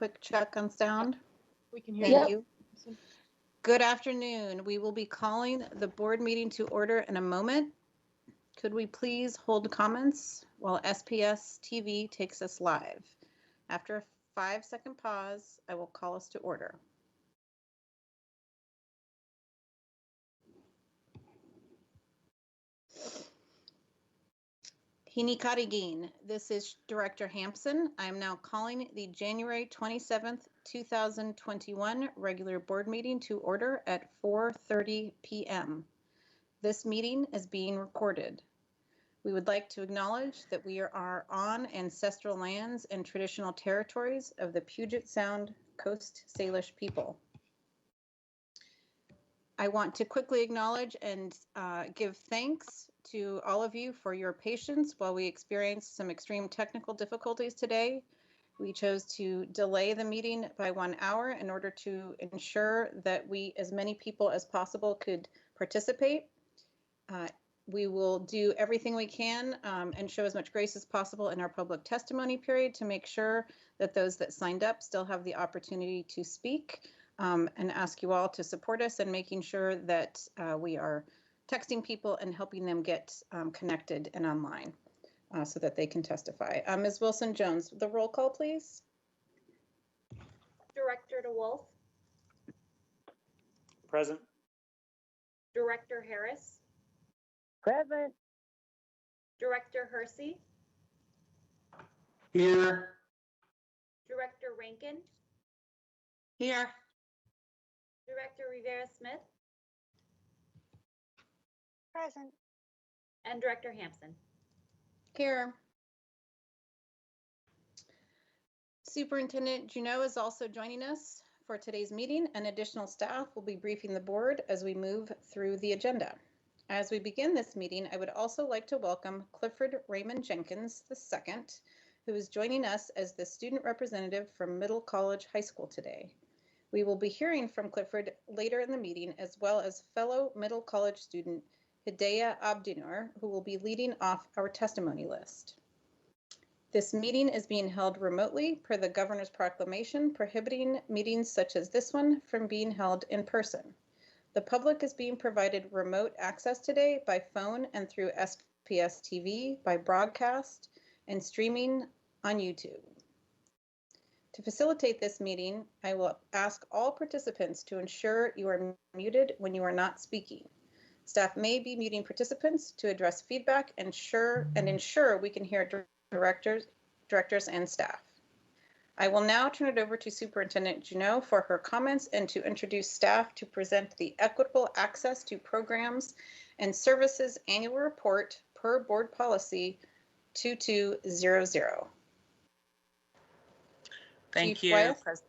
quick check on sound? We can hear Thank you. you. Good afternoon. We will be calling the board meeting to order in a moment. Could we please hold comments while SPS TV takes us live? After a 5-second pause, I will call us to order. Hinikarigin, this is Director Hampson. I am now calling the January 27th, 2021 regular board meeting to order at 4:30 p.m. This meeting is being recorded. We would like to acknowledge that we are on ancestral lands and traditional territories of the Puget Sound Coast Salish people. I want to quickly acknowledge and give thanks to all of you for your patience while we experienced some extreme technical difficulties today. We chose to delay the meeting by 1 hour in order to ensure that as many people as possible could participate. We will do everything we can and show as much grace as possible in our public testimony period to make sure that those that signed up still have the opportunity to speak, and ask you all to support us in making sure that we are texting people and helping them get connected and online so that they can testify. Ms. Wilson-Jones, the roll call, please. Director DeWolf. Present. Director Harris. Present. Director Hersey. Here. Director Rankin. Here. Director Rivera-Smith. Present. And Director Hampson. Here. Superintendent Juneau is also joining us for today's meeting, and additional staff will be briefing the board as we move through the agenda. As we begin this meeting, I would also like to welcome Clifford Raymond Jenkins II, who is joining us as the student representative from Middle College High School today. We will be hearing from Clifford later in the meeting, as well as fellow Middle College student Hidayah Abdinur, who will be leading off our testimony list. This meeting is being held remotely per the Governor's proclamation prohibiting meetings such as this one from being held in person. The public is being provided remote access today by phone and through SPS TV, by broadcast, and streaming on YouTube. To facilitate this meeting, I will ask all participants to ensure you are muted when you are not speaking. Staff may be muting participants to address feedback and ensure we can hear directors and staff. I will now turn it over to Superintendent Juneau for her comments and to introduce staff to present the Equitable Access to Programs and Services Annual Report per Board Policy 2200. Thank Chief you. Wyeth?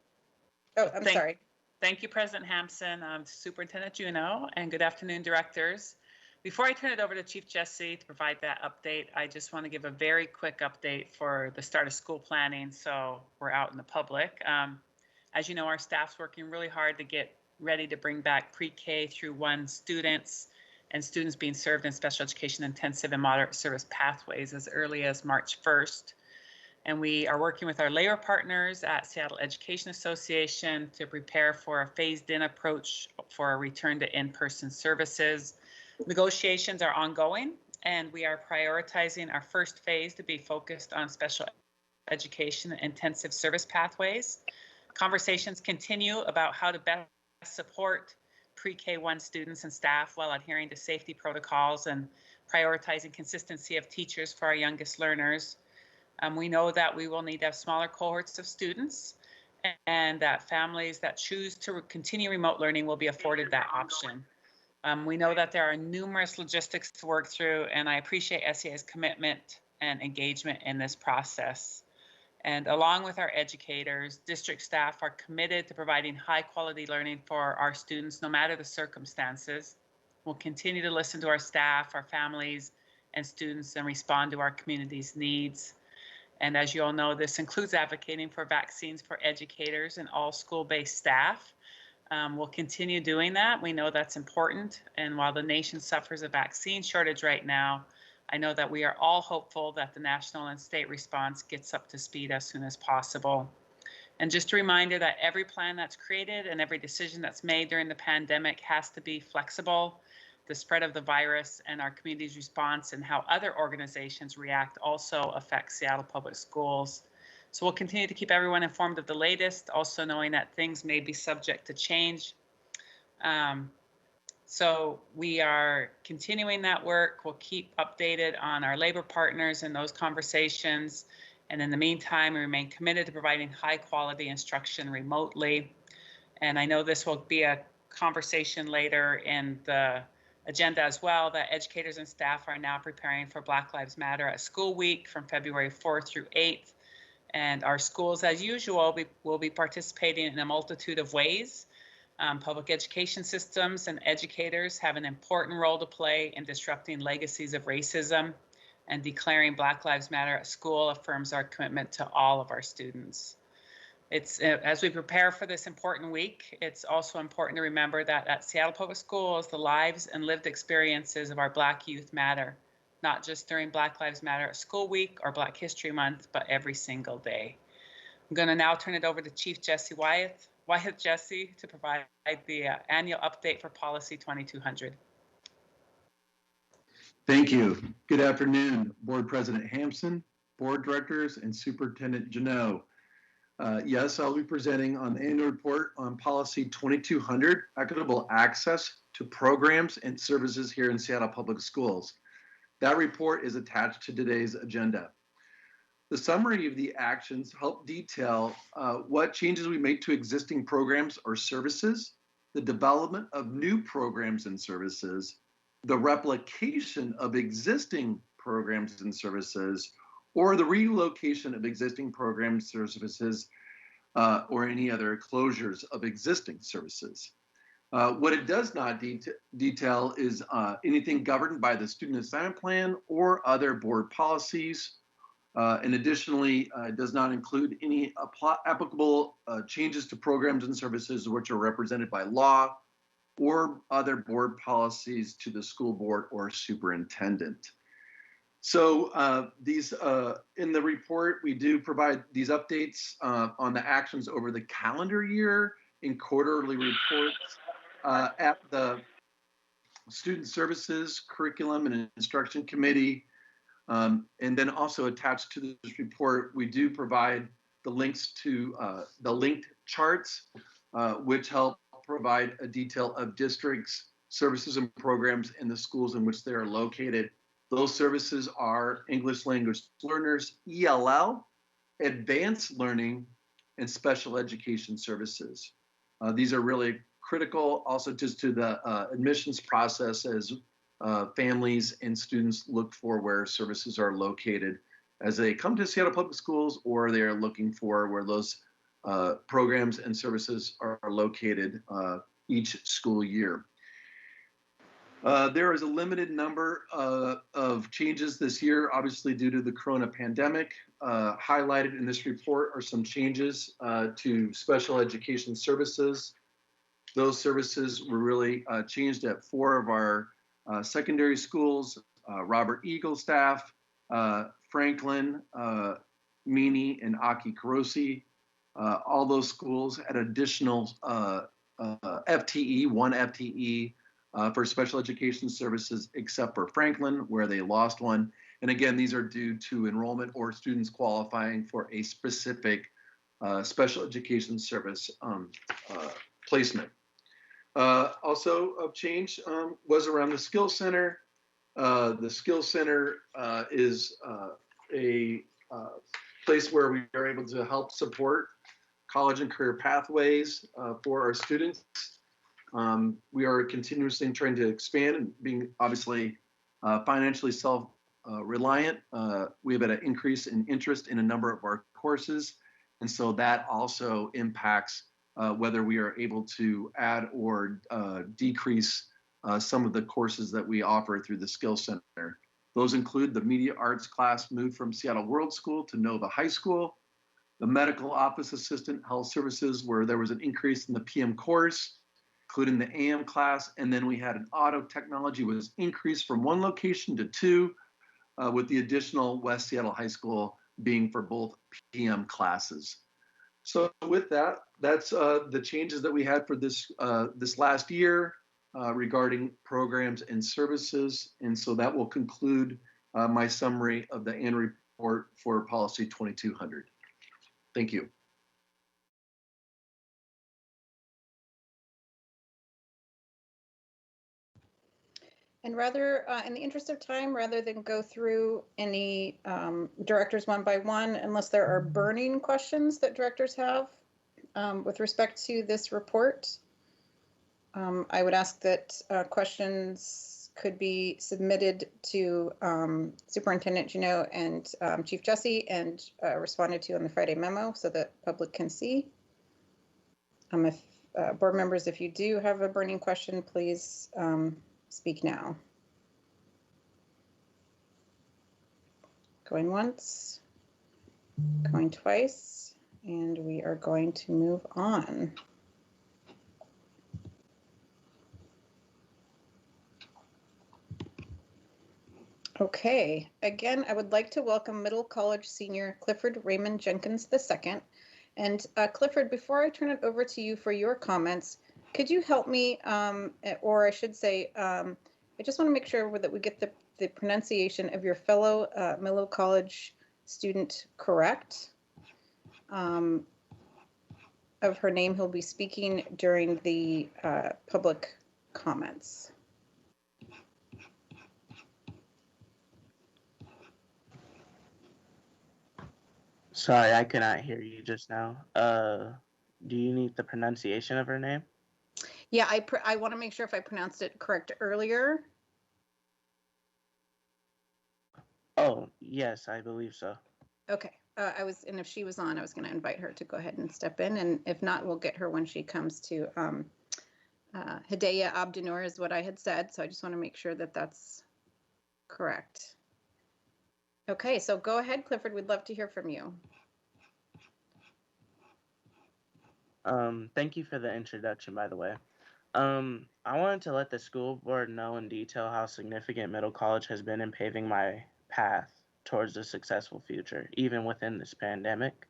Oh, I'm sorry. Thank you, President Hampson, Superintendent Juneau, and good afternoon, directors. Before I turn it over to Chief Jesse to provide that update, I just want to give a very quick update for the start of school planning, so we're out in the public. As you know, our staff's working really hard to get ready to bring back pre-K through 1 students and students being served in special education intensive and moderate service pathways as early as March 1st. And we are working with our labor partners at Seattle Education Association to prepare for a phased-in approach for a return to in-person services. Negotiations are ongoing, and we are prioritizing our first phase to be focused on special education intensive service pathways. Conversations continue about how to best support pre-K1 students and staff while adhering to safety protocols and prioritizing consistency of teachers for our youngest learners. We know that we will need to have smaller cohorts of students and that families that choose to continue remote learning will be afforded that option. We know that there are numerous logistics to work through, and I appreciate SEA's commitment and engagement in this process. And along with our educators, district staff are committed to providing high quality learning for our students, no matter the circumstances. We'll continue to listen to our staff, our families, and students and respond to our community's needs. And as you all know, this includes advocating for vaccines for educators and all school-based staff. We'll continue doing that. We know that's important. And while the nation suffers a vaccine shortage right now, I know that we are all hopeful that the national and state response gets up to speed as soon as possible. And just a reminder that every plan that's created and every decision that's made during the pandemic has to be flexible. The spread of the virus and our community's response and how other organizations react also affects Seattle Public Schools. So we'll continue to keep everyone informed of the latest, also knowing that things may be subject to change. So we are continuing that work. We'll keep updated on our labor partners and those conversations. And in the meantime, we remain committed to providing high quality instruction remotely. And I know this will be a conversation later in the agenda as well, that educators and staff are now preparing for Black Lives Matter at School Week from February 4th through 8th. And our schools, as usual, will be participating in a multitude of ways. Public education systems and educators have an important role to play in disrupting legacies of racism, and declaring Black Lives Matter at school affirms our commitment to all of our students. As we prepare for this important week, it's also important to remember that at Seattle Public Schools, the lives and lived experiences of our Black youth matter, not just during Black Lives Matter at School Week or Black History Month, but every single day. I'm going to now turn it over to Chief Jesse Wyeth Jesse to provide the annual update for Policy 2200. Thank you. Good afternoon, Board President Hampson, Board Directors, and Superintendent Jeannot. Yes, I'll be presenting on the annual report on Policy 2200, Equitable Access to Programs and Services here in Seattle Public Schools. That report is attached to today's agenda. The summary of the actions help detail what changes we make to existing programs or services, the development of new programs and services, the replication of existing programs and services, or the relocation of existing programs, services, or any other closures of existing services. What it does not detail is anything governed by the student assignment plan or other board policies. And additionally, it does not include any applicable changes to programs and services which are represented by law or other board policies to the school board or superintendent. So in the report, we do provide these updates on the actions over the calendar year in quarterly reports at the Student Services, Curriculum, and Instruction Committee. And then also attached to this report, we do provide the links to the linked charts, which help provide a detail of districts, services, and programs in the schools in which they are located. Those services are English language learners, ELL, advanced learning, and special education services. These are really critical also just to the admissions process as families and students look for where services are located as they come to Seattle Public Schools, or they are looking for where those programs and services are located each school year. There is a limited number of changes this year, obviously due to the corona pandemic. Highlighted in this report are some changes to special education services. Those services were really changed at 4 of our secondary schools, Robert Eagle staff, Franklin, Meany, and Aki Karosi. All those schools had additional FTE, 1 FTE for special education services, except for Franklin, where they lost 1. And again, these are due to enrollment or students qualifying for a specific special education service placement. Also of change was around the Skills Center. The Skills Center is a place where we are able to help support college and career pathways for our students. We are continuously trying to expand and being obviously financially self-reliant. We have had an increase in interest in a number of our courses. And so that also impacts whether we are able to add or decrease some of the courses that we offer through the Skills Center. Those include the Media Arts class moved from Seattle World School to Nova High School, the Medical Office Assistant Health Services, where there was an increase in the PM course, including the AM class, and then we had an auto technology was increased from 1 location to 2, with the additional West Seattle High School being for both PM classes. So with that, that's the changes that we had for this last year regarding programs and services. And so that will conclude my summary of the annual report for Policy 2200. Thank you. And rather, in the interest of time, rather than go through any directors one by one, unless there are burning questions that directors have with respect to this report, I would ask that questions could be submitted to Superintendent Juneau and Chief Jesse and responded to on the Friday memo so that public can see. If board members, if you do have a burning question, please speak now. Going once, going twice, and we are going to move on. Okay, again, I would like to welcome Middle College senior Clifford Raymond Jenkins II. And Clifford, before I turn it over to you for your comments, could you help me, or I should say, I just want to make sure that we get the pronunciation of your fellow Middle College student correct. Of her name, he'll be speaking during the public comments. Sorry, I could not hear you just now. Do you need the pronunciation of her name? Yeah, I want to make sure if I pronounced it correct earlier. Oh, yes, I believe so. Okay, and if she was on, I was going to invite her to go ahead and step in, and if not, we'll get her when she comes to. Hidayah Abdunur is what I had said, so I just want to make sure that that's correct. Okay, so go ahead, Clifford. We'd love to hear from you. Thank you for the introduction, by the way. I wanted to let the school board know in detail how significant Middle College has been in paving my path towards a successful future, even within this pandemic.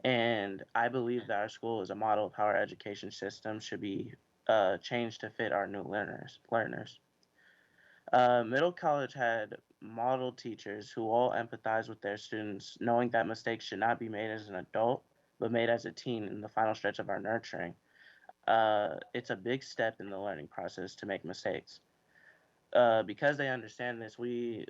And I believe that our school is a model of how our education system should be changed to fit our new learners. Middle College had model teachers who all empathize with their students, knowing that mistakes should not be made as an adult, but made as a teen in the final stretch of our nurturing. It's a big step in the learning process to make mistakes. Because they understand this, we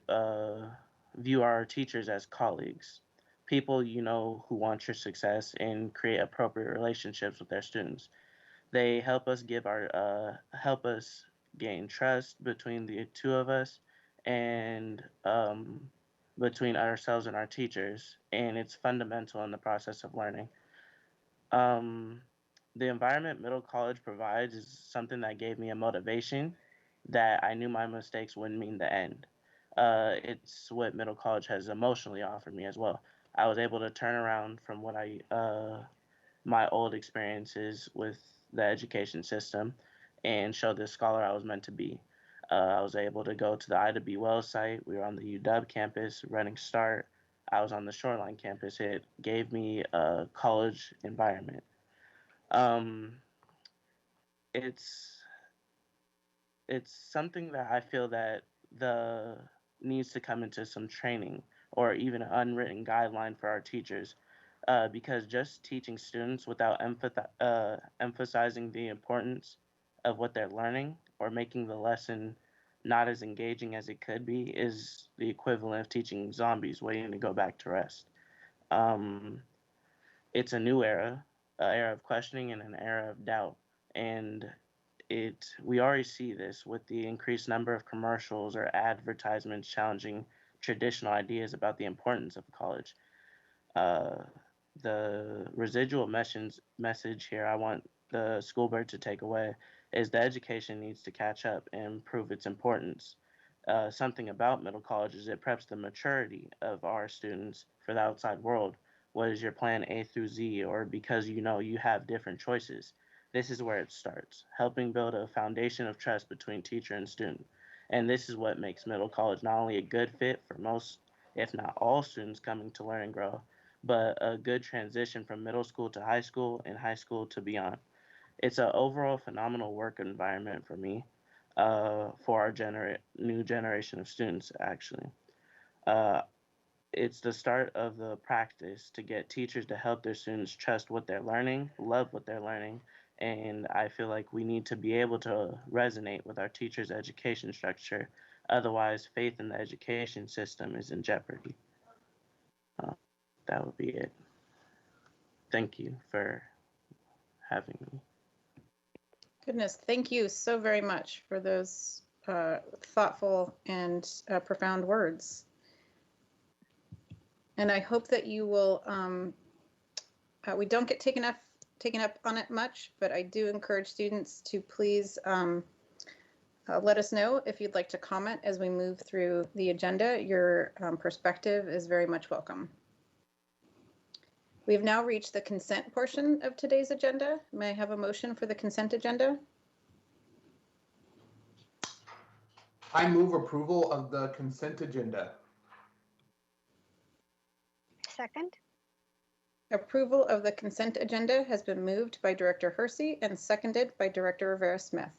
view our teachers as colleagues, people who want your success and create appropriate relationships with their students. They help us gain trust between the two of us and between ourselves and our teachers, and it's fundamental in the process of learning. Um, the environment Middle College provides is something that gave me a motivation that I knew my mistakes wouldn't mean the end. It's what Middle College has emotionally offered me as well. I was able to turn around from my old experiences with the education system and show the scholar I was meant to be. I was able to go to the Ida B. Wells site. We were on the UW campus, Running Start. I was on the Shoreline campus. It gave me a college environment. Um, it's it's something that I feel that the needs to come into some training or even an unwritten guideline for our teachers, because just teaching students without emphasizing the importance of what they're learning or making the lesson not as engaging as it could be is the equivalent of teaching zombies waiting to go back to rest. Um, it's a new era, an era of questioning and an era of doubt. And we already see this with the increased number of commercials or advertisements challenging traditional ideas about the importance of college. Uh, the residual message here I want the school board to take away is that education needs to catch up and prove its importance. Something about Middle College is it preps the maturity of our students for the outside world. What is your plan A through Z, or because you have different choices? This is where it starts, helping build a foundation of trust between teacher and student. And this is what makes Middle College not only a good fit for most, if not all, students coming to learn and grow, but a good transition from middle school to high school and high school to beyond. It's an overall phenomenal work environment for me, for our new generation of students, actually. Uh, it's the start of the practice to get teachers to help their students trust what they're learning, love what they're learning, and I feel like we need to be able to resonate with our teachers' education structure. Otherwise, faith in the education system is in jeopardy. That would be it. Thank you for having me. Goodness, thank you so very much for those thoughtful and profound words. And I hope that you will, we don't get taken up on it much, but I do encourage students to please let us know if you'd like to comment as we move through the agenda. Your perspective is very much welcome. We have now reached the consent portion of today's agenda. May I have a motion for the consent agenda? I move approval of the consent agenda. Second. Approval of the consent agenda has been moved by Director Hersey and seconded by Director Rivera-Smith.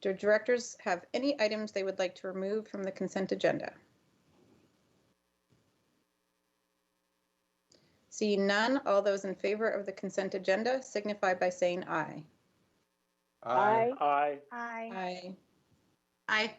Do directors have any items they would like to remove from the consent agenda? Seeing none, all those in favor of the consent agenda signify by saying aye. Aye. Aye. Aye. Aye. Aye.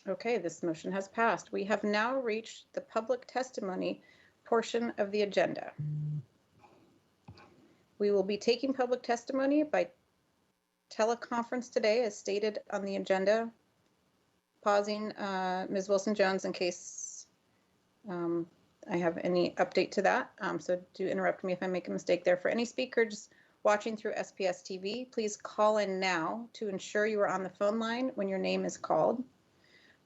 Okay, this motion has passed. We have now reached the public testimony portion of the agenda. We will be taking public testimony by teleconference today, as stated on the agenda. Pausing Ms. Wilson-Jones in case I have any update to that. So do interrupt me if I make a mistake there. For any speakers watching through SPS TV, please call in now to ensure you are on the phone line when your name is called.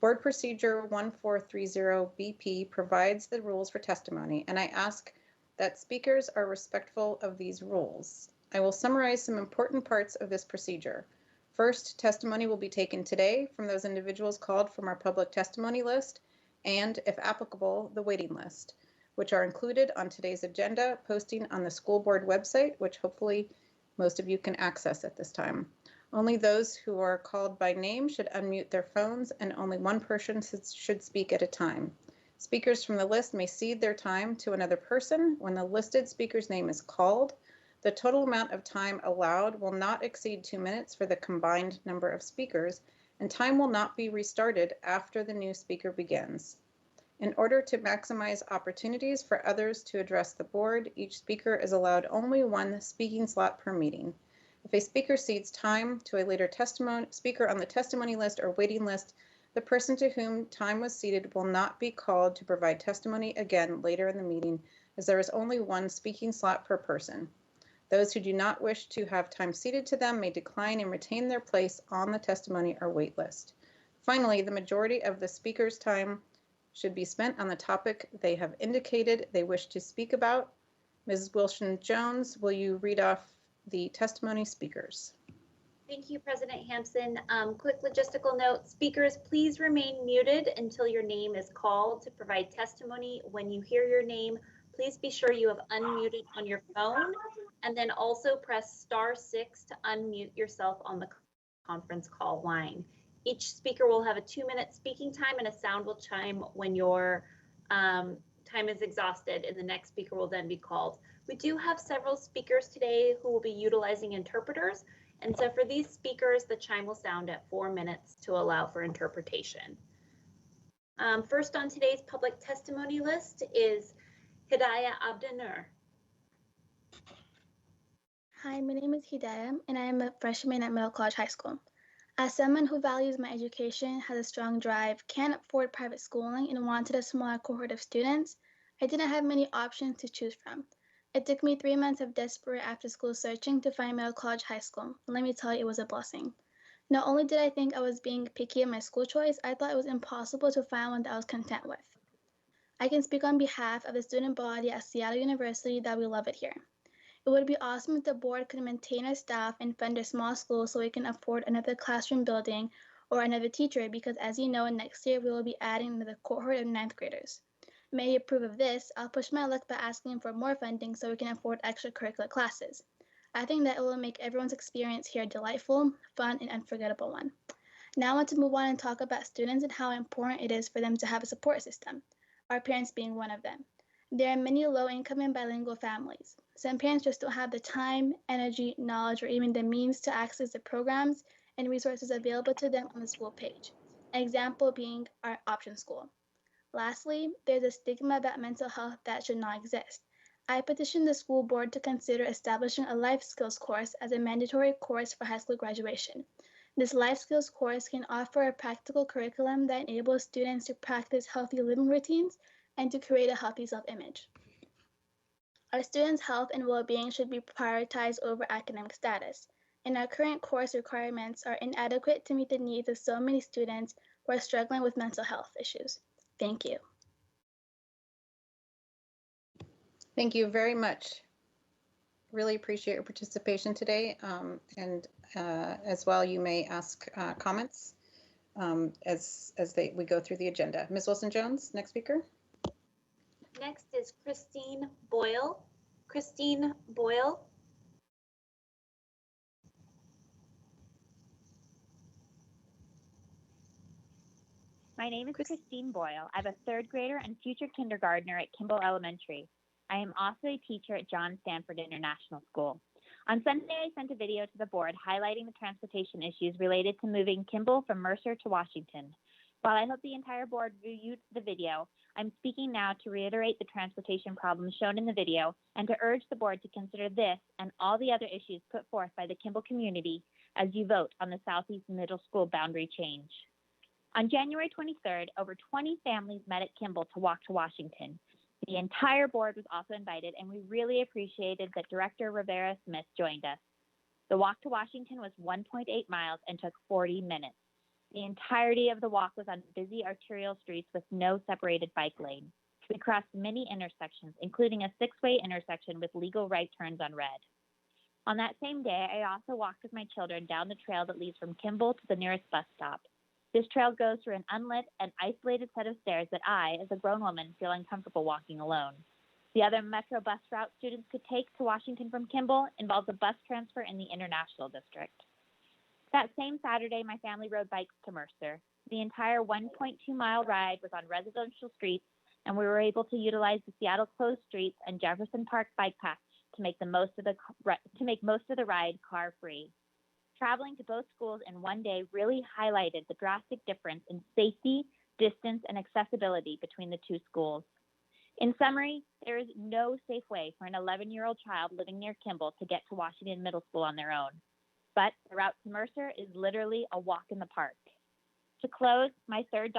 Board Procedure 1430BP provides the rules for testimony, and I ask that speakers are respectful of these rules. I will summarize some important parts of this procedure. First, testimony will be taken today from those individuals called from our public testimony list and, if applicable, the waiting list, which are included on today's agenda posting on the school board website, which hopefully most of you can access at this time. Only those who are called by name should unmute their phones, and only one person should speak at a time. Speakers from the list may cede their time to another person when the listed speaker's name is called. The total amount of time allowed will not exceed 2 minutes for the combined number of speakers, and time will not be restarted after the new speaker begins. In order to maximize opportunities for others to address the board, each speaker is allowed only one speaking slot per meeting. If a speaker cedes time to a later speaker on the testimony list or waiting list, the person to whom time was ceded will not be called to provide testimony again later in the meeting, as there is only one speaking slot per person. Those who do not wish to have time ceded to them may decline and retain their place on the testimony or wait list. Finally, the majority of the speaker's time should be spent on the topic they have indicated they wish to speak about. Ms. Wilson-Jones, will you read off the testimony speakers? Thank you, President Hampson. Quick logistical note, speakers, please remain muted until your name is called to provide testimony. When you hear your name, please be sure you have unmuted on your phone, and then also press *6 to unmute yourself on the conference call line. Each speaker will have a 2-minute speaking time, and a sound will chime when your time is exhausted, and the next speaker will then be called. We do have several speakers today who will be utilizing interpreters, and so for these speakers, the chime will sound at 4 minutes to allow for interpretation. First on today's public testimony list is Hidayah Abdinur. Hi, my name is Hidayah, and I am a freshman at Middle College High School. As someone who values my education, has a strong drive, can't afford private schooling, and wanted a smaller cohort of students, I didn't have many options to choose from. It took me 3 months of desperate after-school searching to find Middle College High School, and let me tell you, it was a blessing. Not only did I think I was being picky in my school choice, I thought it was impossible to find one that I was content with. I can speak on behalf of the student body at Seattle University that we love it here. It would be awesome if the board could maintain our staff and fund a small school so we can afford another classroom building or another teacher, because as you know, next year we will be adding another cohort of ninth graders. May you approve of this, I'll push my luck by asking for more funding so we can afford extracurricular classes. I think that it will make everyone's experience here delightful, fun, and unforgettable one. Now I want to move on and talk about students and how important it is for them to have a support system, our parents being one of them. There are many low-income and bilingual families. Some parents just don't have the time, energy, knowledge, or even the means to access the programs and resources available to them on the school page. An example being our option school. Lastly, there's a stigma about mental health that should not exist. I petitioned the school board to consider establishing a life skills course as a mandatory course for high school graduation. This life skills course can offer a practical curriculum that enables students to practice healthy living routines and to create a healthy self-image. Our students' health and well-being should be prioritized over academic status, and our current course requirements are inadequate to meet the needs of so many students who are struggling with mental health issues. Thank you. Thank you very much. Really appreciate your participation today. And as well, you may ask comments as we go through the agenda. Ms. Wilson-Jones, next speaker. Next is Christine Boyle. Christine Boyle. My name is Christine Boyle. I'm a third grader and future kindergartner at Kimball Elementary. I am also a teacher at John Stanford International School. On Sunday, I sent a video to the board highlighting the transportation issues related to moving Kimball from Mercer to Washington. While I hope the entire board viewed the video, I'm speaking now to reiterate the transportation problems shown in the video and to urge the board to consider this and all the other issues put forth by the Kimball community as you vote on the Southeast Middle School boundary change. On January 23rd, over 20 families met at Kimball to walk to Washington. The entire board was also invited, and we really appreciated that Director Rivera Smith joined us. The walk to Washington was 1.8 miles and took 40 minutes. The entirety of the walk was on busy arterial streets with no separated bike lane. We crossed many intersections, including a 6-way intersection with legal right turns on red. On that same day, I also walked with my children down the trail that leads from Kimball to the nearest bus stop. This trail goes through an unlit and isolated set of stairs that I, as a grown woman, feel uncomfortable walking alone. The other Metro bus route students could take to Washington from Kimball involves a bus transfer in the International District. That same Saturday, my family rode bikes to Mercer. The entire 1.2-mile ride was on residential streets, and we were able to utilize the Seattle closed streets and Jefferson Park bike path to make most of the ride car-free. Traveling to both schools in one day really highlighted the drastic difference in safety, distance, and accessibility between the two schools. In summary, there is no safe way for an 11-year-old child living near Kimball to get to Washington Middle School on their own. But the route to Mercer is literally a walk in the park. To close, my third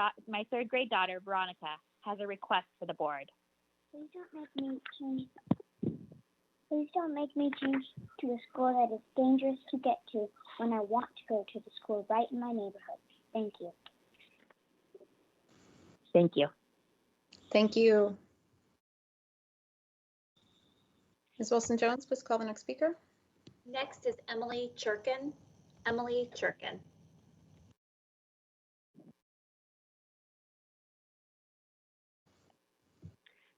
grade daughter, Veronica, has a request for the board. Please don't make me change to a school that is dangerous to get to when I want to go to the school right in my neighborhood. Thank you. Thank you. Thank you. Ms. Wilson-Jones, please call the next speaker. Next is Emily Churkin. Emily Churkin.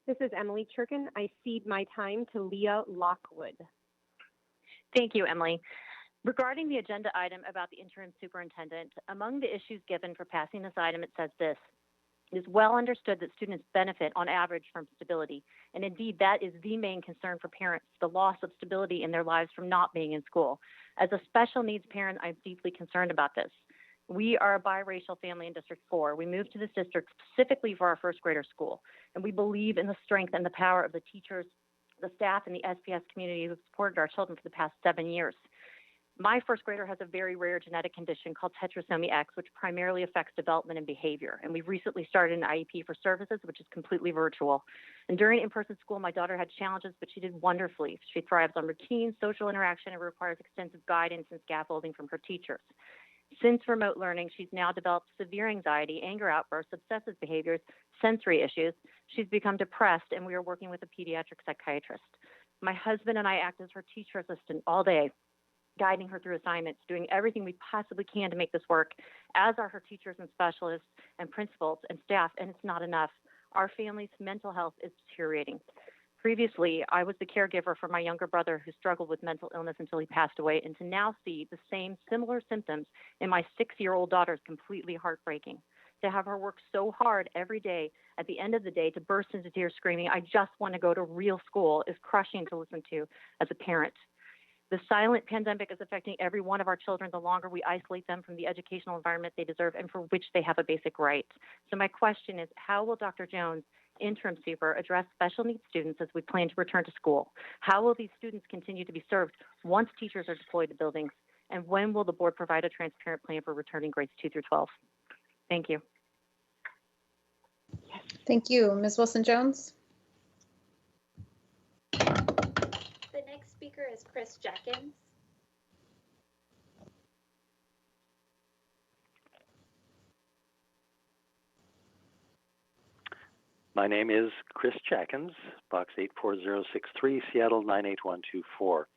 This is Emily Churkin. I cede my time to Leah Lockwood. Thank you, Emily. Regarding the agenda item about the interim superintendent, among the issues given for passing this item, it says this: it is well understood that students benefit on average from stability. And indeed, that is the main concern for parents, the loss of stability in their lives from not being in school. As a special needs parent, I'm deeply concerned about this. We are a biracial family in District 4. We moved to this district specifically for our first grader school. And we believe in the strength and the power of the teachers, the staff, and the SPS community who have supported our children for the past 7 years. My first grader has a very rare genetic condition called tetrasomy X, which primarily affects development and behavior. And we've recently started an IEP for services, which is completely virtual. And during in-person school, my daughter had challenges, but she did wonderfully. She thrives on routine, social interaction, and requires extensive guidance and scaffolding from her teachers. Since remote learning, she's now developed severe anxiety, anger outbursts, obsessive behaviors, sensory issues. She's become depressed, and we are working with a pediatric psychiatrist. My husband and I act as her teacher assistant all day, guiding her through assignments, doing everything we possibly can to make this work, as are her teachers and specialists and principals and staff, and it's not enough. Our family's mental health is deteriorating. Previously, I was the caregiver for my younger brother who struggled with mental illness until he passed away, and to now see the same similar symptoms in my 6-year-old daughter is completely heartbreaking. To have her work so hard every day, at the end of the day, to burst into tears screaming, "I just want to go to real school," is crushing to listen to as a parent. The silent pandemic is affecting every one of our children the longer we isolate them from the educational environment they deserve and for which they have a basic right. So my question is, how will Dr. Jones, interim super, address special needs students as we plan to return to school? How will these students continue to be served once teachers are deployed to buildings? And when will the board provide a transparent plan for returning grades 2 through 12? Thank you. Thank you. Ms. Wilson-Jones? The next speaker is Chris Jenkins. My name is Chris Jackins, box 84063, Seattle 98124.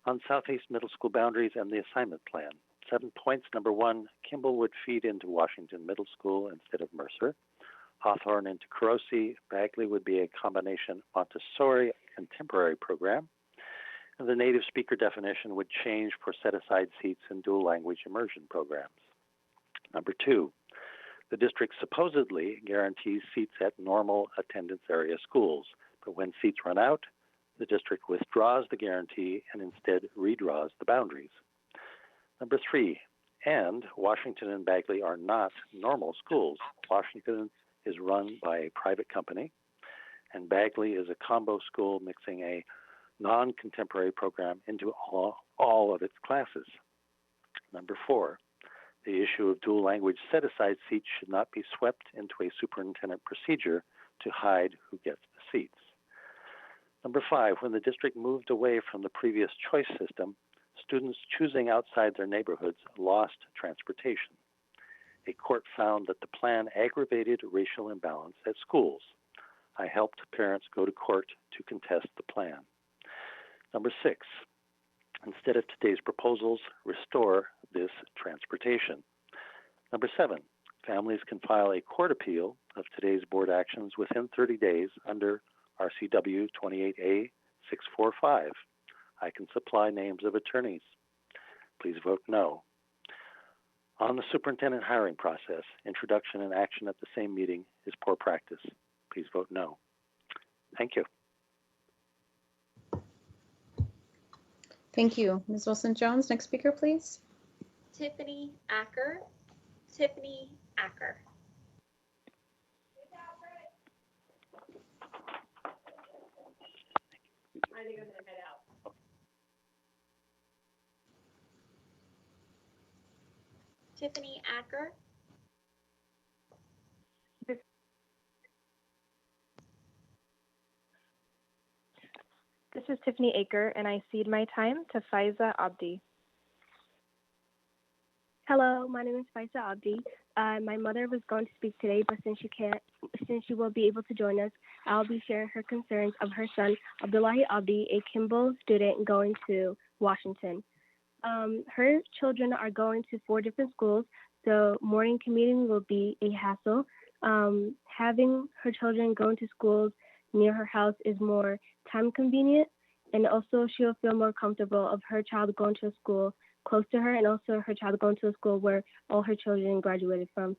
On Southeast Middle School boundaries and the assignment plan. 7 points. Number 1, Kimball would feed into Washington Middle School instead of Mercer. Hawthorne into Kurosi. Bagley would be a combination Montessori contemporary program. And the native speaker definition would change for set-aside seats in dual language immersion programs. Number 2, the district supposedly guarantees seats at normal attendance area schools, but when seats run out, the district withdraws the guarantee and instead redraws the boundaries. Number 3, and Washington and Bagley are not normal schools. Washington is run by a private company, and Bagley is a combo school mixing a non-contemporary program into all of its classes. Number 4, the issue of dual language set-aside seats should not be swept into a superintendent procedure to hide who gets the seats. Number 5, when the district moved away from the previous choice system, students choosing outside their neighborhoods lost transportation. A court found that the plan aggravated racial imbalance at schools. I helped parents go to court to contest the plan. Number 6, instead of today's proposals, restore this transportation. Number 7, families can file a court appeal of today's board actions within 30 days under RCW 28A 645. I can supply names of attorneys. Please vote no. On the superintendent hiring process, introduction and action at the same meeting is poor practice. Please vote no. Thank you. Thank you. Ms. Wilson-Jones, next speaker, please. Tiffany Acker. Tiffany Acker. I think I'm gonna head out. Tiffany Acker. This is Tiffany Acker, and I cede my time to Faiza Abdi. Hello, my name is Faiza Abdi. My mother was going to speak today, but since she will be able to join us, I'll be sharing her concerns of her son, Abdullahi Abdi, a Kimball student going to Washington. Her children are going to 4 different schools, so morning commuting will be a hassle. Having her children going to schools near her house is more time convenient, and also she'll feel more comfortable of her child going to a school close to her, and also her child going to a school where all her children graduated from.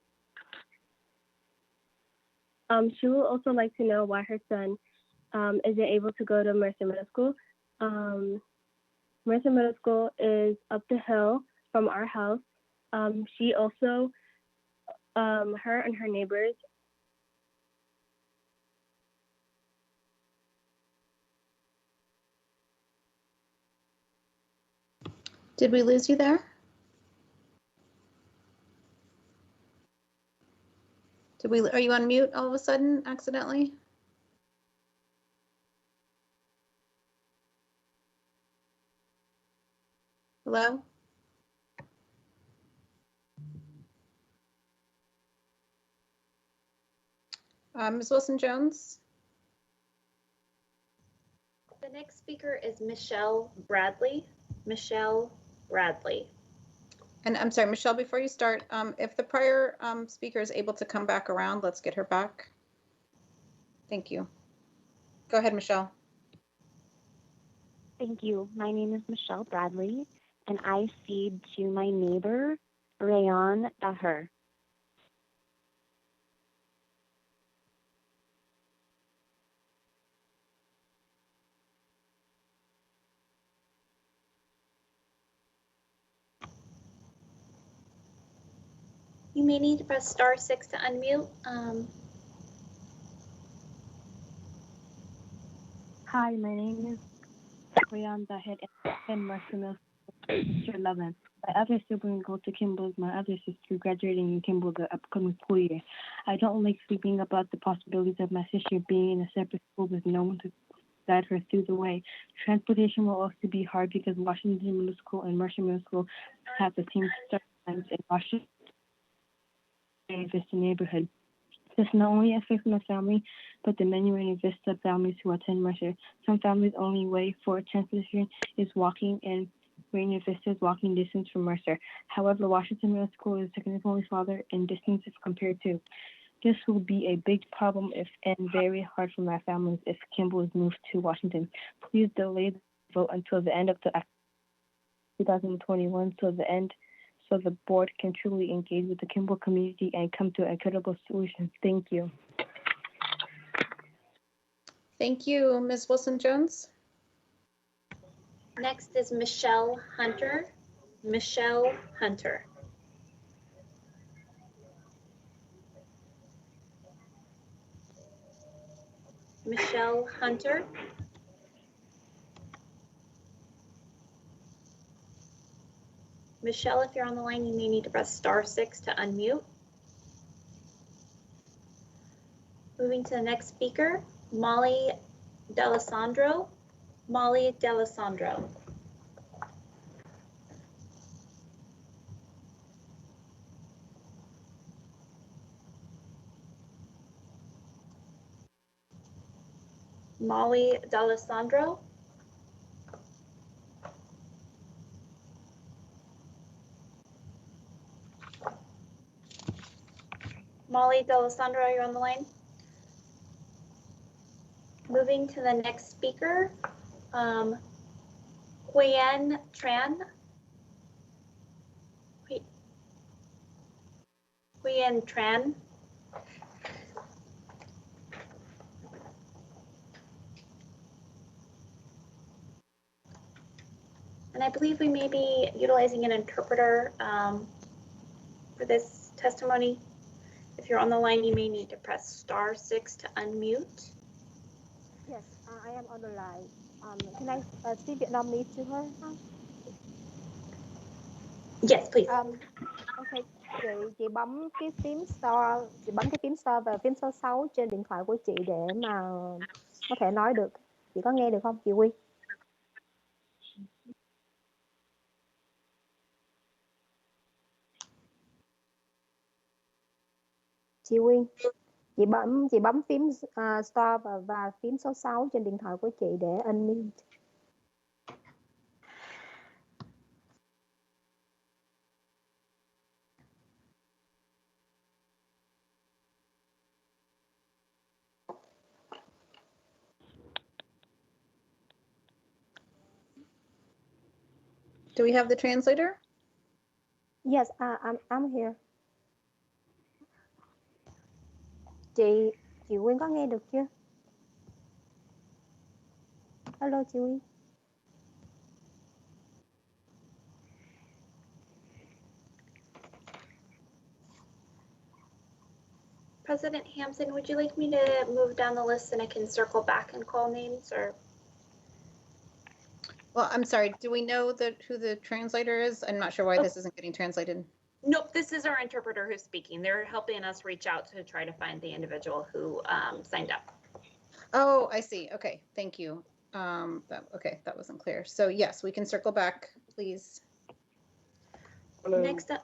She will also like to know why her son isn't able to go to Mercer Middle School. Mercer Middle School is up the hill from our house. She also, her and her neighbors, Did we lose you there? Are you on mute all of a sudden accidentally? Hello? Ms. Wilson-Jones? The next speaker is Michelle Bradley. Michelle Bradley. And I'm sorry, Michelle, before you start, if the prior speaker is able to come back around, let's get her back. Thank you. Go ahead, Michelle. Thank you. My name is Michelle Bradley, and I feed to my neighbor, Rayon Daher. You may need to press *6 to unmute. Hi, my name is Rayon Daher and Marcelo, Mr. 11. My other sibling goes to Kimball's. My other sister graduating in Kimball the upcoming school year. I don't like speaking about the possibilities of my sister being in a separate school with no one to guide her through the way. Transportation will also be hard because Washington Middle School and Mercer Middle School have the same start times in Washington Vista neighborhood. This not only affects my family, but the many Rainy Vista families who attend Mercer. Some families' only way for transportation is walking, and Rainy Vista is walking distance from Mercer. However, Washington Middle School is significantly farther in distance if compared to. This will be a big problem and very hard for my families if Kimball is moved to Washington. Please delay the vote until the end of the 2021 so the board can truly engage with the Kimball community and come to a credible solution. Thank you. Thank you, Ms. Wilson-Jones. Next is Michelle Hunter. Michelle Hunter. Michelle Hunter. Michelle, if you're on the line, you may need to press *6 to unmute. Moving to the next speaker, Molly D'Alessandro. Molly D'Alessandro. Molly D'Alessandro. Molly D'Alessandro, are you on the line? Moving to the next speaker, Huyen Tran. Huyen Tran. And I believe we may be utilizing an interpreter for this testimony. If you're on the line, you may need to press *6 to unmute. Yes, I am on the line. Can I speak Vietnamese to her? Yes, please. Okay, chị bấm cái phím star, chị bấm cái phím star và phím số 6 trên điện thoại của chị để mà có thể nói được. Chị có nghe được không, chị Quy? Chị Quyên, chị bấm phím star và phím số 6 trên điện thoại của chị để unmute. Do we have the translator? Yes, I'm here. Chị Quyên có nghe được chưa? Hello, chị Quyên. President Hampson, would you like me to move down the list and I can circle back and call names, or? Well, I'm sorry, do we know who the translator is? I'm not sure why this isn't getting translated. Nope, this is our interpreter who's speaking. They're helping us reach out to try to find the individual who signed up. Oh, I see. Okay, thank you. That wasn't clear. So yes, we can circle back, please. Hello. Next up.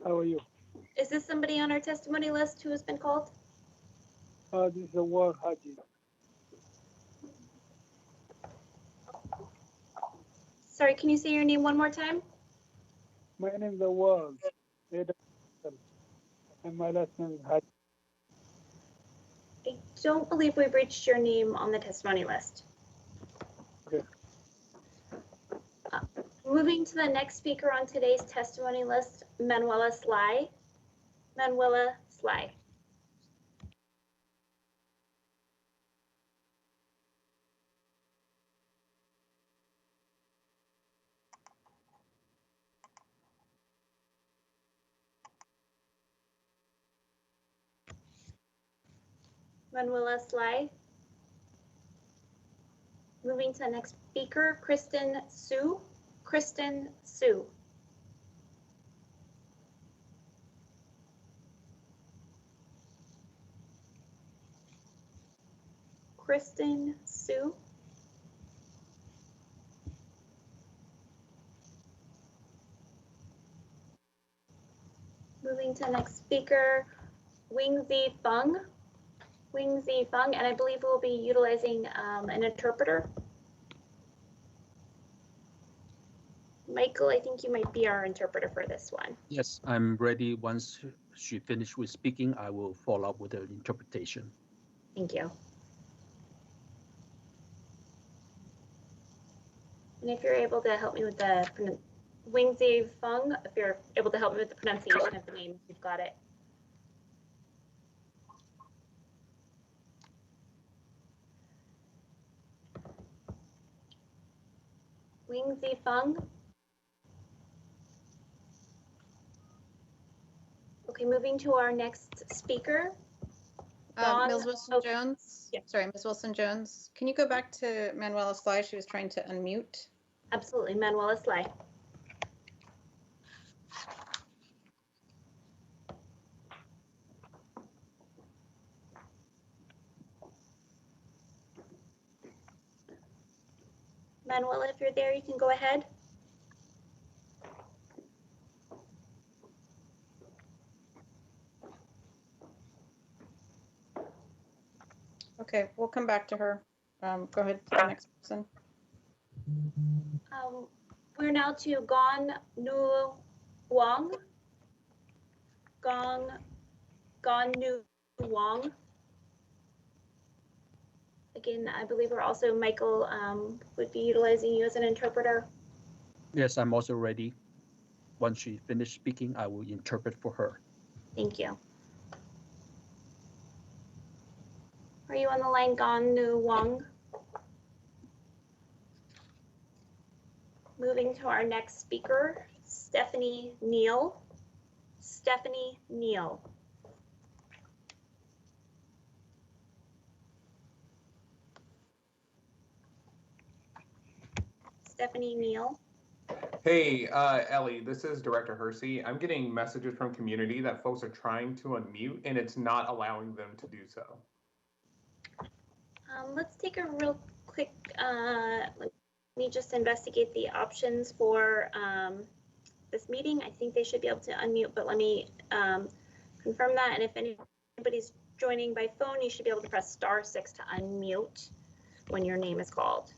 How are you? Is this somebody on our testimony list who has been called? This is Awad Haji. Sorry, can you say your name one more time? My name is Awad. And my last name is Haji. I don't believe we've reached your name on the testimony list. Okay. Moving to the next speaker on today's testimony list, Manuela Sly. Manuela Sly. Manuela Sly. Moving to the next speaker, Kristen Sue. Kristen Sue. Kristen Sue. Moving to the next speaker, Wingzi Feng. Wingzi Feng, and I believe we'll be utilizing an interpreter. Michael, I think you might be our interpreter for this one. Yes, I'm ready. Once she finished with speaking, I will follow up with the interpretation. Thank you. And if you're able to help me with the Wingzi Feng, if you're able to help me with the pronunciation of the name, if you've got it. Wingzi Feng. Okay, moving to our next speaker. Ms. Wilson-Jones. Yeah. Sorry, Ms. Wilson-Jones. Can you go back to Manuela Sly? She was trying to unmute. Absolutely, Manuela Sly. Manuela, if you're there, you can go ahead. Okay, we'll come back to her. Go ahead to the next person. We're now to Gong Nu Wang. Gong Nu Wang. Again, I believe we're also, Michael, would be utilizing you as an interpreter. Yes, I'm also ready. Once she finished speaking, I will interpret for her. Thank you. Are you on the line, Gong Nu Wang? Moving to our next speaker, Stephanie Neal. Stephanie Neal. Stephanie Neal. Hey, Ellie, this is Director Hersey. I'm getting messages from community that folks are trying to unmute and it's not allowing them to do so. Let's take a real quick, let me just investigate the options for this meeting. I think they should be able to unmute, but let me confirm that. And if anybody's joining by phone, you should be able to press *6 to unmute when your name is called.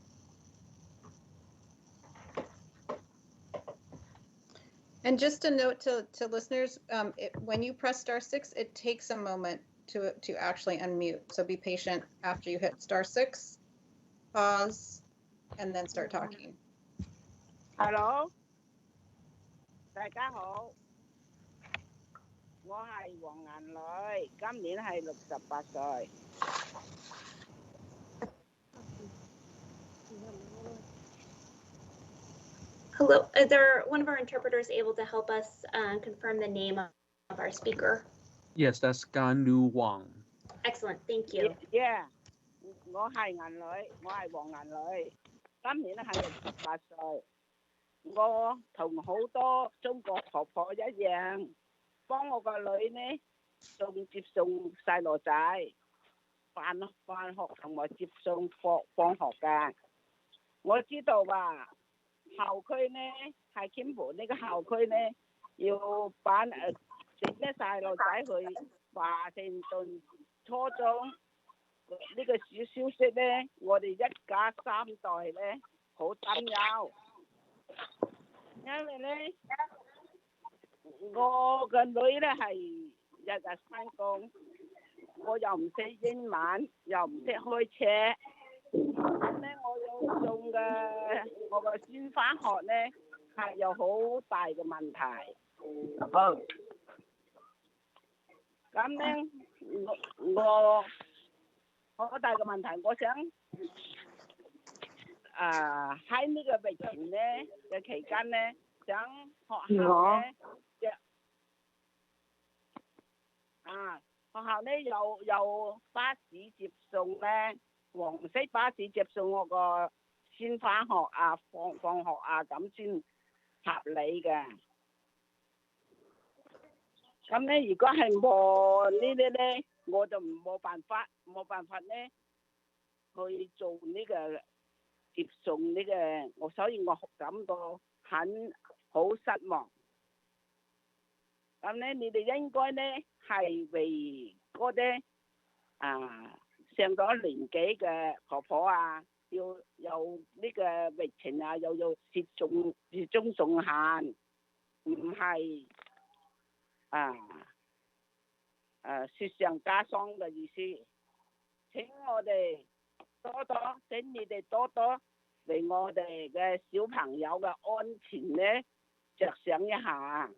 And just a note to listeners, when you press *6, it takes a moment to actually unmute. So be patient after you hit *6, pause, and then start talking. Hello， 大家好，我係黃顏女，今年係68歲。Hello, is there one of our interpreters able to help us confirm the name of our speaker? Yes, that's Gong Nu Wang. Excellent, thank you. Yeah， 我係顏女，我係黃顏女，今年係68歲。我同好多中國婆婆一樣，幫我個女呢，仲接送細路仔返學同埋接送放學㗎。我知道話校區呢係兼盤呢個校區呢，要整啲細路仔去華盛頓初中呢個小消息咧，我哋一家三代咧好擔憂，因為咧我個女咧係日日翻工，我又唔識英文，又唔識開車，咁咧我要送嘅我個孫翻學咧係有好大嘅問題。咁咧我好大嘅問題，我想喺呢個疫情咧嘅期間咧，想學校咧學校咧有巴士接送咧，黃色巴士接送我個先返學啊，放學啊，咁先合理嘅。咁咧，如果係冇呢啲咧，我就冇辦法咧去做呢個接送呢個，所以我感到好失望。咁咧，你哋應該咧係為嗰啲上咗年紀嘅婆婆啊，要有呢個疫情啊，又要接種送限，唔係雪上加霜嘅意思。請你哋多多為我哋嘅小朋友嘅安全咧着想一下，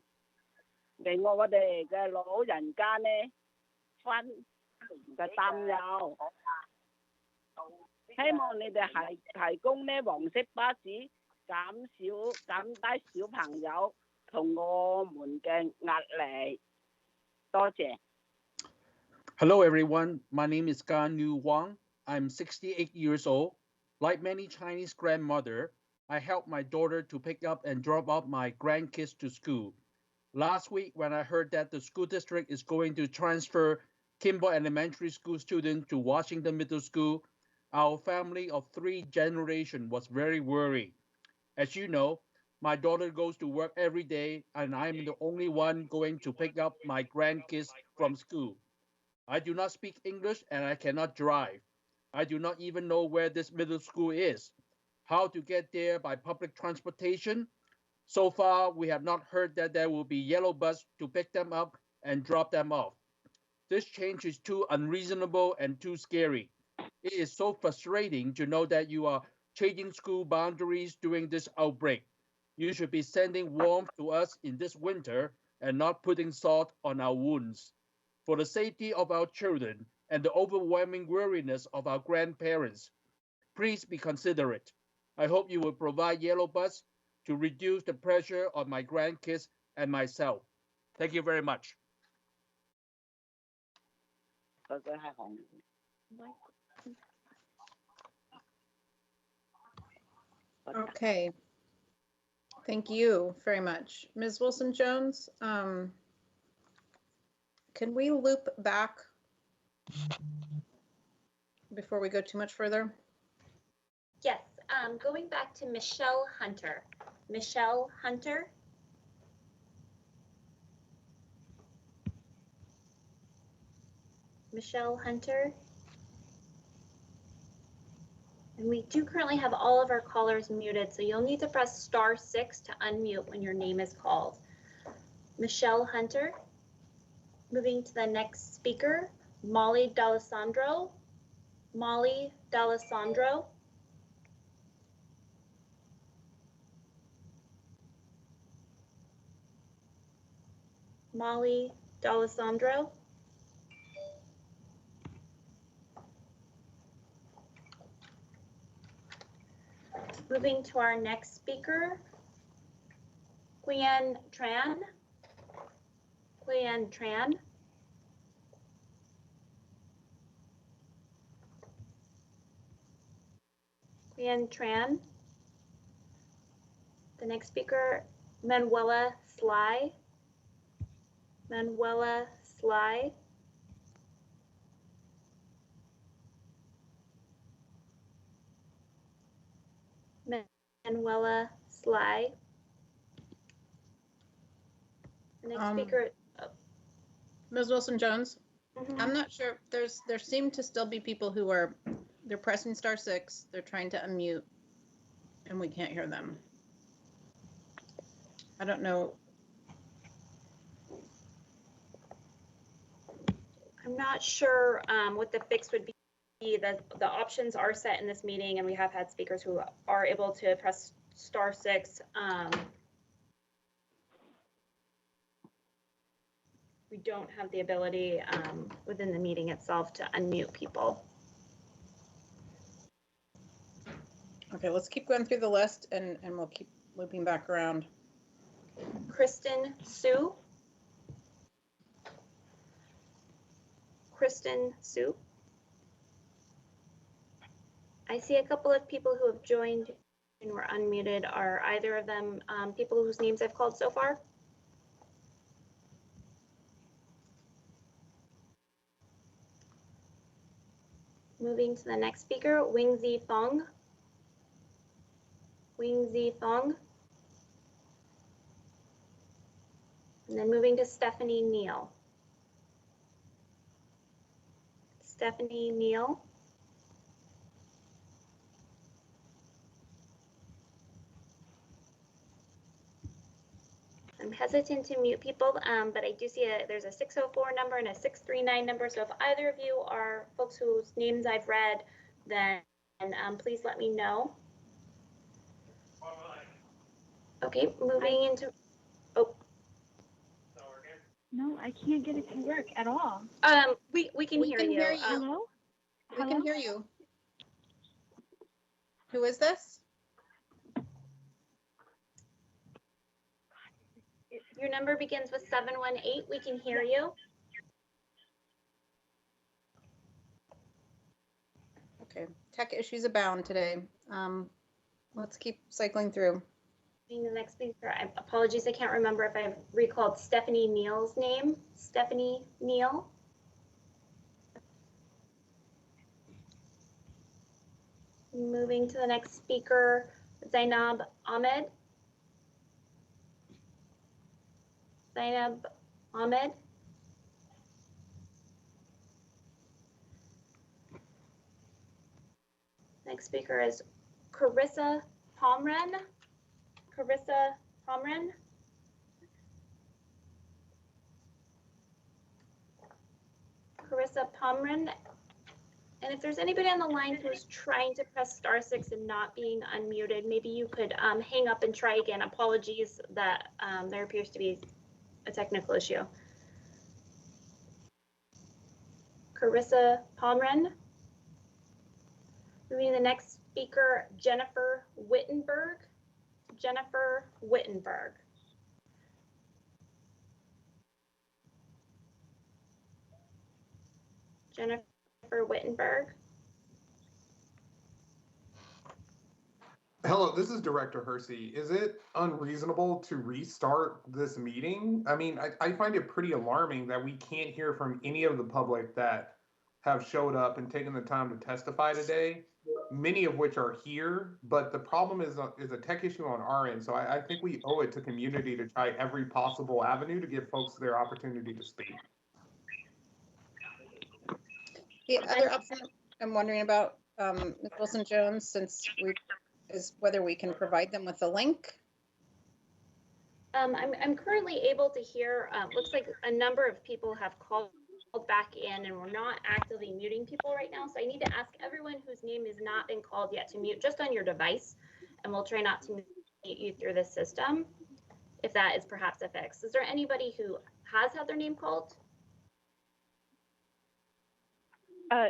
為我哋嘅老人家咧分嘅擔憂。希望你哋係提供咧黃色巴士，減低小朋友同我們嘅壓力。多謝。Hello, everyone. My name is Gan Yu Wang. I'm 68 years old. Like many Chinese grandmother, I help my daughter to pick up and drop off my grandkids to school. Last week, when I heard that the school district is going to transfer Kimball Elementary School students to Washington Middle School, our family of 3 generations was very worried. As you know, my daughter goes to work every day, and I'm the only one going to pick up my grandkids from school. I do not speak English and I cannot drive. I do not even know where this middle school is. How to get there by public transportation? So far, we have not heard that there will be yellow bus to pick them up and drop them off. This change is too unreasonable and too scary. It is so frustrating to know that you are changing school boundaries during this outbreak. You should be sending warmth to us in this winter and not putting salt on our wounds. For the safety of our children and the overwhelming weariness of our grandparents, please be considerate. I hope you will provide yellow bus to reduce the pressure on my grandkids and myself. Thank you very much. Okay. Thank you very much. Ms. Wilson-Jones, can we loop back before we go too much further? Yes, going back to Michelle Hunter. Michelle Hunter. Michelle Hunter. And we do currently have all of our callers muted, so you'll need to press *6 to unmute when your name is called. Michelle Hunter. Moving to the next speaker, Molly D'Alessandro. Molly D'Alessandro. Molly D'Alessandro. Moving to our next speaker, Quyen Tran. Quyen Tran. Quyen Tran. The next speaker, Manuela Sly. Manuela Sly. Manuela Sly. The next speaker. Ms. Wilson-Jones, I'm not sure. There seem to still be people who they're pressing *6. They're trying to unmute, and we can't hear them. I don't know. I'm not sure what the fix would be. The options are set in this meeting, and we have had speakers who are able to press *6. We don't have the ability within the meeting itself to unmute people. Okay, let's keep going through the list, and we'll keep looping back around. Kristen Sue. Kristen Sue. I see a couple of people who have joined and were unmuted. Are either of them people whose names I've called so far? Moving to the next speaker, Wingzi Thong. Wingzi Thong. And then moving to Stephanie Neal. Stephanie Neal. I'm hesitant to mute people, but I do see there's a 604 number and a 639 number. So if either of you are folks whose names I've read, then please let me know. Okay, moving into, oh. No, I can't get it to work at all. We can hear you. Hello? We can hear you. Who is this? Your number begins with 718. We can hear you. Okay, tech issues abound today. Let's keep cycling through. The next speaker, apologies, I can't remember if I've recalled Stephanie Neal's name. Stephanie Neal. Moving to the next speaker, Zainab Ahmed. Zainab Ahmed. Next speaker is Carissa Pomren. Carissa Pomren. Carissa Pomren. And if there's anybody on the line who's trying to press *6 and not being unmuted, maybe you could hang up and try again. Apologies that there appears to be a technical issue. Carissa Pomren. Moving to the next speaker, Jennifer Wittenberg. Jennifer Wittenberg. Jennifer Wittenberg. Hello, this is Director Hersey. Is it unreasonable to restart this meeting? I mean, I find it pretty alarming that we can't hear from any of the public that have showed up and taken the time to testify today, many of which are here, but the problem is a tech issue on our end. So I think we owe it to community to try every possible avenue to give folks their opportunity to speak. The other option I'm wondering about, Ms. Wilson-Jones, since is whether we can provide them with a link. I'm currently able to hear, looks like a number of people have called back in, and we're not actively muting people right now. So I need to ask everyone whose name has not been called yet to mute just on your device, and we'll try not to mute you through the system, if that is perhaps a fix. Is there anybody who has had their name called?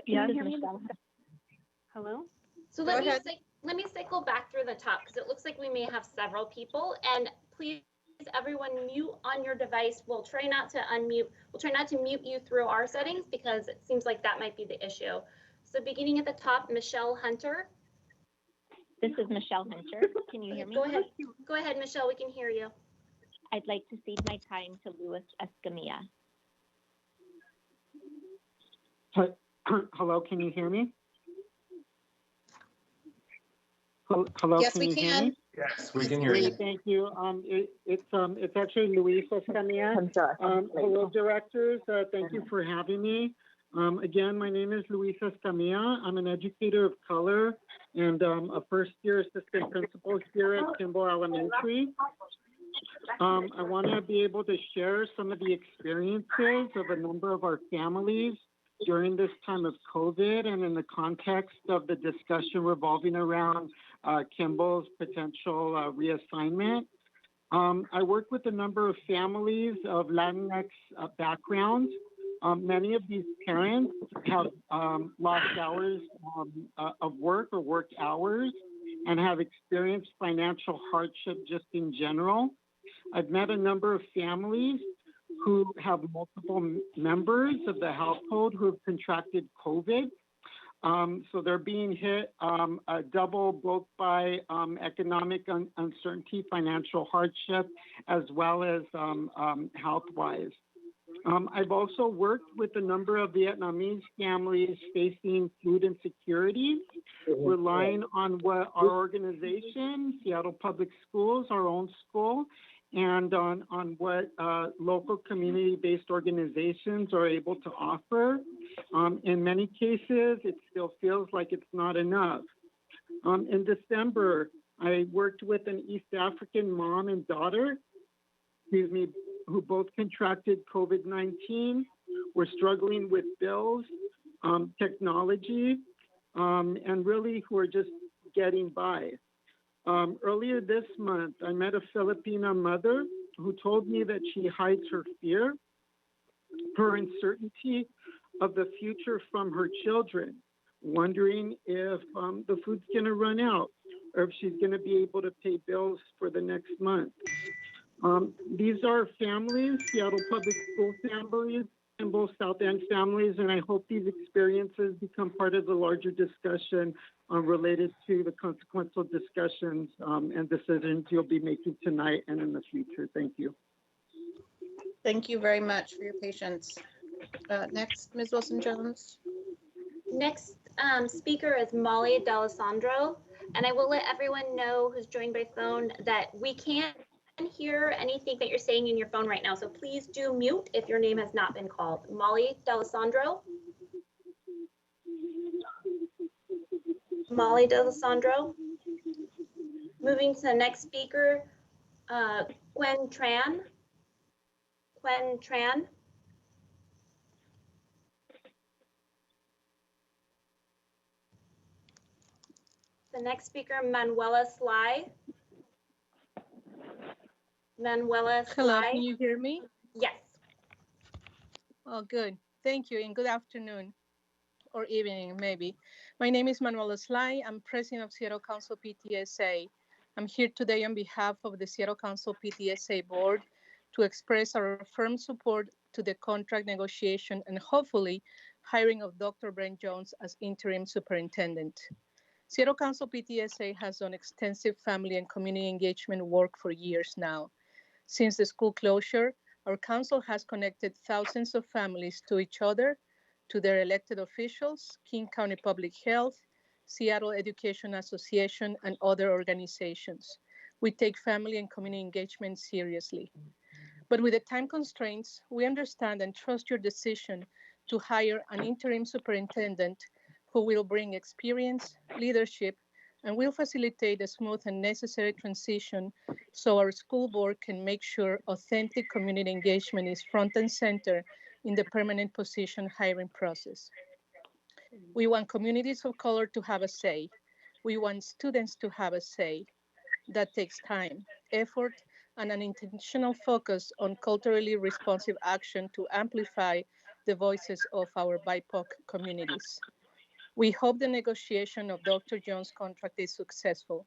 Yes. Hello? So let me cycle back through the top, because it looks like we may have several people, and please everyone mute on your device. We'll try not to unmute. We'll try not to mute you through our settings, because it seems like that might be the issue. So beginning at the top, Michelle Hunter. This is Michelle Hunter. Can you hear me? Go ahead, Michelle. We can hear you. I'd like to cede my time to Louis Escamilla. Hello, can you hear me? Hello, Yes, can we you hear can. me? Yes, we can hear you. Thank you. It's actually Luis Escamilla. Hello, directors. Thank you for having me. Again, my name is Luis Escamilla. I'm an educator of color and a first-year assistant principal here at Kimball Elementary. I want to be able to share some of the experiences of a number of our families during this time of COVID and in the context of the discussion revolving around Kimball's potential reassignment. I work with a number of families of Latinx backgrounds. Many of these parents have lost hours of work or work hours and have experienced financial hardship just in general. I've met a number of families who have multiple members of the household who have contracted COVID. So they're being hit double both by economic uncertainty, financial hardship, as well as health-wise. I've also worked with a number of Vietnamese families facing food insecurity, relying on what our organization, Seattle Public Schools, our own school, and on what local community-based organizations are able to offer. In many cases, it still feels like it's not enough. In December, I worked with an East African mom and daughter, who both contracted COVID-19, were struggling with bills, technology, and really who are just getting by. Earlier this month, I met a Filipina mother who told me that she hides her fear, her uncertainty of the future from her children, wondering if the food's going to run out or if she's going to be able to pay bills for the next month. These are families, Seattle Public School families, and both South End families, and I hope these experiences become part of the larger discussion related to the consequential discussions and decisions you'll be making tonight and in the future. Thank you. Thank you very much for your patience. Next, Ms. Wilson-Jones. Next speaker is Molly D'Alessandro, and I will let everyone know who's joined by phone that we can't hear anything that you're saying in your phone right now, so please do mute if your name has not been called. Molly D'Alessandro. Molly D'Alessandro. Moving to the next speaker, Quen Tran. Quen Tran. The next speaker, Manuela Sly. Manuela Sly. Hello, can you hear me? Yes. Oh, good. Thank you, and good afternoon, or evening, maybe. My name is Manuela Sly. I'm president of Seattle Council PTSA. I'm here today on behalf of the Seattle Council PTSA board to express our firm support to the contract negotiation and hopefully hiring of Dr. Brent Jones as interim superintendent. Seattle Council PTSA has done extensive family and community engagement work for years now. Since the school closure, our council has connected thousands of families to each other, to their elected officials, King County Public Health, Seattle Education Association, and other organizations. We take family and community engagement seriously. But with the time constraints, we understand and trust your decision to hire an interim superintendent who will bring experience, leadership, and will facilitate a smooth and necessary transition so our school board can make sure authentic community engagement is front and center in the permanent position hiring process. We want communities of color to have a say. We want students to have a say. That takes time, effort, and an intentional focus on culturally responsive action to amplify the voices of our BIPOC communities. We hope the negotiation of Dr. Jones' contract is successful.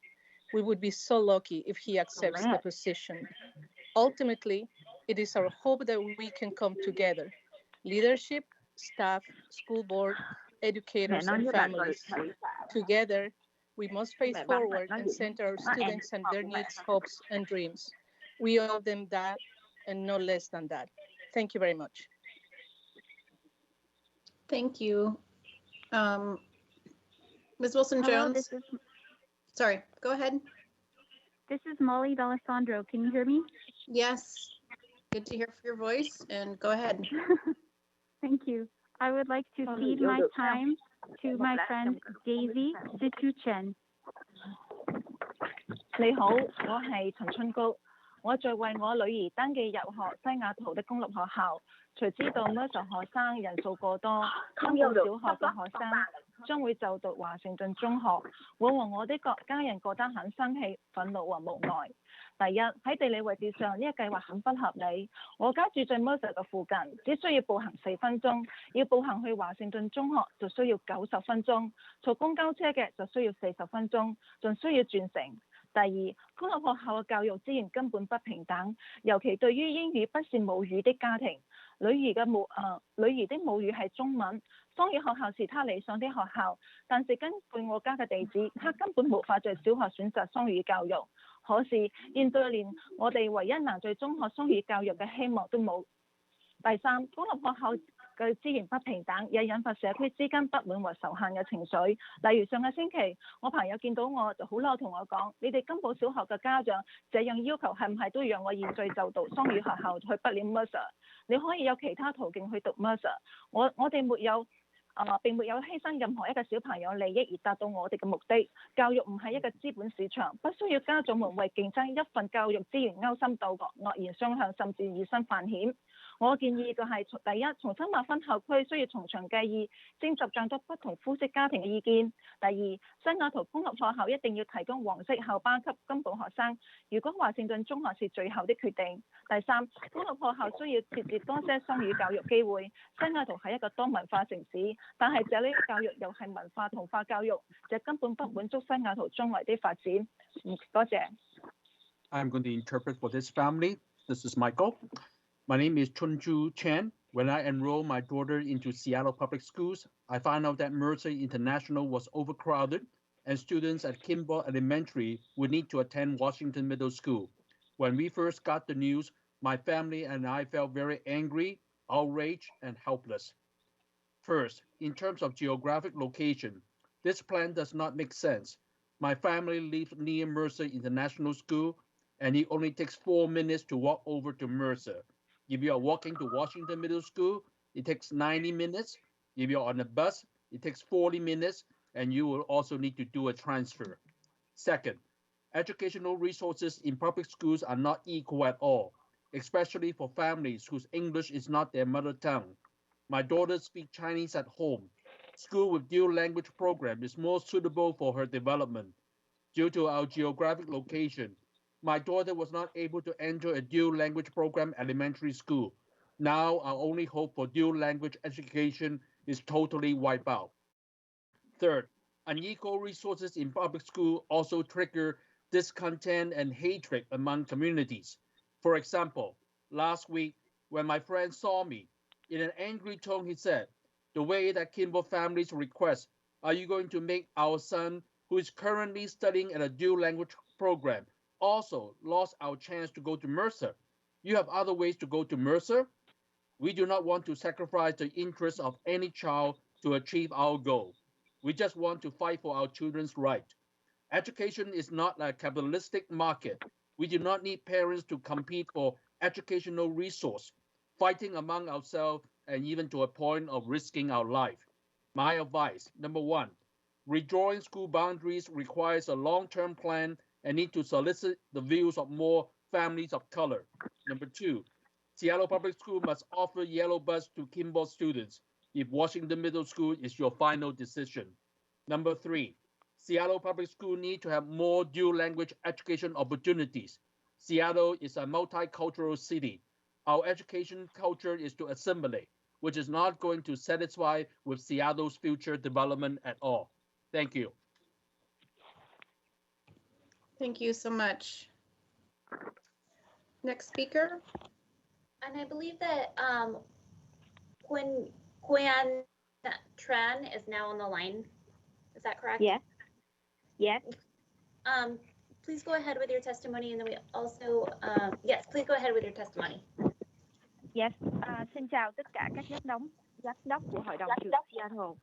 We would be so lucky if he accepts the position. Ultimately, it is our hope that we can come together, leadership, staff, school board, educators, and families. Together, we must face forward and center our students and their needs, hopes, and dreams. We owe them that and no less than that. Thank you very much. Thank you. Ms. Wilson-Jones. Sorry, go ahead. This is Molly D'Alessandro. Can you hear me? Yes. Good to hear your voice, and go ahead. Thank you. I would like to cede my time to my friend Daisy Situ Chen. 你好，我係陳春高，我在為我女兒登記入學西雅圖的公立學校。除知道 Mercer 學生人數過多，根本小學嘅學生將會就讀華盛頓中學，我和我的家人覺得很生氣、憤怒和無奈。第一，喺地理位置上呢個計劃很不合理。我家住在 Mercer 嘅附近，只需要步行4分鐘，要步行去華盛頓中學就需要90分鐘，坐公交車嘅就需要40分鐘，仲需要轉乘。第二，公立學校嘅教育資源根本不平等，尤其對於英語不是母語的家庭。女兒的母語係中文，雙語學校是她理想的學校，但是根據我家嘅地址，她根本無法在小學選擇雙語教育。可是現在連我哋唯一能在中學雙語教育嘅希望都冇。第三，公立學校嘅資源不平等，也引發社區之間不滿和仇恨嘅情緒。例如上個星期，我朋友見到我就好嬲，同我講：你哋金寶小學嘅家長這樣要求，係唔係都要讓我現在就讀雙語學校，去不了 Mercer？ 你可以有其他途徑去讀 Mercer。我哋沒有。並沒有犧牲任何一個小朋友利益而達到我哋嘅目的。教育唔係一個資本市場，不需要家長們為競爭一份教育資源勾心鬥角、惡言相向，甚至以身犯險。我建議嘅係第一，重新劃分校區需要從長計議，徵集更多不同膚色家庭嘅意見。第二，西雅圖公立學校一定要提供黃色校巴給金寶學生。如果華盛頓中學是最後的決定。第三，公立學校需要設置多些雙語教育機會。西雅圖係一個多文化城市。但係這類教育又係文化同化教育，這根本不滿足西雅圖將來的發展。多謝。I'm going to interpret for this family. This is Michael. My name is Chunju Chen. When I enrolled my daughter into Seattle Public Schools, I found out that Mercer International was overcrowded and students at Kimball Elementary would need to attend Washington Middle School. When we first got the news, my family and I felt very angry, outraged, and helpless. First, in terms of geographic location, this plan does not make sense. My family lives near Mercer International School, and it only takes 4 minutes to walk over to Mercer. If you are walking to Washington Middle School, it takes 90 minutes. If you're on a bus, it takes 40 minutes, and you will also need to do a transfer. Second, educational resources in public schools are not equal at all, especially for families whose English is not their mother tongue. My daughter speaks Chinese at home. School with dual language program is more suitable for her development. Due to our geographic location, my daughter was not able to enter a dual language program elementary school. Now our only hope for dual language education is totally wiped out. Third, unequal resources in public school also trigger discontent and hatred among communities. For example, last week, when my friend saw me, in an angry tone, he said, "The way that Kimball families request, are you going to make our son, who is currently studying at a dual language program, also lost our chance to go to Mercer? You have other ways to go to Mercer? We do not want to sacrifice the interests of any child to achieve our goal. We just want to fight for our children's right. Education is not a capitalistic market. We do not need parents to compete for educational resource, fighting among ourselves, and even to a point of risking our life. My advice, number one, redrawing school boundaries requires a long-term plan and need to solicit the views of more families of color. Number two, Seattle Public School must offer yellow bus to Kimball students if Washington Middle School is your final decision. Number three, Seattle Public School need to have more dual language education opportunities. Seattle is a multicultural city. Our education culture is to assimilate, which is not going to satisfy with Seattle's future development at all. Thank you. Thank you so much. Next speaker. And I believe that Quinn Tran is now on the line. Is that correct? Yes. Yes. Please go ahead with your testimony, and then we also, yes, please go ahead with your testimony. Yes. Xin chào tất cả các giám đốc của Hội đồng trường Seattle.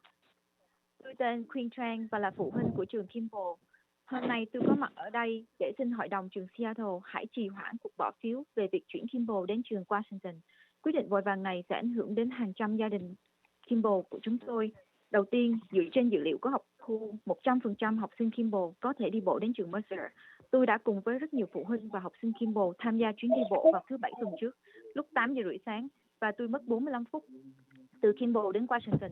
Tôi tên Quinn Tran và là phụ huynh của trường Kimball. Hôm nay tôi có mặt ở đây để xin Hội đồng trường Seattle hãy trì hoãn cuộc bỏ phiếu về việc chuyển Kimball đến trường Washington. Quyết định vội vàng này sẽ ảnh hưởng đến hàng trăm gia đình Kimball của chúng tôi. Đầu tiên, dựa trên dữ liệu của học khu, 100% học sinh Kimball có thể đi bộ đến trường Mercer. Tôi đã cùng với rất nhiều phụ huynh và học sinh Kimball tham gia chuyến đi bộ vào thứ Bảy tuần trước, lúc 8 giờ rưỡi sáng, và tôi mất 45 phút từ Kimball đến Washington.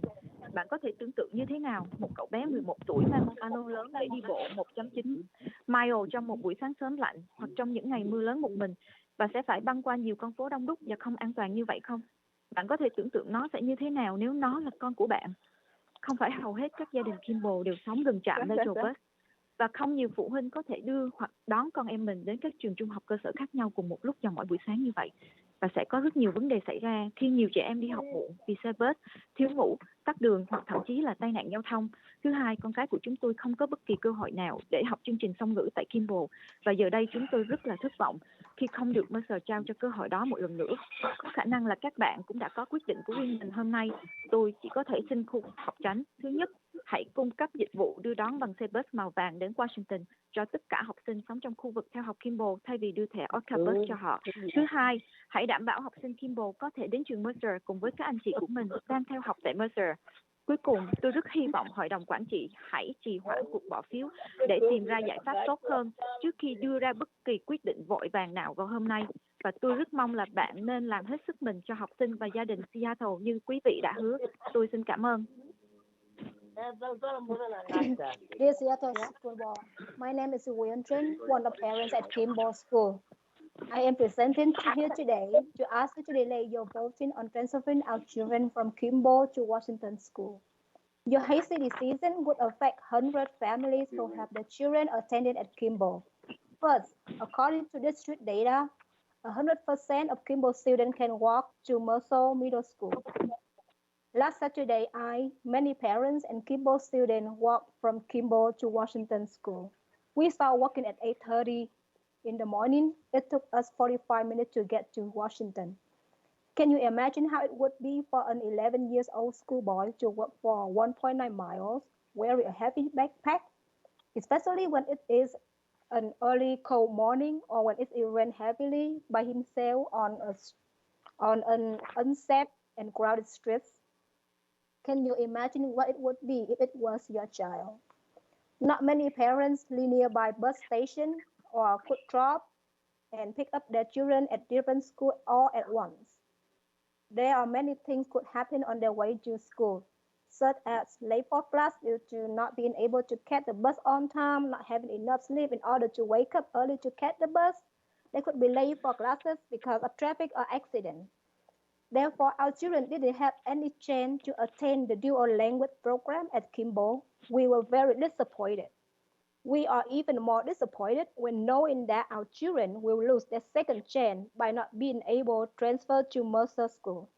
Bạn có thể tưởng tượng như thế nào một cậu bé 11 tuổi mang một cano lớn để đi bộ 1.9 mile trong một buổi sáng sớm lạnh hoặc trong những ngày mưa lớn một mình, và sẽ phải băng qua nhiều con phố đông đúc và không an toàn như vậy không? Bạn có thể tưởng tượng nó sẽ như thế nào nếu nó là con của bạn? Không phải hầu hết các gia đình Kimball đều sống gần trạm Metro Bus, và không nhiều phụ huynh có thể đưa hoặc đón con em mình đến các trường trung học cơ sở khác nhau cùng một lúc vào mỗi buổi sáng như vậy. Và sẽ có rất nhiều vấn đề xảy ra khi nhiều trẻ em đi học muộn vì xe bus, thiếu ngủ, tắc đường hoặc thậm chí là tai nạn giao thông. Thứ hai, con cái của chúng tôi không có bất kỳ cơ hội nào để học chương trình song ngữ tại Kimball, và giờ đây chúng tôi rất là thất vọng khi không được Mercer trao cho cơ hội đó một lần nữa. Có khả năng là các bạn cũng đã có quyết định của riêng mình hôm nay. Tôi chỉ có thể xin khu học tránh. Thứ nhất, hãy cung cấp dịch vụ đưa đón bằng xe bus màu vàng đến Washington cho tất cả học sinh sống trong khu vực theo học Kimball thay vì đưa thẻ Orca Bus cho họ. Thứ hai, hãy đảm bảo học sinh Kimball có thể đến trường Mercer cùng với các anh chị của mình đang theo học tại Mercer. Cuối cùng, tôi rất hy vọng Hội đồng Quản trị hãy trì hoãn cuộc bỏ phiếu để tìm ra giải pháp tốt hơn trước khi đưa ra bất kỳ quyết định vội vàng nào vào hôm nay. Và tôi rất mong là bạn nên làm hết sức mình cho học sinh và gia đình Seattle như quý vị đã hứa. Tôi xin cảm ơn. Dear Seattle School Board, my name is Nguyen Trinh, one of parents at Kimball School. I am presenting here today to ask you to delay your voting on transferring our children from Kimball to Washington School. Your hasty decision would affect 100 families who have their children attending at Kimball. First, according to district data, 100% of Kimball students can walk to Mercer Middle School. Last Saturday, many parents and Kimball students walked from Kimball to Washington School. We started walking at 8:30 in the morning. It took us 45 minutes to get to Washington. Can you imagine how it would be for an 11-year-old schoolboy to walk for 1.9 miles wearing a heavy backpack, especially when it is an early cold morning or when it rains heavily by himself on an unsafe and crowded streets? Can you imagine what it would be if it was your child? Not many parents live nearby bus station or could drop and pick up their children at different schools all at once. There are many things could happen on their way to school, such as late for class due to not being able to catch the bus on time, not having enough sleep in order to wake up early to catch the bus. They could be late for classes because of traffic or accident. Therefore, our children didn't have any chance to attend the dual language program at Kimball. We were very disappointed. We are even more disappointed when knowing that our children will lose their second chance by not being able to transfer to Mercer School.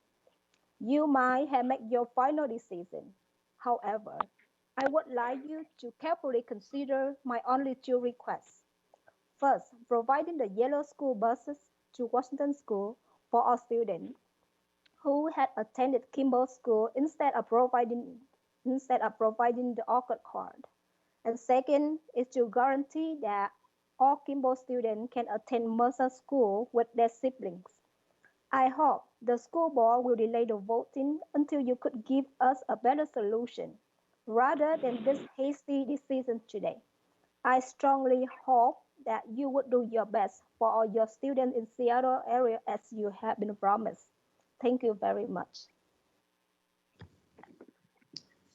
You might have made your final decision. However, I would like you to carefully consider my only two requests. First, providing the yellow school buses to Washington School for our students who had attended Kimball School instead of providing the Orchid card. And second is to guarantee that all Kimball students can attend Mercer School with their siblings. I hope the school board will delay the voting until you could give us a better solution rather than this hasty decision today. I strongly hope that you would do your best for all your students in Seattle area as you have been promised. Thank you very much.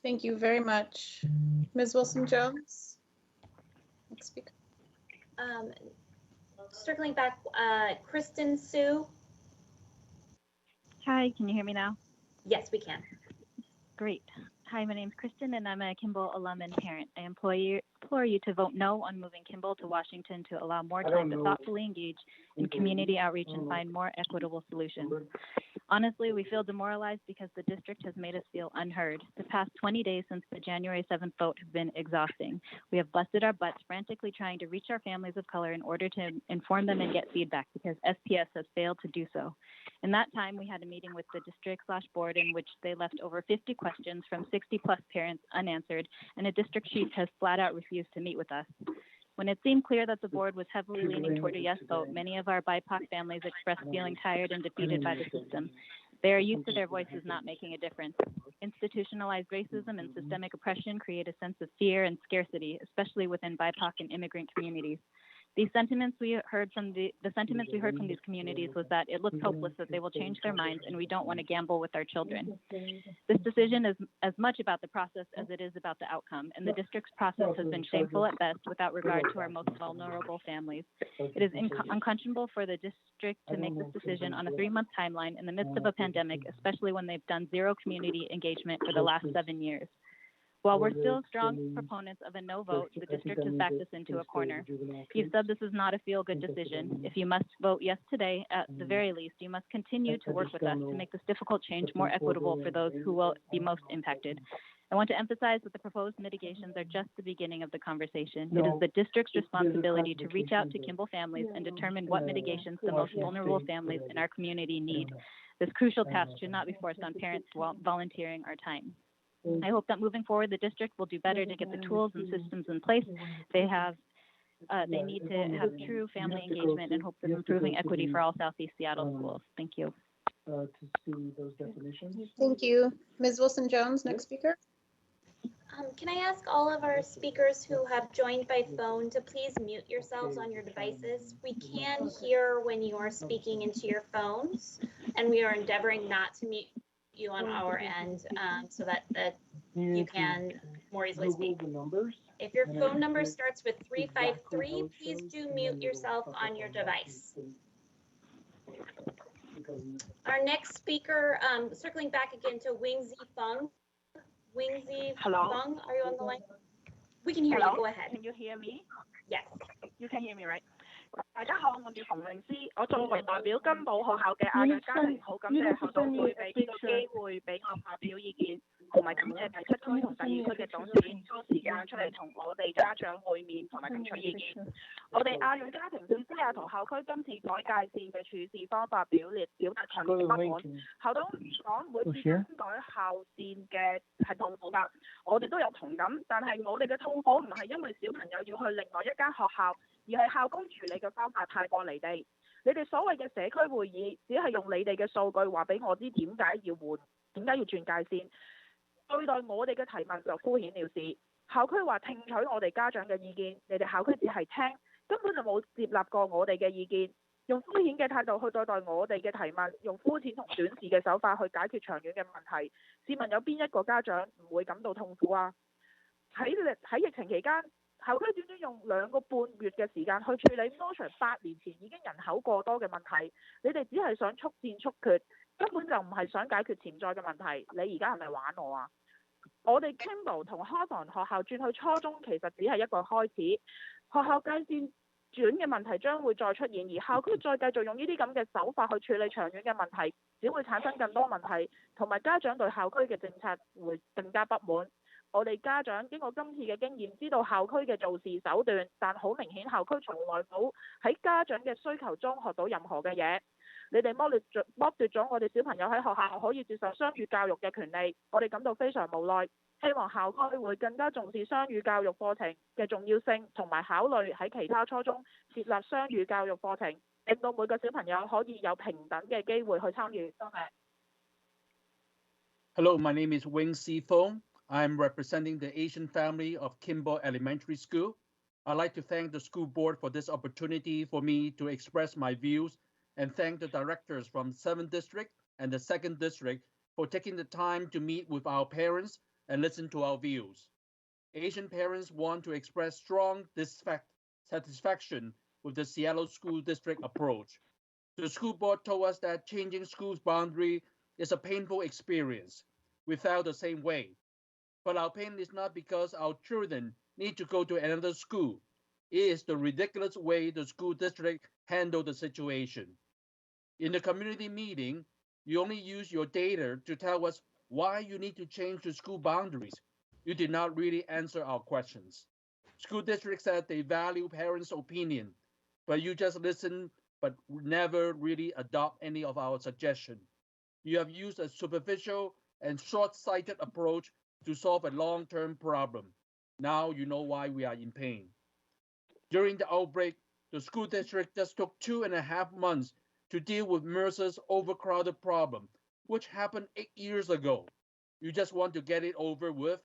Thank you very much. Ms. Wilson-Jones, next speaker. Circling back, Kristen Sue. Hi, can you hear me now? Yes, we can. Great. Hi, my name is Kristen, and I'm a Kimball alum and parent. I implore you to vote no on moving Kimball to Washington to allow more time to thoughtfully engage in community outreach and find more equitable solutions. Honestly, we feel demoralized because the district has made us feel unheard. The past 20 days since the January 7th vote have been exhausting. We have busted our butts frantically trying to reach our families of color in order to inform them and get feedback because SPS has failed to do so. In that time, we had a meeting with the district/board in which they left over 50 questions from 60+ parents unanswered, and a district chief has flat out refused to meet with us. When it seemed clear that the board was heavily leaning toward a yes vote, many of our BIPOC families expressed feeling tired and defeated by the system. They are used to their voices not making a difference. Institutionalized racism and systemic oppression create a sense of fear and scarcity, especially within BIPOC and immigrant communities. The sentiments we heard from these communities was that it looks hopeless that they will change their minds, and we don't want to gamble with our children. This decision is as much about the process as it is about the outcome, and the district's process has been shameful at best without regard to our most vulnerable families. It is unconscionable for the district to make this decision on a 3-month timeline in the midst of a pandemic, especially when they've done zero community engagement for the last 7 years. While we're still strong proponents of a no vote, the district has backed us into a corner. You've said this is not a feel-good decision. If you must vote yes today, at the very least, you must continue to work with us to make this difficult change more equitable for those who will be most impacted. I want to emphasize that the proposed mitigations are just the beginning of the conversation. It is the district's responsibility to reach out to Kimball families and determine what mitigations the most vulnerable families in our community need. This crucial task should not be forced on parents while volunteering our time. I hope that moving forward, the district will do better to get the tools and systems in place they need to have true family engagement in hopes of improving equity for all Southeast Seattle schools. Thank you. To see those definitions. Thank you. Ms. Wilson-Jones, next speaker. Can I ask all of our speakers who have joined by phone to please mute yourselves on your devices? We can hear when you are speaking into your phones, and we are endeavoring not to mute you on our end so that you can more easily speak. If your phone number starts with 353, please do mute yourself on your device. Our next speaker, circling back again to Wingzi Feng. Wingzi Feng, are you on the line? We can hear you. Go ahead. Can you hear me? Yes. You can hear me, right? 大家好，我叫馮詠詩，我作為代表金寶學校嘅亞裔家庭，好感謝校董會俾呢個機會俾我發表意見，同埋感謝第7區同第2區嘅董事抽時間出嚟同我哋家長會面同埋提出意見。我哋亞裔家庭對西雅圖校區今次改界線嘅處事方法表達強烈不滿。校董講每次更改校線嘅係痛苦㗎，我哋都有同感，但係我哋嘅痛苦唔係因為小朋友要去另外一間學校。而係校工處理嘅方法太過離地。你哋所謂嘅社區會議，只係用你哋嘅數據話俾我知點解要換，點解要轉界線。對待我哋嘅提問就敷衍了事。校區話聽取我哋家長嘅意見，你哋校區只係聽，根本就冇接納過我哋嘅意見，用敷衍嘅態度去對待我哋嘅提問，用膚淺同短視嘅手法去解決長遠嘅問題。試問有邊一個家長唔會感到痛苦啊？喺疫情期間。校區短短用2個半月嘅時間去處理 Northern 8年前已經人口過多嘅問題，你哋只係想速戰速決，根本就唔係想解決潛在嘅問題。你而家係咪玩我啊？我哋 Kimball 同 Hawthorne 學校轉去初中其實只係一個開始，學校界線轉嘅問題將會再出現，而校區再繼續用呢啲咁嘅手法去處理長遠嘅問題，只會產生更多問題，同埋家長對校區嘅政策會更加不滿。我哋家長經過今次嘅經驗，知道校區嘅做事手段，但好明顯校區從來冇喺家長嘅需求中學到任何嘅嘢。你哋剝奪咗我哋小朋友喺學校可以接受雙語教育嘅權利，我哋感到非常無奈。希望校區會更加重視雙語教育課程嘅重要性，同埋考慮喺其他初中設立雙語教育課程，令到每個小朋友可以有平等嘅機會去參與。多謝。Hello, my name is Wingzi Feng. I'm representing the Asian family of Kimball Elementary School. I'd like to thank the school board for this opportunity for me to express my views and thank the directors from 7th District and the 2nd District for taking the time to meet with our parents and listen to our views. Asian parents want to express strong dissatisfaction with the Seattle School District approach. The school board told us that changing school's boundary is a painful experience. We felt the same way. But our pain is not because our children need to go to another school. It is the ridiculous way the school district handled the situation. In the community meeting, you only use your data to tell us why you need to change the school boundaries. You did not really answer our questions. School district said they value parents' opinion, but you just listen but never really adopt any of our suggestions. You have used a superficial and short-sighted approach to solve a long-term problem. Now you know why we are in pain. During the outbreak, the school district just took 2.5 months to deal with Mercer's overcrowded problem, which happened 8 years ago. You just want to get it over with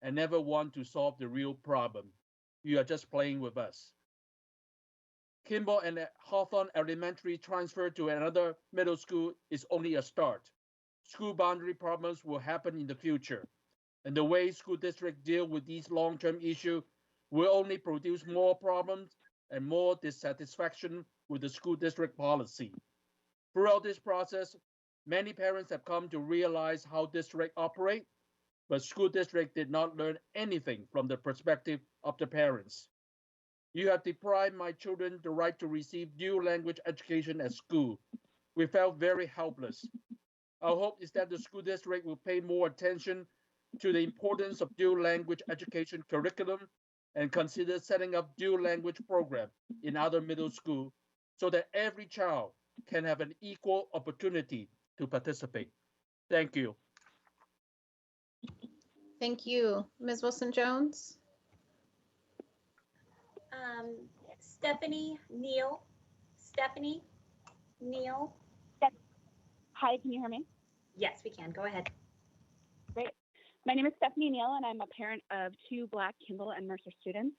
and never want to solve the real problem. You are just playing with us. Kimball and Hawthorne Elementary transfer to another middle school is only a start. School boundary problems will happen in the future, and the way school districts deal with these long-term issues will only produce more problems and more dissatisfaction with the school district policy. Throughout this process, many parents have come to realize how districts operate, but school district did not learn anything from the perspective of the parents. You have deprived my children the right to receive dual language education at school. We felt very helpless. Our hope is that the school district will pay more attention to the importance of dual language education curriculum and consider setting up dual language program in other middle schools so that every child can have an equal opportunity to participate. Thank you. Thank you. Ms. Wilson-Jones? Stephanie Neal. Stephanie Neal. Hi, can you hear me? Yes, we can. Go ahead. Great. My name is Stephanie Neal, and I'm a parent of 2 Black Kimball and Mercer students.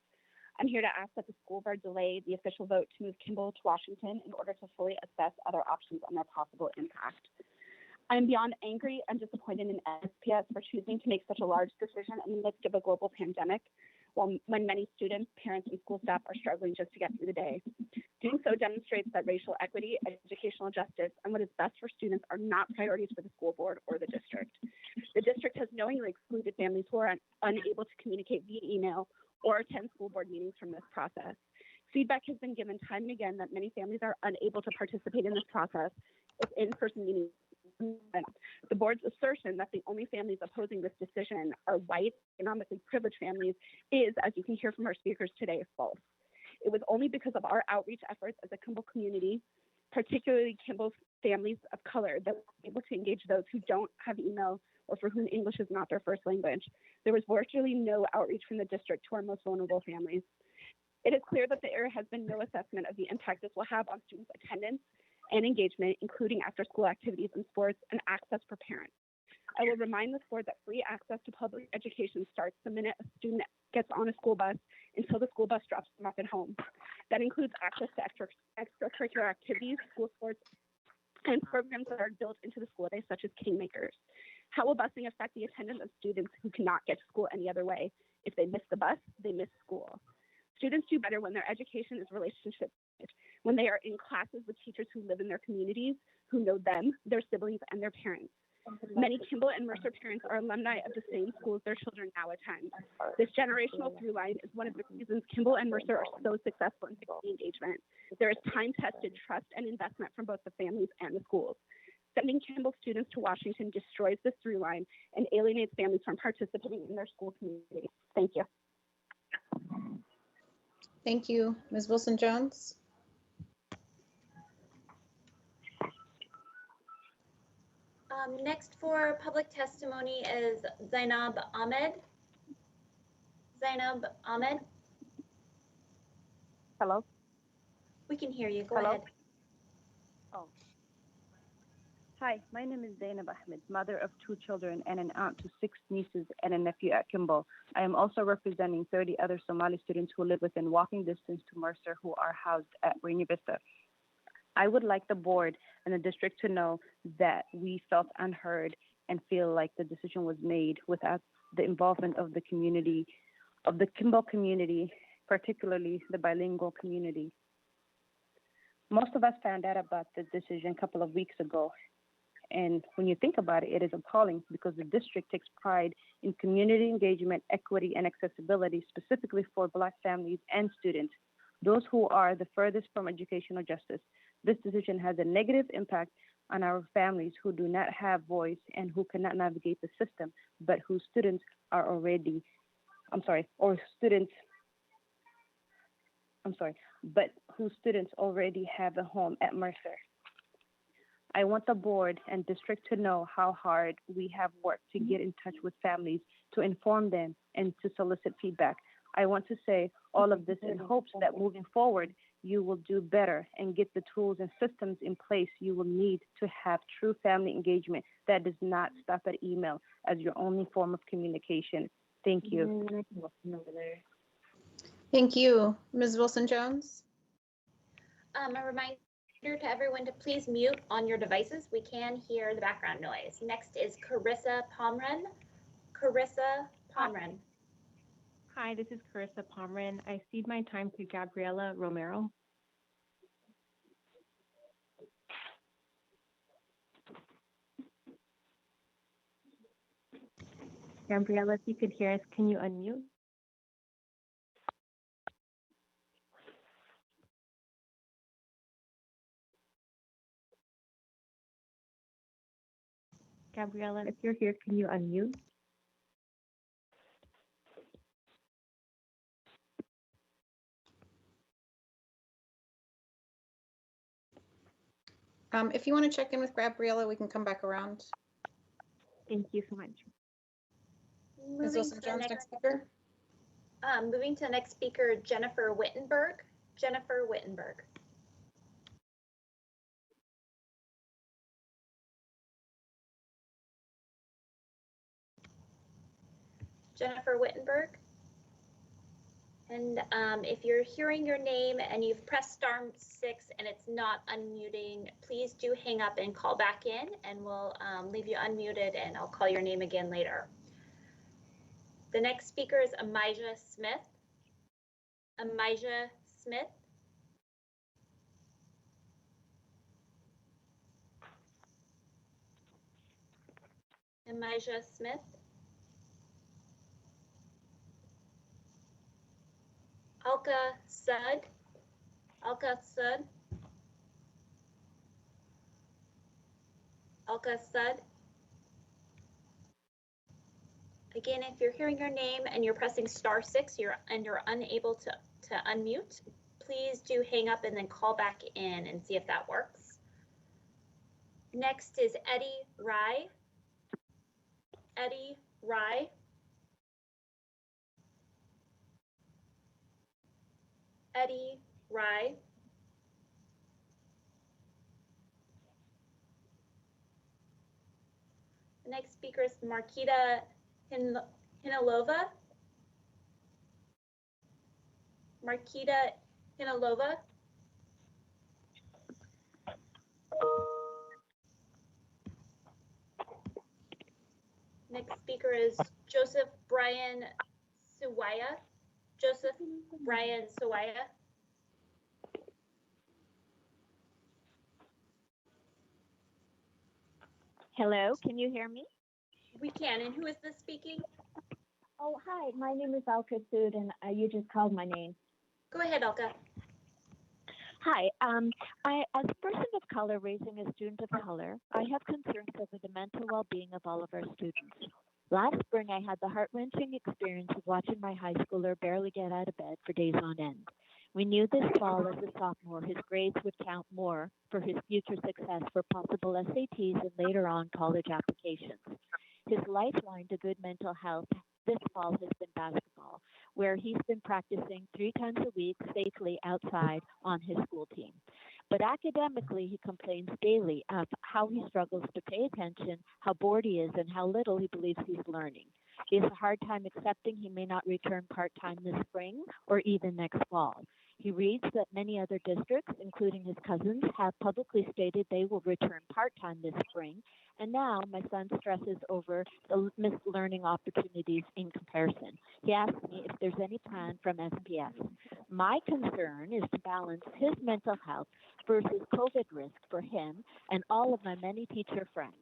I'm here to ask that the school board delay the official vote to move Kimball to Washington in order to fully assess other options and their possible impact. I'm beyond angry and disappointed in SPS for choosing to make such a large decision in the midst of a global pandemic, when many students, parents, and school staff are struggling just to get through the day. Doing so demonstrates that racial equity, educational justice, and what is best for students are not priorities for the school board or the district. The district has knowingly excluded families who are unable to communicate via email or attend school board meetings from this process. Feedback has been given time and again that many families are unable to participate in this process if in-person meetings. The board's assertion that the only families opposing this decision are white, economically privileged families is, as you can hear from our speakers today, false. It was only because of our outreach efforts as a Kimball community, particularly Kimball families of color, that we're able to engage those who don't have email or for whom English is not their first language. There was virtually no outreach from the district to our most vulnerable families. It is clear that there has been no assessment of the impact this will have on students' attendance and engagement, including after-school activities and sports, and access for parents. I will remind this board that free access to public education starts the minute a student gets on a school bus until the school bus drops them off at home. That includes access to extracurricular activities, school sports, and programs that are built into the school day, such as Kingmakers. How will busing affect the attendance of students who cannot get to school any other way? If they miss the bus, they miss school. Students do better when their education is relationship-based, when they are in classes with teachers who live in their communities, who know them, their siblings, and their parents. Many Kimball and Mercer parents are alumni of the same schools their children now attend. This generational through line is one of the reasons Kimball and Mercer are so successful in family engagement. There is time-tested trust and investment from both the families and the schools. Sending Kimball students to Washington destroys this through line and alienates families from participating in their school community. Thank you. Thank you. Ms. Wilson-Jones? Next for public testimony is Zainab Ahmed. Zainab Ahmed? Hello? We can hear you. Go Hello? ahead. Oh. Hi, my name is Zainab Ahmed, mother of 2 children and an aunt to 6 nieces and a nephew at Kimball. I am also representing 30 other Somali students who live within walking distance to Mercer who are housed at Rainier Vista. I would like the board and the district to know that we felt unheard and feel like the decision was made without the involvement of the community, of the Kimball community, particularly the bilingual community. Most of us found out about the decision a couple of weeks ago. And when you think about it, it is appalling because the district takes pride in community engagement, equity, and accessibility, specifically for Black families and students, those who are the furthest from educational justice. This decision has a negative impact on our families who do not have voice and who cannot navigate the system, but whose students are already, but whose students already have a home at Mercer. I want the board and district to know how hard we have worked to get in touch with families, to inform them, and to solicit feedback. I want to say all of this in hopes that moving forward, you will do better and get the tools and systems in place you will need to have true family engagement that does not stop at email as your only form of communication. Thank you. Thank you. Ms. Wilson-Jones? A reminder to everyone to please mute on your devices. We can hear the background noise. Next is Carissa Pomren. Carissa Pomren. Hi, this is Carissa Pomren. I cede my time to Gabriela Romero. Gabriela, if you could hear us, can you unmute? Gabriela, if you're here, can you unmute? If you want to check in with Gabriela, we can come back around. Thank you so much. Ms. Wilson-Jones, next speaker. Moving to the next speaker, Jennifer Wittenberg. Jennifer Wittenberg. Jennifer Wittenberg. And if you're hearing your name and you've pressed *6 and it's not unmuting, please do hang up and call back in, and we'll leave you unmuted and I'll call your name again later. The next speaker is Amijah Smith. Amijah Smith. Amijah Smith. Alka Sud. Alka Sud. Alka Sud. Again, if you're hearing your name and you're pressing *6 and you're unable to unmute, please do hang up and then call back in and see if that works. Next is Eddie Rye. Eddie Rye. Eddie Rye. The next speaker is Markita Hinalova. Markita Hinalova. Next speaker is Joseph Brian Suwaya. Joseph Brian Suwaya. Hello, can you hear me? We can. And who is this speaking? Oh, hi, my name is Alka Sood, and you just called my name. Go ahead, Alka. Hi, as a person of color raising a student of color, I have concerns over the mental well-being of all of our students. Last spring, I had the heart-wrenching experience of watching my high schooler barely get out of bed for days on end. We knew this fall as a sophomore, his grades would count more for his future success for possible SATs and later on college applications. His lifeline to good mental health this fall has been basketball, where he's been practicing 3 times a week safely outside on his school team. But academically, he complains daily of how he struggles to pay attention, how bored he is, and how little he believes he's learning. He has a hard time accepting he may not return part-time this spring or even next fall. He reads that many other districts, including his cousins, have publicly stated they will return part-time this spring, and now my son stresses over the missed learning opportunities in comparison. He asks me if there's any plan from SPS. My concern is to balance his mental health versus COVID risk for him and all of my many teacher friends.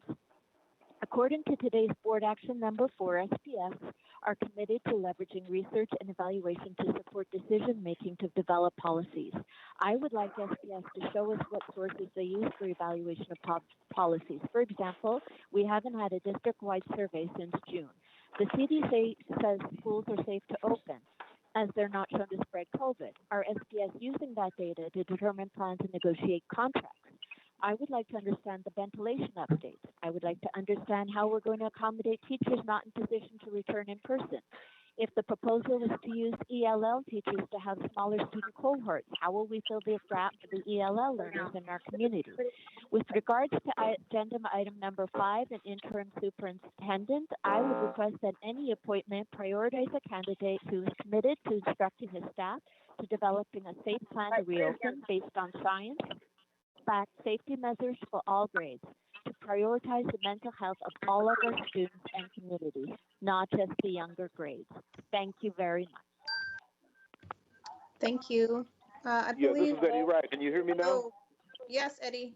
According to today's Board Action Number 4, SPS are committed to leveraging research and evaluation to support decision-making to develop policies. I would like SPS to show us what sources they use for evaluation of policies. For example, we haven't had a district-wide survey since June. The CDC says schools are safe to open, as they're not shown to spread COVID. Are SPS using that data to determine plans and negotiate contracts? I would like to understand the ventilation updates. I would like to understand how we're going to accommodate teachers not in position to return in person. If the proposal is to use ELL teachers to have smaller student cohorts, how will we fill the gap for the ELL learners in our community? With regards to agenda item number 5, an interim superintendent, I would request that any appointment prioritize a candidate who is committed to instructing his staff to developing a safe plan to reopen based on science, fact, safety measures for all grades, to prioritize the mental health of all of our students and communities, not just the younger grades. Thank you very much. Thank you. I Yeah, believe. this is Eddie Wright. Can you hear me now? Oh, yes, Eddie.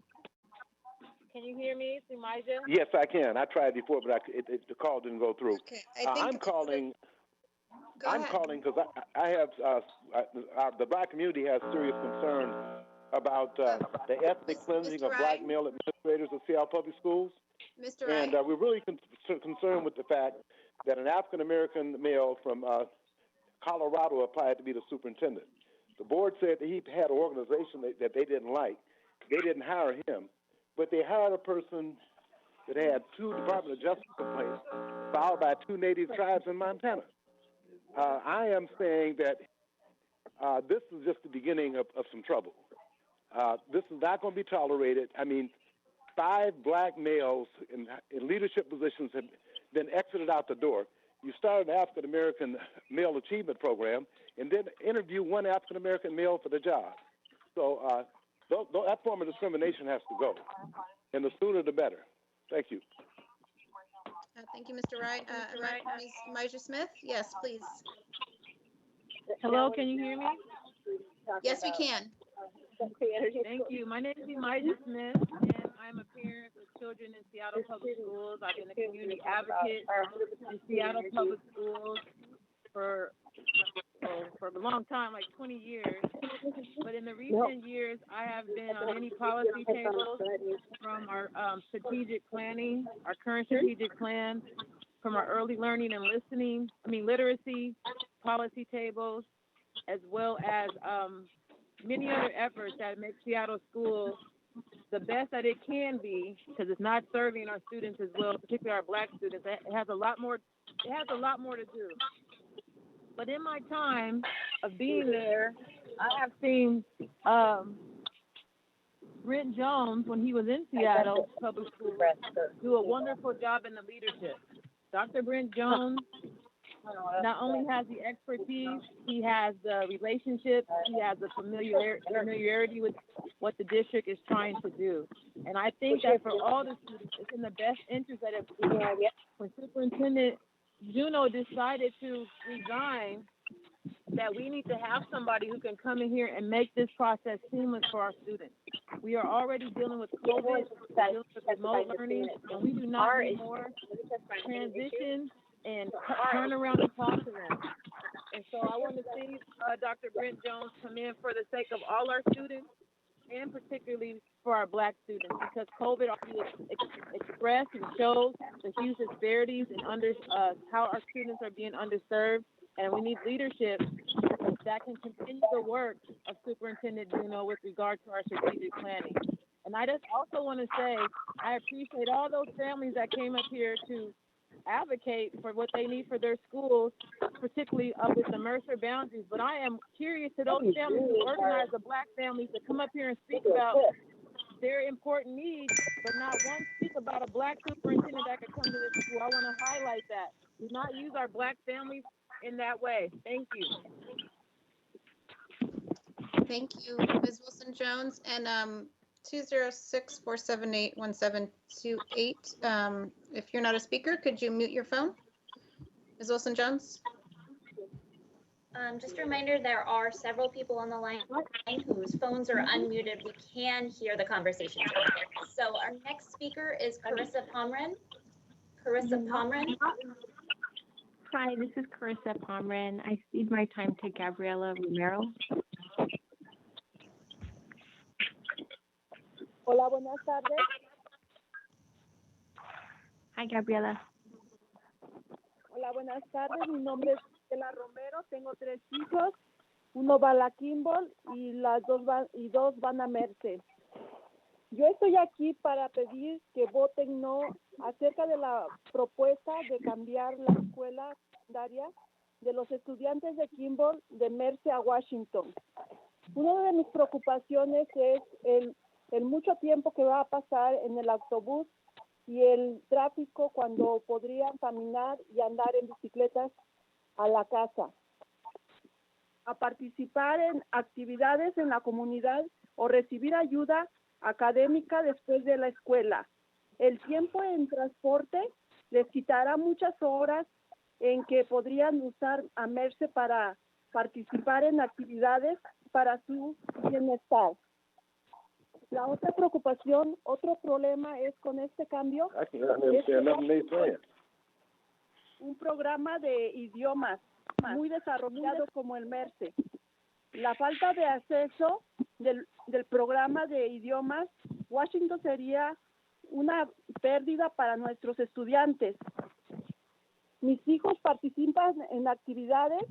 Can you hear me, Sumaija? Yes, I can. I tried before, but the call didn't go through. Okay, I think I'm calling. Go I'm ahead. calling because I have the Black community has serious concerns about the ethnic cleansing Mr. of Black Ryan? male administrators of Seattle Public Schools. Mr. And Wright? we're really concerned with the fact that an African American male from Colorado applied to be the superintendent. The board said that he had an organization that they didn't like. They didn't hire him, but they hired a person that had 2 Department of Justice complaints filed by 2 native tribes in Montana. I am saying that this is just the beginning of some trouble. This is not going to be tolerated. I mean, 5 Black males in leadership positions have been exited out the door. You start an African American male achievement program and then interview 1 African American male for the job. So that form of discrimination has to go, and the sooner the better. Thank you. Thank you, Mr. Wright. Ms. Maja Smith? Yes, please. Hello, can you hear me? Yes, we can. Thank you. My name is Elijah Smith, and I'm a parent of children in Seattle Public Schools. I've been a community advocate in Seattle Public Schools for a long time, like 20 years. But in the recent years, I have been on many policy tables from our strategic planning, our current strategic plan, from our early learning and literacy policy tables, as well as many other efforts that make Seattle schools the best that it can be, because it's not serving our students as well, particularly our Black students. It has a lot more to do. But in my time of being there, I have seen Brent Jones, when he was in Seattle Public Schools, do a wonderful job in the leadership. Dr. Brent Jones not only has the expertise, he has the relationships, he has the familiarity with what the district is trying to do. And I think that for all the students, it's in the best interest that when Superintendent Juneau decided to resign, that we need to have somebody who can come in here and make this process seamless for our students. We are already dealing with COVID, dealing with remote learning, and we do not need more transition and turn around and talk to them. And so I want to see Dr. Brent Jones come in for the sake of all our students, and particularly for our Black students, because COVID already expressed and shows the huge disparities in how our students are being underserved, and we need leadership that can continue the work of Superintendent Juneau with regard to our strategic planning. And I just also want to say, I appreciate all those families that came up here to advocate for what they need for their schools, particularly with the Mercer boundaries. But I am curious to those families who organize the Black families to come up here and speak about their important needs, but not one speak about a Black superintendent that could come to this school. I want to highlight that. Do not use our Black families in that way. Thank you. Thank you, Ms. Wilson-Jones. And 206-478-1728. If you're not a speaker, could you mute your phone? Ms. Wilson-Jones? Just a reminder, there are several people on the line whose phones are unmuted. We can hear the conversation. So our next speaker is Carissa Pomren. Carissa Pomren. Hi, this is Carissa Pomren. I cede my time to Gabriela Romero. Hola, buenas tardes. Hi, Gabriela. Hola, buenas tardes. Mi nombre es Gabriela Romero. Tengo 3 hijos. Uno va a la Kimball y dos van a Mercer. Yo estoy aquí para pedir que voten no acerca de la propuesta de cambiar la escuela secundaria de los estudiantes de Kimball de Merce a Washington. Una de mis preocupaciones es el mucho tiempo que va a pasar en el autobús y el tráfico cuando podrían caminar y andar en bicicletas a la casa, a participar en actividades en la comunidad o recibir ayuda académica después de la escuela. El tiempo en transporte les quitará muchas horas en que podrían usar a Merce para participar en actividades para su bienestar. La otra preocupación, otro problema es con este cambio, es un programa de idiomas muy desarrollado como el Merce. La falta de acceso del programa de idiomas, Washington sería una pérdida para nuestros estudiantes. Mis hijos participan en actividades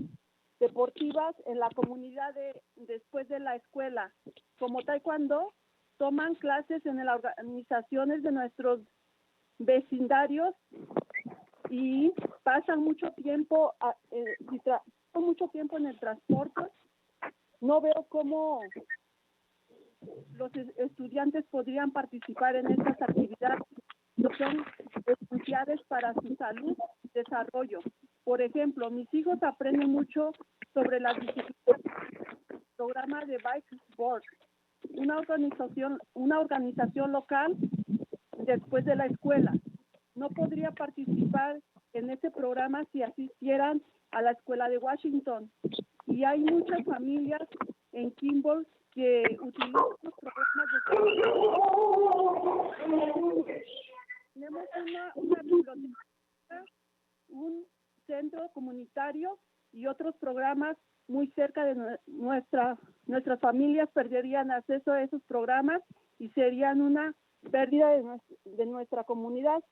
deportivas en la comunidad después de la escuela, como taekwondo, toman clases en las organizaciones de nuestros vecindarios y pasan mucho tiempo en el transporte. No veo cómo los estudiantes podrían participar en estas actividades que son esenciales para su salud y desarrollo. Por ejemplo, mis hijos aprenden mucho sobre las bicicletas, programa de Bike Board, una organización local después de la escuela. No podría participar en ese programa si asistieran a la escuela de Washington. Y hay muchas familias en Kimball que utilizan los programas de... Tenemos una biblioteca, un centro comunitario y otros programas muy cerca de nuestras familias perderían acceso a esos programas y serían una pérdida de nuestra comunidad.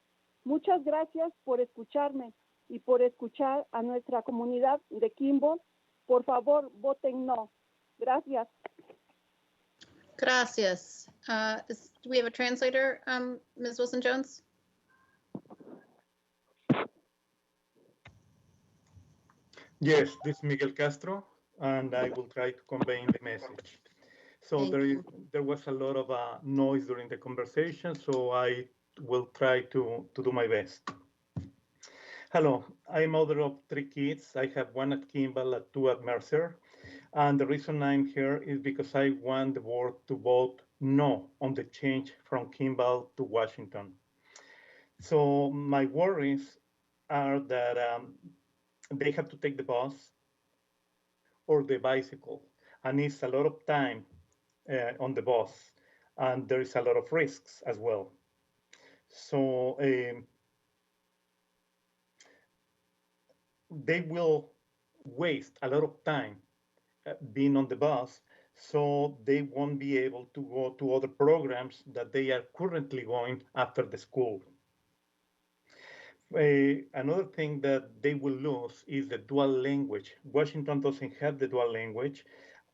Muchas gracias por escucharme y por escuchar a nuestra comunidad de Kimball. Por favor, voten no. Gracias. Gracias. Do we have a translator, Ms. Wilson-Jones? Yes, this is Miguel Castro, and I will try to convey the message. So there was a lot of noise during the conversation, so I will try to do my best. Hello, I'm mother of 3 kids. I have 1 at Kimball and 2 at Mercer. And the reason I'm here is because I want the board to vote no on the change from Kimball to Washington. So my worries are that they have to take the bus or the bicycle, and it's a lot of time on the bus, and there is a lot of risks as well. So they will waste a lot of time being on the bus, so they won't be able to go to other programs that they are currently going after the school. Another thing that they will lose is the dual language. Washington doesn't have the dual language,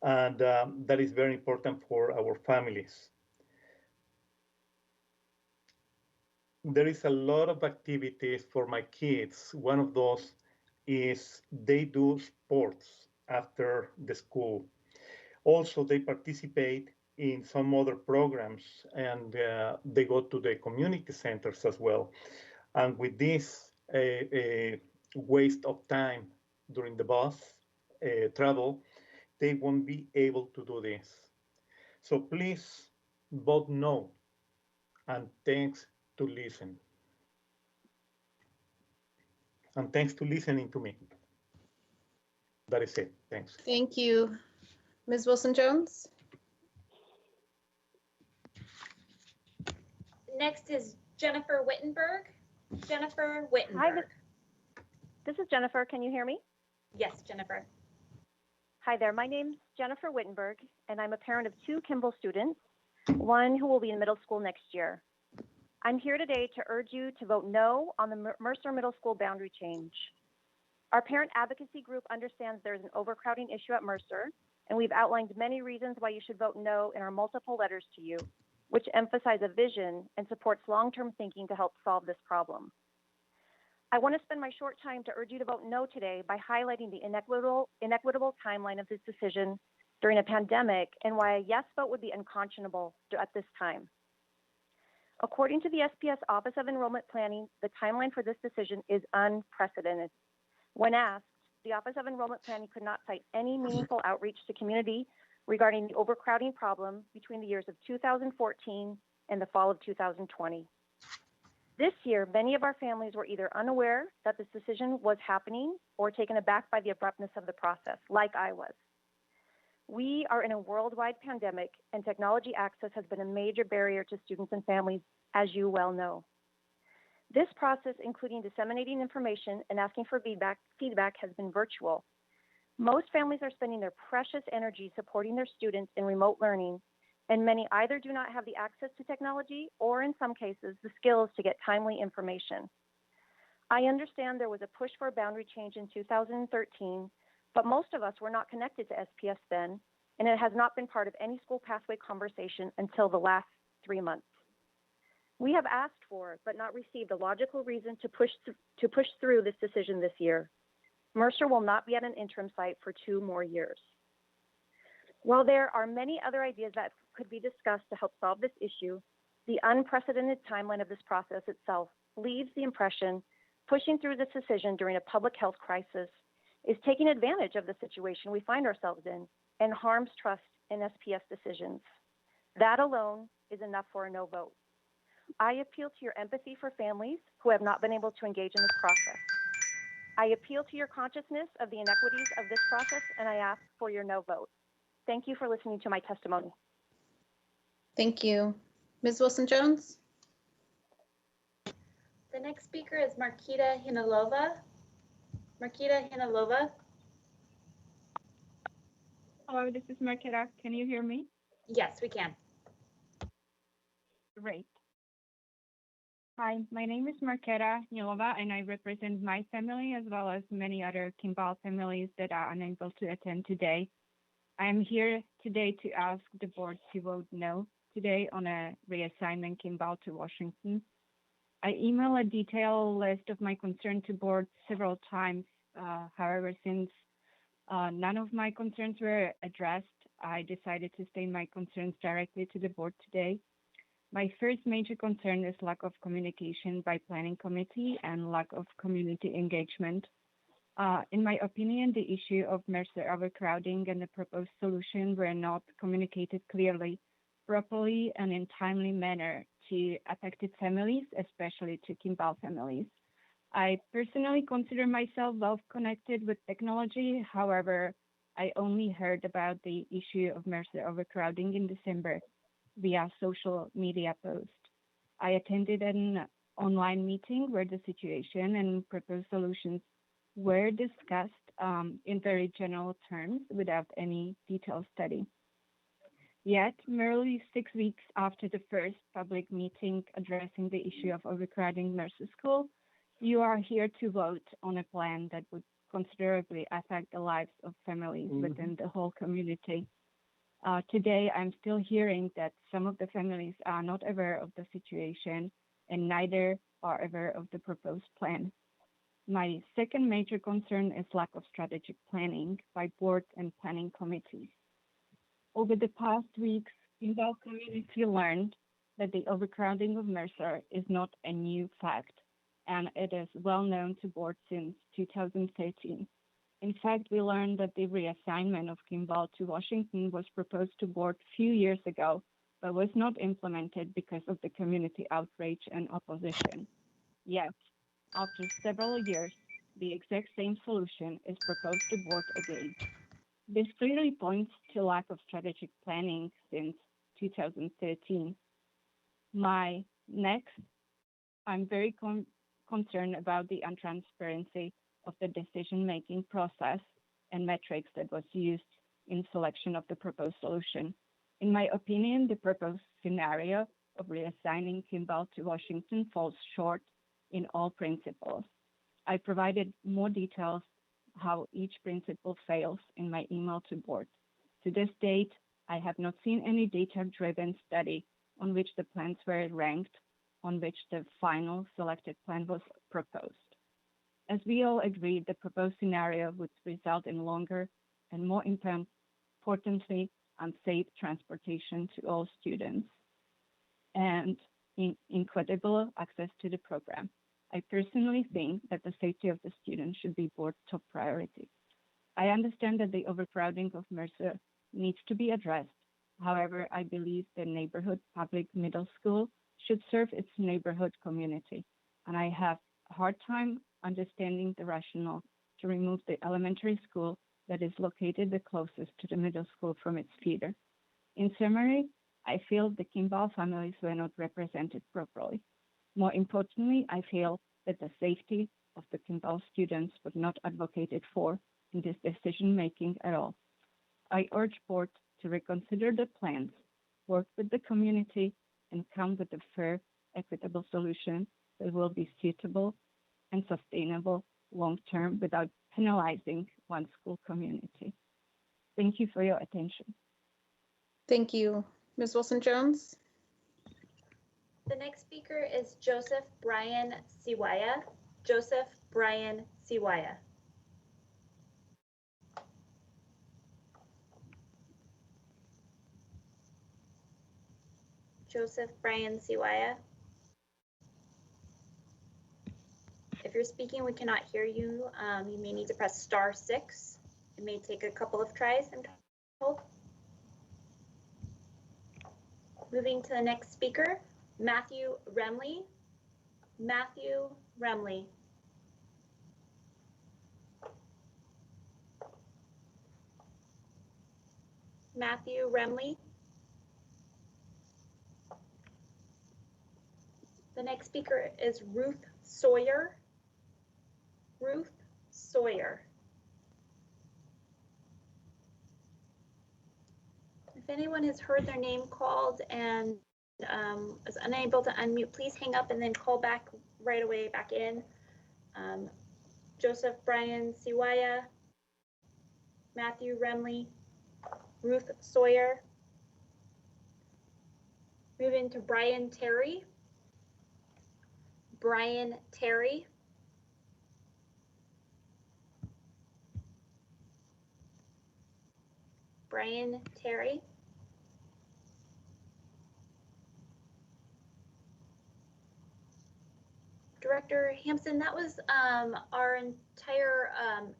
and that is very important for our families. There is a lot of activities for my kids. One of those is they do sports after the school. Also, they participate in some other programs, and they go to the community centers as well. And with this waste of time during the bus travel, they won't be able to do this. So please vote no, and thanks to listen. And thanks to listening to me. That is it. Thanks. Thank you. Ms. Wilson-Jones? Next is Jennifer Wittenberg. Jennifer Wittenberg. Hi, this is Jennifer. Can you hear me? Yes, Jennifer. Hi there. My name's Jennifer Wittenberg, and I'm a parent of 2 Kimball students, one who will be in middle school next year. I'm here today to urge you to vote no on the Mercer Middle School boundary change. Our parent advocacy group understands there's an overcrowding issue at Mercer, and we've outlined many reasons why you should vote no in our multiple letters to you, which emphasize a vision and supports long-term thinking to help solve this problem. I want to spend my short time to urge you to vote no today by highlighting the inequitable timeline of this decision during a pandemic and why a yes vote would be unconscionable at this time. According to the SPS Office of Enrollment Planning, the timeline for this decision is unprecedented. When asked, the Office of Enrollment Planning could not cite any meaningful outreach to community regarding the overcrowding problem between the years of 2014 and the fall of 2020. This year, many of our families were either unaware that this decision was happening or taken aback by the abruptness of the process, like I was. We are in a worldwide pandemic, and technology access has been a major barrier to students and families, as you well know. This process, including disseminating information and asking for feedback has been virtual. Most families are spending their precious energy supporting their students in remote learning, and many either do not have the access to technology or, in some cases, the skills to get timely information. I understand there was a push for a boundary change in 2013, but most of us were not connected to SPS then, and it has not been part of any school pathway conversation until the last 3 months. We have asked for, but not received, a logical reason to push through this decision this year. Mercer will not be at an interim site for 2 more years. While there are many other ideas that could be discussed to help solve this issue, the unprecedented timeline of this process itself leaves the impression pushing through this decision during a public health crisis is taking advantage of the situation we find ourselves in and harms trust in SPS decisions. That alone is enough for a no vote. I appeal to your empathy for families who have not been able to engage in this process. I appeal to your consciousness of the inequities of this process, and I ask for your no vote. Thank you for listening to my testimony. Thank you. Ms. Wilson-Jones? The next speaker is Markita Hinalova. Markita Hinalova. Hello, this is Markita. Can you hear me? Yes, we can. Great. Hi, my name is Markita Hinalova, and I represent my family as well as many other Kimball families that are unable to attend today. I am here today to ask the board to vote no today on a reassignment Kimball to Washington. I emailed a detailed list of my concern to board several times. However, since none of my concerns were addressed, I decided to state my concerns directly to the board today. My first major concern is lack of communication by planning committee and lack of community engagement. In my opinion, the issue of Mercer overcrowding and the proposed solution were not communicated clearly, properly, and in timely manner to affected families, especially to Kimball families. I personally consider myself well connected with technology. However, I only heard about the issue of Mercer overcrowding in December via social media post. I attended an online meeting where the situation and proposed solutions were discussed in very general terms without any detailed study. Yet, merely 6 weeks after the first public meeting addressing the issue of overcrowding Mercer School, you are here to vote on a plan that would considerably affect the lives of families within the whole community. Today, I'm still hearing that some of the families are not aware of the situation and neither are aware of the proposed plan. My second major concern is lack of strategic planning by boards and planning committees. Over the past weeks, Kimball community learned that the overcrowding of Mercer is not a new fact, and it is well known to boards since 2013. In fact, we learned that the reassignment of Kimball to Washington was proposed to board a few years ago, but was not implemented because of the community outrage and opposition. Yet, after several years, the exact same solution is proposed to board again. This clearly points to lack of strategic planning since 2013. I'm very concerned about the untransparency of the decision-making process and metrics that was used in selection of the proposed solution. In my opinion, the proposed scenario of reassigning Kimball to Washington falls short in all principles. I provided more details how each principle fails in my email to board. To this date, I have not seen any data-driven study on which the plans were ranked, on which the final selected plan was proposed. As we all agreed, the proposed scenario would result in longer and more importantly, unsafe transportation to all students and incredible access to the program. I personally think that the safety of the students should be board top priority. I understand that the overcrowding of Mercer needs to be addressed. However, I believe the neighborhood public middle school should serve its neighborhood community, and I have a hard time understanding the rationale to remove the elementary school that is located the closest to the middle school from its feeder. In summary, I feel the Kimball families were not represented properly. More importantly, I feel that the safety of the Kimball students was not advocated for in this decision-making at all. I urge board to reconsider the plans, work with the community, and come with a fair, equitable solution that will be suitable and sustainable long-term without penalizing one school community. Thank you for your attention. Thank you. Ms. Wilson-Jones? The next speaker is Joseph Brian Siwaya. Joseph Brian Siwaya. Joseph Brian Siwaya. If you're speaking, we cannot hear you. You may need to press *6. It may take a couple of tries, I'm told. Moving to the next speaker, Matthew Remley. Matthew Remley. Matthew Remley. The next speaker is Ruth Sawyer. Ruth Sawyer. If anyone has heard their name called and is unable to unmute, please hang up and then call back right away back in. Joseph Brian Siwaya, Matthew Remley, Ruth Sawyer. Moving to Brian Terry. Brian Terry. Brian Terry. Director Hampson, that was our entire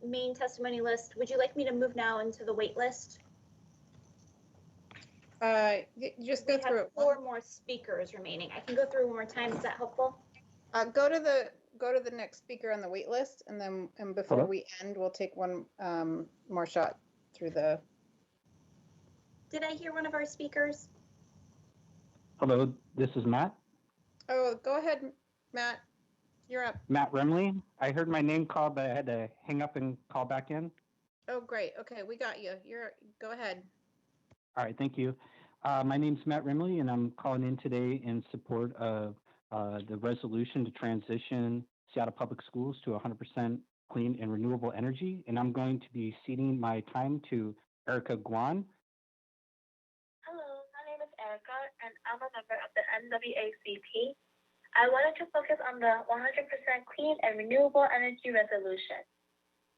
main testimony list. Would you like me to move now into the wait list? Just go through it. 4 more speakers remaining. I can go through one more time. Is that helpful? Go to the next speaker on the wait list, and then before we end, we'll take one more shot through the. Did I hear one of our speakers? Hello, this is Matt. Oh, go ahead, Matt. You're up. Matt Remley. I heard my name called, but I had to hang up and call back in. Oh, great. Okay, we got you. Go ahead. All right, thank you. My name's Matt Remley, and I'm calling in today in support of the resolution to transition Seattle Public Schools to 100% clean and renewable energy. And I'm going to be ceding my time to Erica Guan. Hello, my name is Erica, and I'm a member of the NWACP. I wanted to focus on the 100% clean and renewable energy resolution.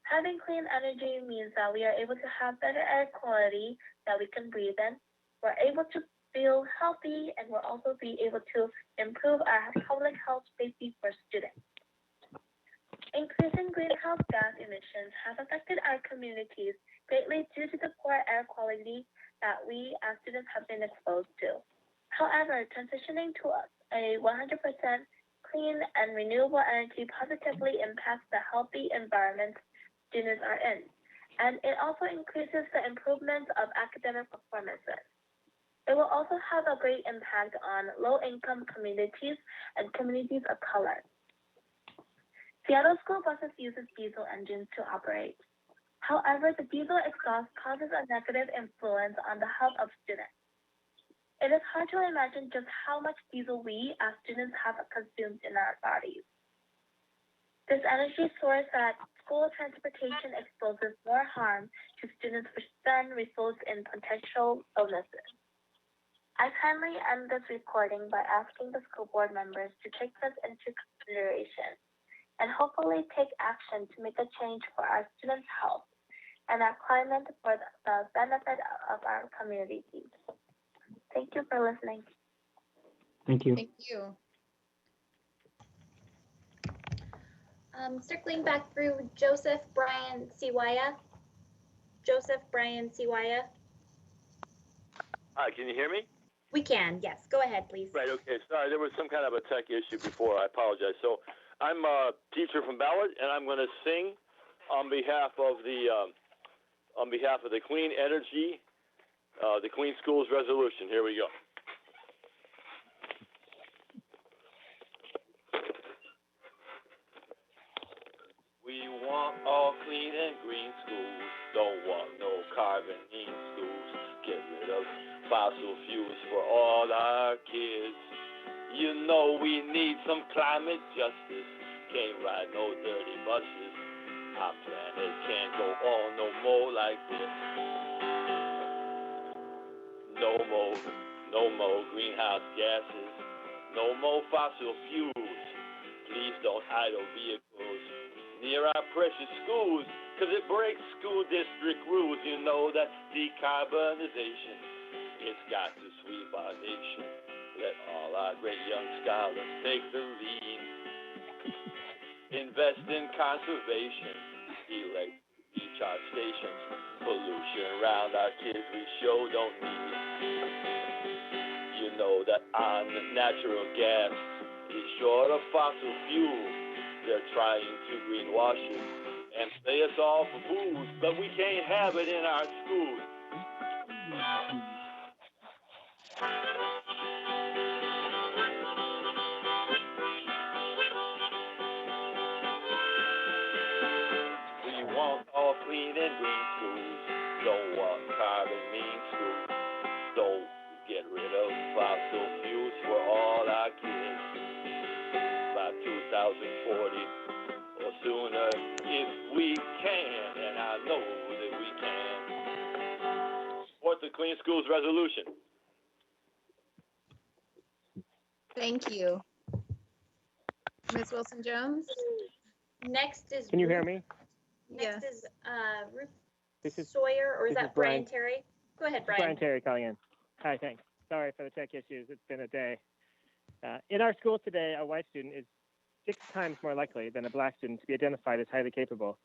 Having clean energy means that we are able to have better air quality that we can breathe in. We're able to feel healthy, and we'll also be able to improve our public health safety for students. Increasing greenhouse gas emissions has affected our communities greatly due to the poor air quality that we as students have been exposed to. However, transitioning to a 100% clean and renewable energy positively impacts the healthy environment students are in, and it also increases the improvement of academic performances. It will also have a great impact on low-income communities and communities of color. Seattle school buses uses diesel engines to operate. However, the diesel exhaust causes a negative influence on the health of students. It is hard to imagine just how much diesel we as students have consumed in our bodies. This energy source at school transportation exposes more harm to students, which then results in potential illnesses. I kindly end this recording by asking the school board members to take this into consideration. and hopefully take action to make a change for our students' health and our climate for the benefit of our communities. Thank you for listening. Thank you. Thank you. Circling back through Joseph Brian Siwaya. Joseph Brian Siwaya. Hi, can you hear me? We can, yes. Go ahead, please. Right, okay. Sorry, there was some kind of a tech issue before. I apologize. So I'm a teacher from Ballard, and I'm going to sing on behalf of the Clean Energy, the Clean Schools Resolution. Here we go. We want all clean and green schools. Don't want no carbon in schools. Get rid of fossil fuels for all our kids. You know we need some climate justice. Can't ride no dirty buses. Our planet can't go on no more like this. No more greenhouse gases. No more fossil fuels. Please don't idle vehicles near our precious schools, cause it breaks school district rules. You know that decarbonization, it's got to sweep our nation. Let all our great young scholars take the lead. Invest in conservation, elect recharge stations. Pollution around our kids we sure don't need. You know that on the natural gas is short of fossil fuel. They're trying to greenwash it and pay us all for booze, but we can't have it in our schools. We want all clean and green schools. Don't want carbon mean schools. Don't get rid of fossil fuels for all our kids. By 2040 or sooner if we can, and I know that we can. Support the Clean Schools Resolution. Thank you. Ms. Wilson-Jones? Next is. Can you hear me? Next is Ruth This is Sawyer, or is this that is Brian. Brian Terry? Go ahead, Brian Brian. Terry calling in. Hi, thanks. Sorry for the tech issues. It's been a day. In our school today, a white student is 6 times more likely than a black student to be identified as highly capable.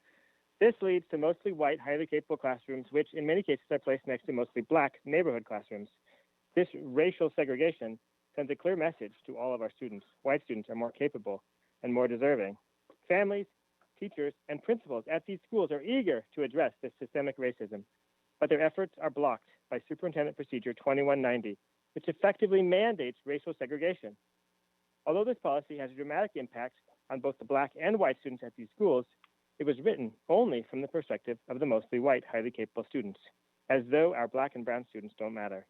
This leads to mostly white, highly capable classrooms, which in many cases are placed next to mostly black neighborhood classrooms. This racial segregation sends a clear message to all of our students. White students are more capable and more deserving. Families, teachers, and principals at these schools are eager to address this systemic racism, but their efforts are blocked by Superintendent Procedure 2190, which effectively mandates racial segregation. Although this policy has a dramatic impact on both the black and white students at these schools, it was written only from the perspective of the mostly white, highly capable students, as though our black and brown students don't matter.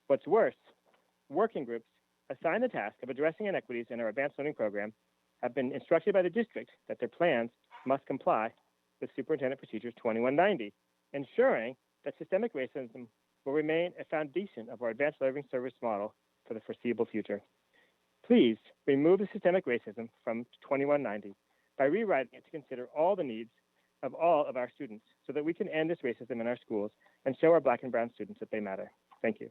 What's worse, working groups assigned the task of addressing inequities in our advanced learning program have been instructed by the district that their plans must comply with Superintendent Procedure 2190, ensuring that systemic racism will remain a foundation of our advanced learning service model for the foreseeable future. Please remove the systemic racism from 2190 by rewriting it to consider all the needs of all of our students so that we can end this racism in our schools and show our black and brown students that they matter. Thank you.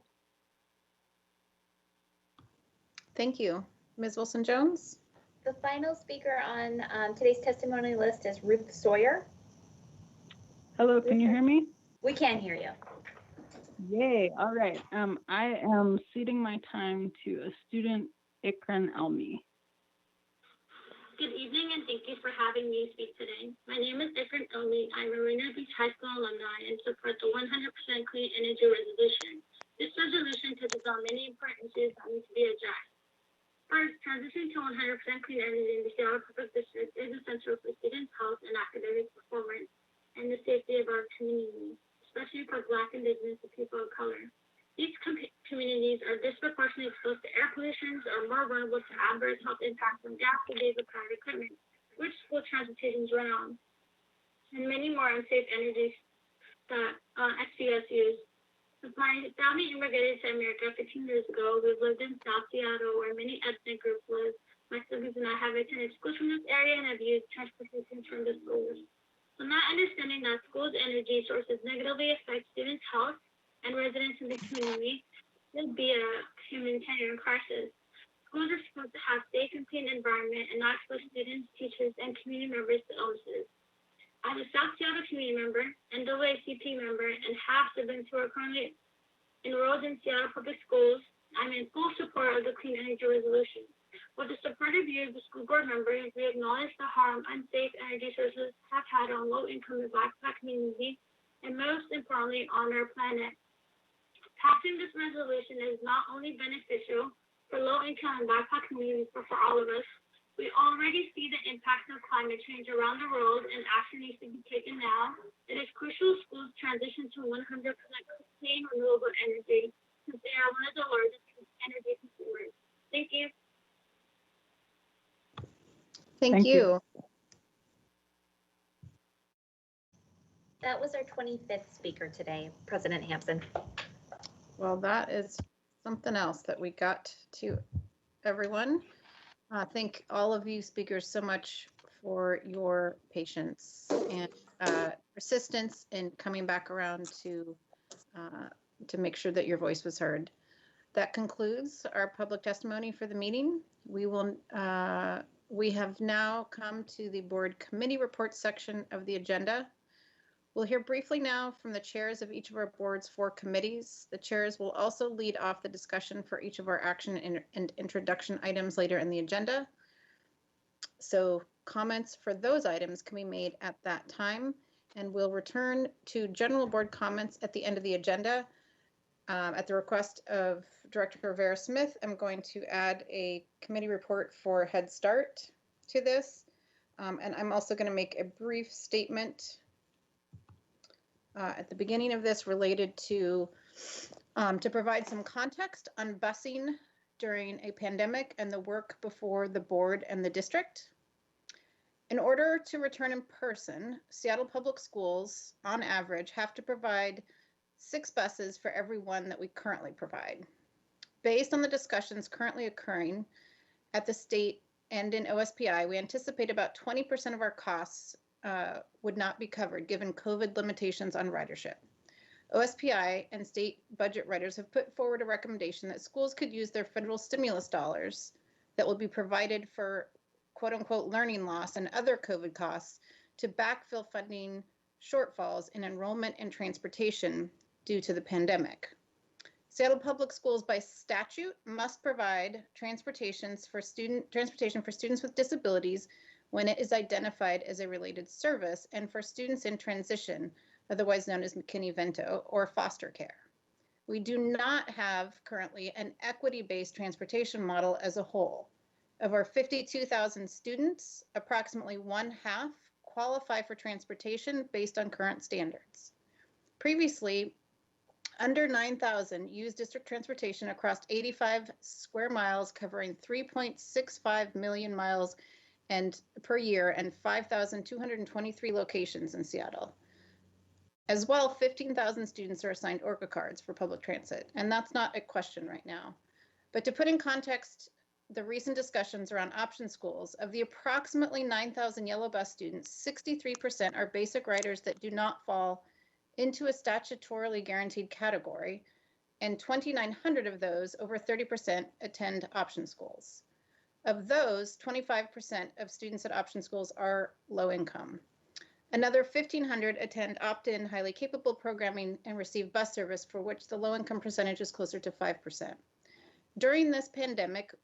Thank you. Ms. Wilson-Jones? The final speaker on today's testimony list is Ruth Sawyer. Hello, can you hear me? We can hear you. Yay, all right. I am ceding my time to a student, Ikran Elmi. Good evening, and thank you for having me speak today. My name is Ikran Elmi. I'm a Rainier Beach High School alumni and support the 100% Clean Energy Resolution. This resolution touches on many important issues that need to be addressed. First, transitioning to 100% clean energy in the Seattle Public District is essential for students' health and academic performance and the safety of our community, especially for Black, Indigenous, and people of color. These communities are disproportionately exposed to air pollution, are more vulnerable to adverse health impacts from gas leaks of private equipment, which school transportation drown, and many more unsafe energies that SCS use. With my family immigrated to America 15 years ago, we've lived in South Seattle, where many ethnic groups live, My siblings and I have attended schools from this area and have used transportation from the schools. So not understanding that schools' energy sources negatively affect students' health and residents in the community would be a humanitarian crisis. Schools are supposed to have safe and clean environment and not expose students, teachers, and community members to illnesses. As a South Seattle community member, NAACP member, and half siblings who are currently enrolled in Seattle Public Schools, I'm in full support of the Clean Energy Resolution. With the support of you, the school board members, we acknowledge the harm unsafe energy sources have had on low-income and BIPOC community, and most importantly, on our planet. Passing this resolution is not only beneficial for low-income and BIPOC communities, but for all of us. We already see the impacts of climate change around the world, and action needs to be taken now. It is crucial schools transition to 100% clean, renewable energy, since they are one of the largest energy consumers. Thank you. Thank you. That was our 25th speaker today, President Hampson. Well, that is something else that we got to everyone. Thank all of you speakers so much for your patience and persistence in coming back around to make sure that your voice was heard. That concludes our public testimony for the meeting. We have now come to the board committee report section of the agenda. We'll hear briefly now from the chairs of each of our board's 4 committees. The chairs will also lead off the discussion for each of our action and introduction items later in the agenda. So comments for those items can be made at that time, and we'll return to general board comments at the end of the agenda. At the request of Director Rivera Smith, I'm going to add a committee report for Head Start to this. And I'm also going to make a brief statement at the beginning of this related to provide some context on busing during a pandemic and the work before the board and the district. In order to return in person, Seattle Public Schools, on average, have to provide 6 buses for every one that we currently provide. Based on the discussions currently occurring at the state and in OSPI, we anticipate about 20% of our costs would not be covered given COVID limitations on ridership. OSPI and state budget writers have put forward a recommendation that schools could use their federal stimulus dollars that will be provided for quote unquote learning loss and other COVID costs to backfill funding shortfalls in enrollment and transportation due to the pandemic. Seattle Public Schools by statute must provide transportation for students with disabilities when it is identified as a related service and for students in transition, otherwise known as McKinney-Vento, or foster care. We do not have currently an equity-based transportation model as a whole. Of our 52,000 students, approximately 1/2 qualify for transportation based on current standards. Previously, under 9,000 used district transportation across 85 square miles covering 3.65 million miles per year and 5,223 locations in Seattle. As well, 15,000 students are assigned ORCA cards for public transit, and that's not a question right now. But to put in context the recent discussions around option schools, of the approximately 9,000 yellow bus students, 63% are basic riders that do not fall into a statutorily guaranteed category, and 2,900 of those, over 30%, attend option schools. Of those, 25% of students at option schools are low income. Another 1,500 attend opt-in highly capable programming and receive bus service, for which the low income percentage is closer to 5%. During this pandemic,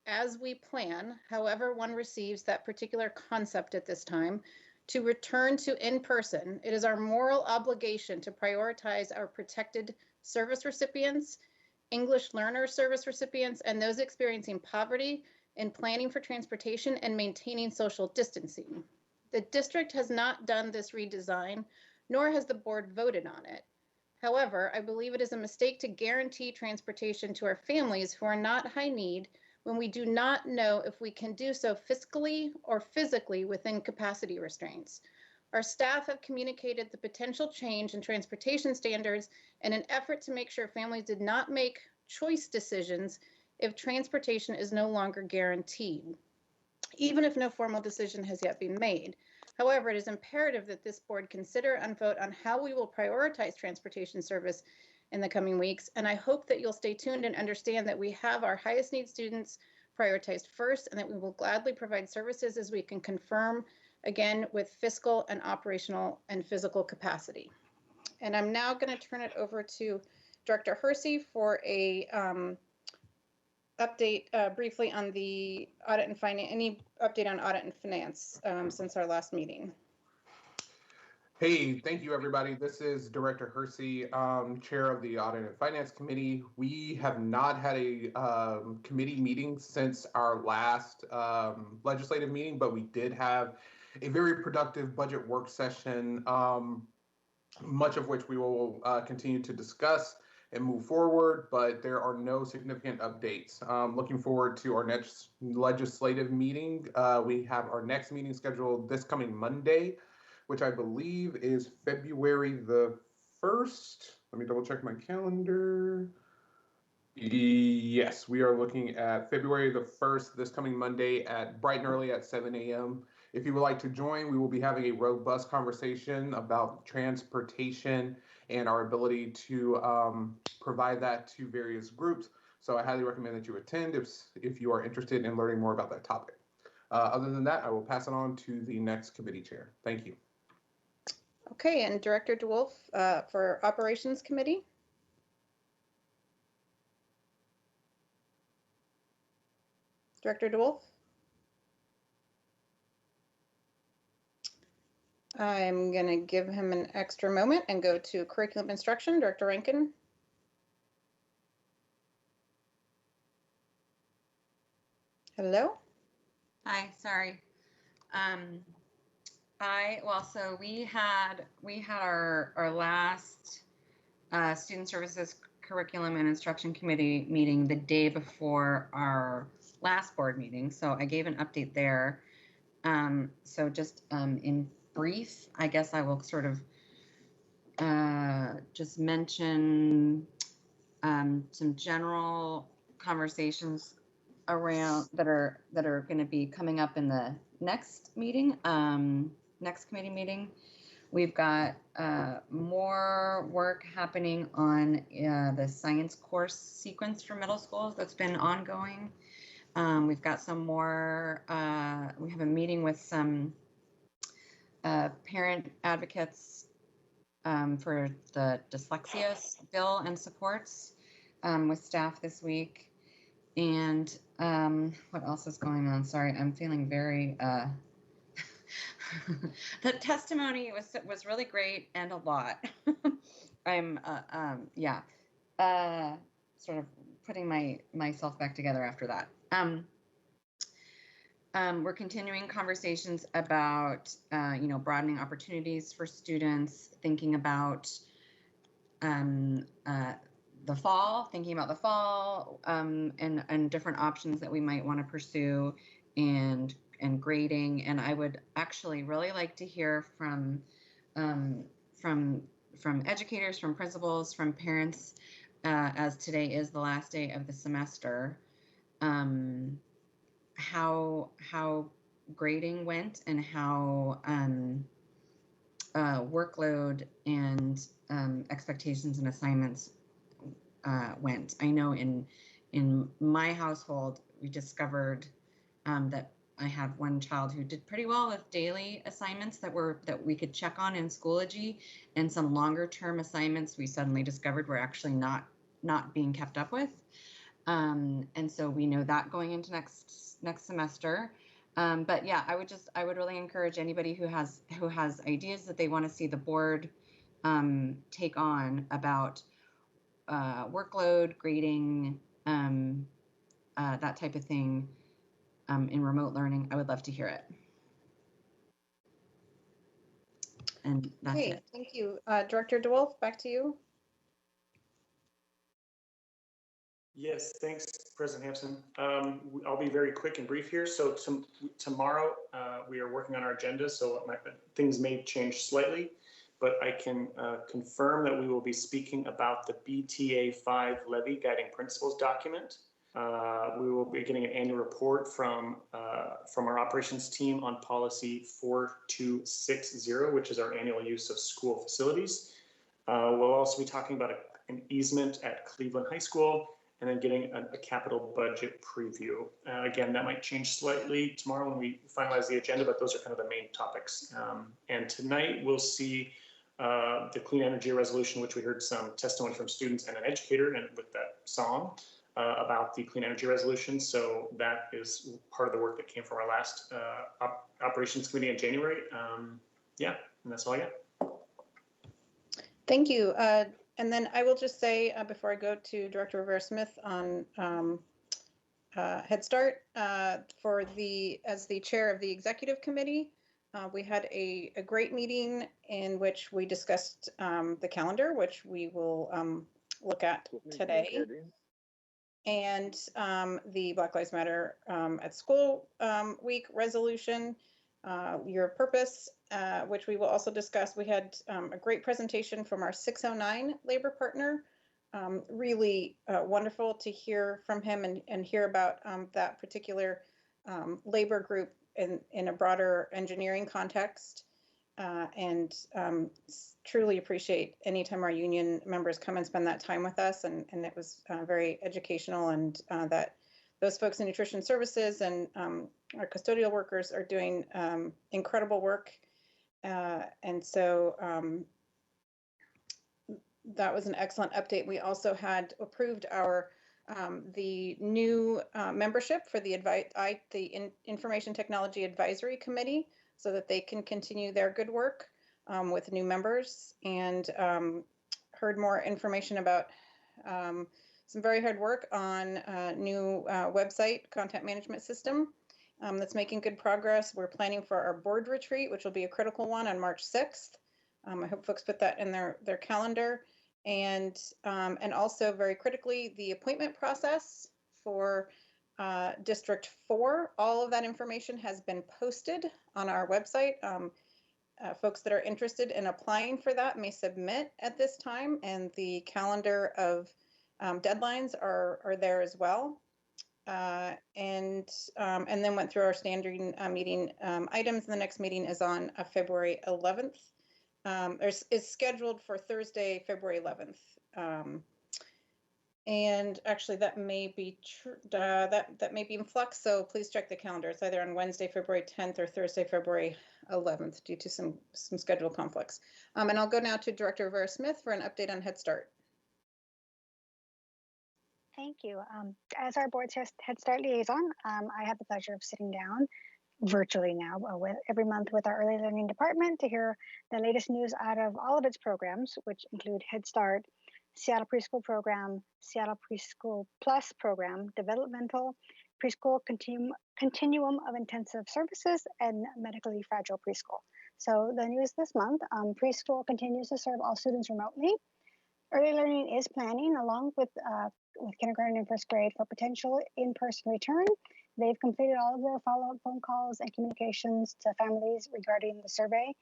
as we plan, however one receives that particular concept at this time, to return to in-person, it is our moral obligation to prioritize our protected service recipients, English learner service recipients, and those experiencing poverty in planning for transportation and maintaining social distancing. The district has not done this redesign, nor has the board voted on it. However, I believe it is a mistake to guarantee transportation to our families who are not high need when we do not know if we can do so fiscally or physically within capacity restraints. Our staff have communicated the potential change in transportation standards in an effort to make sure families did not make choice decisions if transportation is no longer guaranteed, even if no formal decision has yet been made. However, it is imperative that this board consider and vote on how we will prioritize transportation service in the coming weeks, and I hope that you'll stay tuned and understand that we have our highest need students prioritized first, and that we will gladly provide services as we can confirm, again, with fiscal and operational and physical capacity. And I'm now going to turn it over to Director Hersey for a update briefly on the audit and finance, any update on audit and finance since our last meeting. Hey, thank you, everybody. This is Director Hersey, Chair of the Audit and Finance Committee. We have not had a committee meeting since our last legislative meeting, but we did have a very productive budget work session, much of which we will continue to discuss and move forward, but there are no significant updates. Looking forward to our next legislative meeting. We have our next meeting scheduled this coming Monday, which I believe is February the 1st. Let me double check my calendar. Yes, we are looking at February the 1st, this coming Monday at bright and early at 7 a.m. If you would like to join, we will be having a robust conversation about transportation and our ability to provide that to various groups. So I highly recommend that you attend if you are interested in learning more about that topic. Other than that, I will pass it on to the next committee chair. Thank you. Okay, and Director DeWolf for Operations Committee. Director DeWolf. I'm going to give him an extra moment and go to curriculum instruction. Director Rankin. Hello. Hi, sorry. So we had our last Student Services Curriculum and Instruction Committee meeting the day before our last board meeting. So I gave an update there. So just in brief, I guess I will sort of just mention some general conversations around that are going to be coming up in the next meeting, next committee meeting. We've got more work happening on the science course sequence for middle schools that's been ongoing. We've got some more, we have a meeting with some parent advocates for the dyslexia bill and supports with staff this week. And what else is going on? Sorry, I'm feeling very, the testimony was really great and a lot. I'm, sort of putting myself back together after that. We're continuing conversations about, broadening opportunities for students, thinking about the fall, and different options that we might want to pursue, and grading. And I would actually really like to hear from educators, from principals, from parents, as today is the last day of the semester, how grading went and how workload and expectations and assignments went. I know in my household, we discovered that I had one child who did pretty well with daily assignments that we could check on in Schoology, and some longer term assignments we suddenly discovered were actually not being kept up with. And so we know that going into next semester. But yeah, I would really encourage anybody who has ideas that they want to see the board take on about workload, grading, that type of thing in remote learning. I would love to hear it. And that's it. Thank you. Director DeWolf, back to you. Yes, thanks, President Hampson. I'll be very quick and brief here. So tomorrow we are working on our agenda, so things may change slightly, but I can confirm that we will be speaking about the BTA 5 Levy Guiding Principles document. We will be getting an annual report from our operations team on policy 4260, which is our annual use of school facilities. We'll also be talking about an easement at Cleveland High School, and then getting a capital budget preview. Again, that might change slightly tomorrow when we finalize the agenda, but those are kind of the main topics. And tonight we'll see the clean energy resolution, which we heard some testimony from students and an educator, and with that song about the clean energy resolution. So that is part of the work that came from our last operations committee in January. Yeah, and that's all I got. Thank you. And then I will just say, before I go to Director Rivera-Smith on Head Start, as the chair of the executive committee, we had a great meeting in which we discussed the calendar, which we will look at today, and the Black Lives Matter at School Week resolution, your purpose, which we will also discuss. We had a great presentation from our 609 labor partner. Really wonderful to hear from him and hear about that particular labor group in a broader engineering context. And truly appreciate anytime our union members come and spend that time with us. And it was very educational, and that those folks in nutrition services and our custodial workers are doing incredible work. And so that was an excellent update. We also had approved our the new membership for the Information Technology Advisory Committee, so that they can continue their good work with new members, and heard more information about some very hard work on a new website content management system that's making good progress. We're planning for our board retreat, which will be a critical one on March 6th. I hope folks put that in their calendar. And also very critically, the appointment process for District 4, all of that information has been posted on our website. Folks that are interested in applying for that may submit at this time, and the calendar of deadlines are there as well. And then went through our standard meeting items. The next meeting is on February 11th. Is scheduled for Thursday, February 11th. And actually, that may be true. That may be in flux. So please check the calendar. It's either on Wednesday, February 10th, or Thursday, February 11th, due to some schedule conflicts. And I'll go now to Director Rivera-Smith for an update on Head Start. Thank you. As our board's Head Start liaison, I have the pleasure of sitting down virtually now every month with our early learning department to hear the latest news out of all of its programs, which include Head Start, Seattle Preschool Program, Seattle Preschool Plus Program, Developmental Preschool Continuum of Intensive Services, and Medically Fragile Preschool. So the news this month, preschool continues to serve all students remotely. Early learning is planning, along with kindergarten and first grade, for potential in-person return. They've completed all of their follow-up phone calls and communications to families regarding the survey.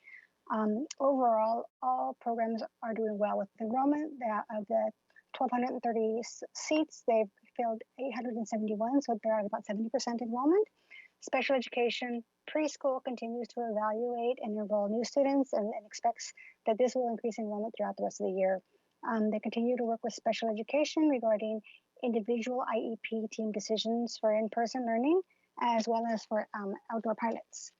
Overall, all programs are doing well with enrollment. Of the 1,230 seats, they've filled 871, so they're at about 70% enrollment. Special education preschool continues to evaluate and enroll new students, and expects that this will increase enrollment throughout the rest of the year. They continue to work with special education regarding individual IEP team decisions for in-person learning, as well as for outdoor pilots.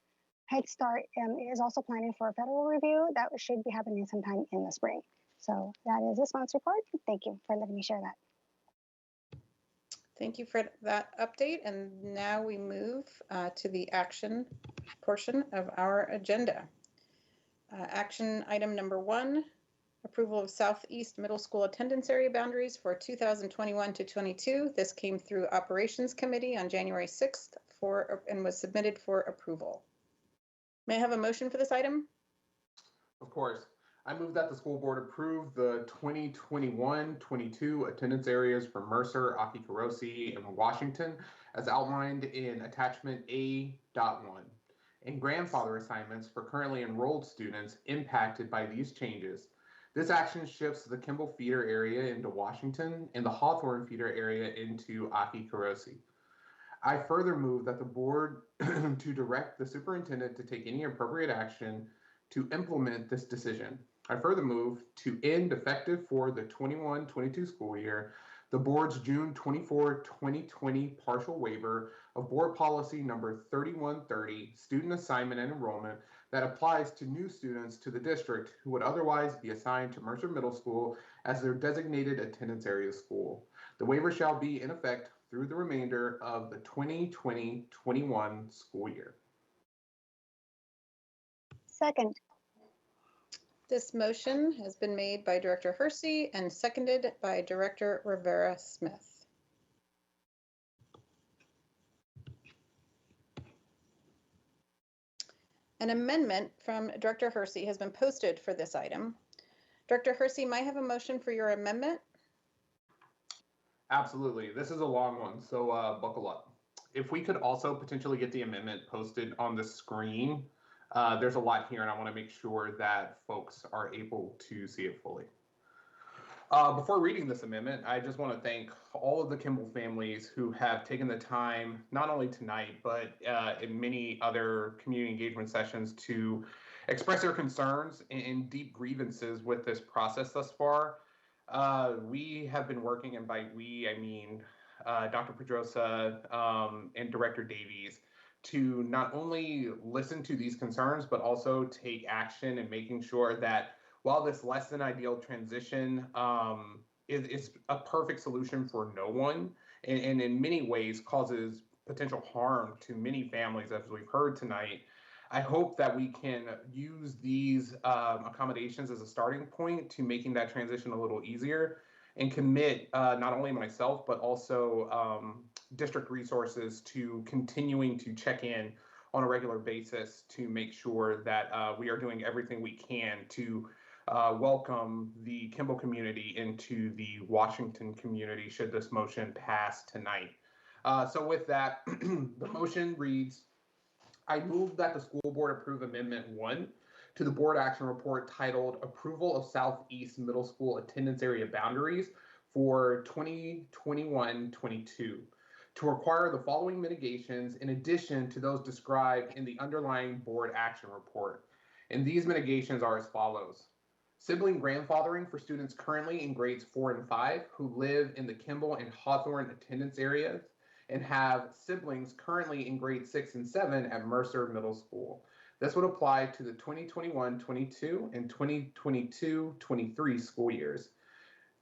Head Start is also planning for a federal review that should be happening sometime in the spring. So that is this month's report. Thank you for letting me share that. Thank you for that update. And now we move to the action portion of our agenda. Action item number 1, approval of Southeast Middle School attendance area boundaries for 2021 to 22. This came through Operations Committee on January 6th and was submitted for approval. May I have a motion for this item? Of course. I move that the school board approve the 2021-22 attendance areas for Mercer, Aki-Karosi, and Washington as outlined in attachment A.1, and grandfather assignments for currently enrolled students impacted by these changes. This action shifts the Kimball feeder area into Washington and the Hawthorne feeder area into Aki-Karosi. I further move that the board to direct the superintendent to take any appropriate action to implement this decision. I further move to end effective for the 21-22 school year, the board's June 24, 2020 partial waiver of board policy number 3130, student assignment and enrollment, that applies to new students to the district who would otherwise be assigned to Mercer Middle School as their designated attendance area school. The waiver shall be in effect through the remainder of the 2020-21 school year. Second. This motion has been made by Director Hersey and seconded by Director Rivera Smith. An amendment from Director Hersey has been posted for this item. Director Hersey, might I have a motion for your amendment? Absolutely. This is a long one, so buckle up. If we could also potentially get the amendment posted on the screen, there's a lot here and I want to make sure that folks are able to see it fully. Before reading this amendment, I just want to thank all of the Kimball families who have taken the time, not only tonight, but in many other community engagement sessions, to express their concerns and deep grievances with this process thus far. We have been working, and by we, I mean Dr. Pedrosa and Director Davies, to not only listen to these concerns, but also take action in making sure that while this less than ideal transition is a perfect solution for no one, and in many ways causes potential harm to many families, as we've heard tonight, I hope that we can use these accommodations as a starting point to making that transition a little easier, and commit not only myself, but also district resources to continuing to check in on a regular basis to make sure that we are doing everything we can to welcome the Kimball community into the Washington community should this motion pass tonight. So with that, the motion reads, I move that the school board approve Amendment 1 to the board action report titled Approval of Southeast Middle School Attendance Area Boundaries for 2021-22 to require the following mitigations in addition to those described in the underlying board action report. And these mitigations are as follows. Sibling grandfathering for students currently in grades 4 and 5 who live in the Kimball and Hawthorne attendance areas and have siblings currently in grades 6 and 7 at Mercer Middle School. This would apply to the 2021-22 and 2022-23 school years.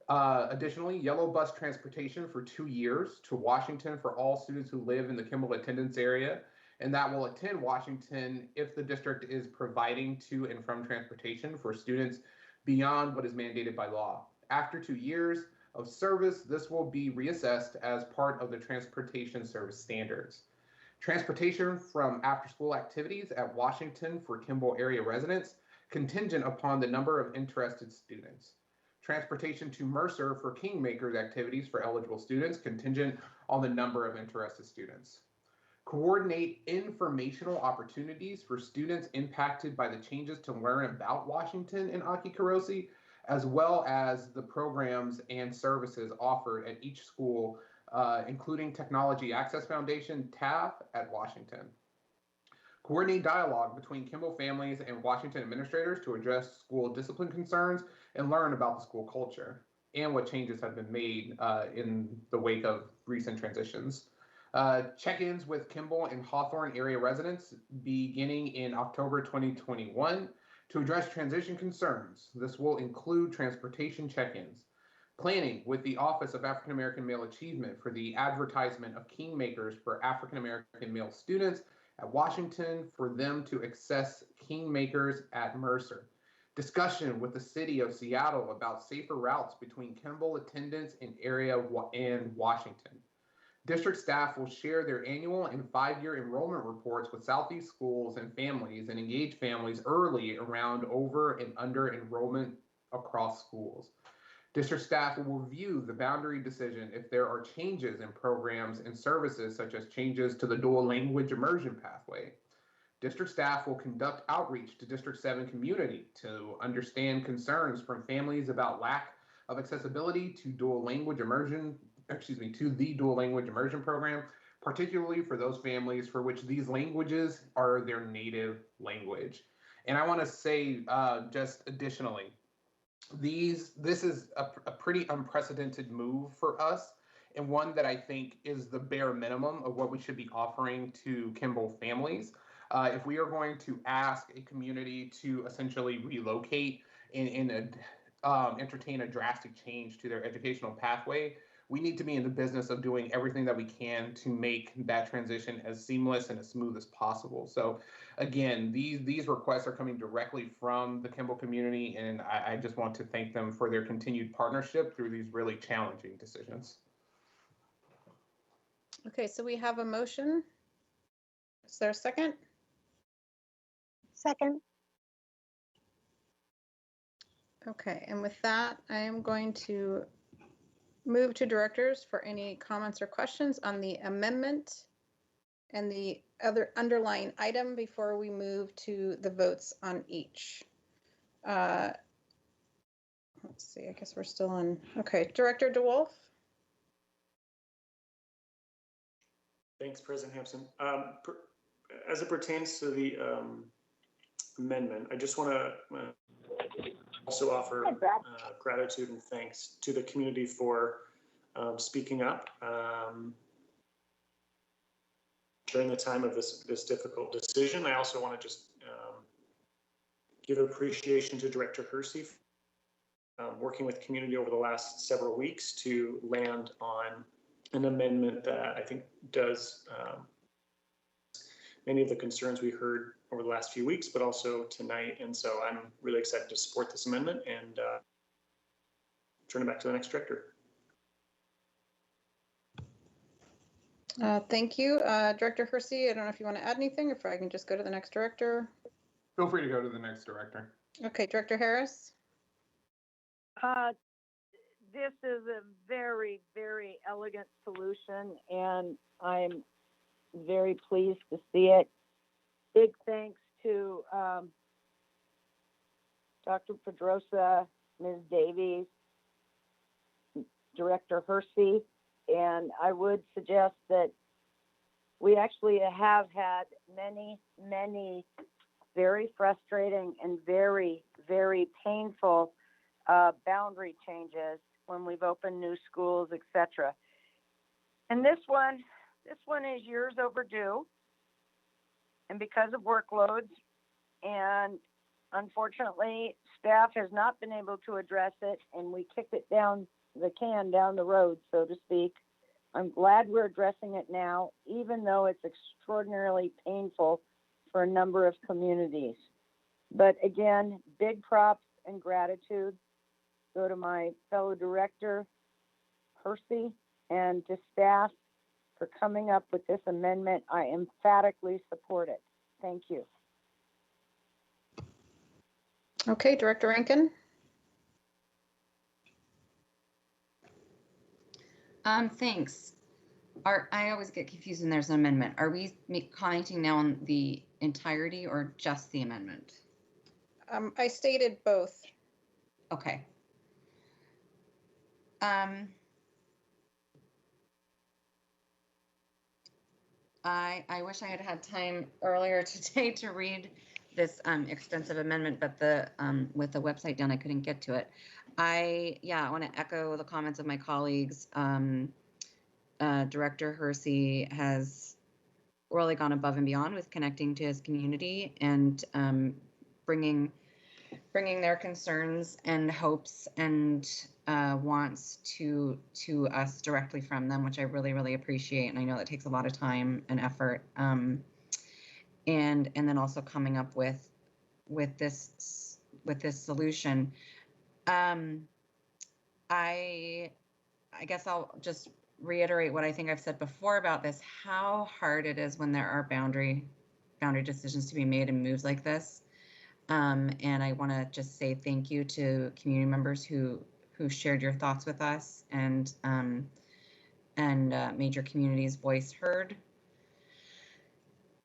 Additionally, yellow bus transportation for 2 years to Washington for all students who live in the Kimball attendance area, and that will attend Washington if the district is providing to and from transportation for students beyond what is mandated by law. After 2 years of service, this will be reassessed as part of the transportation service standards. Transportation from after-school activities at Washington for Kimball area residents, contingent upon the number of interested students. Transportation to Mercer for Kingmakers activities for eligible students, contingent on the number of interested students. Coordinate informational opportunities for students impacted by the changes to learn about Washington and Aki-Karosi, as well as the programs and services offered at each school, including Technology Access Foundation, TAF, at Washington. Coordinate dialogue between Kimball families and Washington administrators to address school discipline concerns and learn about the school culture and what changes have been made in the wake of recent transitions. Check-ins with Kimball and Hawthorne area residents beginning in October 2021 to address transition concerns. This will include transportation check-ins. Planning with the Office of African American Male Achievement for the advertisement of Kingmakers for African American male students at Washington for them to access Kingmakers at Mercer. Discussion with the city of Seattle about safer routes between Kimball attendance and area and Washington. District staff will share their annual and 5-year enrollment reports with Southeast schools and families and engage families early around over and under enrollment across schools. District staff will review the boundary decision if there are changes in programs and services, such as changes to the dual language immersion pathway. District staff will conduct outreach to District 7 community to understand concerns from families about lack of accessibility to dual language immersion, to the dual language immersion program, particularly for those families for which these languages are their native language. And I want to say just additionally, this is a pretty unprecedented move for us, and one that I think is the bare minimum of what we should be offering to Kimball families. If we are going to ask a community to essentially relocate and entertain a drastic change to their educational pathway, we need to be in the business of doing everything that we can to make that transition as seamless and as smooth as possible. So again, these requests are coming directly from the Kimball community, and I just want to thank them for their continued partnership through these really challenging decisions. Okay, so we have a motion. Is there a second? Second. Okay, and with that, I am going to move to directors for any comments or questions on the amendment and the other underlying item before we move to the votes on each. Let's see, I guess we're still on. Okay, Director DeWolf. Thanks, President Hampson. As it pertains to the amendment, I just want to also offer gratitude and thanks to the community for speaking up during the time of this difficult decision. I also want to just give appreciation to Director Hersey working with community over the last several weeks to land on an amendment that I think does many of the concerns we heard over the last few weeks, but also tonight. And so I'm really excited to support this amendment and turn it back to the next director. Thank you. Director Hersey, I don't know if you want to add anything, or if I can just go to the next director. Feel free to go to the next director. Okay, Director Harris. This is a very, very elegant solution, and I'm very pleased to see it. Big thanks to Dr. Pedrosa, Ms. Davies, Director Hersey, and I would suggest that we actually have had many, many very frustrating and very, very painful boundary changes when we've opened new schools, etc. And this one is years overdue. And because of workloads, and unfortunately, staff has not been able to address it, and we kicked it down the can down the road, so to speak. I'm glad we're addressing it now, even though it's extraordinarily painful for a number of communities. But again, big props and gratitude go to my fellow director, Hersey, and to staff for coming up with this amendment. I emphatically support it. Thank you. Okay, Director Rankin. Thanks. I always get confused when there's an amendment. Are we commenting now on the entirety or just the amendment? I stated both. Okay. I wish I had had time earlier today to read this extensive amendment, but with the website down, I couldn't get to it. I want to echo the comments of my colleagues. Director Hersey has really gone above and beyond with connecting to his community and bringing their concerns and hopes and wants to us directly from them, which I really, really appreciate. And I know that takes a lot of time and effort. And then also coming up with this solution. I guess I'll just reiterate what I think I've said before about this, how hard it is when there are boundary decisions to be made and moves like this. And I want to just say thank you to community members who shared your thoughts with us and made your community's voice heard.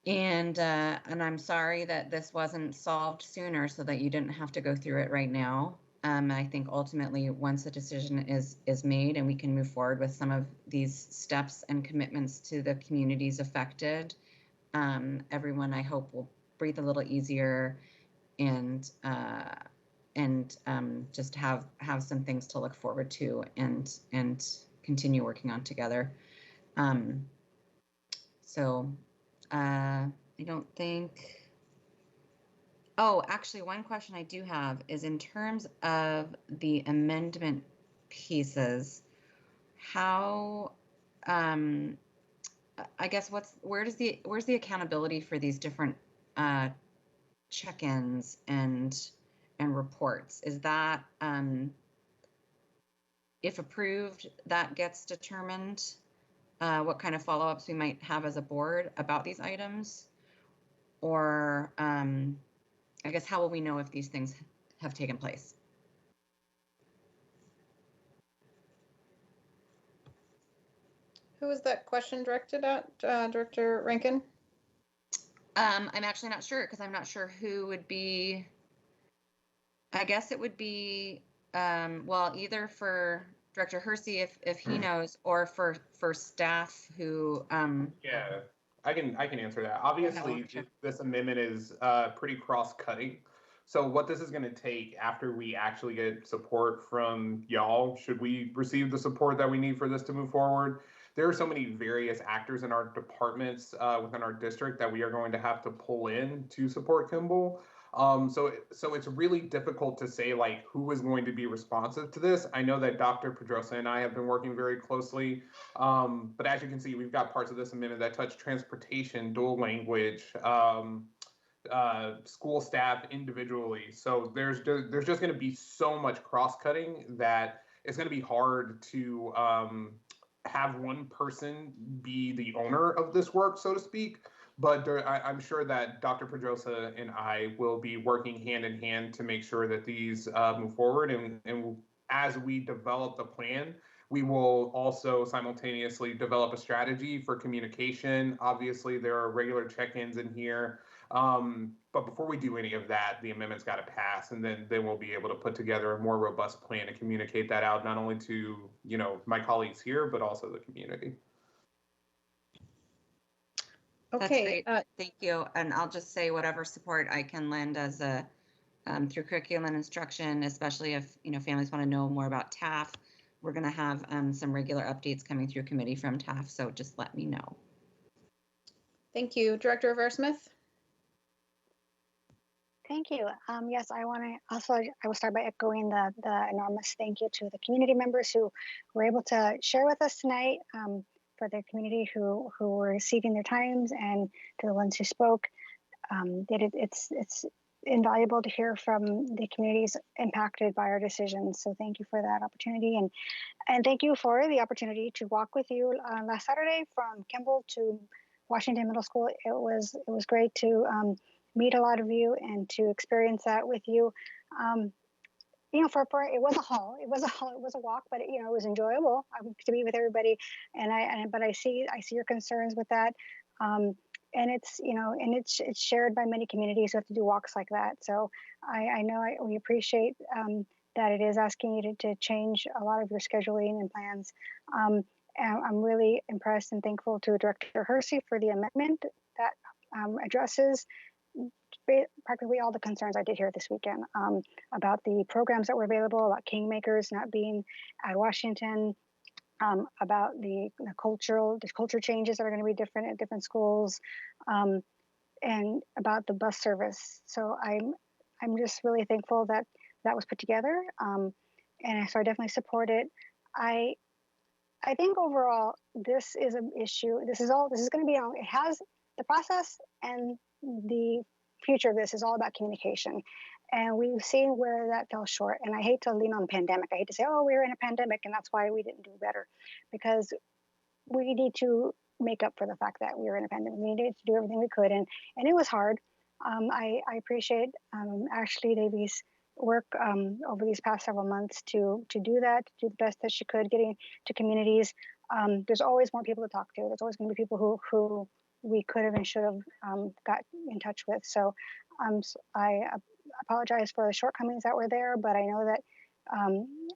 And I'm sorry that this wasn't solved sooner so that you didn't have to go through it right now. I think ultimately, once a decision is made and we can move forward with some of these steps and commitments to the communities affected, everyone, I hope, will breathe a little easier and just have some things to look forward to and continue working on together. I don't think. Oh, actually, one question I do have is in terms of the amendment pieces, how, I guess where's the accountability for these different check-ins and reports? Is that, if approved, that gets determined? What kind of follow-ups we might have as a board about these items? Or I guess how will we know if these things have taken place? Who is that question directed at, Director Rankin? I'm actually not sure because I'm not sure who would be. I guess it would be, well, either for Director Hersey if he knows, or for staff who. Yeah, I can answer that. Obviously, this amendment is pretty cross-cutting. So what this is going to take after we actually get support from y'all, should we receive the support that we need for this to move forward, there are so many various actors in our departments within our district that we are going to have to pull in to support Kimball. So it's really difficult to say like who is going to be responsive to this. I know that Dr. Pedrosa and I have been working very closely, but as you can see, we've got parts of this amendment that touch transportation, dual language, school staff individually. So there's just going to be so much cross-cutting that it's going to be hard to have one person be the owner of this work, so to speak. But I'm sure that Dr. Pedrosa and I will be working hand in hand to make sure that these move forward. And as we develop the plan, we will also simultaneously develop a strategy for communication. Obviously, there are regular check-ins in here. But before we do any of that, the amendment's got to pass, and then we'll be able to put together a more robust plan to communicate that out, not only to, you know, my colleagues here, but also the community. Okay. Thank you. And I'll just say whatever support I can lend as a through curriculum and instruction, especially if, you know, families want to know more about TAF. We're going to have some regular updates coming through committee from TAF, so just let me know. Thank you. Director Rivera-Smith. Thank you. Yes, I will start by echoing the enormous thank you to the community members who were able to share with us tonight, for the community who were ceding their times, and to the ones who spoke. It's invaluable to hear from the communities impacted by our decisions. So thank you for that opportunity, and thank you for the opportunity to walk with you last Saturday from Kimball to Washington Middle School. It was great to meet a lot of you and to experience that with you. You know, it was a haul. It was a walk, but you know, it was enjoyable to be with everybody. But I see your concerns with that, and it's, you know, and it's shared by many communities who have to do walks like that. So I know we appreciate that it is asking you to change a lot of your scheduling and plans. And I'm really impressed and thankful to Director Hersey for the amendment that addresses practically all the concerns I did hear this weekend, about the programs that were available, about Kingmakers not being at Washington, about the culture changes that are going to be different at different schools, and about the bus service. So I'm just really thankful that that was put together, and so I definitely support it. I think overall this is an issue. This is going to be it has the process, and the future of this is all about communication. And we've seen where that fell short. And I hate to lean on the pandemic. I hate to say, oh, we were in a pandemic and that's why we didn't do better. Because we need to make up for the fact that we were in a pandemic. We needed to do everything we could. And it was hard. I appreciate Ashley Davies' work over these past several months to do that, to do the best that she could, getting to communities. There's always more people to talk to. There's always going to be people who we could have and should have got in touch with. So I apologize for the shortcomings that were there, but I know that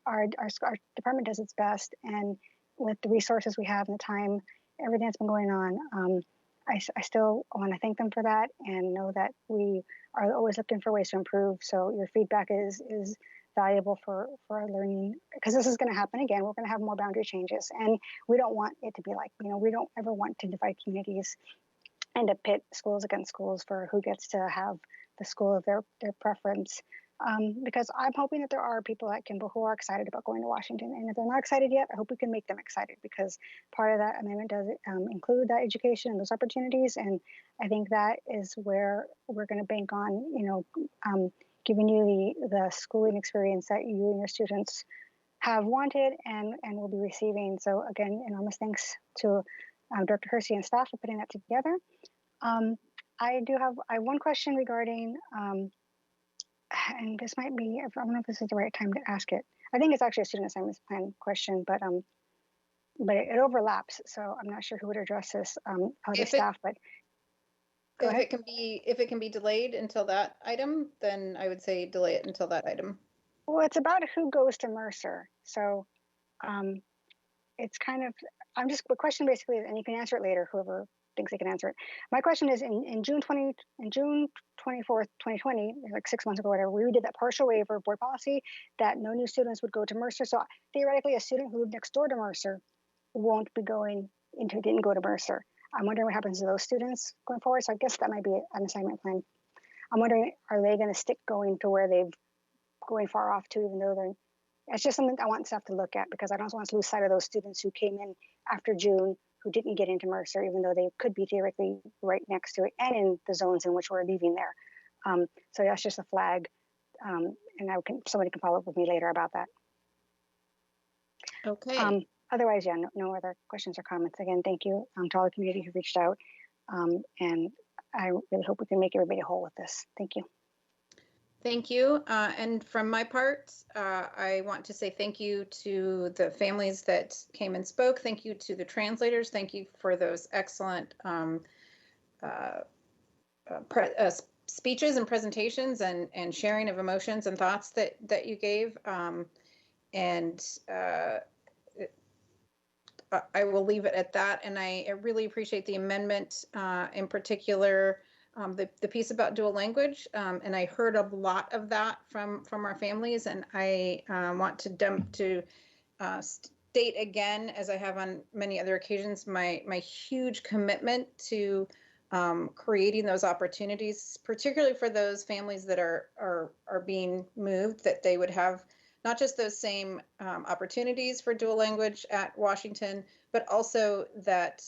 our department does its best, and with the resources we have and the time, everything that's been going on, I still want to thank them for that and know that we are always looking for ways to improve. So your feedback is valuable for our learning, because this is going to happen again. We're going to have more boundary changes, and we don't want it to be like, we don't ever want to divide communities and to pit schools against schools for who gets to have the school of their preference. Because I'm hoping that there are people at Kimball who are excited about going to Washington, and if they're not excited yet, I hope we can make them excited, because part of that amendment does include that education and those opportunities, and I think that is where we're going to bank on, giving you the schooling experience that you and your students have wanted and will be receiving. So again, enormous thanks to Director Hersey and staff for putting that together. I have one question regarding, and this might be, I don't know if this is the right time to ask it. I think it's actually a student assignments plan question, but it overlaps, so I'm not sure who would address this, the staff, but go ahead. If it can be delayed until that item, then I would say delay it until that item. Well, it's about who goes to Mercer. So it's kind of, the question basically is, and you can answer it later, whoever thinks they can answer it. My question is, in June 24th, 2020, like 6 months ago, whatever, we did that partial waiver board policy that no new students would go to Mercer. So theoretically, a student who lived next door to Mercer didn't go to Mercer. I'm wondering what happens to those students going forward. So I guess that might be an assignment plan. I'm wondering, are they going to stick going to where they've going far off to, even though it's just something I want staff to look at, because I don't want to lose sight of those students who came in after June who didn't get into Mercer, even though they could be theoretically right next to it and in the zones in which we're leaving there. So that's just a flag, and somebody can follow up with me later about that. Okay. Otherwise, yeah, no other questions or comments. Again, thank you to all the community who reached out, and I really hope we can make everybody whole with this. Thank you. Thank you. And from my part, I want to say thank you to the families that came and spoke. Thank you to the translators. Thank you for those excellent speeches and presentations and sharing of emotions and thoughts that you gave. I will leave it at that. And I really appreciate the amendment, in particular, the piece about dual language, and I heard a lot of that from our families, and I want to state again, as I have on many other occasions, my huge commitment to creating those opportunities, particularly for those families that are being moved, that they would have not just those same opportunities for dual language at Washington, but also that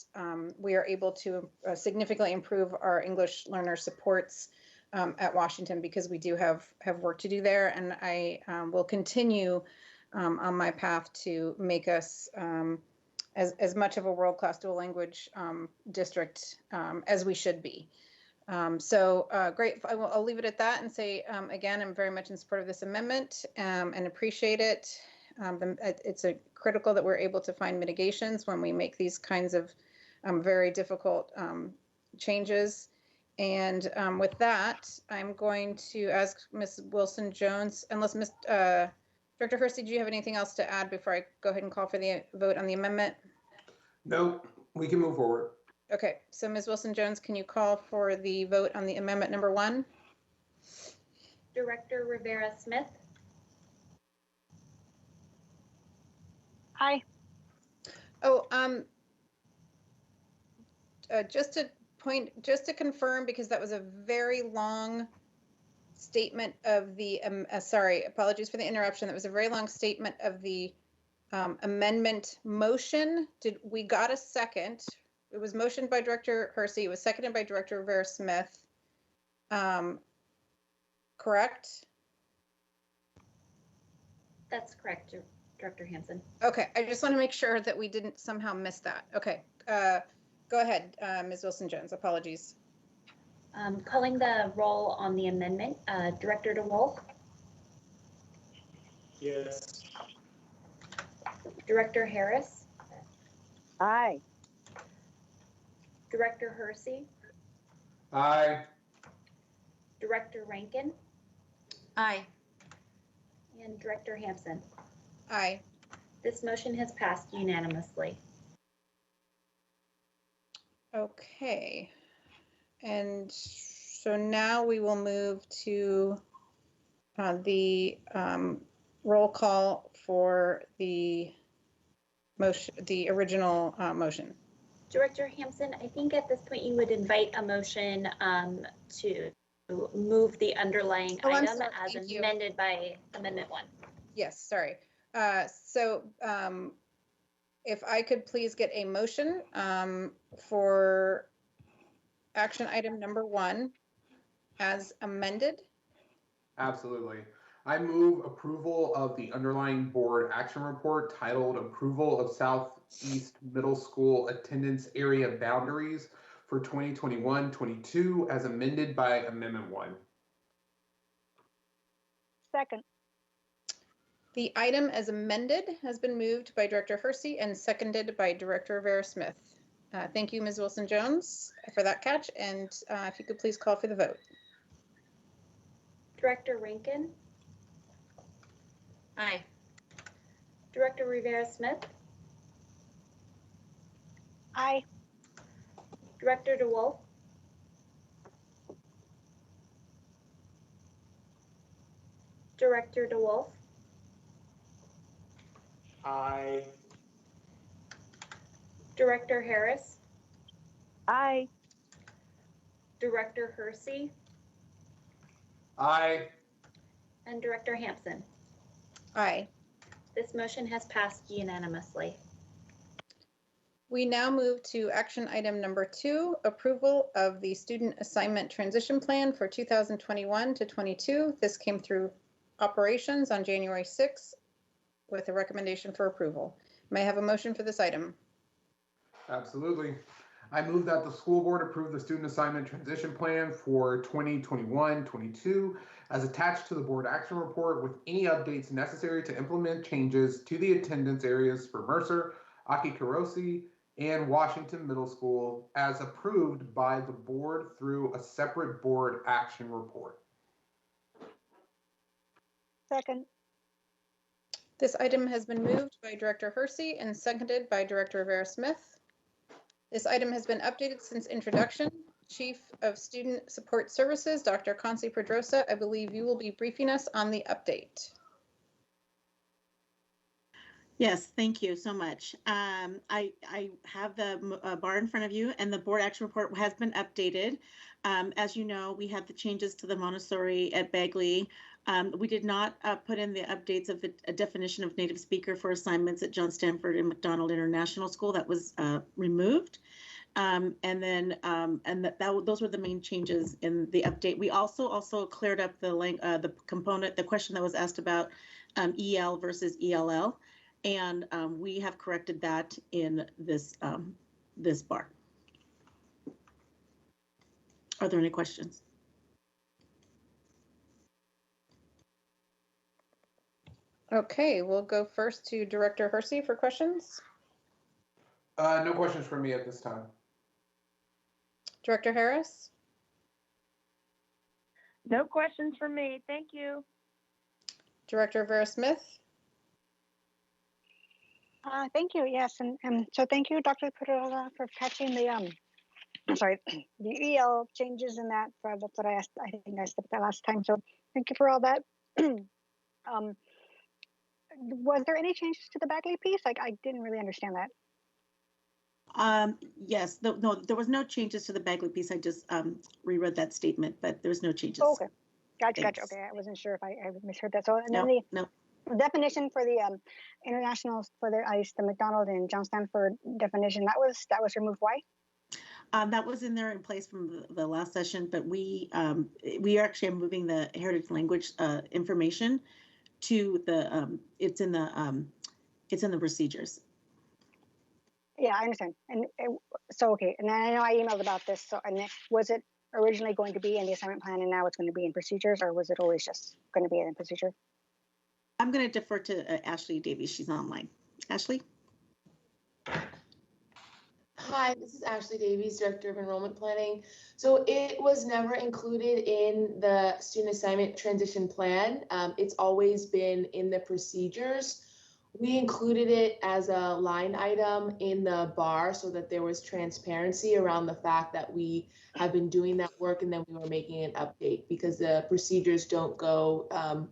we are able to significantly improve our English learner supports at Washington, because we do have work to do there. And I will continue on my path to make us as much of a world-class dual language district as we should be. Great. I'll leave it at that and say, again, I'm very much in support of this amendment and appreciate it. It's critical that we're able to find mitigations when we make these kinds of very difficult changes. And with that, I'm going to ask Ms. Wilson-Jones, unless Director Hersey, do you have anything else to add before I go ahead and call for the vote on the amendment? No, we can move forward. Okay, so Ms. Wilson-Jones, can you call for the vote on the amendment number 1? Director Rivera-Smith. Aye. Oh, just to confirm, because that was a very long statement of the, sorry, apologies for the interruption. That was a very long statement of the amendment motion. We got a second? It was motioned by Director Hersey. It was seconded by Director Rivera-Smith. Correct? That's correct, Director Hansen. Okay, I just want to make sure that we didn't somehow miss that. Okay, go ahead, Ms. Wilson-Jones. Apologies. Calling the roll on the amendment, Director DeWolf. Yes. Director Harris. Aye. Director Hersey, Aye. Director Rankin, Aye. and Director Hampson. Aye. This motion has passed unanimously. Okay. And so now we will move to the roll call for the motion, the original motion. Director Hampson, I think at this point you would invite a motion to move the underlying Oh, I'm item sorry. as Thank you. amended by Amendment 1. Yes, sorry. So if I could please get a motion for action item number 1 as amended. Absolutely. I move approval of the underlying board action report titled Approval of Southeast Middle School Attendance Area Boundaries for 2021-22 as amended by Amendment 1. Second. The item as amended has been moved by Director Hersey and seconded by Director Rivera-Smith. Thank you, Ms. Wilson-Jones, for that catch. And if you could please call for the vote. Director Rankin, Aye. Director Rivera-Smith, Aye. Director DeWolf, Director DeWolf, Aye. Director Harris, Aye. Director Hersey, Aye. and Director Hampson. Aye. This motion has passed unanimously. We now move to action item number 2, approval of the student assignment transition plan for 2021-22. This came through operations on January 6th with a recommendation for approval. May I have a motion for this item? Absolutely. I move that the school board approve the student assignment transition plan for 2021-22 as attached to the board action report with any updates necessary to implement changes to the attendance areas for Mercer, Aki-Karosi, and Washington Middle School as approved by the board through a separate board action report. Second. This item has been moved by Director Hersey and seconded by Director Rivera-Smith. This item has been updated since introduction. Chief of Student Support Services, Dr. Consi Pedrosa, I believe you will be briefing us on the update. Yes, thank you so much. I have the bar in front of you, and the board action report has been updated. As you know, we had the changes to the Montessori at Bagley. We did not put in the updates of a definition of native speaker for assignments at John Stanford and McDonald International School. That was removed. And those were the main changes in the update. We also cleared up the component, the question that was asked about EL versus ELL. And we have corrected that in this this bar. Are there any questions? Okay, we'll go first to Director Hersey for questions. No questions from me at this time. Director Harris? No questions from me. Thank you. Director Rivera-Smith? Thank you. Yes, and so thank you, Dr. Pedrosa, for catching the the EL changes in that. That's what I asked. I think I said that last time. So thank you for all that. Was there any changes to the Bagley piece? Like, I didn't really understand that. Yes, no, there was no changes to the Bagley piece. I just reread that statement, but there was no changes. Oh, okay, gotcha. Thanks. Okay, I wasn't sure if I misheard that. So, and No, then no. the definition for the international for the McDonald and John Stanford definition that was removed. Why? That was in there in place from the last session, but we actually are moving the heritage language information to the it's in the procedures. Yeah, I understand. And so okay, and I know I emailed about this. So, and was it originally going to be in the assignment plan, and now it's going to be in procedures, or was it always just going to be in procedure? I'm going to defer to Ashley Davies. She's online. Ashley. Hi, this is Ashley Davies, Director of Enrollment Planning. So it was never included in the student assignment transition plan. It's always been in the procedures. We included it as a line item in the bar so that there was transparency around the fact that we have been doing that work and then we were making an update because the procedures don't go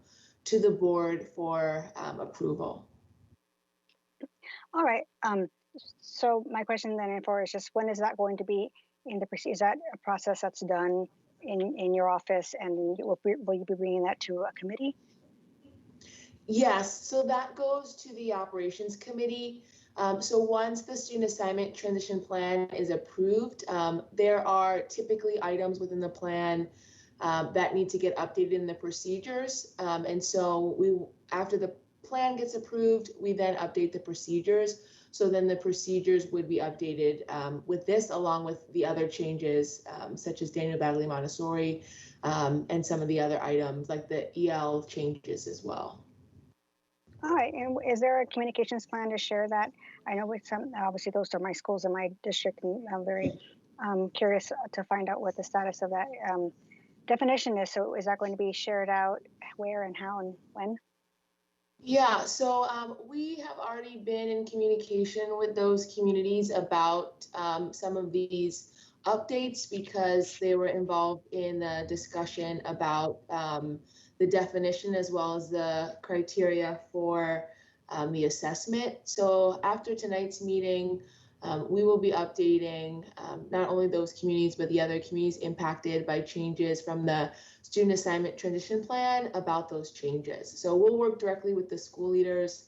to the board for approval. All right. So my question then for is just when is that going to be in the procedure? Is that a process that's done in your office, and will you be bringing that to a committee? Yes, so that goes to the operations committee. So once the student assignment transition plan is approved, there are typically items within the plan that need to get updated in the procedures. And so after the plan gets approved, we then update the procedures. So then the procedures would be updated with this, along with the other changes, such as Daniel Baddeley Montessori, and some of the other items like the EL changes as well. All right, and is there a communications plan to share that? I know with some, obviously those are my schools in my district, and I'm very curious to find out what the status of that definition is. So is that going to be shared out, where and how and when? Yeah, so we have already been in communication with those communities about some of these updates because they were involved in the discussion about the definition as well as the criteria for the assessment. So after tonight's meeting, we will be updating not only those communities, but the other communities impacted by changes from the student assignment transition plan about those changes. So we'll work directly with the school leaders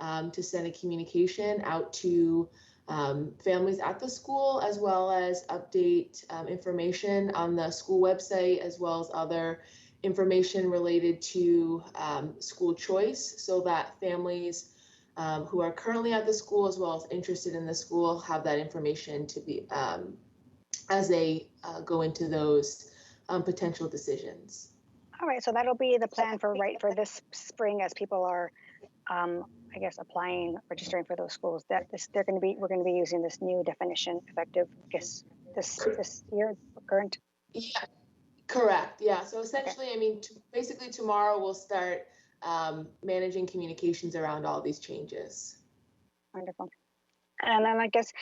to send a communication out to families at the school, as well as update information on the school website, as well as other information related to school choice, so that families who are currently at the school as well as interested in the school have that information to be as they go into those potential decisions. All right, so that'll be the plan for this spring as people are, I guess, applying, registering for those schools. That we're going to be using this new definition effective, I guess, this year, current. Yeah, correct. Yeah. So essentially, okay. I mean, basically tomorrow we'll start managing communications around all these changes. Wonderful. And then I guess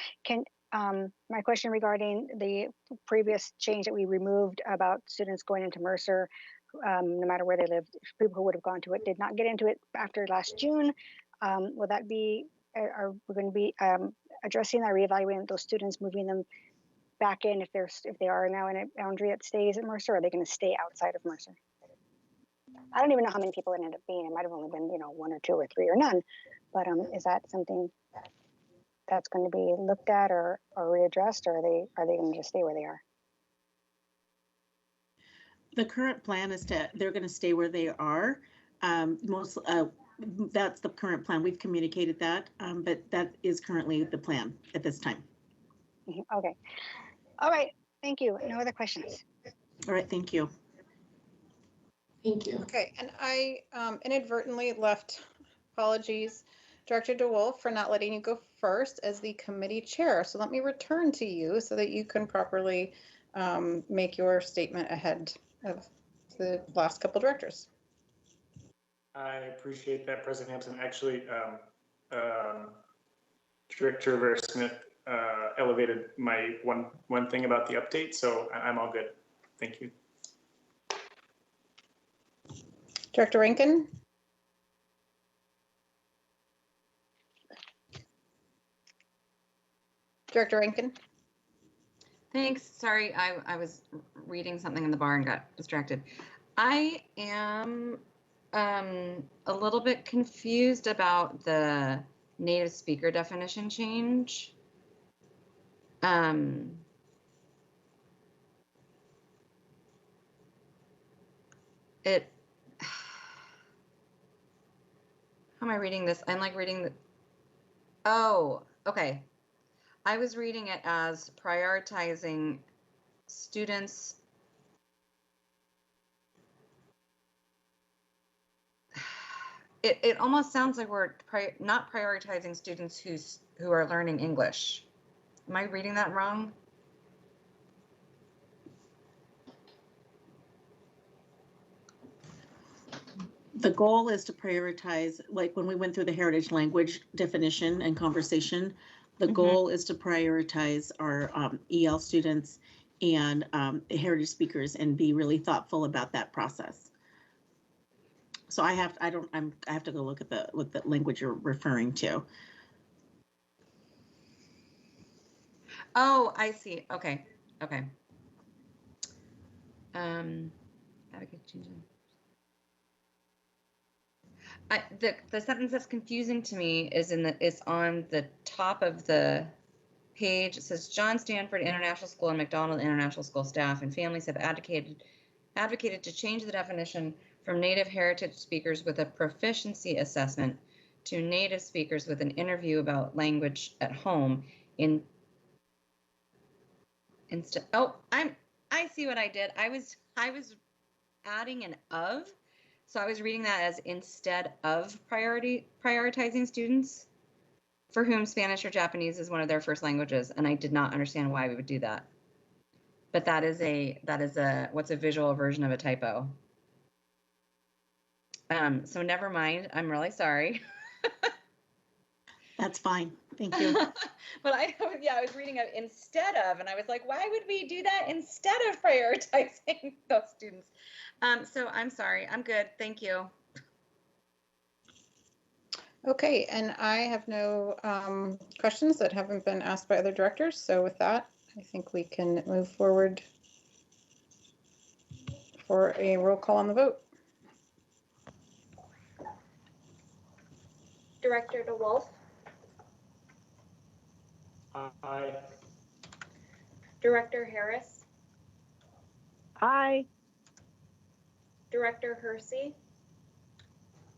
my question regarding the previous change that we removed about students going into Mercer, no matter where they lived, people who would have gone to it did not get into it after last June. Will that be, are we going to be addressing that, reevaluating those students, moving them back in if they are now in a boundary that stays at Mercer, or are they going to stay outside of Mercer? I don't even know how many people it ended up being. It might have only been, 1 or 2 or 3 or none. But is that something that's going to be looked at or readdressed, or are they going to just stay where they are? The current plan is they're going to stay where they are. That's the current plan. We've communicated that, but that is currently the plan at this time. Okay. All right. Thank you. No other questions. All right. Thank you. Thank you. Okay, and I inadvertently left, apologies, Director DeWolf, for not letting you go first as the committee chair. So let me return to you so that you can properly make your statement ahead of the last couple directors. I appreciate that, President Hampson. Actually, Director Rivera-Smith elevated my one thing about the update, so I'm all good. Thank you. Director Rankin? Director Rankin? Thanks. Sorry, I was reading something in the bar and got distracted. I am a little bit confused about the native speaker definition change. How am I reading this? I'm like reading the, oh, okay. I was reading it as prioritizing students. It almost sounds like we're not prioritizing students who are learning English. Am I reading that wrong? The goal is to prioritize, like when we went through the heritage language definition and conversation, the goal is to prioritize our EL students and heritage speakers and be really thoughtful about that process. So I have to go look at the language you're referring to. Oh, I see. Okay. Advocate change. The sentence that's confusing to me is on the top of the page. It says John Stanford International School and McDonald International School staff and families have advocated to change the definition from native heritage speakers with a proficiency assessment to native speakers with an interview about language at home instead. Oh, I see what I did. I was adding an of. So I was reading that as instead of prioritizing students for whom Spanish or Japanese is one of their first languages, and I did not understand why we would do that. But that is what's a visual version of a typo. So never mind. I'm really sorry. That's fine. Thank you. But I was reading it instead of, and I was like, why would we do that instead of prioritizing those students? So I'm sorry. I'm good. Thank you. Okay, and I have no questions that haven't been asked by other directors. So with that, I think we can move forward for a roll call on the vote. Director DeWolf, Aye. Director Harris, Aye. Director Hersey,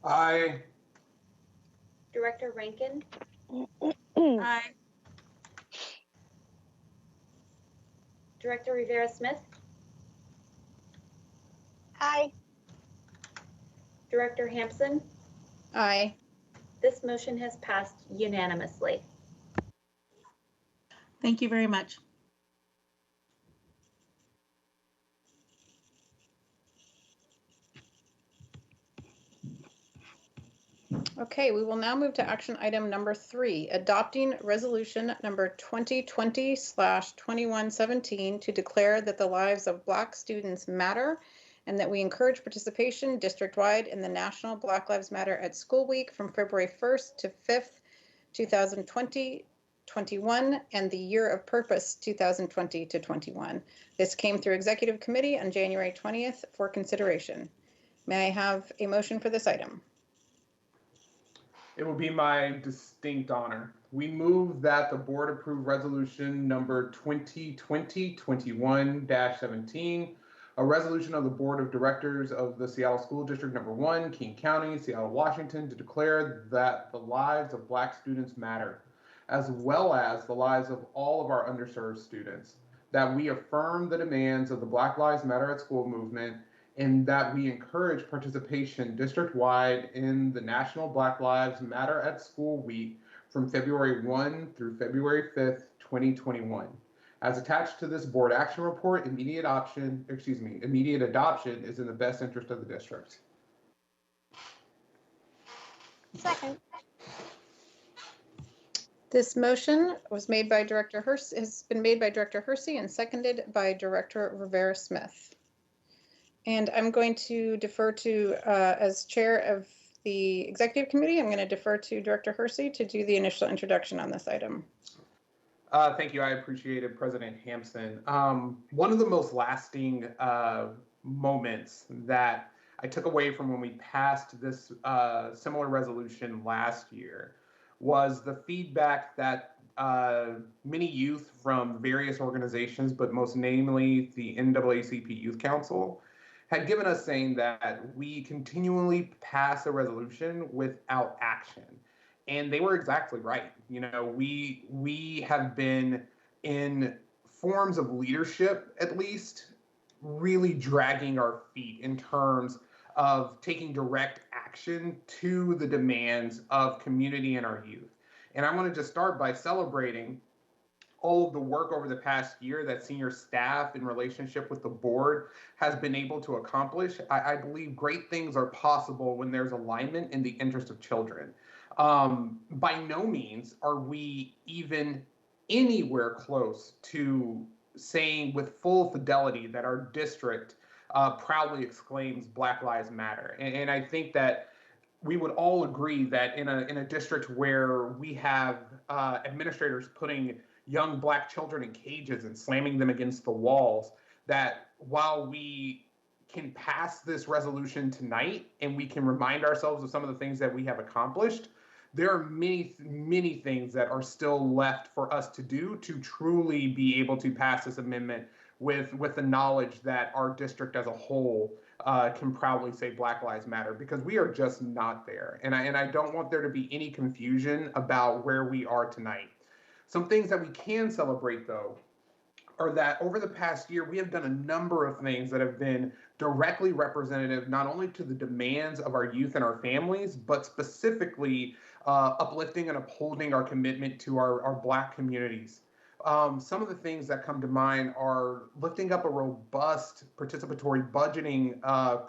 Aye. Director Rankin, Aye. Director Rivera-Smith, Aye. Director Hampson. Aye. This motion has passed unanimously. Thank you very much. Okay, we will now move to action item number 3, adopting resolution number 2020/2117 to declare that the lives of Black students matter and that we encourage participation district-wide in the National Black Lives Matter at School Week from February 1st to 5th, 2020-21, and the Year of Purpose 2020-21. This came through Executive Committee on January 20th for consideration. May I have a motion for this item? It will be my distinct honor. We move that the board approve resolution number 2020-21-17, a resolution of the Board of Directors of the Seattle School District Number 1, King County, Seattle, Washington, to declare that the lives of Black students matter, as well as the lives of all of our underserved students, that we affirm the demands of the Black Lives Matter at School movement, and that we encourage participation district-wide in the National Black Lives Matter at School Week from February 1 through February 5th, 2021. As attached to this board action report, immediate adoption is in the best interest of the district. Second. This motion was made by Director Hersey, has been made by Director Hersey and seconded by Director Rivera-Smith. And I'm going to defer to, as chair of the executive committee, I'm going to defer to Director Hersey to do the initial introduction on this item. Thank you. I appreciate it, President Hampson. One of the most lasting moments that I took away from when we passed this similar resolution last year was the feedback that many youth from various organizations, but most namely the NAACP Youth Council, had given us, saying that we continually pass a resolution without action. And they were exactly right. You know, we have been in forms of leadership, at least, really dragging our feet in terms of taking direct action to the demands of community and our youth. And I want to just start by celebrating all of the work over the past year that senior staff in relationship with the board has been able to accomplish, I believe great things are possible when there's alignment in the interest of children. By no means are we even anywhere close to saying with full fidelity that our district proudly exclaims Black Lives Matter. And I think that we would all agree that in a district where we have administrators putting young Black children in cages and slamming them against the walls, that while we can pass this resolution tonight and we can remind ourselves of some of the things that we have accomplished, there are many things that are still left for us to do to truly be able to pass this amendment with the knowledge that our district as a whole can proudly say Black Lives Matter, because we are just not there. And I don't want there to be any confusion about where we are tonight. Some things that we can celebrate, though, are that over the past year, we have done a number of things that have been directly representative, not only to the demands of our youth and our families, but specifically uplifting and upholding our commitment to our Black communities. Some of the things that come to mind are lifting up a robust participatory budgeting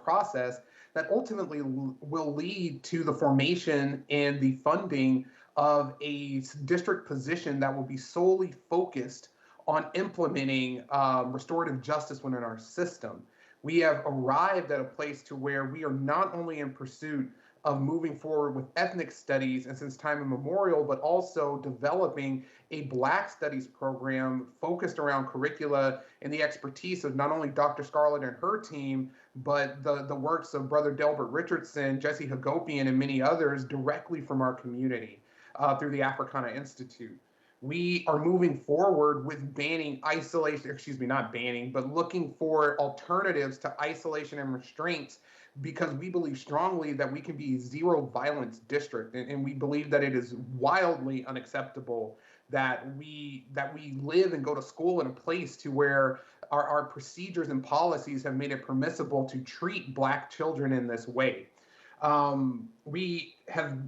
process that ultimately will lead to the formation and the funding of a district position that will be solely focused on implementing restorative justice within our system. We have arrived at a place to where we are not only in pursuit of moving forward with ethnic studies and since time immemorial, but also developing a Black studies program focused around curricula and the expertise of not only Dr. Scarlett and her team, but the works of Brother Delbert Richardson, Jesse Hagopian, and many others directly from our community through the Africana Institute. We are moving forward with banning isolation, not banning, but looking for alternatives to isolation and restraints, because we believe strongly that we can be a zero violence district. And we believe that it is wildly unacceptable that we live and go to school in a place to where our procedures and policies have made it permissible to treat Black children in this way. We have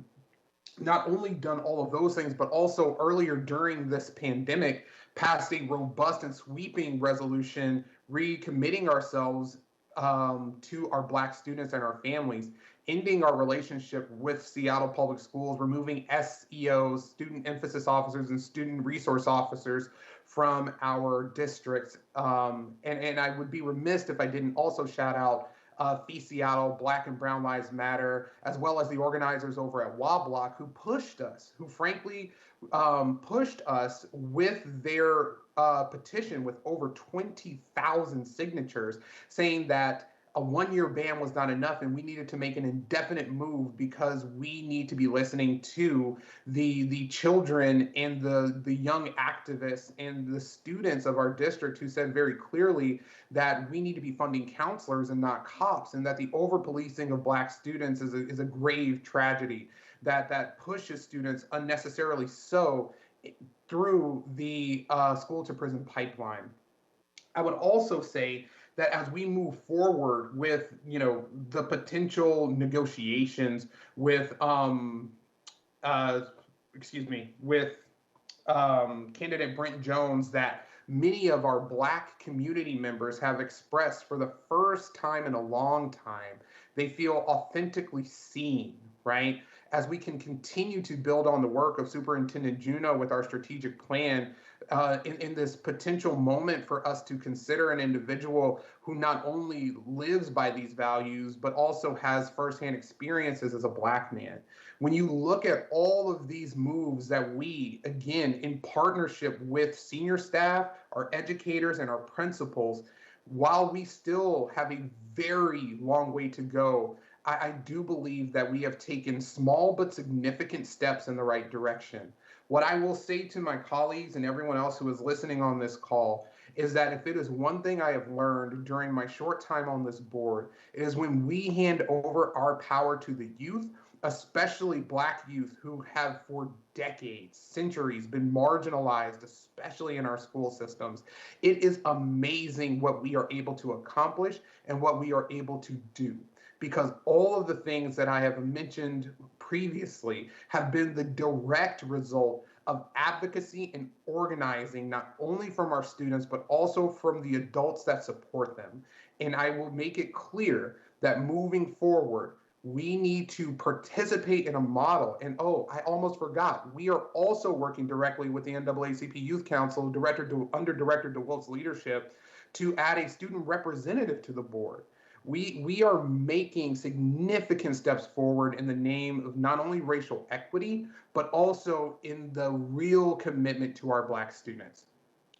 not only done all of those things, but also earlier during this pandemic, passed a robust and sweeping resolution recommitting ourselves to our Black students and our families, ending our relationship with Seattle Public Schools, removing SEOs, student emphasis officers, and student resource officers from our districts. And I would be remiss if I didn't also shout out Fee Seattle, Black and Brown Lives Matter, as well as the organizers over at WaBlock who pushed us, who frankly pushed us with their petition with over 20,000 signatures, saying that a one-year ban was not enough and we needed to make an indefinite move because we need to be listening to the children and the young activists and the students of our district who said very clearly that we need to be funding counselors and not cops, and that the over-policing of Black students is a grave tragedy that pushes students unnecessarily so through the school to prison pipeline. I would also say that as we move forward with, the potential negotiations with, candidate Brent Jones, that many of our Black community members have expressed for the first time in a long time, they feel authentically seen, right? As we can continue to build on the work of Superintendent Juneau with our strategic plan, in this potential moment for us to consider an individual who not only lives by these values, but also has firsthand experiences as a Black man. When you look at all of these moves that we, again, in partnership with senior staff, our educators, and our principals, while we still have a very long way to go, I do believe that we have taken small but significant steps in the right direction. What I will say to my colleagues and everyone else who is listening on this call is that if it is one thing I have learned during my short time on this board, it is when we hand over our power to the youth, especially Black youth who have for decades, centuries been marginalized, especially in our school systems. It is amazing what we are able to accomplish and what we are able to do, because all of the things that I have mentioned previously have been the direct result of advocacy and organizing, not only from our students, but also from the adults that support them. And I will make it clear that moving forward, we need to participate in a model. And oh, I almost forgot, we are also working directly with the NAACP Youth Council, under Director DeWolf's leadership, to add a student representative to the board. We are making significant steps forward in the name of not only racial equity, but also in the real commitment to our Black students.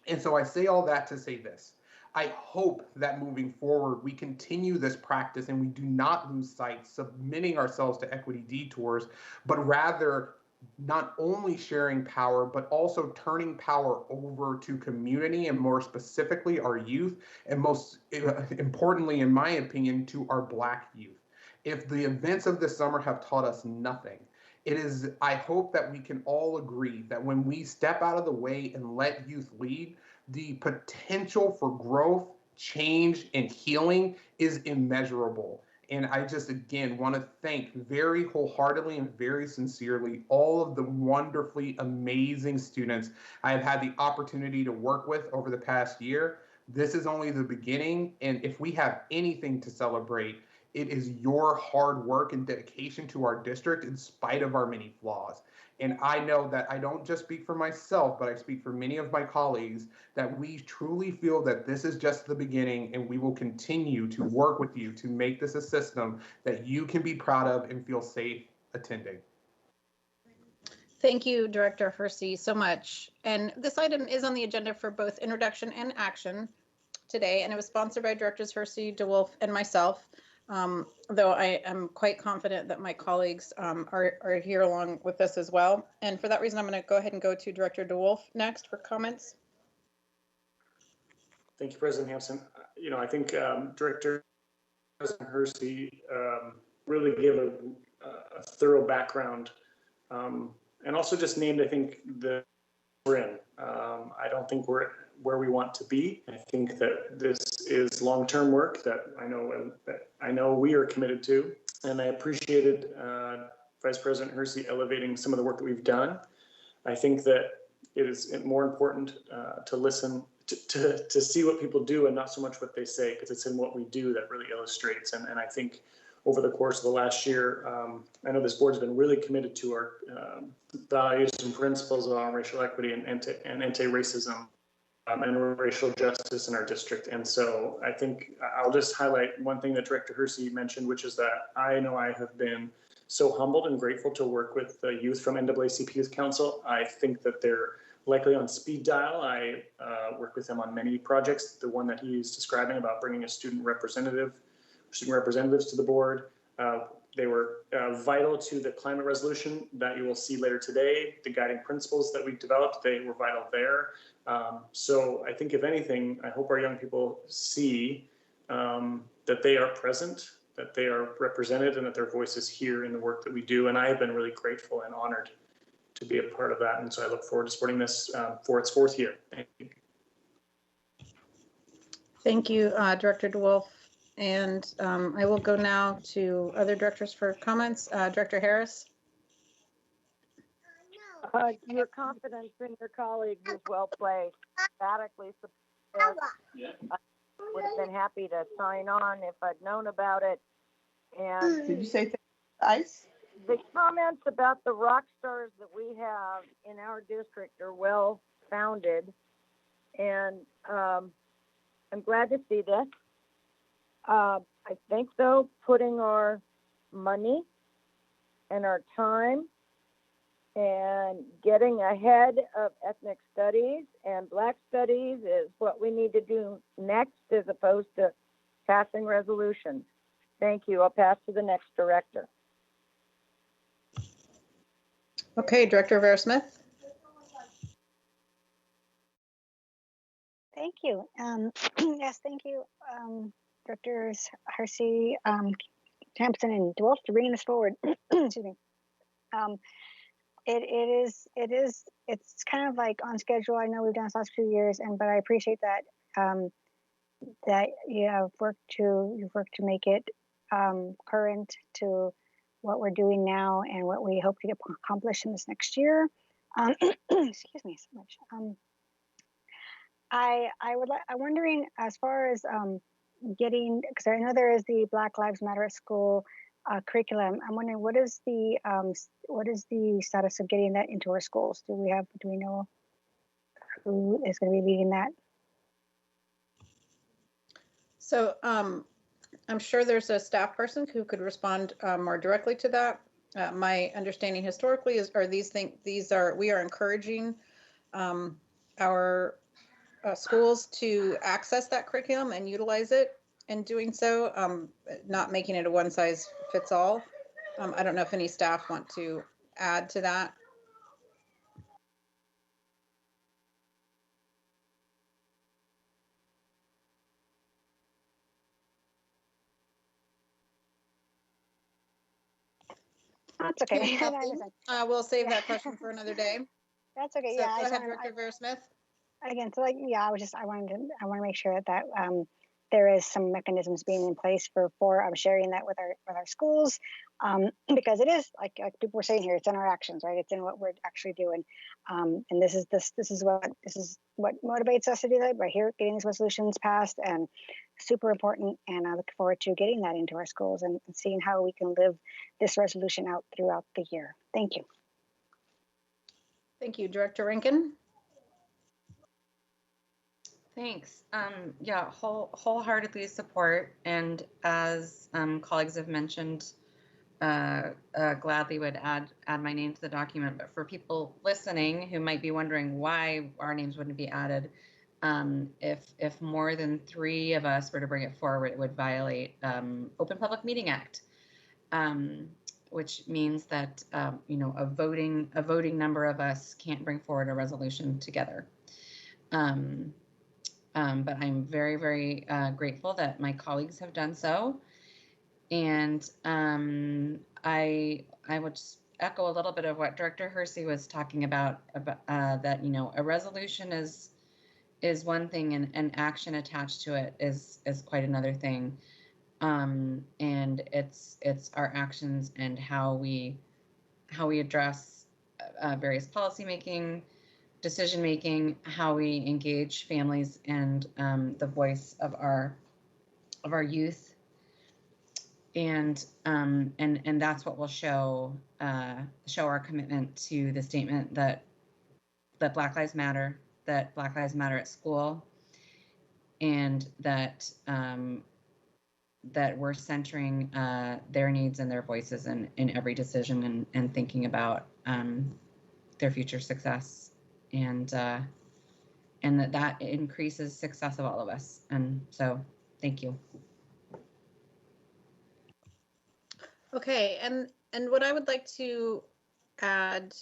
And so I say all that to say this. I hope that moving forward, we continue this practice and we do not lose sight submitting ourselves to equity detours, but rather not only sharing power, but also turning power over to community, and more specifically our youth, and most importantly, in my opinion, to our Black youth. If the events of this summer have taught us nothing, I hope that we can all agree that when we step out of the way and let youth lead, the potential for growth, change, and healing is immeasurable. And I just, again, want to thank very wholeheartedly and very sincerely all of the wonderfully amazing students I have had the opportunity to work with over the past year. This is only the beginning, and if we have anything to celebrate, it is your hard work and dedication to our district in spite of our many flaws. And I know that I don't just speak for myself, but I speak for many of my colleagues, that we truly feel that this is just the beginning, and we will continue to work with you to make this a system that you can be proud of and feel safe attending. Thank you, Director Hersey, so much. And this item is on the agenda for both introduction and action today, and it was sponsored by Directors Hersey, DeWolf, and myself. Though I am quite confident that my colleagues are here along with us as well. And for that reason, I'm going to go ahead and go to Director DeWolf next for comments. Thank you, President Hampson. I think Director Hersey really gave a thorough background and also just named, I think, the we're in. I don't think we're where we want to be. I think that this is long-term work that I know we are committed to, and I appreciated Vice President Hersey elevating some of the work that we've done. I think that it is more important to listen to see what people do and not so much what they say, because it's in what we do that really illustrates. And I think over the course of the last year, I know this board's been really committed to our values and principles on racial equity and anti-racism and racial justice in our district. And so I think I'll just highlight one thing that Director Hersey mentioned, which is that I know I have been so humbled and grateful to work with the youth from NAACP Youth Council. I think that they're likely on speed dial. I work with them on many projects. The one that he's describing about bringing a student representatives to the board. They were vital to the climate resolution that you will see later today. The guiding principles that we developed, they were vital there. So I think if anything, I hope our young people see that they are present, that they are represented, and that their voice is here in the work that we do. And I have been really grateful and honored to be a part of that. And so I look forward to supporting this for its fourth year. Thank you. Thank you, Director DeWolf. And I will go now to other directors for comments. Director Harris. Your confidence in your colleagues is well placed. Emphatically supportive. I would have been happy to sign on if I'd known about it. And did you say ICE? The comments about the rock stars that we have in our district are well founded, and I'm glad to see this. I think, though, putting our money and our time and getting ahead of ethnic studies and Black studies is what we need to do next, as opposed to passing resolutions. Thank you. I'll pass to the next director. Okay, Director Vera Smith. Thank you. Yes, thank you, Directors Hersey, Hampson, and DeWolf for bringing this forward. Excuse me. It's kind of like on schedule. I know we've done this last few years, but I appreciate that that you've worked to make it current to what we're doing now and what we hope to get accomplished in this next year. Excuse me so much. I'm wondering as far as getting, because I know there is the Black Lives Matter at School curriculum. I'm wondering what is the status of getting that into our schools? Do we know who is going to be leading that? So I'm sure there's a staff person who could respond more directly to that. My understanding historically is, we are encouraging our schools to access that curriculum and utilize it in doing so, not making it a one size fits all. I don't know if any staff want to add to that. That's okay. We'll save that question for another day. That's okay. So Yeah. go ahead, Director Vera Smith. Again, so I want to make sure that there is some mechanisms being in place for sharing that with our schools, because it is like people were saying here, it's in our actions, right? It's in what we're actually doing, and this is what motivates us to do that. By here, getting these resolutions passed, and super important. And I look forward to getting that into our schools and seeing how we can live this resolution out throughout the year. Thank you. Thank you, Director Rankin. Thanks. Yeah, wholeheartedly support. And as colleagues have mentioned, gladly would add my name to the document. But for people listening who might be wondering why our names wouldn't be added, if more than 3 of us were to bring it forward, it would violate Open Public Meeting Act, which means that a voting number of us can't bring forward a resolution together. But I'm very, very grateful that my colleagues have done so. And I would just echo a little bit of what Director Hersey was talking about that, a resolution is one thing and action attached to it is quite another thing. And it's our actions and how we address various policymaking, decision making, how we engage families and the voice of our youth, and that's what will show our commitment to the statement that Black Lives Matter, that Black Lives Matter at school, and that we're centering their needs and their voices in every decision and thinking about their future success. And that increases success of all of us. And so, thank you. Okay, and what I would like to add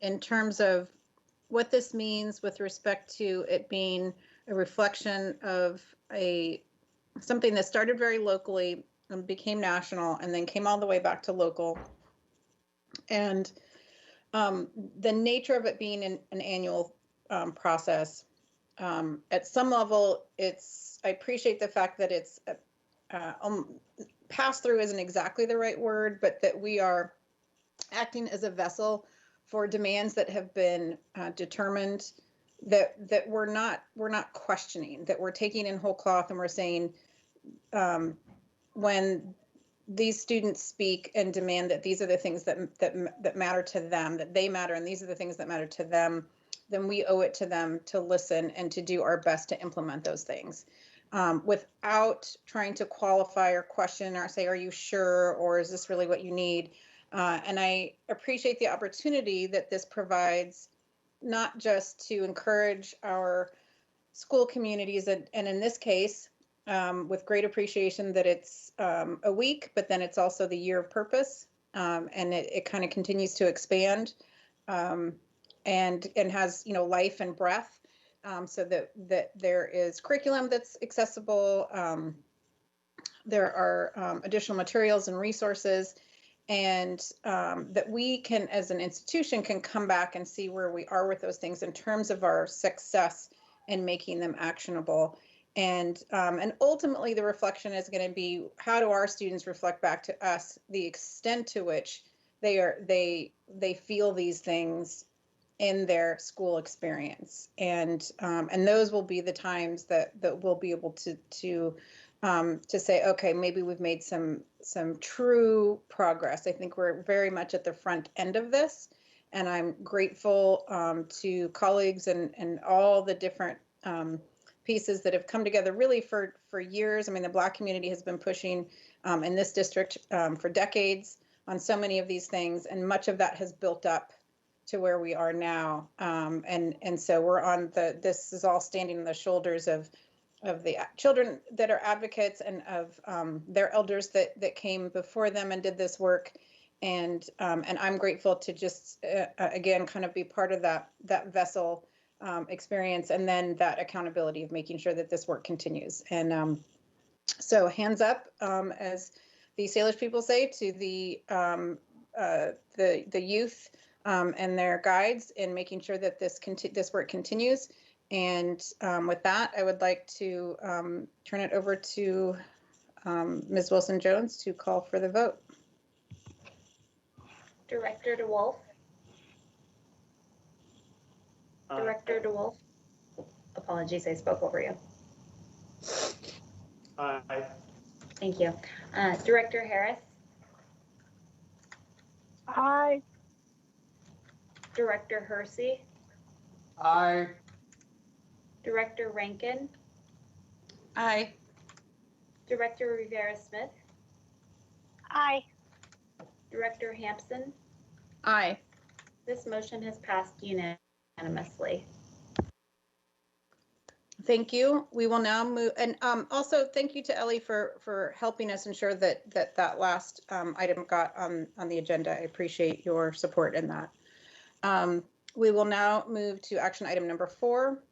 in terms of what this means with respect to it being a reflection of something that started very locally and became national and then came all the way back to local. And the nature of it being an annual process, at some level, I appreciate the fact that it's pass through isn't exactly the right word, but that we are acting as a vessel for demands that have been determined, that we're not questioning, that we're taking in whole cloth and we're saying when these students speak and demand that these are the things that matter to them, that they matter, and these are the things that matter to them, then we owe it to them to listen and to do our best to implement those things without trying to qualify or question or say, are you sure, or is this really what you need? And I appreciate the opportunity that this provides, not just to encourage our school communities, and in this case, with great appreciation that it's a week, but then it's also the year of purpose, and it kind of continues to expand and has life and breath, so that there is curriculum that's accessible. There are additional materials and resources, and that we can, as an institution, can come back and see where we are with those things in terms of our success in making them actionable. And ultimately, the reflection is going to be, how do our students reflect back to us the extent to which they feel these things in their school experience. And those will be the times that we'll be able to say, okay, maybe we've made some true progress. I think we're very much at the front end of this, and I'm grateful to colleagues and all the different pieces that have come together really for years. I mean, the Black community has been pushing in this district for decades on so many of these things, and much of that has built up to where we are now. And so we're on this is all standing on the shoulders of the children that are advocates and of their elders that came before them and did this work. And I'm grateful to just, again, kind of be part of that vessel experience, and then that accountability of making sure that this work continues. And so hands up, as the Salish people say, to the youth and their guides in making sure that this work continues. And with that, I would like to turn it over to Ms. Wilson-Jones to call for the vote. Director DeWolf. Director DeWolf. Apologies, I spoke over you. Aye. Thank you. Director Harris. Aye. Director Hersey. Aye. Director Rankin. Aye. Director Rivera-Smith. Aye. Director Hampson. Aye. This motion has passed unanimously. Thank you. We will now move, and also thank you to Ellie for helping us ensure that last item got on the agenda. I appreciate your support in that. We will now move to action item number 4,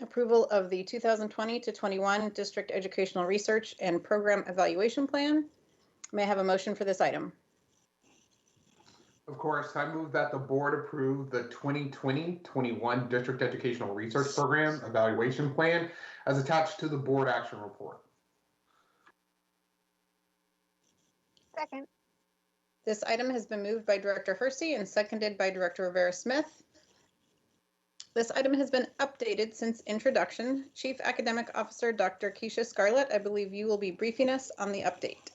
approval of the 2020 to 21 District Educational Research and Program Evaluation Plan. May I have a motion for this item? Of course, I move that the board approve the 2020-21 District Educational Research Program Evaluation Plan as attached to the board action report. Second. This item has been moved by Director Hersey and seconded by Director Rivera-Smith. This item has been updated since introduction. Chief Academic Officer Dr. Keisha Scarlett, I believe you will be briefing us on the update.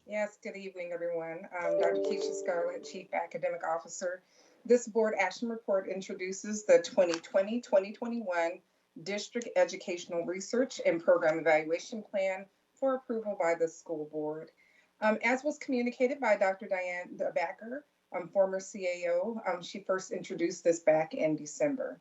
Yes, good evening, everyone. Dr. Keisha Scarlett, Chief Academic Officer. This board action report introduces the 2020-2021 District Educational Research and Program Evaluation Plan for approval by the school board. As was communicated by Dr. Diane Backer, former CAO, she first introduced this back in December.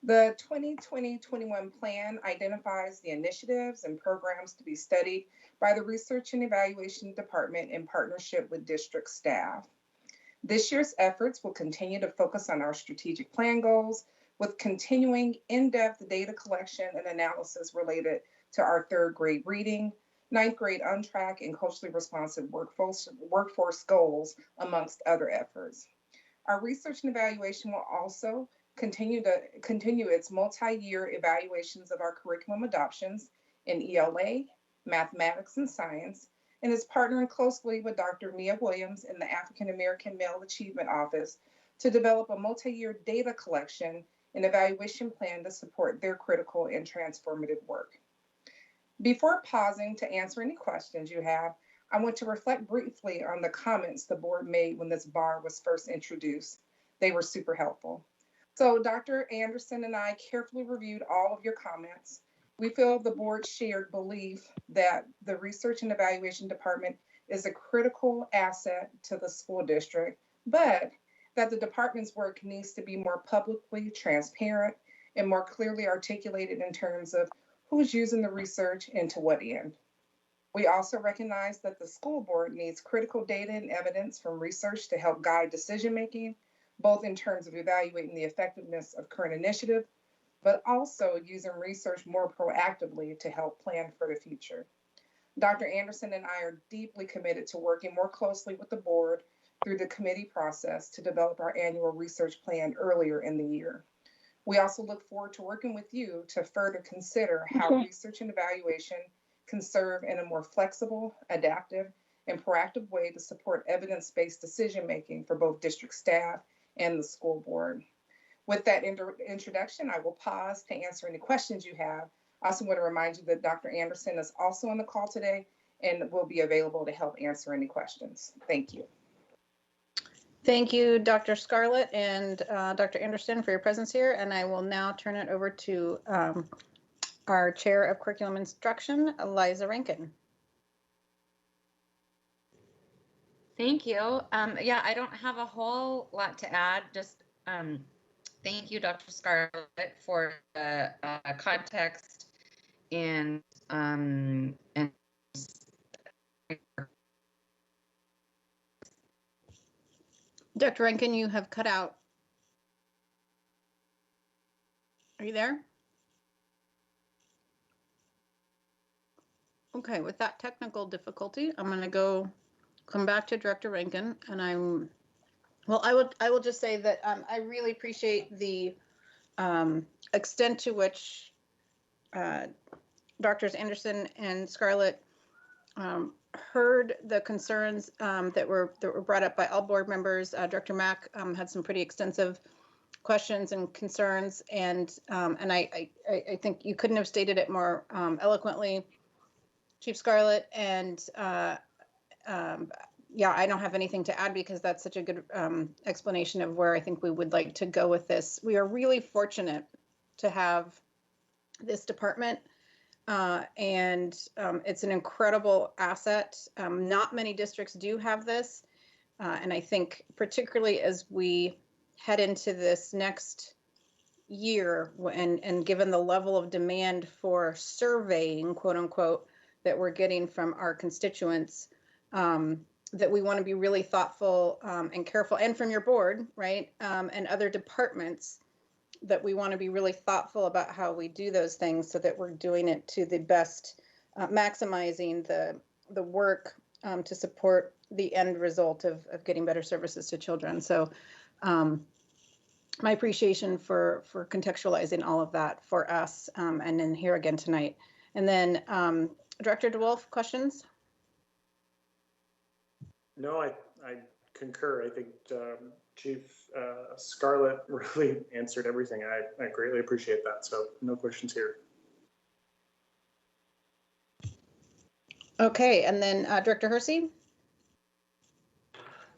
The 2020-21 plan identifies the initiatives and programs to be studied by the Research and Evaluation Department in partnership with district staff. This year's efforts will continue to focus on our strategic plan goals with continuing in-depth data collection and analysis related to our 3rd grade reading, 9th grade on-track and culturally responsive workforce goals, amongst other efforts. Our research and evaluation will also continue its multi-year evaluations of our curriculum adoptions in ELA, mathematics, and science, and is partnering closely with Dr. Mia Williams in the African American Male Achievement Office to develop a multi-year data collection and evaluation plan to support their critical and transformative work. Before pausing to answer any questions you have, I want to reflect briefly on the comments the board made when this bar was first introduced. They were super helpful. So Dr. Anderson and I carefully reviewed all of your comments. We feel the board shared belief that the Research and Evaluation Department is a critical asset to the school district, but that the department's work needs to be more publicly transparent and more clearly articulated in terms of who's using the research and to what end. We also recognize that the school board needs critical data and evidence from research to help guide decision-making, both in terms of evaluating the effectiveness of current initiative, but also using research more proactively to help plan for the future. Dr. Anderson and I are deeply committed to working more closely with the board through the committee process to develop our annual research plan earlier in the year. We also look forward to working with you to further consider how research and evaluation can serve in a more flexible, adaptive, and proactive way to support evidence-based decision-making for both district staff and the school board. With that introduction, I will pause to answer any questions you have. I also want to remind you that Dr. Anderson is also on the call today and will be available to help answer any questions. Thank you. Thank you, Dr. Scarlett and Dr. Anderson, for your presence here. And I will now turn it over to our Chair of Curriculum Instruction, Eliza Rankin. Thank you. Yeah, I don't have a whole lot to add. Just thank you, Dr. Scarlett, for the context and Dr. Rankin, you have cut out. Are you there? Okay, with that technical difficulty, I'm going to come back to Director Rankin, and I will just say that I really appreciate the extent to which Drs. Anderson and Scarlett heard the concerns that were brought up by all board members. Director Mack had some pretty extensive questions and concerns, and I think you couldn't have stated it more eloquently, Chief Scarlett. And yeah, I don't have anything to add because that's such a good explanation of where I think we would like to go with this. We are really fortunate to have this department. And it's an incredible asset. Not many districts do have this. And I think particularly as we head into this next year and given the level of demand for surveying, quote unquote, that we're getting from our constituents, that we want to be really thoughtful and careful, and from your board, right, and other departments, that we want to be really thoughtful about how we do those things so that we're doing it to the best, maximizing the work to support the end result of getting better services to children. So my appreciation for contextualizing all of that for us and then here again tonight. And then Director DeWolf, questions? No, I concur. I think Chief Scarlett really answered everything. I greatly appreciate that. So no questions here. Okay, and then Director Hersey?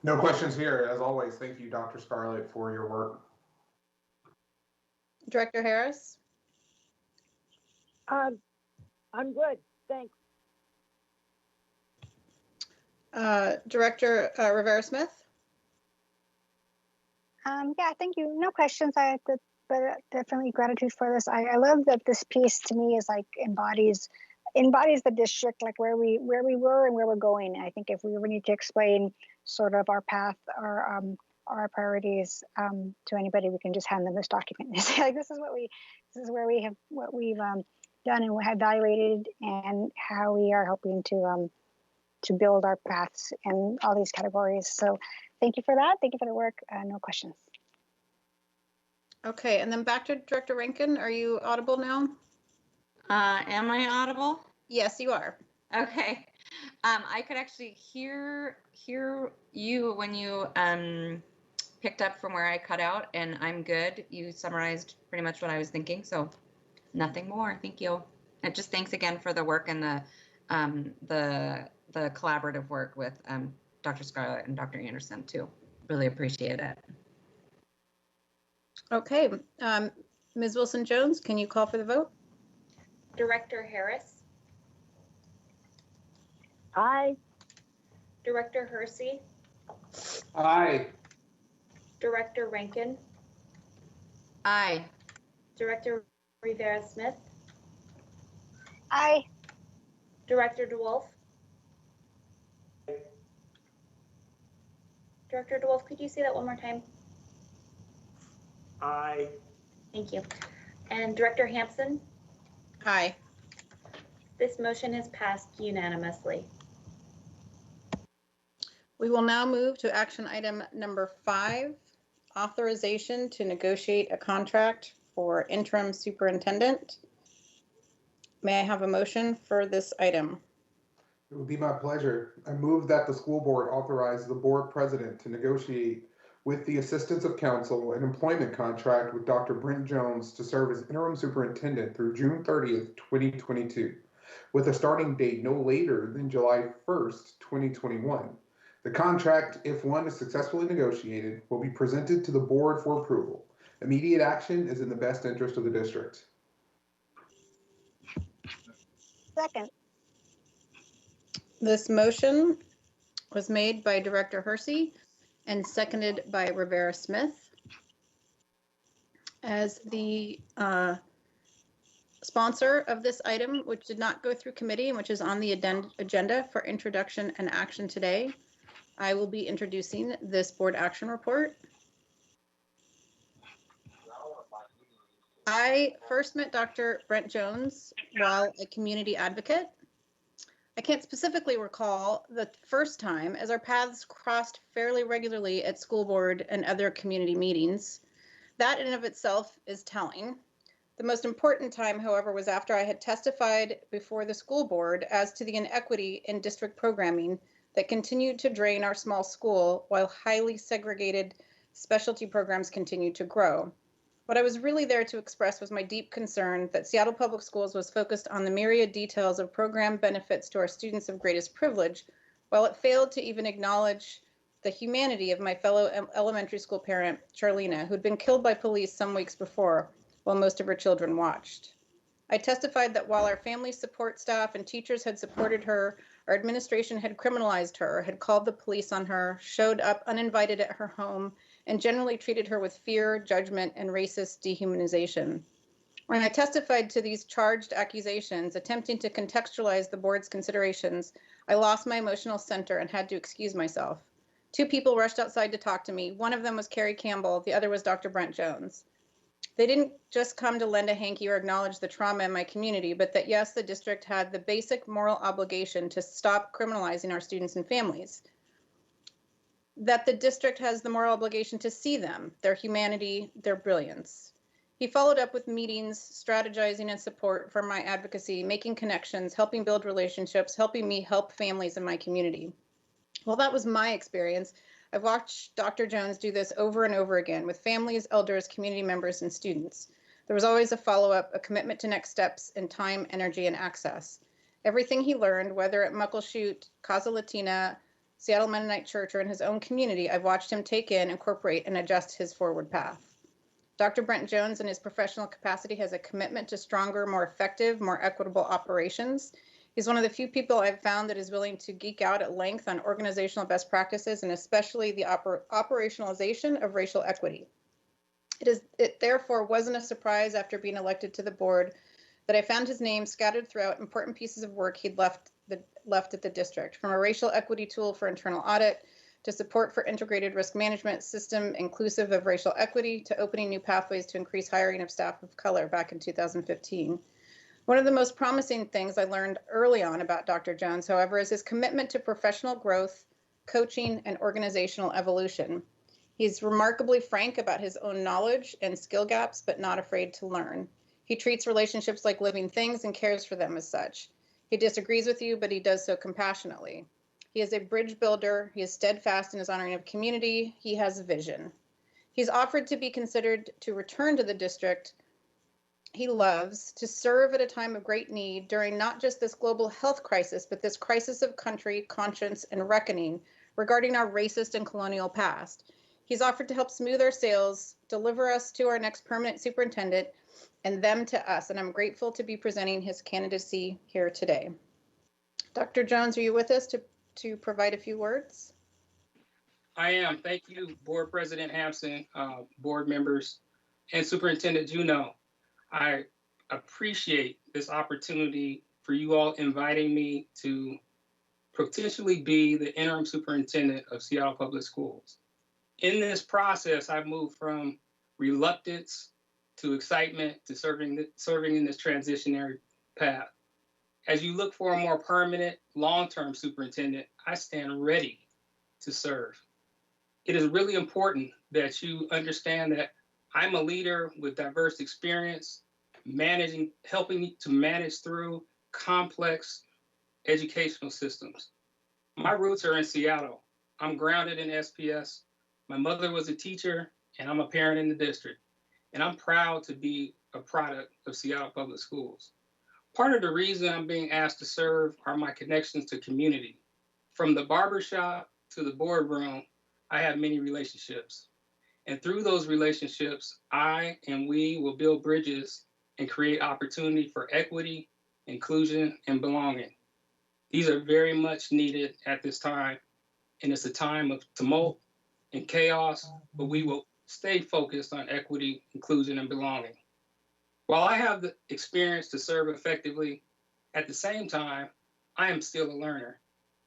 No questions here. As always, thank you, Dr. Scarlett, for your work. Director Harris? I'm good, thanks. Director Rivera-Smith? Yeah, thank you. No questions. But definitely gratitude for this. I love that this piece to me is like embodies the district, like where we were and where we're going. And I think if we ever need to explain sort of our path or our priorities to anybody, we can just hand them this document and say, like, this is where we've done and have evaluated, and how we are hoping to build our paths in all these categories. So thank you for that. Thank you for the work. No questions. Okay, and then back to Director Rankin. Are you audible now? Am I audible? Yes, you are. Okay. I could actually hear you when you picked up from where I cut out, and I'm good. You summarized pretty much what I was thinking, so nothing more. Thank you. And just thanks again for the work and the collaborative work with Dr. Scarlett and Dr. Anderson too. Really appreciate it. Okay, Ms. Wilson-Jones, can you call for the vote? Director Harris? Aye. Director Hersey? Aye. Director Rankin? Aye. Director Rivera-Smith? Aye. Director DeWolf? Director DeWolf, could you say that one more time? Aye. Thank you. And Director Hampson? Aye. This motion is passed unanimously. We will now move to action item number 5, authorization to negotiate a contract for interim superintendent. May I have a motion for this item? It would be my pleasure. I move that the school board authorize the board president to negotiate with the assistance of counsel, an employment contract with Dr. Brent Jones to serve as interim superintendent through June 30th, 2022, with a starting date no later than July 1st, 2021. The contract, if one is successfully negotiated, will be presented to the board for approval. Immediate action is in the best interest of the district. Second. This motion was made by Director Hersey and seconded by Rivera Smith. As the sponsor of this item, which did not go through committee and which is on the agenda for introduction and action today, I will be introducing this board action report. I first met Dr. Brent Jones while a community advocate. I can't specifically recall the first time, as our paths crossed fairly regularly at school board and other community meetings. That in and of itself is telling. The most important time, however, was after I had testified before the school board as to the inequity in district programming that continued to drain our small school while highly segregated specialty programs continued to grow. What I was really there to express was my deep concern that Seattle Public Schools was focused on the myriad details of program benefits to our students of greatest privilege, while it failed to even acknowledge the humanity of my fellow elementary school parent, Charlena, who'd been killed by police some weeks before while most of her children watched. I testified that while our family support staff and teachers had supported her, our administration had criminalized her, had called the police on her, showed up uninvited at her home, and generally treated her with fear, judgment, and racist dehumanization. When I testified to these charged accusations, attempting to contextualize the board's considerations, I lost my emotional center and had to excuse myself. Two people rushed outside to talk to me. One of them was Carrie Campbell, the other was Dr. Brent Jones. They didn't just come to lend a hanky or acknowledge the trauma in my community, but that yes, the district had the basic moral obligation to stop criminalizing our students and families. That the district has the moral obligation to see them, their humanity, their brilliance. He followed up with meetings, strategizing and support for my advocacy, making connections, helping build relationships, helping me help families in my community. Well, that was my experience. I've watched Dr. Jones do this over and over again with families, elders, community members, and students. There was always a follow-up, a commitment to next steps in time, energy, and access. Everything he learned, whether at Muckleshoot, Casa Latina, Seattle Mennonite Church, or in his own community, I've watched him take in, incorporate, and adjust his forward path. Dr. Brent Jones, in his professional capacity, has a commitment to stronger, more effective, more equitable operations. He's one of the few people I've found that is willing to geek out at length on organizational best practices and especially the operationalization of racial equity. It therefore wasn't a surprise after being elected to the board that I found his name scattered throughout important pieces of work he'd left at the district, from a racial equity tool for internal audit to support for integrated risk management system inclusive of racial equity to opening new pathways to increase hiring of staff of color back in 2015. One of the most promising things I learned early on about Dr. Jones, however, is his commitment to professional growth, coaching, and organizational evolution. He's remarkably frank about his own knowledge and skill gaps, but not afraid to learn. He treats relationships like living things and cares for them as such. He disagrees with you, but he does so compassionately. He is a bridge builder. He is steadfast in his honoring of community. He has a vision. He's offered to be considered to return to the district he loves, to serve at a time of great need during not just this global health crisis, but this crisis of country, conscience, and reckoning regarding our racist and colonial past. He's offered to help smooth our sails, deliver us to our next permanent superintendent, and them to us, and I'm grateful to be presenting his candidacy here today. Dr. Jones, are you with us to provide a few words? I am. Thank you, Board President Hampson, board members, and Superintendent Juneau. I appreciate this opportunity for you all inviting me to potentially be the interim superintendent of Seattle Public Schools. In this process, I've moved from reluctance to excitement to serving in this transitionary path. As you look for a more permanent, long-term superintendent, I stand ready to serve. It is really important that you understand that I'm a leader with diverse experience, helping to manage through complex educational systems. My roots are in Seattle. I'm grounded in SPS. My mother was a teacher, and I'm a parent in the district. And I'm proud to be a product of Seattle Public Schools. Part of the reason I'm being asked to serve are my connections to community. From the barbershop to the boardroom, I have many relationships. And through those relationships, I and we will build bridges and create opportunity for equity, inclusion, and belonging. These are very much needed at this time, and it's a time of tumult and chaos, but we will stay focused on equity, inclusion, and belonging. While I have the experience to serve effectively, at the same time, I am still a learner.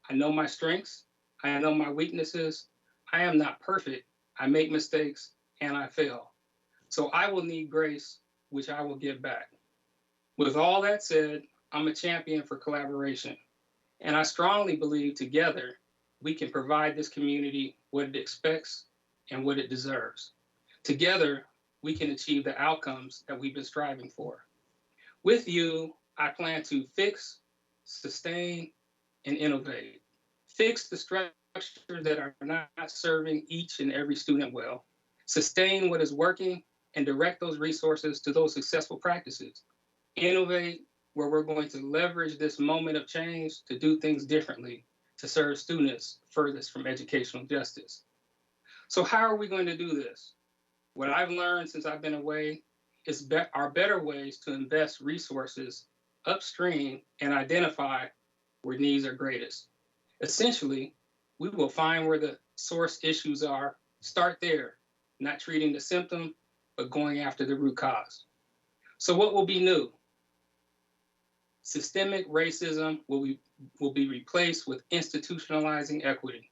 I know my strengths, I know my weaknesses. I am not perfect. I make mistakes and I fail. So I will need grace, which I will give back. With all that said, I'm a champion for collaboration. And I strongly believe together, we can provide this community what it expects and what it deserves. Together, we can achieve the outcomes that we've been striving for. With you, I plan to fix, sustain, and innovate. Fix the structures that are not serving each and every student well. Sustain what is working and direct those resources to those successful practices. Innovate where we're going to leverage this moment of change to do things differently to serve students furthest from educational justice. So how are we going to do this? What I've learned since I've been away is are better ways to invest resources upstream and identify where needs are greatest. Essentially, we will find where the source issues are, start there, not treating the symptom, but going after the root cause. So what will be new? Systemic racism will be replaced with institutionalizing equity.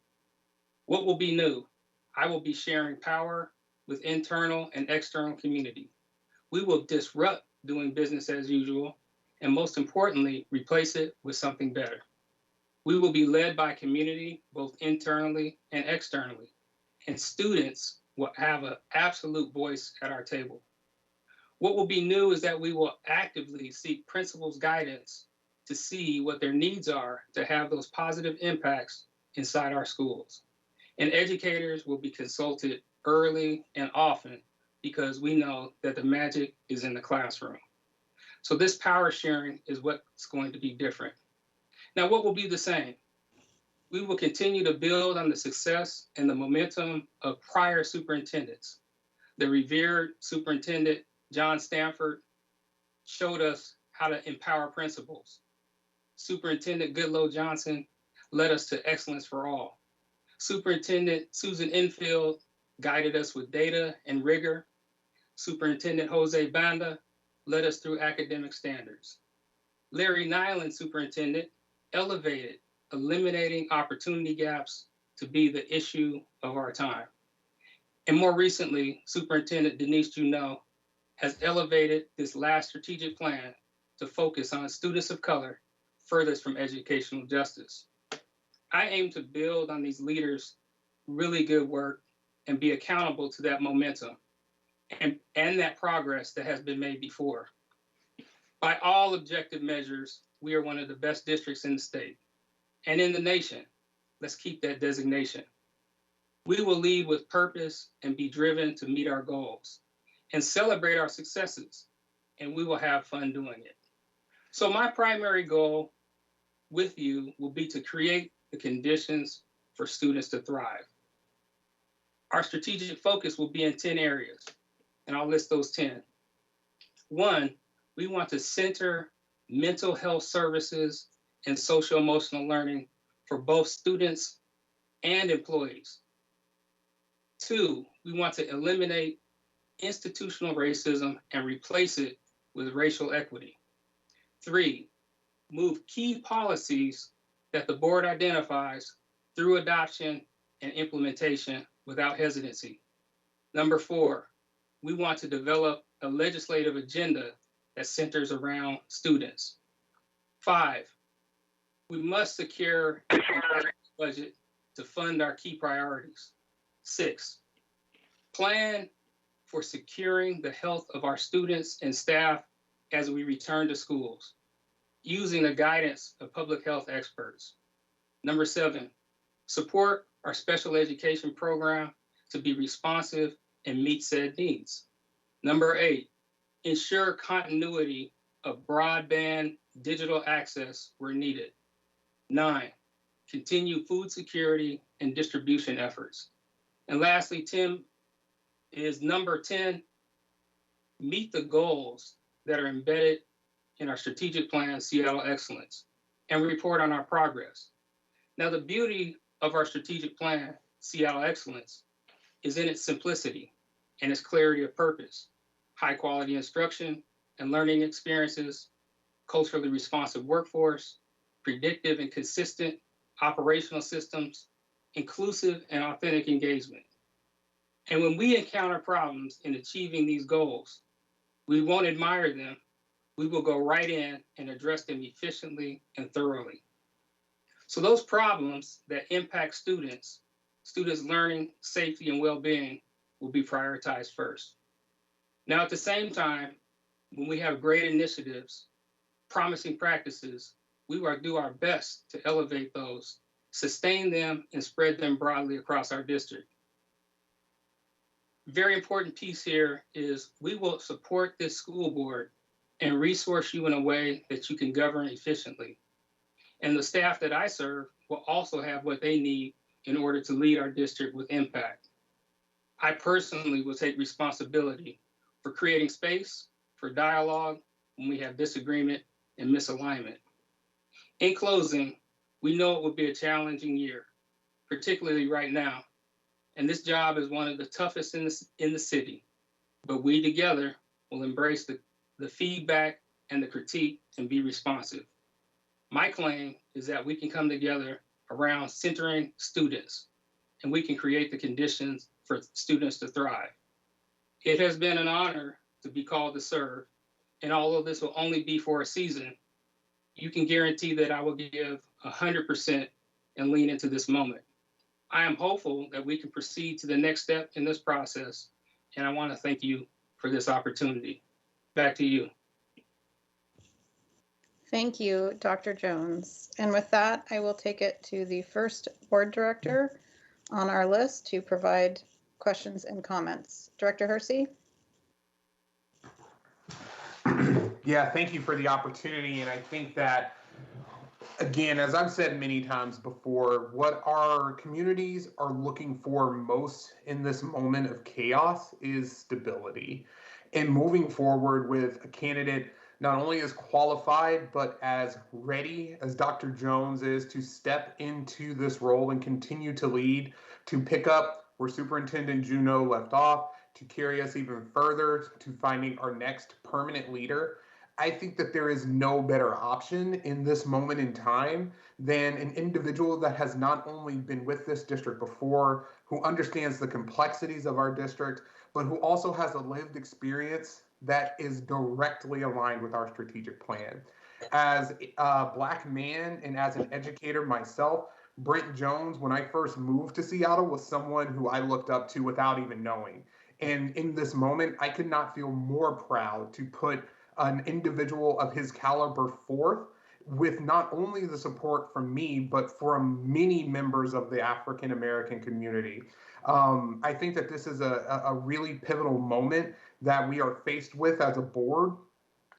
What will be new? I will be sharing power with internal and external community. We will disrupt doing business as usual, and most importantly, replace it with something better. We will be led by community, both internally and externally, and students will have an absolute voice at our table. What will be new is that we will actively seek principals' guidance to see what their needs are to have those positive impacts inside our schools. And educators will be consulted early and often because we know that the magic is in the classroom. So this power sharing is what's going to be different. Now, what will be the same? We will continue to build on the success and the momentum of prior superintendents. The revered superintendent, John Stanford, showed us how to empower principals. Superintendent Goodloe Johnson led us to excellence for all. Superintendent Susan Enfield guided us with data and rigor. Superintendent Jose Banda led us through academic standards. Larry Nyland, superintendent, elevated eliminating opportunity gaps to be the issue of our time. And more recently, Superintendent Denise Juneau has elevated this last strategic plan to focus on students of color furthest from educational justice. I aim to build on these leaders' really good work and be accountable to that momentum and that progress that has been made before. By all objective measures, we are one of the best districts in the state and in the nation. Let's keep that designation. We will lead with purpose and be driven to meet our goals and celebrate our successes, and we will have fun doing it. So my primary goal with you will be to create the conditions for students to thrive. Our strategic focus will be in 10 areas, and I'll list those 10. 1, we want to center mental health services and social emotional learning for both students and employees. 2, we want to eliminate institutional racism and replace it with racial equity. 3, move key policies that the board identifies through adoption and implementation without hesitancy. Number 4, we want to develop a legislative agenda that centers around students. 5, we must secure a budget to fund our key priorities. 6, plan for securing the health of our students and staff as we return to schools, using the guidance of public health experts. Number 7, support our special education program to be responsive and meet said needs. Number 8, ensure continuity of broadband digital access where needed. 9, continue food security and distribution efforts. And lastly, number 10, meet the goals that are embedded in our strategic plan, Seattle Excellence, and report on our progress. Now, the beauty of our strategic plan, Seattle Excellence, is in its simplicity and its clarity of purpose, high quality instruction and learning experiences, culturally responsive workforce, predictive and consistent operational systems, inclusive and authentic engagement. And when we encounter problems in achieving these goals, we won't admire them. We will go right in and address them efficiently and thoroughly. So those problems that impact students' learning, safety, and well-being will be prioritized first. Now, at the same time, when we have great initiatives, promising practices, we will do our best to elevate those, sustain them, and spread them broadly across our district. Very important piece here is we will support this school board and resource you in a way that you can govern efficiently. And the staff that I serve will also have what they need in order to lead our district with impact. I personally will take responsibility for creating space for dialogue when we have disagreement and misalignment. In closing, we know it will be a challenging year, particularly right now. And this job is one of the toughest in the city, but we together will embrace the feedback and the critique and be responsive. My claim is that we can come together around centering students, and we can create the conditions for students to thrive. It has been an honor to be called to serve, and although this will only be for a season, you can guarantee that I will give 100% and lean into this moment. I am hopeful that we can proceed to the next step in this process, and I want to thank you for this opportunity. Back to you. Thank you, Dr. Jones. And with that, I will take it to the first board director on our list to provide questions and comments. Director Hersey? Yeah, thank you for the opportunity. And I think that, again, as I've said many times before, what our communities are looking for most in this moment of chaos is stability. And moving forward with a candidate not only as qualified, but as ready as Dr. Jones is to step into this role and continue to lead, to pick up where Superintendent Juneau left off, to carry us even further to finding our next permanent leader. I think that there is no better option in this moment in time than an individual that has not only been with this district before, who understands the complexities of our district, but who also has a lived experience that is directly aligned with our strategic plan. As a Black man and as an educator myself, Brent Jones, when I first moved to Seattle, was someone who I looked up to without even knowing. And in this moment, I could not feel more proud to put an individual of his caliber forth with not only the support from me, but from many members of the African American community. I think that this is a really pivotal moment that we are faced with as a board.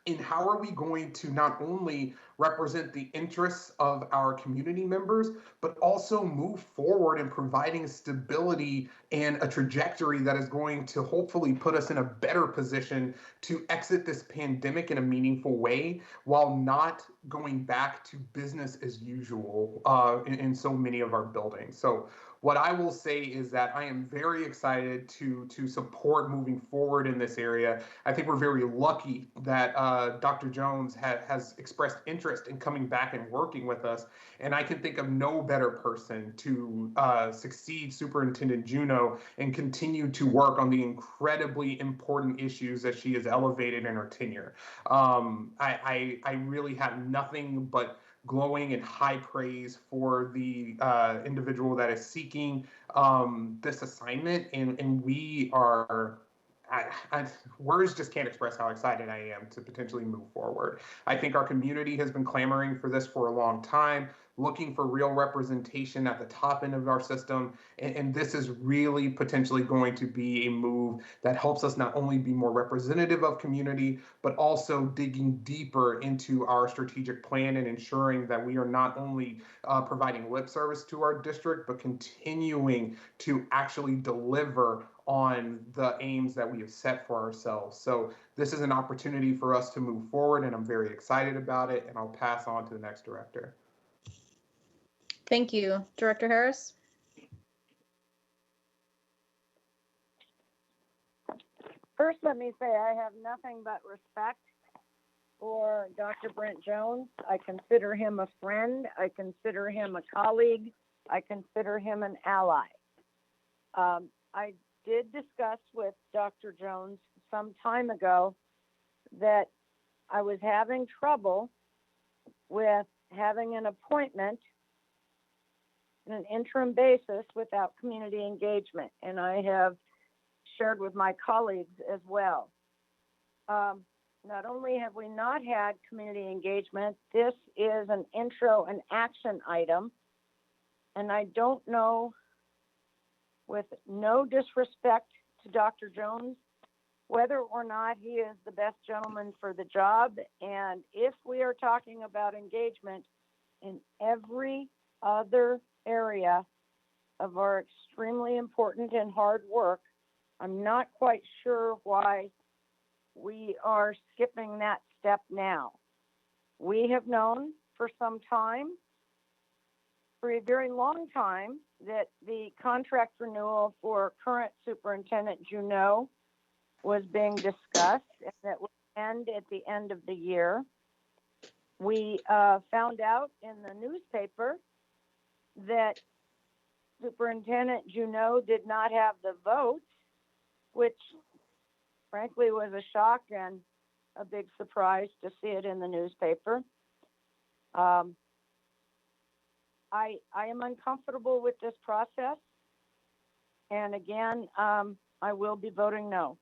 And how are we going to not only represent the interests of our community members, but also move forward in providing stability and a trajectory that is going to hopefully put us in a better position to exit this pandemic in a meaningful way while not going back to business as usual in so many of our buildings. So what I will say is that I am very excited to support moving forward in this area. I think we're very lucky that Dr. Jones has expressed interest in coming back and working with us. And I can think of no better person to succeed Superintendent Juneau and continue to work on the incredibly important issues that she has elevated in her tenure. I really have nothing but glowing and high praise for the individual that is seeking this assignment, and we are, words just can't express how excited I am to potentially move forward. I think our community has been clamoring for this for a long time. looking for real representation at the top end of our system. And this is really potentially going to be a move that helps us not only be more representative of community, but also digging deeper into our strategic plan and ensuring that we are not only providing lip service to our district, but continuing to actually deliver on the aims that we have set for ourselves. So this is an opportunity for us to move forward, and I'm very excited about it, and I'll pass on to the next director. Thank you. Director Harris? First, let me say I have nothing but respect for Dr. Brent Jones. I consider him a friend. I consider him a colleague. I consider him an ally. I did discuss with Dr. Jones some time ago that I was having trouble with having an appointment on an interim basis without community engagement, and I have shared with my colleagues as well. Not only have we not had community engagement, this is an intro and action item, and I don't know, with no disrespect to Dr. Jones, whether or not he is the best gentleman for the job. And if we are talking about engagement in every other area of our extremely important and hard work, I'm not quite sure why we are skipping that step now. We have known for some time, for a very long time, that the contract renewal for current Superintendent Juneau was being discussed and that would end at the end of the year. We found out in the newspaper that Superintendent Juneau did not have the votes, which frankly was a shock and a big surprise to see it in the newspaper. I am uncomfortable with this process. And again, I will be voting no.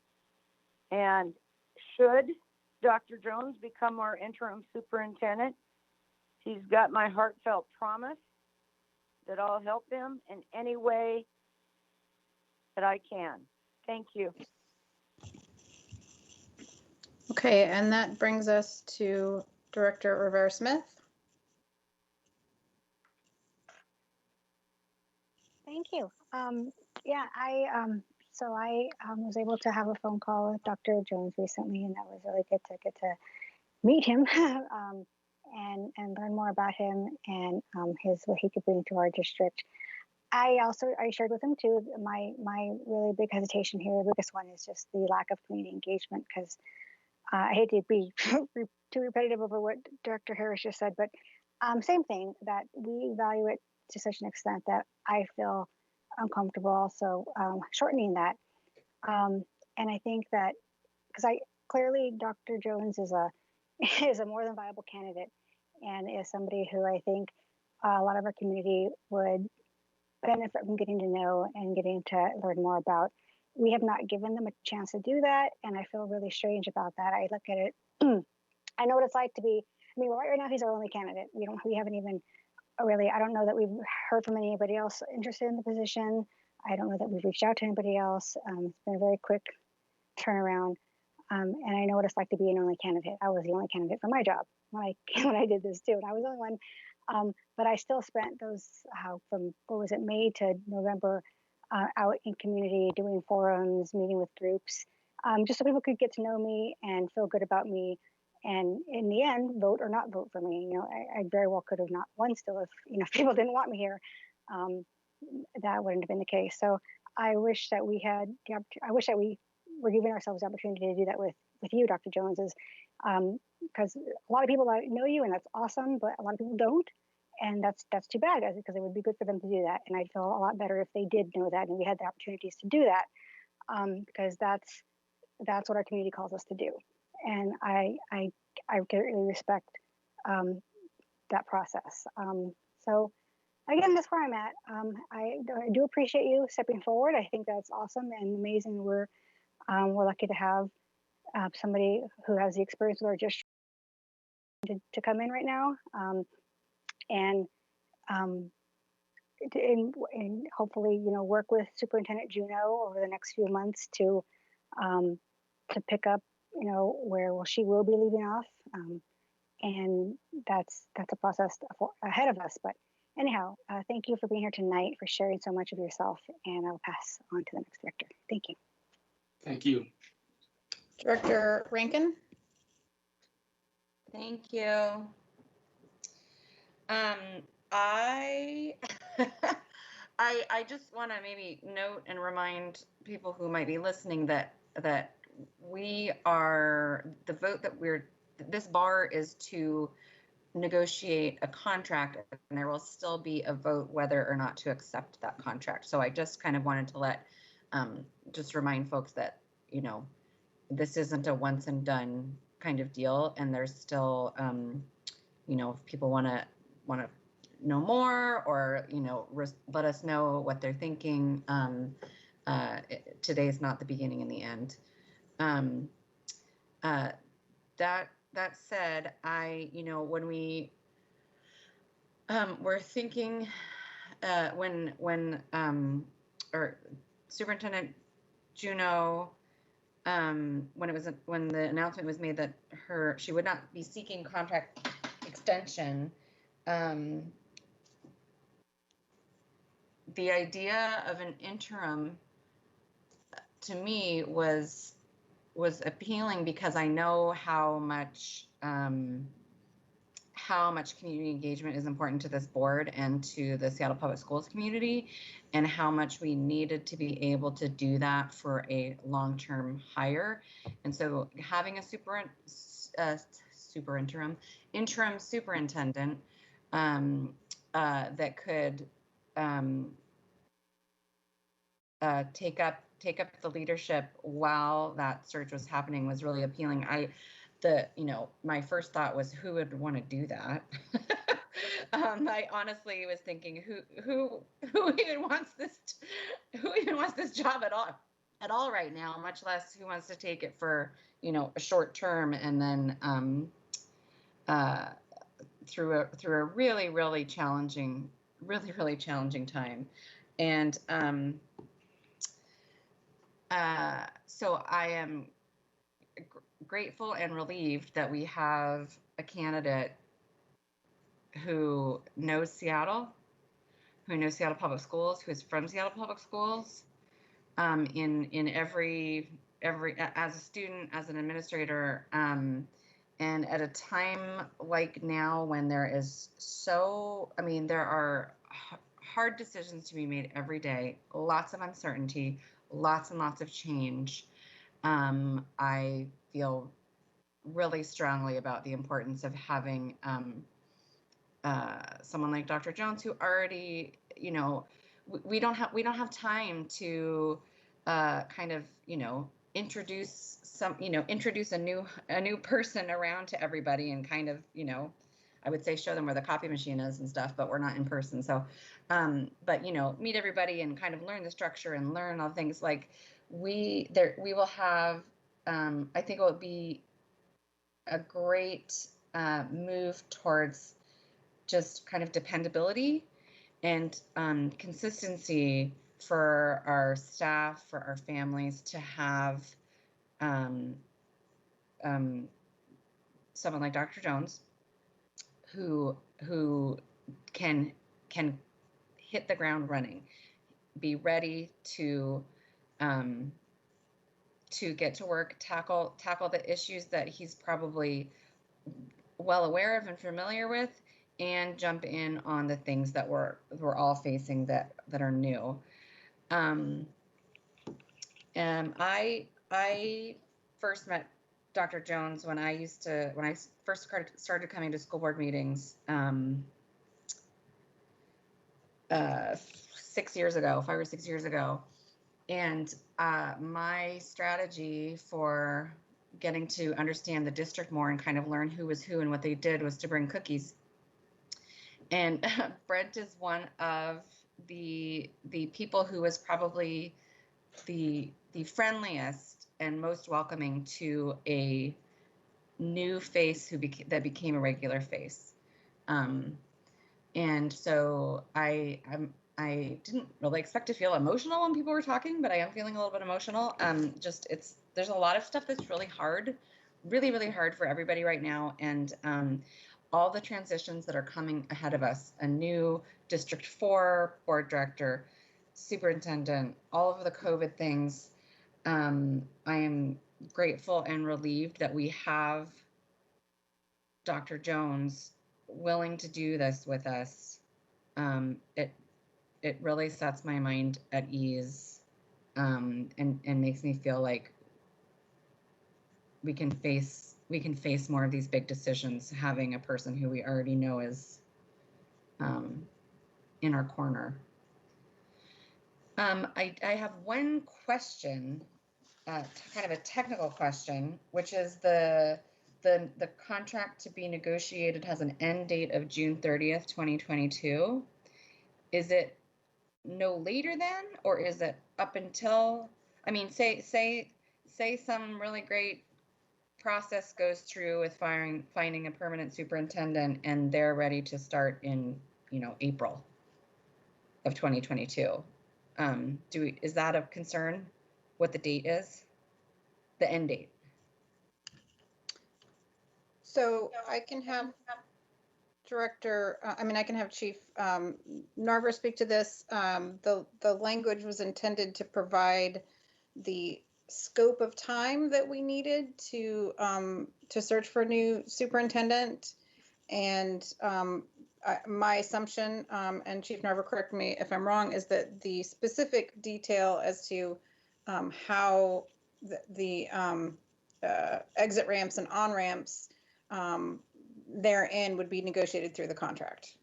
And should Dr. Jones become our interim superintendent, he's got my heartfelt promise that I'll help him in any way that I can. Thank you. Okay, and that brings us to Director Rivera-Smith. Thank you. Yeah, so I was able to have a phone call with Dr. Jones recently, and that was really good to get to meet him and learn more about him and what he could bring to our district. I shared with him too my really big hesitation here. The biggest one is just the lack of community engagement, because I hate to be too repetitive over what Director Harris just said, but same thing, that we value it to such an extent that I feel uncomfortable also shortening that. And I think that, because clearly Dr. Jones is a more than viable candidate, and is somebody who I think a lot of our community would benefit from getting to know and getting to learn more about. We have not given them a chance to do that, and I feel really strange about that. I look at it, I know what it's like to be, I mean, right now he's our only candidate. We haven't even really, I don't know that we've heard from anybody else interested in the position. I don't know that we've reached out to anybody else. It's been a very quick turnaround. And I know what it's like to be an only candidate. I was the only candidate for my job when I did this too, and I was the only one. But I still spent those, from, May to November, out in community, doing forums, meeting with groups, just so people could get to know me and feel good about me. And in the end, vote or not vote for me. I very well could have not won still if people didn't want me here. That wouldn't have been the case. So I wish that we were giving ourselves the opportunity to do that with you, Dr. Jones, because a lot of people know you, and that's awesome, but a lot of people don't. And that's too bad, because it would be good for them to do that. And I'd feel a lot better if they did know that and we had the opportunities to do that, because that's what our community calls us to do. And I greatly respect that process. So again, that's where I'm at. I do appreciate you stepping forward. I think that's awesome and amazing. We're lucky to have somebody who has the experience with our district to come in right now. And and hopefully, work with Superintendent Juneau over the next few months to pick up, where she will be leaving off. And that's a process ahead of us. But anyhow, thank you for being here tonight, for sharing so much of yourself, and I'll pass on to the next director. Thank you. Thank you. Director Rankin. Thank you. I I just want to maybe note and remind people who might be listening that we are the vote that this bar is to negotiate a contract, and there will still be a vote whether or not to accept that contract. So I just kind of wanted to let just remind folks that this isn't a once and done kind of deal, and there's still if people want to know more or let us know what they're thinking. Today's not the beginning and the end. That said, when we we're thinking when or Superintendent Juneau, when the announcement was made that she would not be seeking contract extension, the idea of an interim to me was appealing, because I know how much community engagement is important to this board and to the Seattle Public Schools community, and how much we needed to be able to do that for a long-term hire. And so having a interim superintendent that could take up the leadership while that search was happening was really appealing. My first thought was, who would want to do that? I honestly was thinking, who even wants this job at all right now, much less who wants to take it for a short term, and then through a really challenging time. And so I am grateful and relieved that we have a candidate who knows Seattle, who knows Seattle Public Schools, who is from Seattle Public Schools, in every as a student, as an administrator, and at a time like now when there are hard decisions to be made every day, lots of uncertainty, lots and lots of change. I feel really strongly about the importance of having someone like Dr. Jones, who already, we don't have time to introduce a new person around to everybody and kind of, I would say show them where the copy machine is and stuff, but we're not in person. So, but meet everybody and kind of learn the structure and learn all things. Like we will have, I think it will be a great move towards just kind of dependability and consistency for our staff, for our families, to have someone like Dr. Jones who can hit the ground running, be ready to get to work, tackle the issues that he's probably well aware of and familiar with, and jump in on the things that we're all facing that are new. And I first met Dr. Jones when I first started coming to school board meetings 5 or 6 years ago. And my strategy for getting to understand the district more and kind of learn who was who and what they did was to bring cookies. And Brent is one of the people who was probably the friendliest and most welcoming to a new face that became a regular face. And so I didn't really expect to feel emotional when people were talking, but I am feeling a little bit emotional. There's a lot of stuff that's really hard, really, really hard for everybody right now. And all the transitions that are coming ahead of us, a new District 4 board director, superintendent, all of the COVID things. I am grateful and relieved that we have Dr. Jones willing to do this with us. It really sets my mind at ease, and makes me feel like we can face more of these big decisions having a person who we already know is in our corner. I have one question, kind of a technical question, which is the contract to be negotiated has an end date of June 30th, 2022. Is it no later than, or is it up until, I mean, say some really great process goes through with finding a permanent superintendent and they're ready to start in, April of 2022. Is that a concern, what the date is, the end date? So I can have I can have Chief Narver speak to this. The language was intended to provide the scope of time that we needed to search for a new superintendent. And my assumption, and Chief Narver, correct me if I'm wrong, is that the specific detail as to how the exit ramps and on-ramps therein would be negotiated through the contract.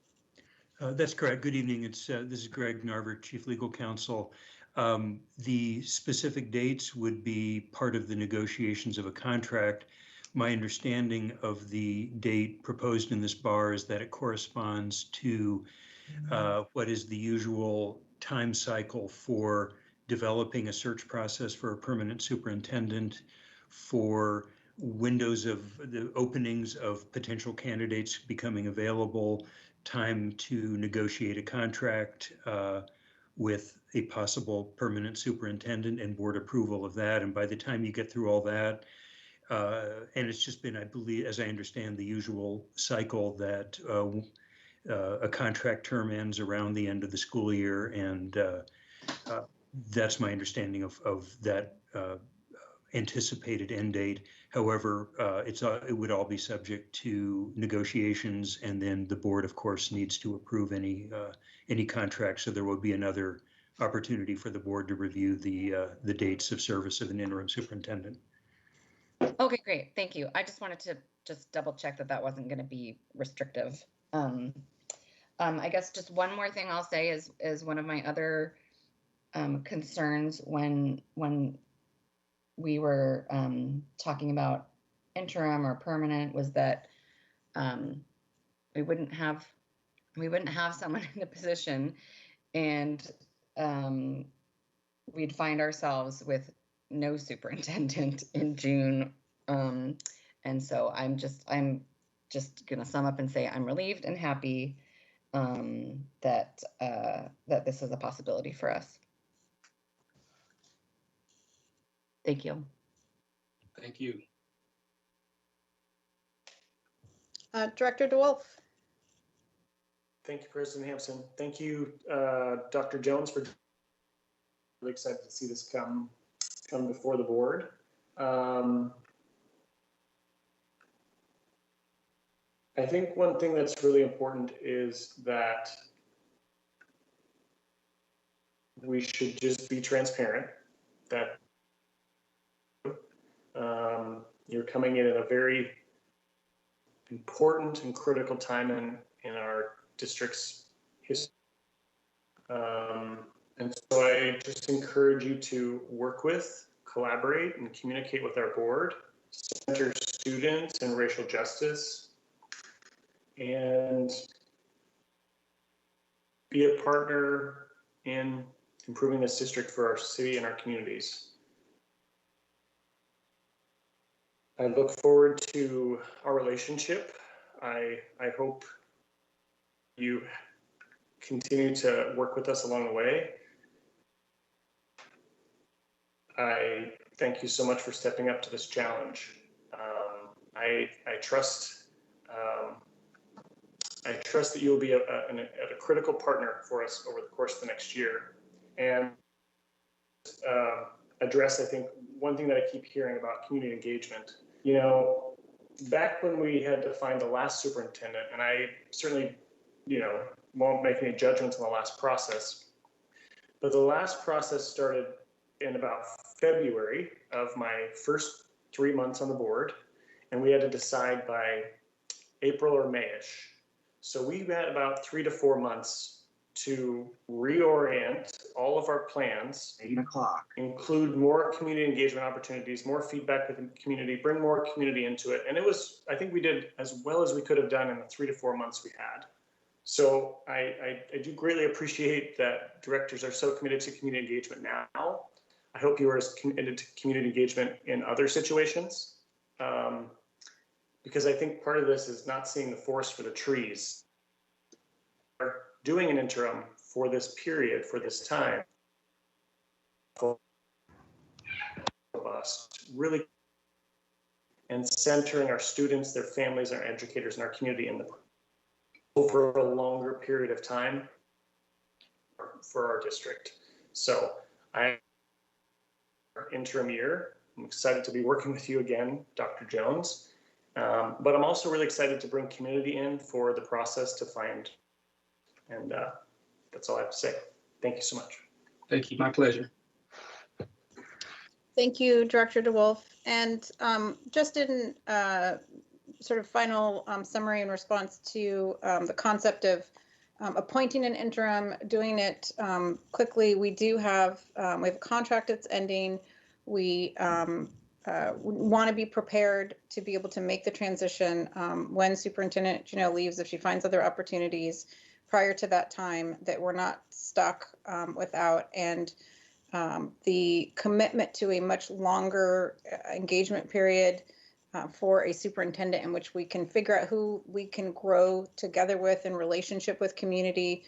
That's correct. Good evening. This is Greg Narver, Chief Legal Counsel. The specific dates would be part of the negotiations of a contract. My understanding of the date proposed in this bar is that it corresponds to what is the usual time cycle for developing a search process for a permanent superintendent, for windows of the openings of potential candidates becoming available, time to negotiate a contract with a possible permanent superintendent and board approval of that. And by the time you get through all that, and it's just been, I believe, as I understand, the usual cycle that a contract term ends around the end of the school year. And that's my understanding of that anticipated end date. However, it would all be subject to negotiations, and then the board, of course, needs to approve any contract. So there will be another opportunity for the board to review the dates of service of an interim superintendent. Okay, great. Thank you. I just wanted to just double check that wasn't going to be restrictive. I guess just one more thing I'll say is one of my other concerns when we were talking about interim or permanent was that we wouldn't have someone in the position, and we'd find ourselves with no superintendent in June. And so I'm just gonna sum up and say I'm relieved and happy that this is a possibility for us. Thank you. Thank you. Director DeWolf. Thank you, President Hampson. Thank you, Dr. Jones, for really excited to see this come before the board. I think one thing that's really important is that we should just be transparent that you're coming in at a very important and critical time in our district's history. And so I just encourage you to work with, collaborate, and communicate with our board, center students and racial justice, and be a partner in improving this district for our city and our communities. I look forward to our relationship. I hope you continue to work with us along the way. I thank you so much for stepping up to this challenge. I trust that you will be a critical partner for us over the course of the next year, and address, I think, one thing that I keep hearing about community engagement. You know, back when we had to find the last superintendent, and I certainly, you know, won't make any judgments on the last process, but the last process started in about February of my first 3 months on the board, and we had to decide by April or May-ish. So we had about 3 to 4 months to reorient all of our plans, 8 o'clock, include more community engagement opportunities, more feedback with the community, bring more community into it. And it was, I think we did as well as we could have done in the 3 to 4 months we had. So I do greatly appreciate that directors are so committed to community engagement now. I hope you are as committed to community engagement in other situations. Because I think part of this is not seeing the forest for the trees. We're doing an interim for this period, for this time. Really, and centering our students, their families, our educators, and our community in the over a longer period of time for our district. So interim year, I'm excited to be working with you again, Dr. Jones. But I'm also really excited to bring community in for the process to find, and that's all I have to say. Thank you so much. Thank you, my pleasure. Thank you, Director DeWolf. And just in sort of final summary in response to the concept of appointing an interim, doing it quickly, we do have, we have a contract that's ending. We want to be prepared to be able to make the transition when Superintendent Janelle leaves, if she finds other opportunities prior to that time, that we're not stuck without. And the commitment to a much longer engagement period for a superintendent in which we can figure out who we can grow together with in relationship with community,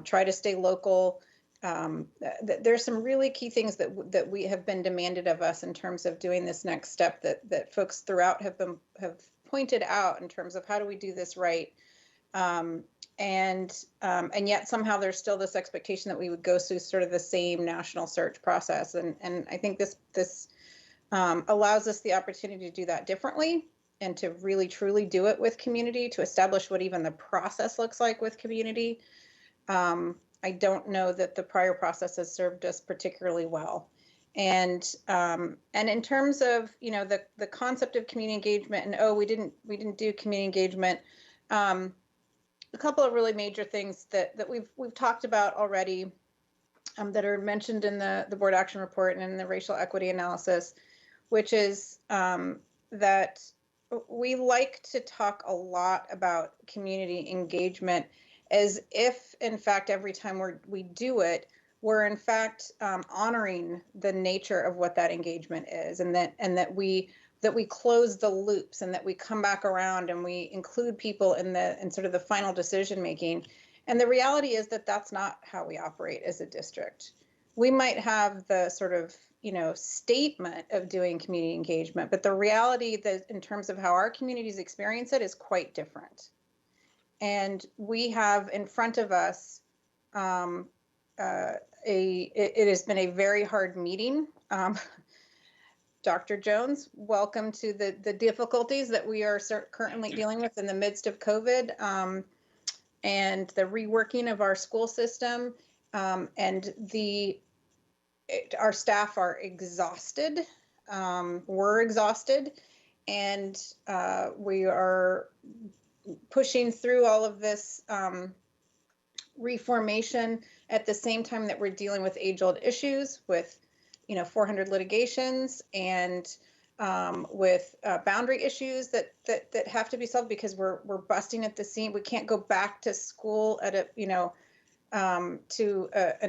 try to stay local. There's some really key things that we have been demanded of us in terms of doing this next step that folks throughout have pointed out in terms of how do we do this right. And yet somehow there's still this expectation that we would go through sort of the same national search process. And I think this allows us the opportunity to do that differently and to really truly do it with community, to establish what even the process looks like with community. I don't know that the prior process has served us particularly well. And in terms of, you know, the concept of community engagement and, oh, we didn't do community engagement, a couple of really major things that we've talked about already that are mentioned in the board action report and in the racial equity analysis, which is that we like to talk a lot about community engagement as if, in fact, every time we do it, we're in fact honoring the nature of what that engagement is, and that we close the loops, and that we come back around and we include people in sort of the final decision making. And the reality is that that's not how we operate as a district. We might have the sort of, you know, statement of doing community engagement, but the reality that in terms of how our communities experience it is quite different. And we have in front of us it has been a very hard meeting. Dr. Jones, welcome to the difficulties that we are currently dealing with in the midst of COVID and the reworking of our school system. And our staff are exhausted. We're exhausted, and we are pushing through all of this reformation at the same time that we're dealing with age-old issues, with 400 litigations, and with boundary issues that have to be solved because we're busting at the seam. We can't go back to school at an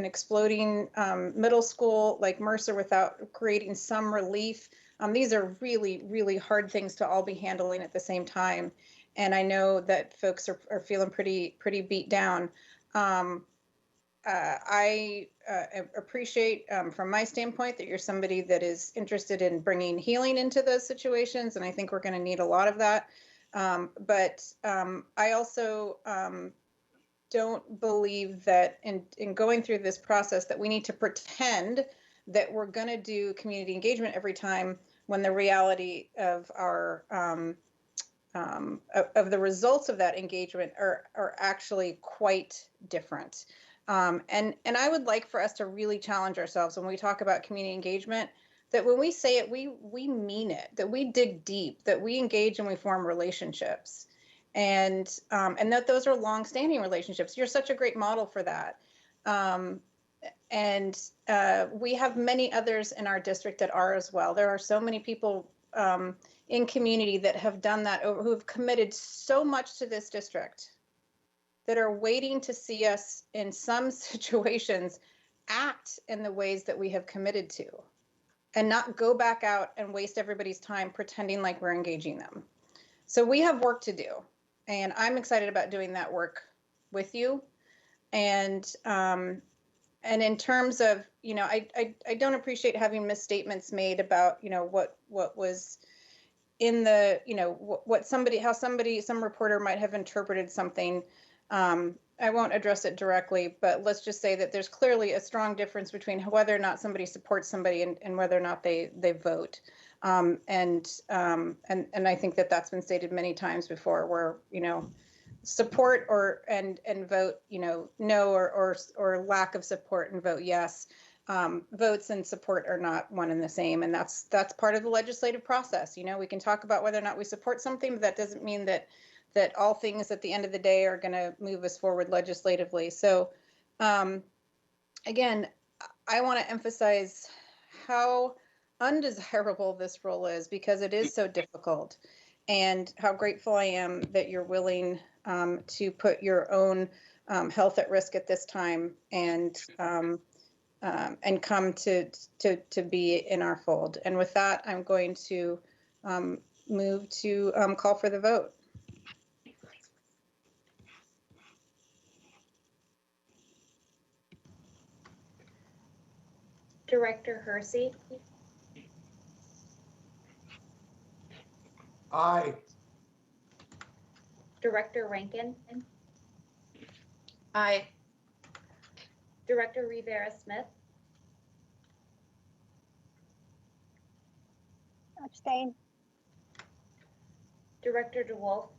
exploding middle school like Mercer without creating some relief. These are really, really hard things to all be handling at the same time. and I know that folks are feeling pretty beat down. I appreciate, from my standpoint, that you're somebody that is interested in bringing healing into those situations, and I think we're going to need a lot of that. But I also don't believe that in going through this process that we need to pretend that we're going to do community engagement every time, when the reality of our of the results of that engagement are actually quite different. And I would like for us to really challenge ourselves when we talk about community engagement, that when we say it, we mean it, that we dig deep, that we engage and we form relationships, and that those are long-standing relationships. You're such a great model for that. And we have many others in our district that are as well. There are so many people in community that have done that, who have committed so much to this district, that are waiting to see us in some situations act in the ways that we have committed to, and not go back out and waste everybody's time pretending like we're engaging them. So we have work to do, and I'm excited about doing that work with you. And in terms of, I don't appreciate having misstatements made about, what was in the, some reporter might have interpreted something. I won't address it directly, but let's just say that there's clearly a strong difference between whether or not somebody supports somebody and whether or not they vote. And I think that that's been stated many times before, where, support and vote, no, or lack of support and vote yes. Votes and support are not one and the same, and that's part of the legislative process. We can talk about whether or not we support something, but that doesn't mean that all things at the end of the day are going to move us forward legislatively. So again, I want to emphasize how undesirable this role is, because it is so difficult, and how grateful I am that you're willing to put your own health at risk at this time, and come to be in our fold. And with that, I'm going to move to call for the vote. Director Hersey. Aye. Director Rankin. Aye. Director Rivera Smith. Abstain. Director DeWolf.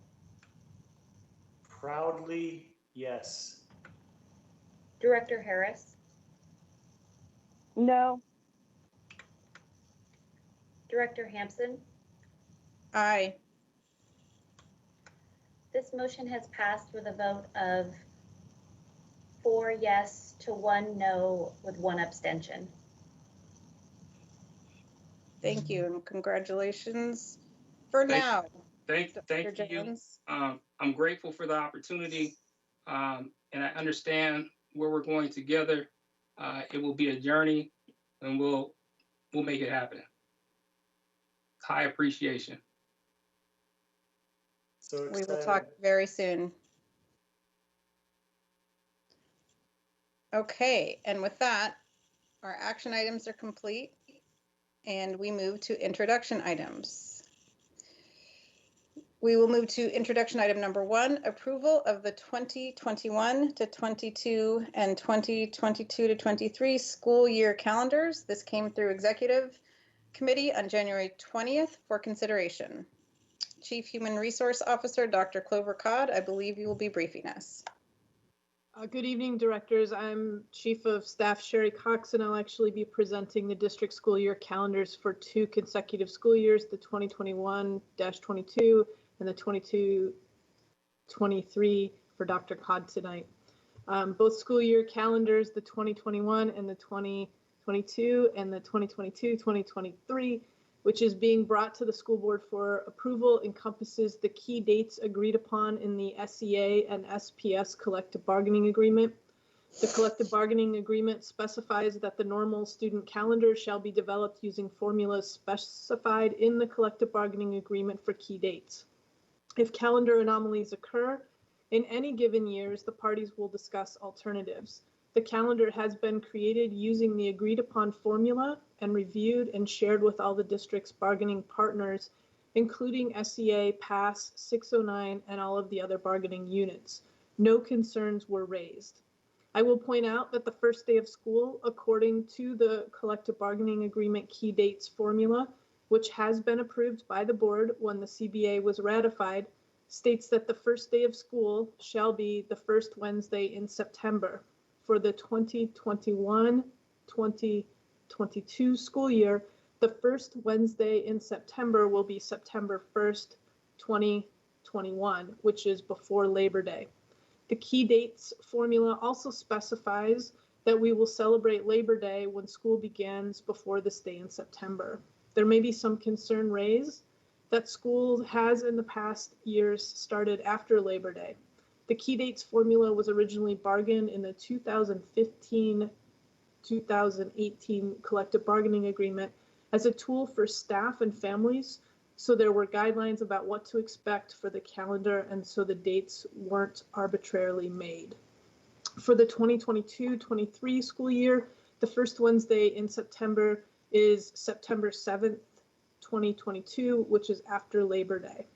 Proudly, yes. Director Harris. No. Director Hampson. Aye. This motion has passed with a vote of 4 yes to 1 no with 1 abstention. Thank you, and congratulations for now. Thank you. I'm grateful for the opportunity, and I understand where we're going together. It will be a journey, and we'll make it happen. High appreciation. So we will talk very soon. Okay, and with that, our action items are complete, and we move to introduction items. We will move to introduction item number 1, approval of the 2021 to 22 and 2022 to 23 school year calendars. This came through Executive Committee on January 20th for consideration. Chief Human Resource Officer, Dr. Clover Codd, I believe you will be briefing us. Good evening, directors. I'm Chief of Staff Sherry Cox, and I'll actually be presenting the district school year calendars for 2 consecutive school years, the 2021-22 and the 22-23 for Dr. Codd tonight. Both school year calendars, the 2021 and the 2022 and the 2022-2023, which is being brought to the school board for approval, encompasses the key dates agreed upon in the SEA and SPS collective bargaining agreement. The collective bargaining agreement specifies that the normal student calendar shall be developed using formulas specified in the collective bargaining agreement for key dates. If calendar anomalies occur in any given years, the parties will discuss alternatives. The calendar has been created using the agreed upon formula and reviewed and shared with all the district's bargaining partners, including SEA, PASS, 609, and all of the other bargaining units. No concerns were raised. I will point out that the first day of school, according to the collective bargaining agreement key dates formula, which has been approved by the board when the CBA was ratified, states that the first day of school shall be the first Wednesday in September. For the 2021-2022 school year, the first Wednesday in September will be September 1st, 2021, which is before Labor Day. The key dates formula also specifies that we will celebrate Labor Day when school begins before this day in September. There may be some concern raised that school has in the past years started after Labor Day. The key dates formula was originally bargained in the 2015-2018 collective bargaining agreement as a tool for staff and families, so there were guidelines about what to expect for the calendar, and so the dates weren't arbitrarily made. For the 2022-23 school year, the first Wednesday in September is September 7th, 2022, which is after Labor Day.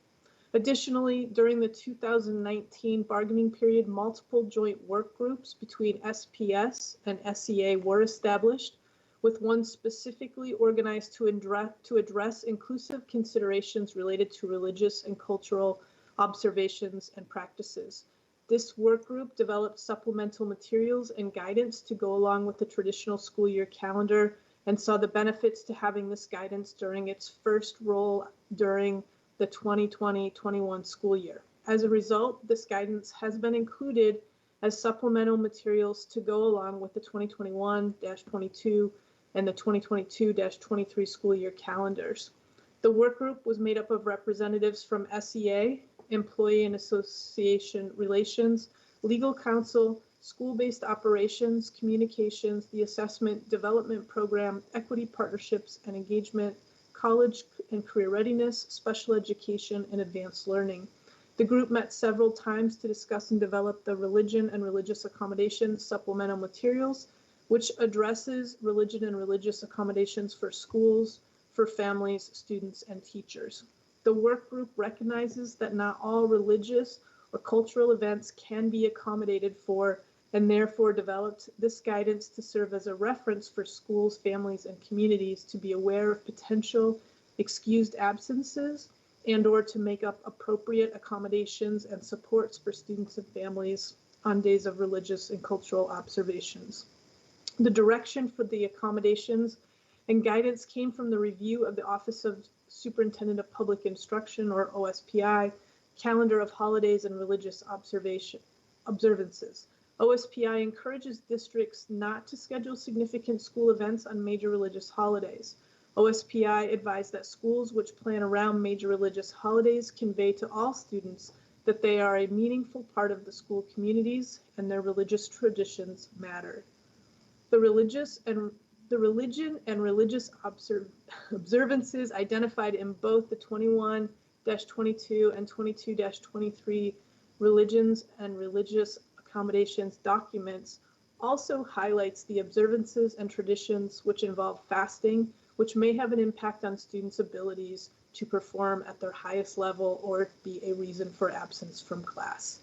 Additionally, during the 2019 bargaining period, multiple joint work groups between SPS and SEA were established, with one specifically organized to address inclusive considerations related to religious and cultural observations and practices. This work group developed supplemental materials and guidance to go along with the traditional school year calendar and saw the benefits to having this guidance during its first roll during the 2020-21 school year. As a result, this guidance has been included as supplemental materials to go along with the 2021-22 and the 2022-23 school year calendars. The work group was made up of representatives from SEA, Employee and Association Relations, Legal Counsel, School-Based Operations, Communications, the Assessment Development Program, Equity Partnerships and Engagement, College and Career Readiness, Special Education, and Advanced Learning. The group met several times to discuss and develop the Religion and Religious Accommodation supplemental materials, which addresses religion and religious accommodations for schools, for families, students, and teachers. The work group recognizes that not all religious or cultural events can be accommodated for, and therefore developed this guidance to serve as a reference for schools, families, and communities to be aware of potential excused absences and/or to make up appropriate accommodations and supports for students and families on days of religious and cultural observations. The direction for the accommodations and guidance came from the review of the Office of Superintendent of Public Instruction, or OSPI, calendar of holidays and religious observances. OSPI encourages districts not to schedule significant school events on major religious holidays. OSPI advised that schools which plan around major religious holidays convey to all students that they are a meaningful part of the school communities and their religious traditions matter. The religion and religious observances identified in both the 21-22 and 22-23 religions and religious accommodations documents also highlights the observances and traditions which involve fasting, which may have an impact on students' abilities to perform at their highest level or be a reason for absence from class.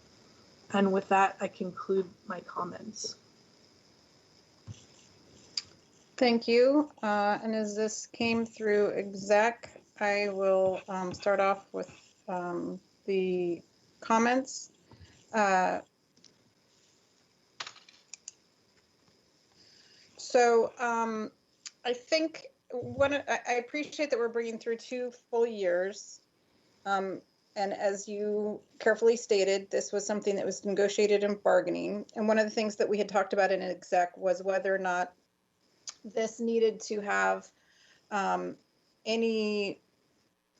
And with that, I conclude my comments. Thank you. And as this came through exec, I will start off with the comments. I think I appreciate that we're bringing through 2 full years. And as you carefully stated, this was something that was negotiated in bargaining. And one of the things that we had talked about in exec was whether or not this needed to have any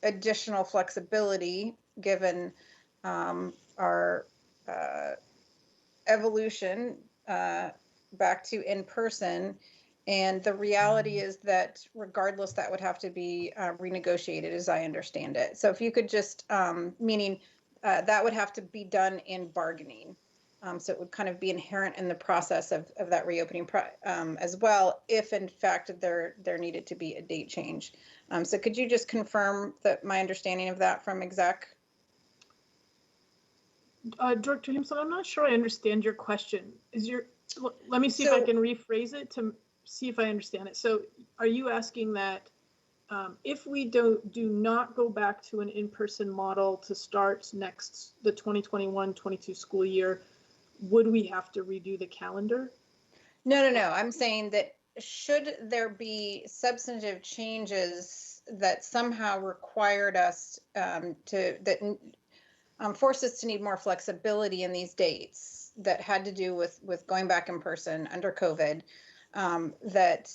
additional flexibility given our evolution back to in-person. And the reality is that regardless, that would have to be renegotiated as I understand it. So if you could just, meaning that would have to be done in bargaining. So it would kind of be inherent in the process of that reopening as well, if in fact there needed to be a date change. So could you just confirm that my understanding of that from exec? Director Hampson, I'm not sure I understand your question. Let me see if I can rephrase it to see if I understand it. So are you asking that if we do not go back to an in-person model to start the 2021-22 school year, would we have to redo the calendar? No. I'm saying that should there be substantive changes that somehow required us forced us to need more flexibility in these dates that had to do with going back in person under COVID, that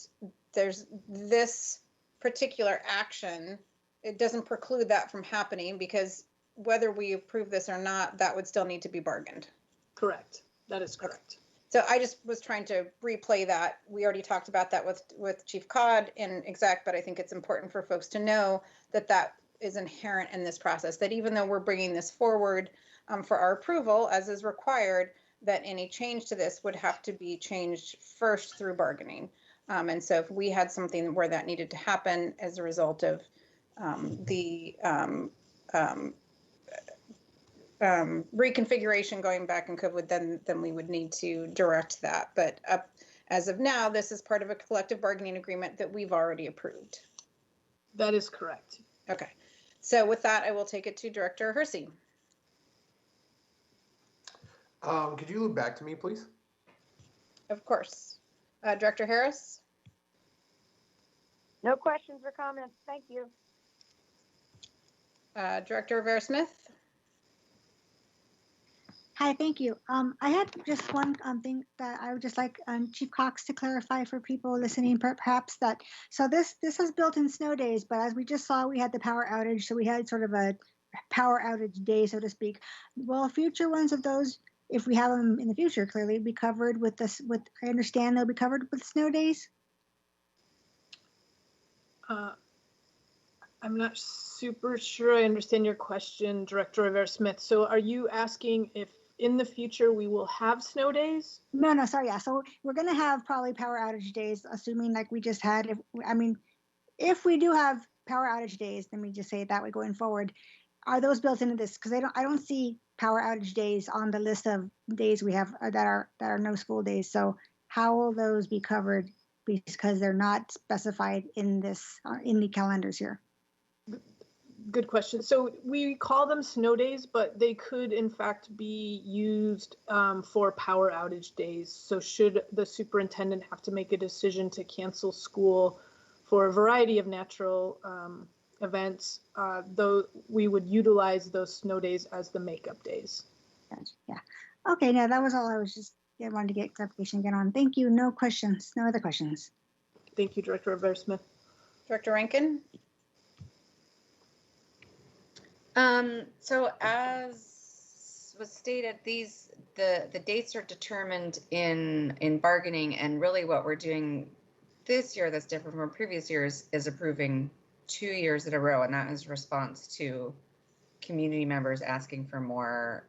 there's this particular action, it doesn't preclude that from happening, because whether we approve this or not, that would still need to be bargained. Correct. That is correct. So I just was trying to replay that. We already talked about that with Chief Codd and exec, but I think it's important for folks to know that that is inherent in this process, that even though we're bringing this forward for our approval, as is required, that any change to this would have to be changed first through bargaining. And so if we had something where that needed to happen as a result of the reconfiguration going back in COVID, then we would need to direct that. But as of now, this is part of a collective bargaining agreement that we've already approved. That is correct. Okay. So with that, I will take it to Director Hersey. Could you loop back to me, please? Of course. Director Harris? No questions or comments. Thank you. Director Rivera-Smith? Hi, thank you. I had just one thing that I would just like Chief Cox to clarify for people listening, perhaps that, so this has built-in snow days, but as we just saw, we had the power outage, so we had sort of a power outage day, so to speak. Will future ones of those, if we have them in the future, clearly be covered with this, I understand they'll be covered with snow days? I'm not super sure I understand your question, Director Rivera-Smith. So are you asking if in the future we will have snow days? No, sorry, yeah. So we're gonna have probably power outage days, assuming like we just had, if we do have power outage days, let me just say it that way going forward, are those built into this? Because I don't see power outage days on the list of days we have that are no school days. So how will those be covered? Because they're not specified in this, in the calendars here. Good question. So we call them snow days, but they could in fact be used for power outage days. So should the superintendent have to make a decision to cancel school for a variety of natural events, though we would utilize those snow days as the makeup days. Gotcha. Yeah. Okay, no, that was all I was just wanted to get clarification again on. Thank you. No questions. No other questions. Thank you, Director Rivera-Smith. Director Rankin? So as was stated, the dates are determined in bargaining, and really what we're doing this year that's different from previous years is approving 2 years in a row, and that is response to community members asking for more,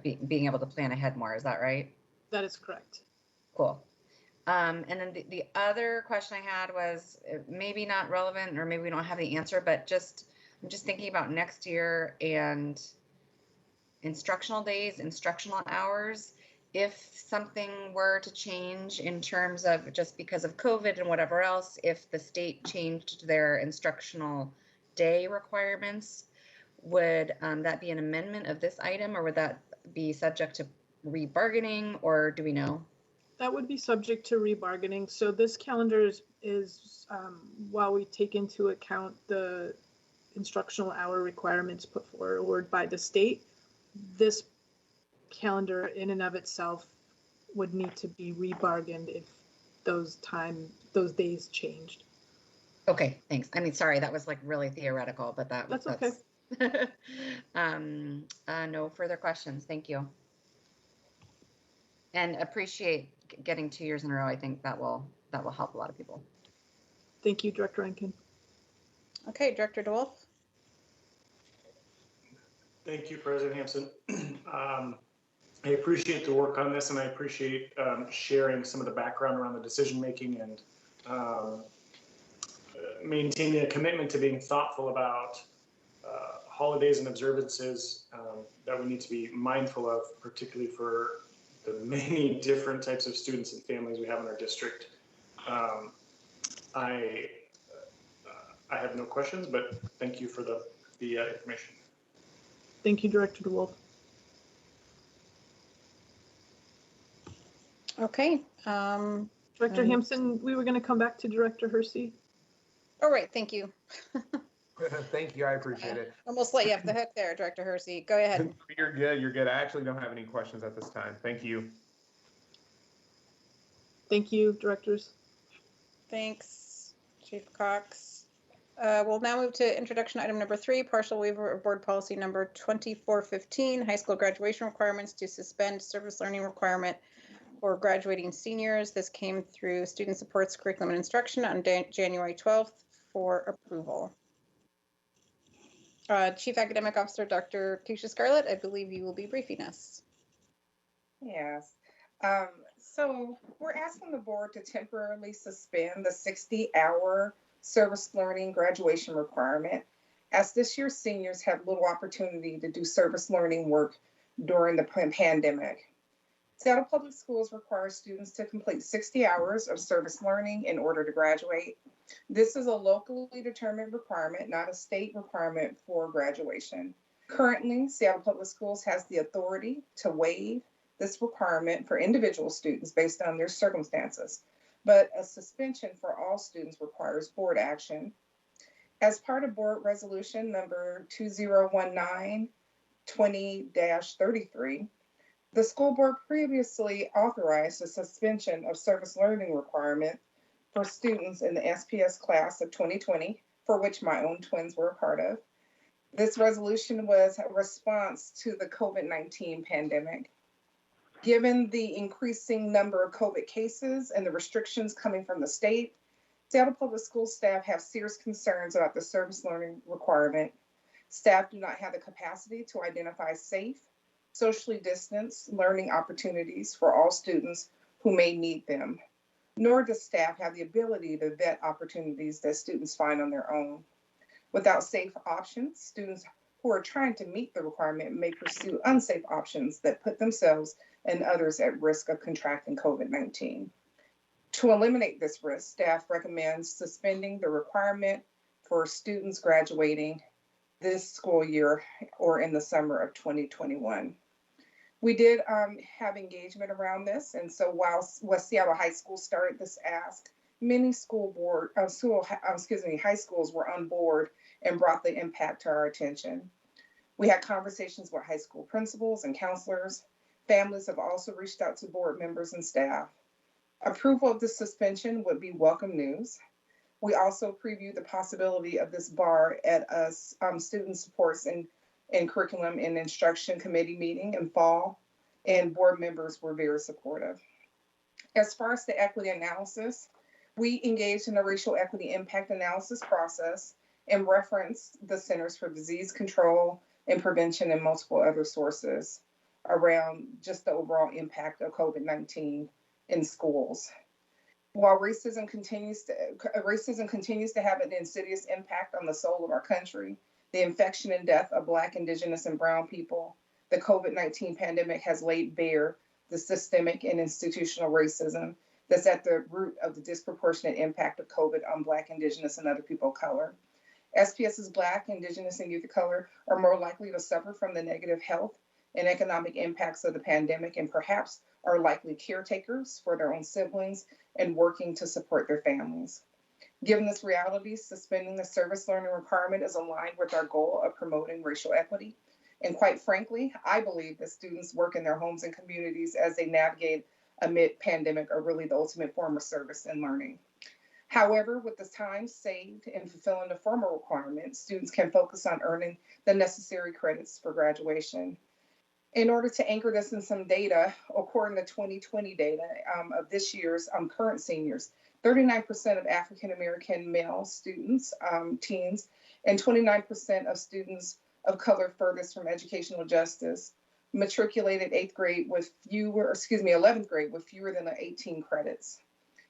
being able to plan ahead more. Is that right? That is correct. Cool. And then the other question I had was maybe not relevant, or maybe we don't have the answer, but I'm just thinking about next year and instructional days, instructional hours. If something were to change in terms of just because of COVID and whatever else, if the state changed their instructional day requirements, would that be an amendment of this item, or would that be subject to rebargaining, or do we know? That would be subject to rebargaining. So this calendar is while we take into account the instructional hour requirements put forward by the state, this calendar in and of itself would need to be rebargained if those days changed. Okay, thanks. I mean, sorry, that was like really theoretical, but that's okay. No further questions. Thank you. And appreciate getting 2 years in a row. I think that will help a lot of people. Thank you, Director Rankin. Okay, Director DeWolf. Thank you, President Hampson. I appreciate the work on this, and I appreciate sharing some of the background around the decision-making and maintaining a commitment to being thoughtful about holidays and observances that we need to be mindful of, particularly for the many different types of students and families we have in our district. I have no questions, but thank you for the information. Thank you, Director DeWolf. Okay. Director Hampson, we were going to come back to Director Hersey. All right, thank you. Thank you, I appreciate it. Almost let you off the hook there, Director Hersey. Go ahead. You're good, you're good. I actually don't have any questions at this time. Thank you. Thank you, directors. Thanks, Chief Cox. We'll now move to introduction item number 3, partial waiver of board policy number 2415, high school graduation requirements to suspend service learning requirement for graduating seniors. This came through Student Supports Curriculum and Instruction on January 12th for approval. Chief Academic Officer, Dr. Keisha Scarlett, I believe you will be briefing us. Yes. So we're asking the board to temporarily suspend the 60-hour service learning graduation requirement, as this year's seniors have little opportunity to do service learning work during the pandemic. Seattle Public Schools requires students to complete 60 hours of service learning in order to graduate. This is a locally determined requirement, not a state requirement for graduation. Currently, Seattle Public Schools has the authority to waive this requirement for individual students based on their circumstances, but a suspension for all students requires board action. As part of board resolution number 2019-20-33, the school board previously authorized the suspension of service learning requirement for students in the SPS class of 2020, for which my own twins were a part of. This resolution was a response to the COVID-19 pandemic. Given the increasing number of COVID cases and the restrictions coming from the state, Seattle Public School staff have serious concerns about the service learning requirement. Staff do not have the capacity to identify safe, socially distanced learning opportunities for all students who may need them, nor does staff have the ability to vet opportunities that students find on their own. Without safe options, students who are trying to meet the requirement may pursue unsafe options that put themselves and others at risk of contracting COVID-19. To eliminate this risk, staff recommends suspending the requirement for students graduating this school year or in the summer of 2021. We did have engagement around this, and so while West Seattle High School started this ask, many high schools were on board and brought the impact to our attention. We had conversations with high school principals and counselors. Families have also reached out to board members and staff. Approval of the suspension would be welcome news. We also previewed the possibility of this bar at a Student Supports and Curriculum and Instruction Committee meeting in fall, and board members were very supportive. As far as the equity analysis, we engaged in a racial equity impact analysis process and referenced the Centers for Disease Control and Prevention and multiple other sources around just the overall impact of COVID-19 in schools. While racism continues to have an insidious impact on the soul of our country, the infection and death of Black, Indigenous, and Brown people, the COVID-19 pandemic has laid bare the systemic and institutional racism that's at the root of the disproportionate impact of COVID on Black, Indigenous, and other people of color. SPS's Black, Indigenous, and youth of color are more likely to suffer from the negative health and economic impacts of the pandemic, and perhaps are likely caretakers for their own siblings and working to support their families. Given this reality, suspending the service learning requirement is aligned with our goal of promoting racial equity. And quite frankly, I believe that students work in their homes and communities as they navigate amid pandemic are really the ultimate form of service and learning. However, with the time saved in fulfilling the formal requirements, students can focus on earning the necessary credits for graduation. In order to anchor this in some data, according to 2020 data of this year's current seniors, 39% of African American male students, teens, and 29% of students of color furthest from educational justice, matriculated 11th grade with fewer than 18 credits.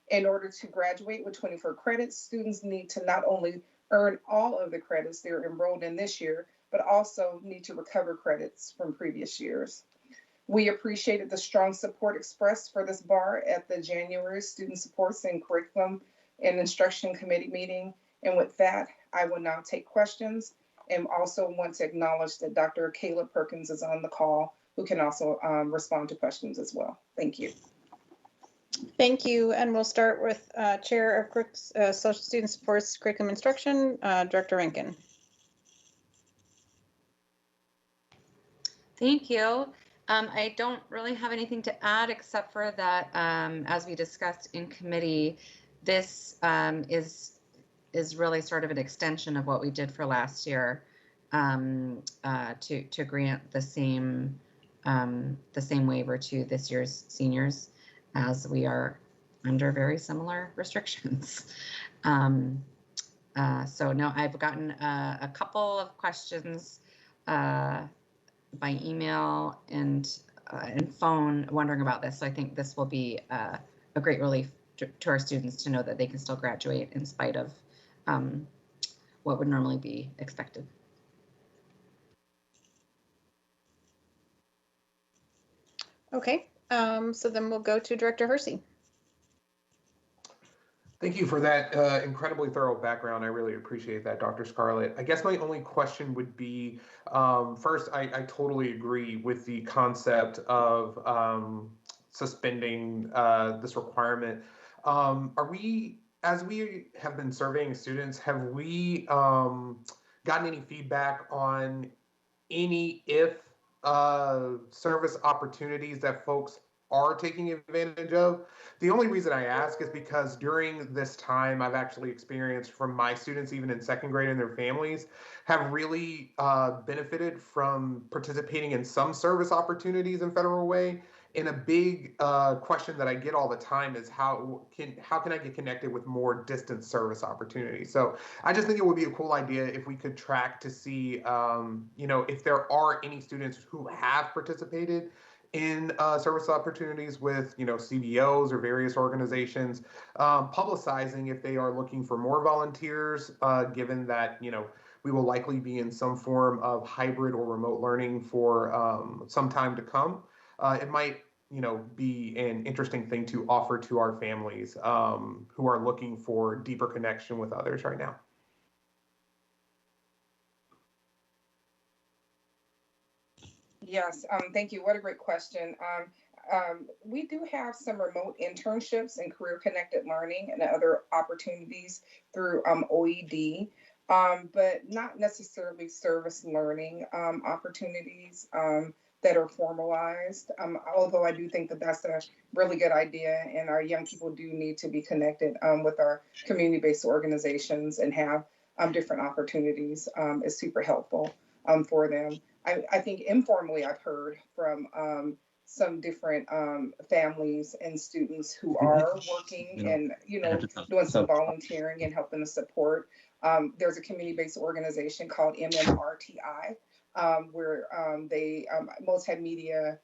In order to graduate with 24 credits, students need to not only earn all of the credits they're enrolled in this year, but also need to recover credits from previous years. We appreciated the strong support expressed for this bar at the January Student Supports and Curriculum and Instruction Committee meeting. And with that, I will now take questions and also want to acknowledge that Dr. Caleb Perkins is on the call, who can also respond to questions as well. Thank you. Thank you. And we'll start with Chair of Social Student Supports Curriculum Instruction, Director Rankin. Thank you. I don't really have anything to add except for that, as we discussed in committee, this is really sort of an extension of what we did for last year, to grant the same waiver to this year's seniors, as we are under very similar restrictions. So no, I've gotten a couple of questions by email and phone wondering about this. So I think this will be a great relief to our students to know that they can still graduate in spite of what would normally be expected. Okay, so then we'll go to Director Hersey. Thank you for that incredibly thorough background. I really appreciate that, Dr. Scarlett. I guess my only question would be, first, I totally agree with the concept of suspending this requirement. Are we, as we have been surveying students, have we gotten any feedback on any service opportunities that folks are taking advantage of? The only reason I ask is because during this time, I've actually experienced from my students, even in second grade and their families, have really benefited from participating in some service opportunities in Federal Way. And a big question that I get all the time is how can I get connected with more distance service opportunities? So I just think it would be a cool idea if we could track to see, if there are any students who have participated in service opportunities with, CBOs or various organizations, publicizing if they are looking for more volunteers, given that, we will likely be in some form of hybrid or remote learning for some time to come. It might, be an interesting thing to offer to our families who are looking for deeper connection with others right now. Yes, thank you. What a great question. We do have some remote internships and career connected learning and other opportunities through OED, but not necessarily service learning opportunities that are formalized. Although I do think that that's a really good idea, and our young people do need to be connected with our community-based organizations and have different opportunities is super helpful for them. I think informally I've heard from some different families and students who are working and doing some volunteering and helping to support. There's a community-based organization called MMRTI, where they Most Media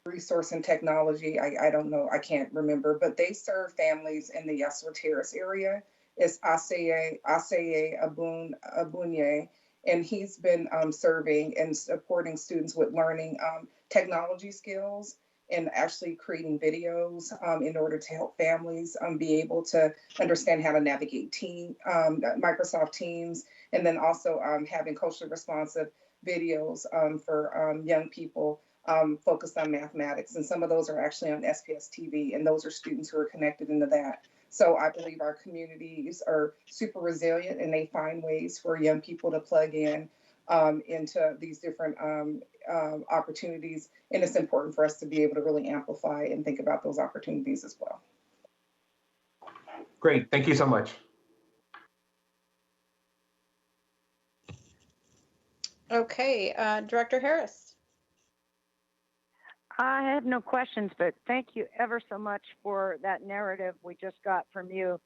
Resource and Technology. I don't know, I can't remember, but they serve families in the Yesler Terrace area. It's Aseye Abunye. And he's been serving and supporting students with learning technology skills and actually creating videos in order to help families be able to understand how to navigate Microsoft Teams, and then also having culturally responsive videos for young people focused on mathematics. And some of those are actually on SPS TV, and those are students who are connected into that. So I believe our communities are super resilient, and they find ways for young people to plug in into these different opportunities. And it's important for us to be able to really amplify and think about those opportunities as well. Great, thank you so much. Okay, Director Harris. I have no questions, but thank you ever so much for that narrative we just got from you,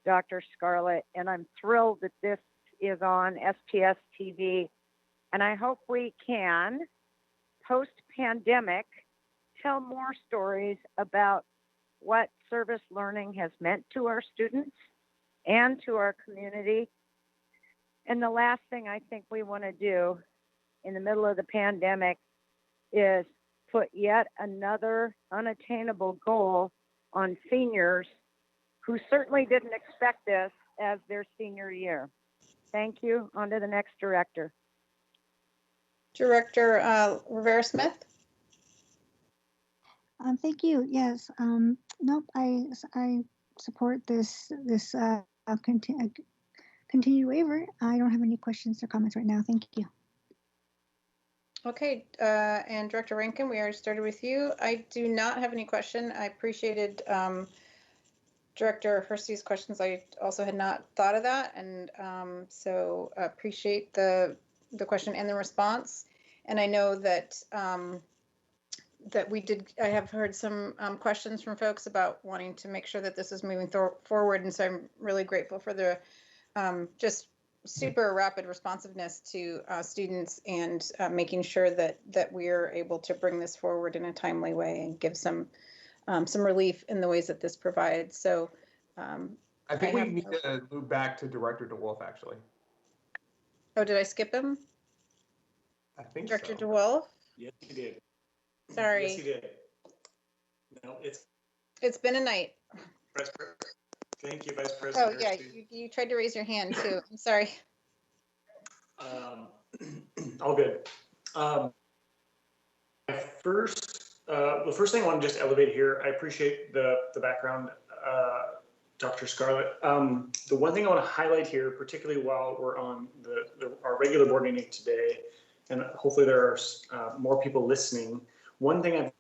Dr. Scarlett. And I'm thrilled that this is on SPS TV And I hope we can, post-pandemic, tell more stories about what service learning has meant to our students and to our community. And the last thing I think we want to do in the middle of the pandemic is put yet another unattainable goal on seniors who certainly didn't expect this as their senior year. Thank you. On to the next director. Director Rivera-Smith. Thank you. Yes. Nope. I support this continued waiver. I don't have any questions or comments right now. Thank you. Okay, and Director Rankin, we already started with you. I do not have any question. I appreciated Director Hersey's questions. I also had not thought of that, and so appreciate the question and the response. And I know that that we did. I have heard some questions from folks about wanting to make sure that this is moving forward, and so I'm really grateful for the just super rapid responsiveness to students and making sure that we're able to bring this forward in a timely way and give some relief in the ways that this provides. So I think we need to move back to Director DeWolf, actually. Oh, did I skip him? I think Director so. DeWolf? Yes, you did. Sorry. Yes, you did. No, it's been a night. Thank you, Vice President. Oh, yeah, you tried to raise your hand too. I'm sorry. All good. The first thing I want to just elevate here, I appreciate the background, Dr. Scarlett. The one thing I want to highlight here, particularly while we're on our regular board meeting today, and hopefully there are more people listening, one thing I've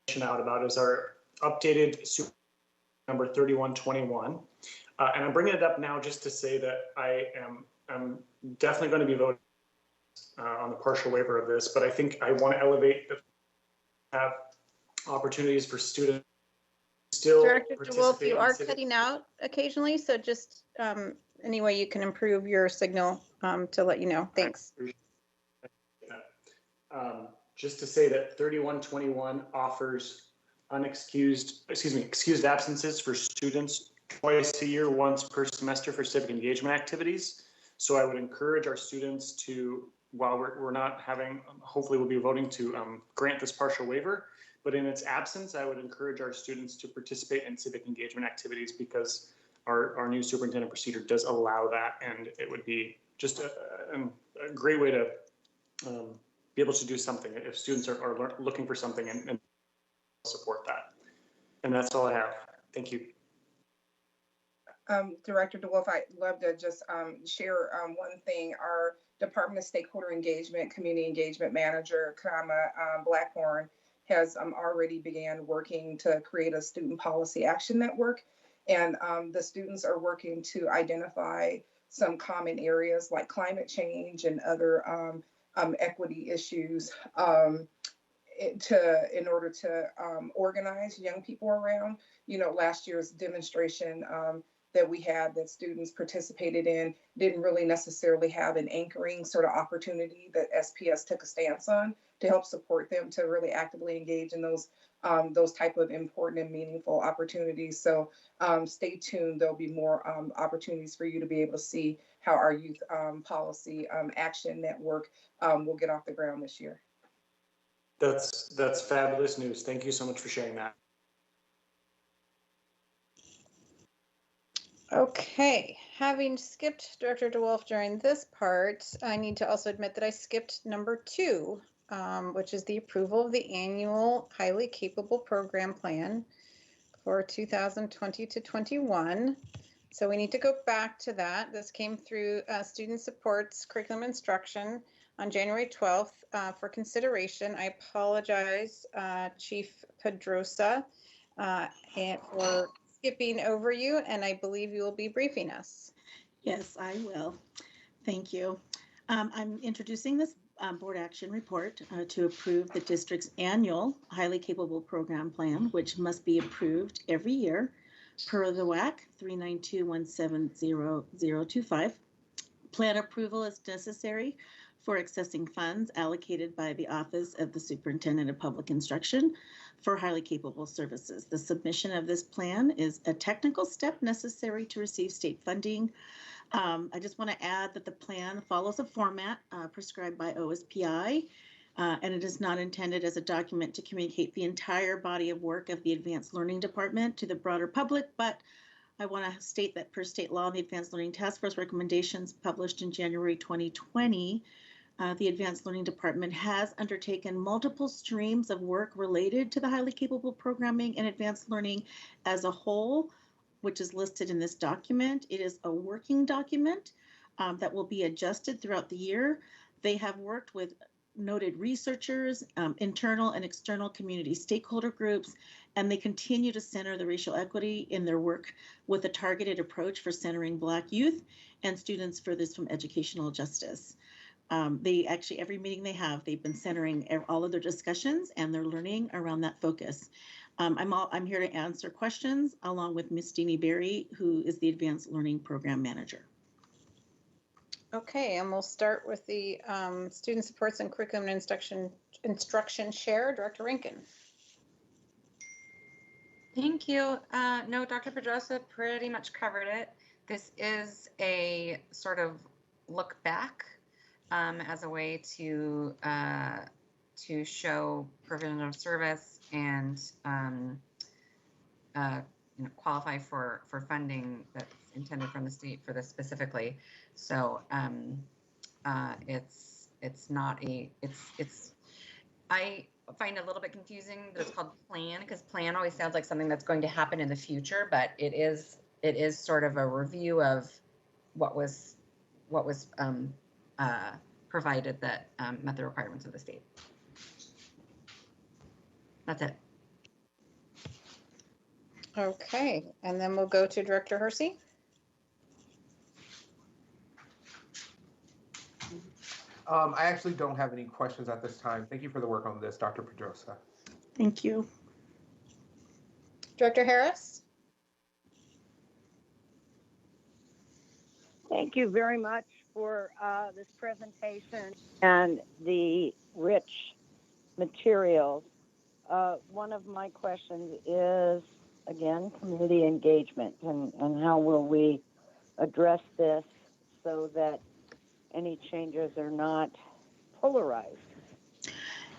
mentioned out about is our updated super number 3121. And I'm bringing it up now just to say that I'm definitely going to be voting on the partial waiver of this, but I think I want to elevate the have opportunities for students still Director DeWolf, you are civic. cutting out occasionally, so just any way you can improve your signal to let you know. Thanks. Just to say that 3121 offers excused absences for students twice a year, once per semester for civic engagement activities. So I would encourage our students to, while we're not having, hopefully we'll be voting to grant this partial waiver, but in its absence, I would encourage our students to participate in civic engagement activities because our new superintendent procedure does allow that, and it would be just a great way to be able to do something if students are looking for something and support that. And that's all I have. Thank you. Director DeWolf, I'd love to just share one thing. Our Department of Stakeholder Engagement, Community Engagement Manager, Blackhorn, has already began working to create a student policy action network. And the students are working to identify some common areas like climate change and other equity issues in order to organize young people around. You know, last year's demonstration that we had that students participated in didn't really necessarily have an anchoring sort of opportunity that SPS took a stance on to help support them to really actively engage in those type of important and meaningful opportunities. So stay tuned. There'll be more opportunities for you to be able to see how our youth policy action network will get off the ground this year. That's fabulous news. Thank you so much for sharing that. Okay, having skipped Director DeWolf during this part, I need to also admit that I skipped number 2, which is the approval of the annual highly capable program plan for 2020 to 21. So we need to go back to that. This came through Student Supports Curriculum Instruction on January 12th for consideration. I apologize, Chief Pedrosa, and for skipping over you, and I believe you will be briefing us. Yes, I will. Thank you. I'm introducing this board action report to approve the district's annual highly capable program plan, which must be approved every year per the WAC 392170025. Plan approval is necessary for accessing funds allocated by the Office of the Superintendent of Public Instruction for highly capable services. The submission of this plan is a technical step necessary to receive state funding. I just want to add that the plan follows a format prescribed by OSPI, and it is not intended as a document to communicate the entire body of work of the Advanced Learning Department to the broader public, but I want to state that per state law and the Advanced Learning Task Force recommendations published in January 2020, the Advanced Learning Department has undertaken multiple streams of work related to the highly capable programming and advanced learning as a whole, which is listed in this document. It is a working document that will be adjusted throughout the year. They have worked with noted researchers, internal and external community stakeholder groups, and they continue to center the racial equity in their work with a targeted approach for centering Black youth and students furthest from educational justice. They actually, every meeting they have, they've been centering all of their discussions and their learning around that focus. I'm here to answer questions along with Ms. Deanie Berry, who is the Advanced Learning Program Manager. Okay, and we'll start with the Student Supports and Curriculum and Instruction Share, Director Rankin. Thank you. No, Dr. Pedrosa pretty much covered it. This is a sort of look back as a way to show provision of service and qualify for funding that's intended from the state for this specifically. So it's not a I find it a little bit confusing that it's called plan, because plan always sounds like something that's going to happen in the future, but it is sort of a review of what was provided that met the requirements of the state. That's it. Okay, and then we'll go to Director Hersey. I actually don't have any questions at this time. Thank you for the work on this, Dr. Pedrosa. Thank you. Director Harris. Thank you very much for this presentation and the rich materials. One of my questions is, again, community engagement and how will we address this so that any changes are not polarized?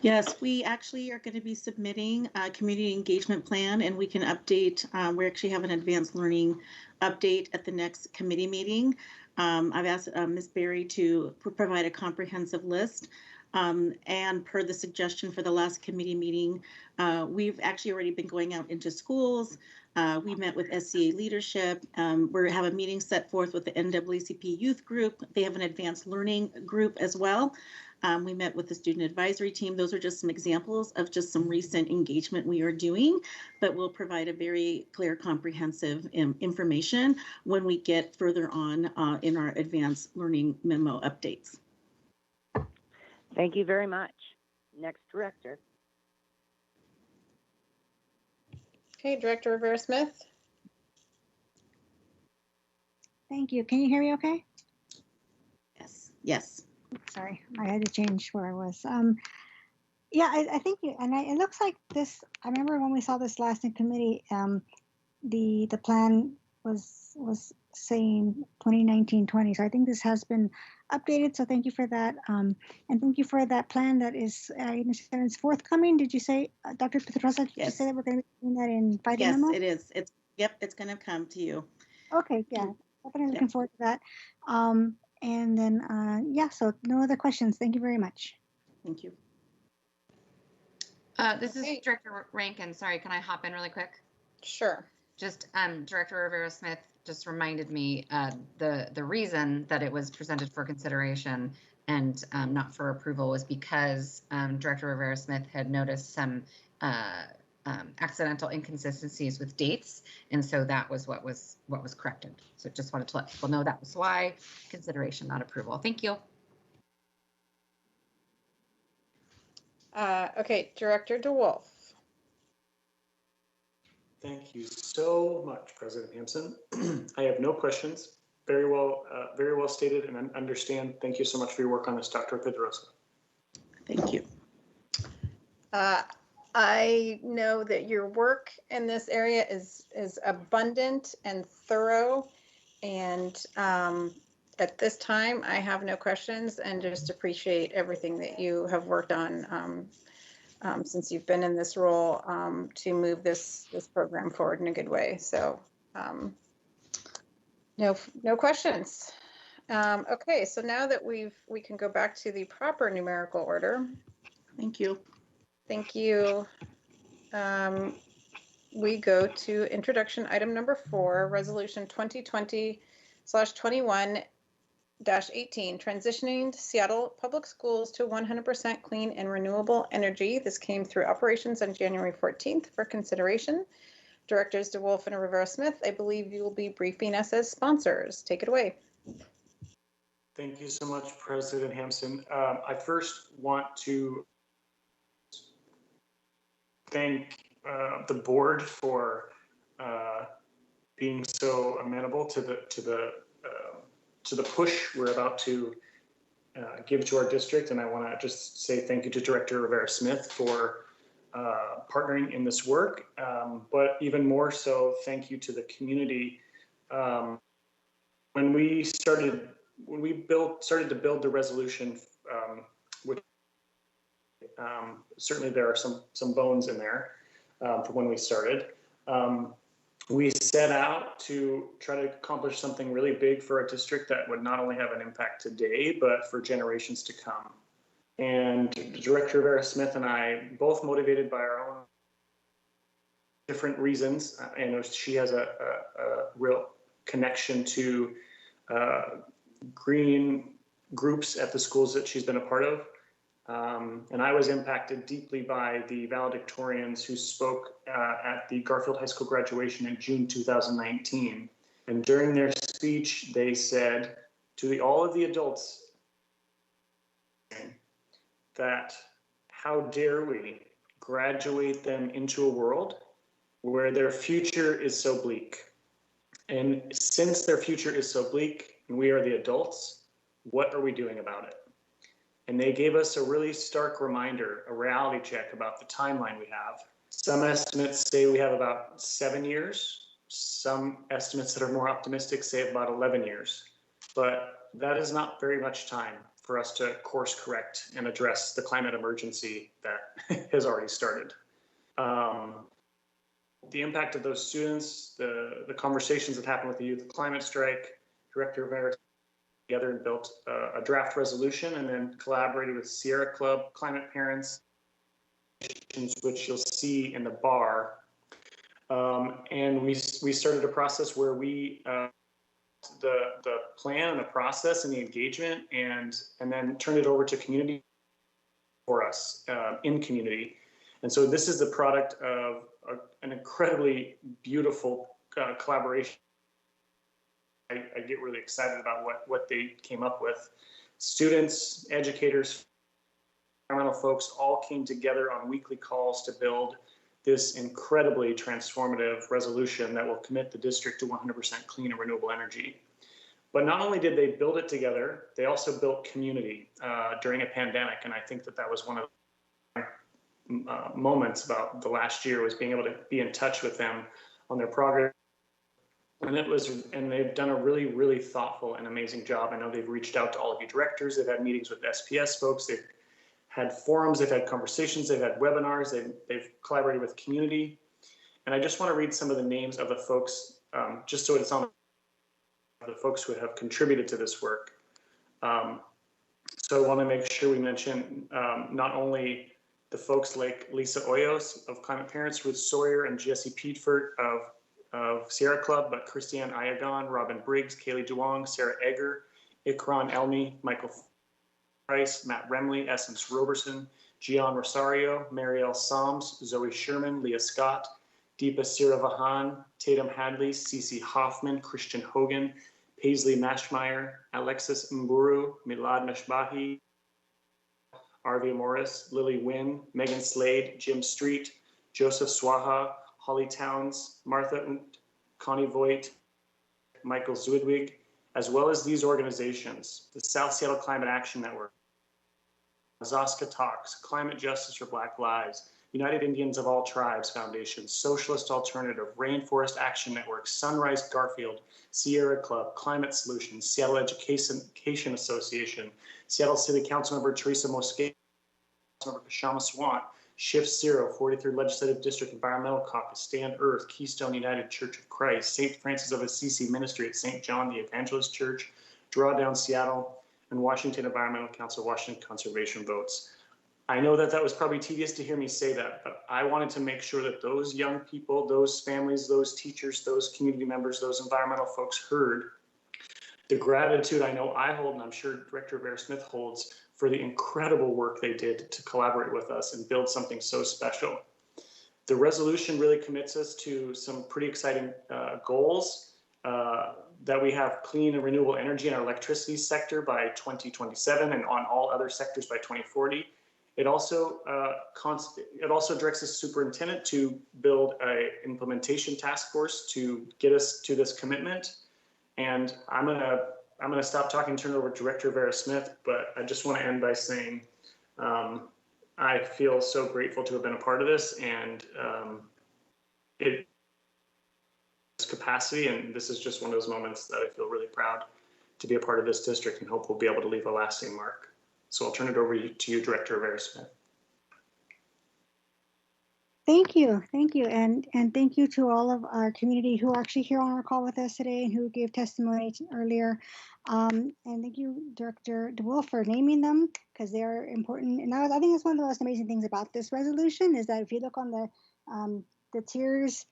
Yes, we actually are going to be submitting a community engagement plan, and we can update. We actually have an advanced learning update at the next committee meeting. I've asked Ms. Berry to provide a comprehensive list. And per the suggestion for the last committee meeting, we've actually already been going out into schools. We met with SCA leadership. We have a meeting set forth with the NAACP youth group. They have an advanced learning group as well. We met with the student advisory team. Those are just some examples of just some recent engagement we are doing, but we'll provide a very clear, comprehensive information when we get further on in our advanced learning memo updates. Thank you very much. Next director. Okay, Director Rivera-Smith. Thank you. Can you hear me okay? Yes. Yes. Sorry, I had to change where I was. Yeah, I think it looks like this. I remember when we saw this last in committee, the plan was saying 2019-20. So I think this has been updated. So thank you for that, and thank you for that plan that is it's forthcoming. Did you say, Dr. Pedrosa? Did you say that we're going to be doing that in Friday? Yes, memo? it is. It's going to come to you. Okay, yeah, definitely looking forward to that. And then, yeah, so no other questions. Thank you very much. Thank you. This is Director Rankin. Sorry, can I hop in really quick? Sure. Just Director Rivera-Smith just reminded me the reason that it was presented for consideration and not for approval was because Director Rivera-Smith had noticed some accidental inconsistencies with dates, and so that was what was corrected. So just wanted to let people know that was why consideration, not approval. Thank you. Okay, Director DeWolf. Thank you so much, President Hampson. I have no questions. very well stated and understand. Thank you so much for your work on this, Dr. Pedrosa. Thank you. I know that your work in this area is abundant and thorough, and at this time, I have no questions and just appreciate everything that you have worked on since you've been in this role to move this program forward in a good way. So no questions. Okay, so now that we can go back to the proper numerical order. Thank you. Thank you. We go to introduction item number 4, resolution 2020/21-18, transitioning Seattle Public Schools to 100% clean and renewable energy. This came through operations on January 14th for consideration. Directors DeWolf and Rivera-Smith, I believe you will be briefing us as sponsors. Take it away. Thank you so much, President Hampson. I first want to thank the board for being so amenable to the push we're about to give to our district, and I want to just say thank you to Director Rivera-Smith for partnering in this work, but even more so, thank you to the community. When we started to build the resolution, which certainly there are some bones in there from when we started. We set out to try to accomplish something really big for a district that would not only have an impact today, but for generations to come. And Director Rivera-Smith and I, both motivated by our own different reasons, and she has a real connection to green groups at the schools that she's been a part of. And I was impacted deeply by the valedictorians who spoke at the Garfield High School graduation in June 2019. And during their speech, they said to all of the adults that how dare we graduate them into a world where their future is so bleak. And since their future is so bleak and we are the adults, what are we doing about it? And they gave us a really stark reminder, a reality check about the timeline we have. Some estimates say we have about 7 years. Some estimates that are more optimistic say about 11 years. But that is not very much time for us to course correct and address the climate emergency that has already started. The impact of those students, the conversations that happened with the Youth Climate Strike, Director Rivera together and built a draft resolution, and then collaborated with Sierra Club, Climate Parents, which you'll see in the bar. And we started a process where we the plan and the process and the engagement, and then turned it over to community for us in community. And so this is the product of an incredibly beautiful collaboration. I get really excited about what they came up with. Students, educators, environmental folks all came together on weekly calls to build this incredibly transformative resolution that will commit the district to 100% clean and renewable energy. But not only did they build it together, they also built community during a pandemic. And I think that was one of the moments about the last year, was being able to be in touch with them on their progress. And they've done a really, really thoughtful and amazing job. I know they've reached out to all of you directors. They've had meetings with SPS folks. They've had forums. They've had conversations. They've had webinars. They've collaborated with community. And I just want to read some of the names of the folks, just so it's on the folks who have contributed to this work. So I want to make sure we mention not only the folks like Lisa Hoyos of Climate Parents, Ruth Sawyer, and Jesse Peetford of Sierra Club, but Christiane Ayagon, Robin Briggs, Kaylee Duong, Sarah Egger, Ikran Elmi, Michael Price, Matt Remley, Essence Roberson, Gian Rosario, Marielle Soms, Zoe Sherman, Leah Scott, Deepa Siravahan, Tatum Hadley, Cece Hoffman, Christian Hogan, Paisley Mashmeyer, Alexis Mburu, Milad Meshbahi, Arvia Morris, Lily Wynn, Megan Slade, Jim Street, Joseph Swaha, Holly Towns, Martha Unt, Connie Voigt, Michael Zudwig, as well as these organizations, the South Seattle Climate Action Network, Zaska Talks, Climate Justice for Black Lives, United Indians of All Tribes Foundation, Socialist Alternative, Rainforest Action Network, Sunrise Garfield, Sierra Club, Climate Solutions, Seattle Education Association, Seattle City Councilmember Teresa Mosqueda, Councilmember Kashama Swan, Shift Zero, 43rd Legislative District Environmental Caucus, Stand Earth, Keystone United Church of Christ, St. Francis of Assisi Ministry at St. John the Evangelist Church, Drawdown Seattle, and Washington Environmental Council, Washington Conservation Votes. I know that that was probably tedious to hear me say that, but I wanted to make sure that those young people, those families, those teachers, those community members, those environmental folks heard the gratitude I know I hold, and I'm sure Director Vera-Smith holds, for the incredible work they did to collaborate with us and build something so special. The resolution really commits us to some pretty exciting goals, that we have clean and renewable energy in our electricity sector by 2027 and on all other sectors by 2040. It also directs the superintendent to build an implementation task force to get us to this commitment. And I'm gonna stop talking and turn it over to Director Vera-Smith, but I just want to end by saying I feel so grateful to have been a part of this, and this capacity, and this is just one of those moments that I feel really proud to be a part of this district and hope we'll be able to leave a lasting mark. So I'll turn it over to you, Director Vera-Smith. Thank you, and thank you to all of our community who are actually here on our call with us today and who gave testimony earlier. And thank you, Director DeWolf, for naming them, because they are important. And I think that's one of the most amazing things about this resolution is that if you look on the tiers,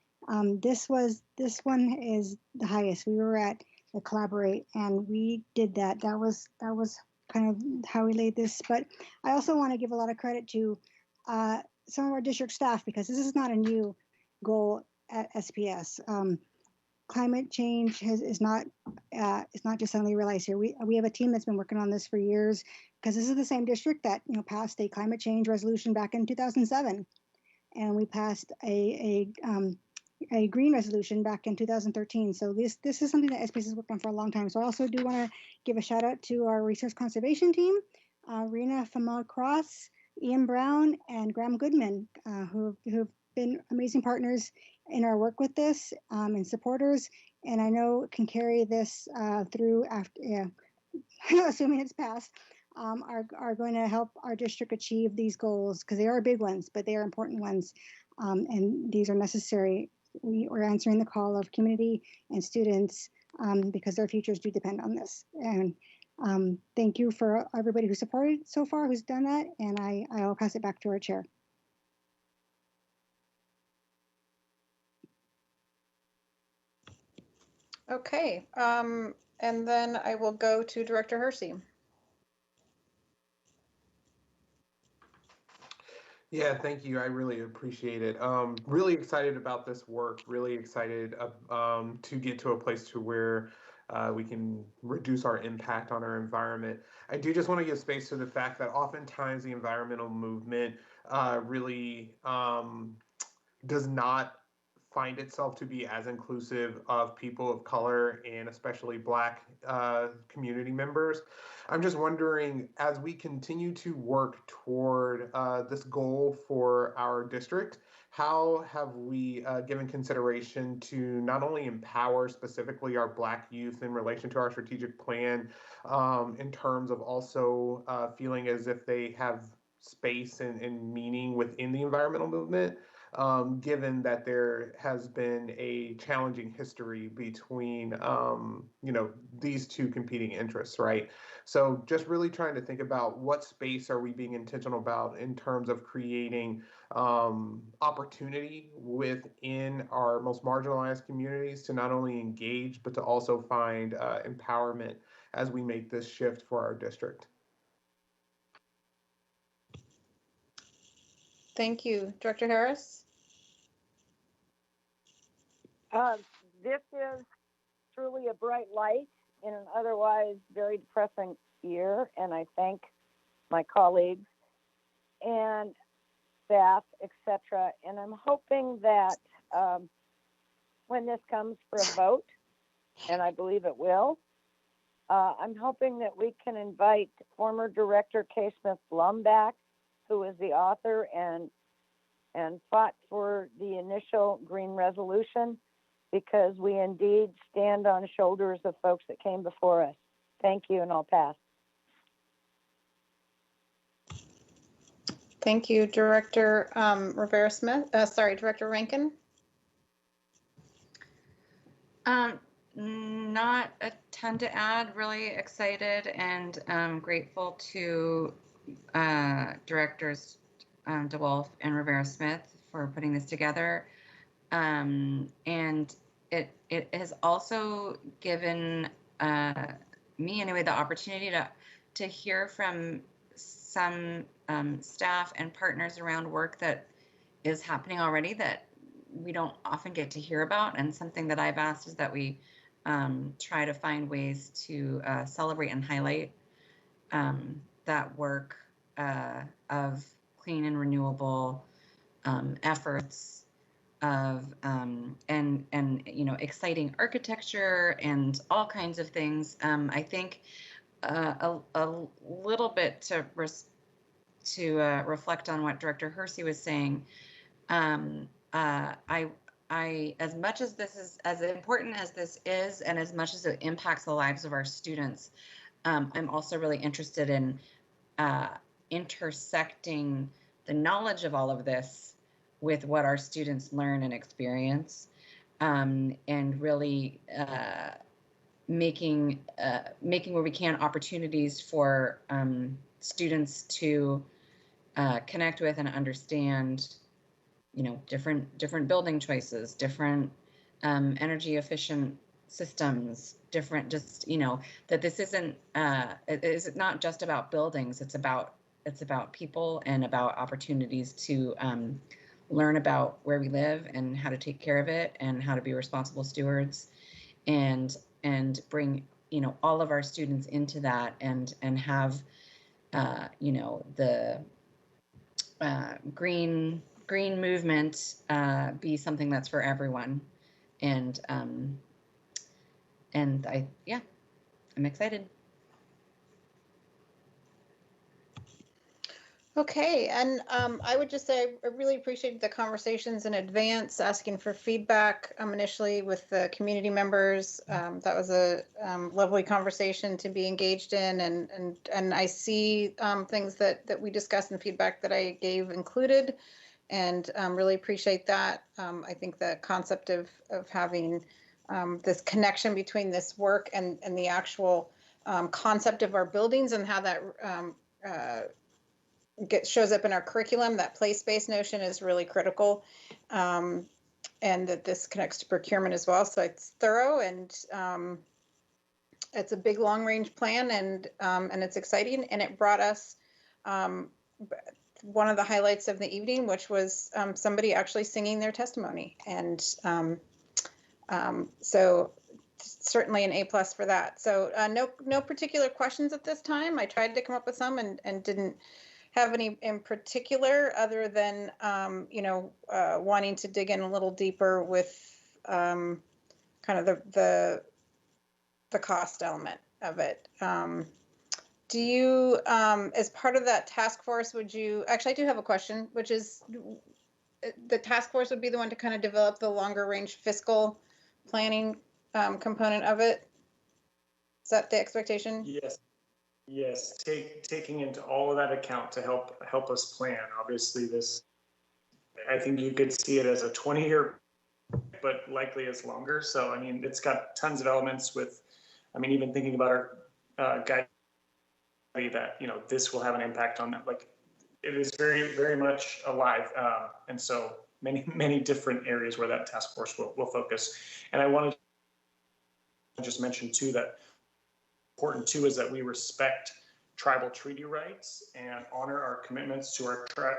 this one is the highest. We were at the Collaborate, and we did that. That was kind of how we laid this. But I also want to give a lot of credit to some of our district staff, because this is not a new goal at SPS. Climate change is not just suddenly realized here. We have a team that's been working on this for years, because this is the same district that passed a climate change resolution back in 2007, and we passed a green resolution back in 2013. So this is something that SPS has worked on for a long time. So I also do want to give a shout out to our resource conservation team, Rena Famal Cross, Ian Brown, and Graham Goodman, who've been amazing partners in our work with this, and supporters, and I know can carry this through after, assuming it's passed, are going to help our district achieve these goals, because they are big ones, but they are important ones, and these are necessary. We're answering the call of community and students, because their futures do depend on this. And thank you for everybody who supported so far, who's done that, and I'll pass it back to our chair. Okay, and then I will go to Director Hersey. Yeah, thank you. I really appreciate it. Really excited about this work. Really excited to get to a place to where we can reduce our impact on our environment. I do just want to give space to the fact that oftentimes the environmental movement really does not find itself to be as inclusive of people of color and especially Black community members. I'm just wondering, as we continue to work toward this goal for our district, how have we given consideration to not only empower specifically our Black youth in relation to our strategic plan, in terms of also feeling as if they have space and meaning within the environmental movement, given that there has been a challenging history between, these two competing interests, right? So just really trying to think about what space are we being intentional about in terms of creating opportunity within our most marginalized communities to not only engage, but to also find empowerment as we make this shift for our district. Thank you. Director Harris? This is truly a bright light in an otherwise very depressing year, and I thank my colleagues and staff, etc. And I'm hoping that when this comes for a vote, and I believe it will, I'm hoping that we can invite former Director K. Smith Blum back, who is the author and fought for the initial green resolution, because we indeed stand on shoulders of folks that came before us. Thank you, and I'll pass. Thank you, Director Rivera Smith. Director Rankin. Not a ton to add. Really excited and grateful to Directors DeWolf and Rivera Smith for putting this together. And it has also given me anyway the opportunity to hear from some staff and partners around work that is happening already that we don't often get to hear about. And something that I've asked is that we try to find ways to celebrate and highlight that work of clean and renewable efforts of and exciting architecture and all kinds of things. I think a little bit to reflect on what Director Hersey was saying. I as much as this is as important as this is, and as much as it impacts the lives of our students, I'm also really interested in intersecting the knowledge of all of this with what our students learn and experience, and really making where we can opportunities for students to connect with and understand, different building choices, different energy efficient systems, different that this isn't it's not just about buildings. It's about people and about opportunities to learn about where we live and how to take care of it and how to be responsible stewards, and bring all of our students into that and have the green movement be something that's for everyone. And I'm excited. Okay, and I would just say I really appreciated the conversations in advance, asking for feedback initially with the community members. That was a lovely conversation to be engaged in, and I see things that we discussed and feedback that I gave included, and really appreciate that. I think the concept of having this connection between this work and the actual concept of our buildings and how that shows up in our curriculum, that place-based notion is really critical, and that this connects to procurement as well. So it's thorough, and it's a big long-range plan, and it's exciting. And it brought us one of the highlights of the evening, which was somebody actually singing their testimony, and so certainly an A+ for that. So no particular questions at this time. I tried to come up with some and didn't have any in particular, other than wanting to dig in a little deeper with kind of the cost element of it. Do you, as part of that task force, would you, actually I do have a question, which is the task force would be the one to kind of develop the longer range fiscal planning component of it? Is that the expectation? Yes, taking into all of that account to help us plan. Obviously, I think you could see it as a 20-year, but likely as longer. So, I mean, it's got tons of elements with, even thinking about our guide that, this will have an impact on that. Like, it is very, very much alive. And so many different areas where that task force will focus. And I wanted to just mention too that important too is that we respect tribal treaty rights and honor our commitments to our tribe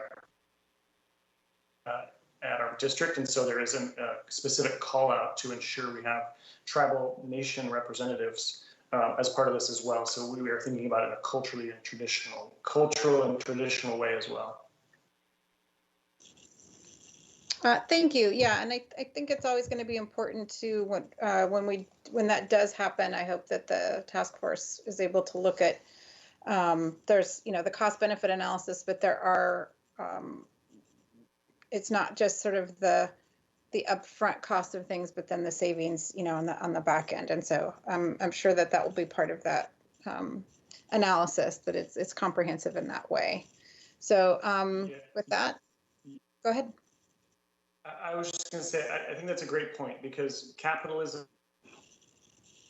at our district. And so there is a specific call out to ensure we have tribal nation representatives as part of this as well. So we are thinking about it in a cultural and traditional way as well. Thank you. Yeah, and I think it's always going to be important to when that does happen. I hope that the task force is able to look at there's the cost benefit analysis, but there are it's not just sort of the upfront cost of things, but then the savings on the back end. And so I'm sure that will be part of that analysis, that it's comprehensive in that way. So with that, go ahead. I was just going to say, I think that's a great point, because capitalism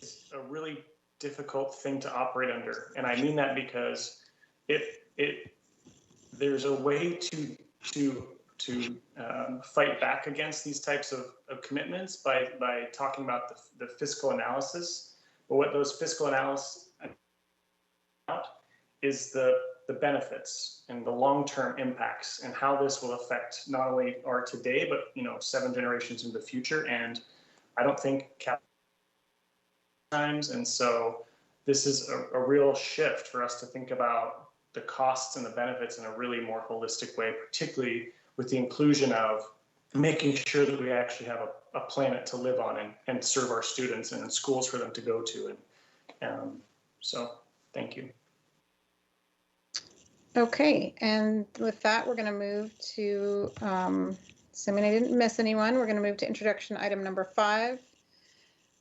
is a really difficult thing to operate under. And I mean that because there's a way to fight back against these types of commitments by talking about the fiscal analysis. But what those fiscal analysis is the benefits and the long-term impacts, and how this will affect not only our today, but 7 generations in the future. And I don't think times, and so this is a real shift for us to think about the costs and the benefits in a really more holistic way, particularly with the inclusion of making sure that we actually have a planet to live on and serve our students, and schools for them to go to. And so thank you. Okay, and with that, we're going to move to, assuming I didn't miss anyone, we're going to move to introduction item number 5,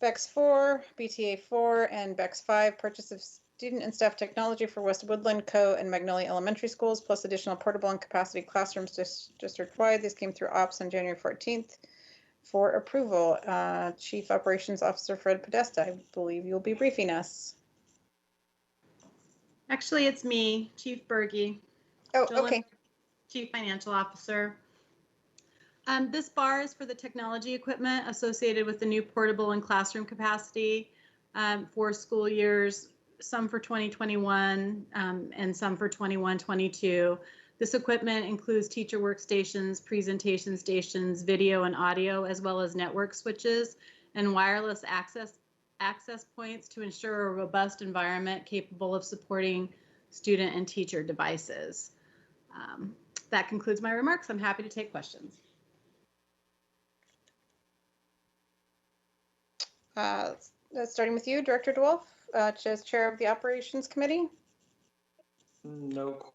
BEX 4, BTA 4, and BEX 5, purchase of student and staff technology for West Woodland Co. and Magnolia Elementary Schools, plus additional portable and capacity classrooms district-wide. This came through ops on January 14th for approval. Chief Operations Officer Fred Podesta, I believe you'll be briefing us. Actually, it's me, Chief Berge. Oh, okay. Chief Financial Officer. This bar is for the technology equipment associated with the new portable and classroom capacity for school years, some for 2021 and some for 21-22. This equipment includes teacher workstations, presentation stations, video and audio, as well as network switches and wireless access points to ensure a robust environment capable of supporting student and teacher devices. That concludes my remarks. I'm happy to take questions. Starting with you, Director DeWolf, as Chair of the Operations Committee. No.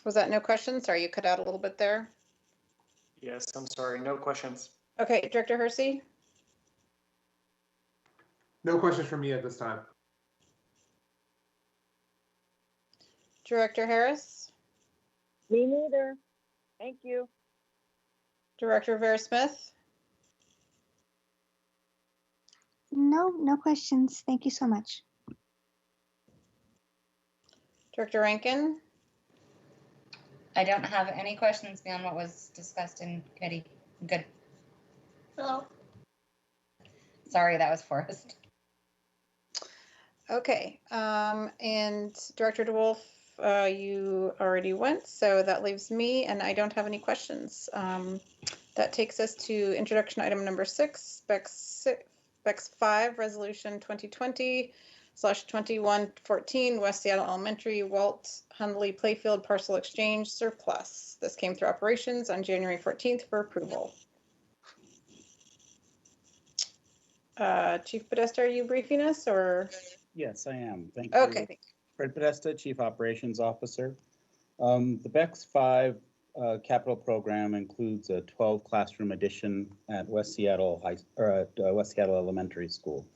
Was that no questions? Sorry, you cut out a little bit there. Yes, I'm sorry, no questions. Okay, Director Hersey? No questions from me at this time. Director Harris? Me neither. Thank you. Director Vera Smith? No questions. Thank you so much. Director Rankin? I don't have any questions beyond what was discussed in committee. I'm good. Hello. Sorry, that was Forrest. Okay, and Director DeWolf, you already went, so that leaves me, and I don't have any questions. That takes us to introduction item number 6, BEX 5, Resolution 2020/2114, West Seattle Elementary, Walt Hundley Playfield Parcel Exchange Surplus. This came through operations on January 14th for approval. Chief Podesta, are you briefing us, or? Yes, I am. Thank you. Okay. Fred Podesta, Chief Operations Officer. The BEX 5 capital program includes a 12 classroom addition at West Seattle West Seattle Elementary School,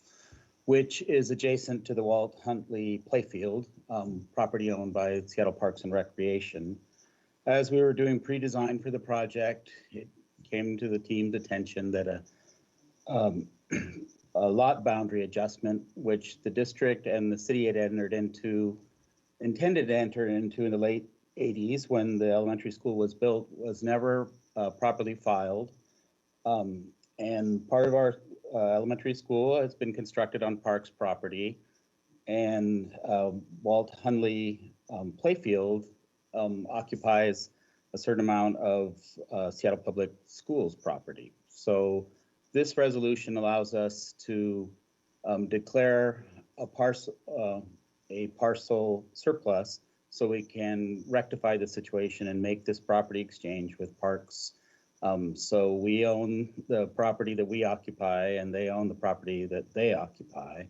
which is adjacent to the Walt Hundley Playfield, property owned by Seattle Parks and Recreation. As we were doing pre-design for the project, it came to the team's attention that a lot boundary adjustment, which the district and the city had intended to enter into in the late 80s when the elementary school was built, was never properly filed. And part of our elementary school has been constructed on Parks property, and Walt Hundley Playfield occupies a certain amount of Seattle Public Schools property. So this resolution allows us to declare a parcel surplus so we can rectify the situation and make this property exchange with Parks. So we own the property that we occupy, and they own the property that they occupy.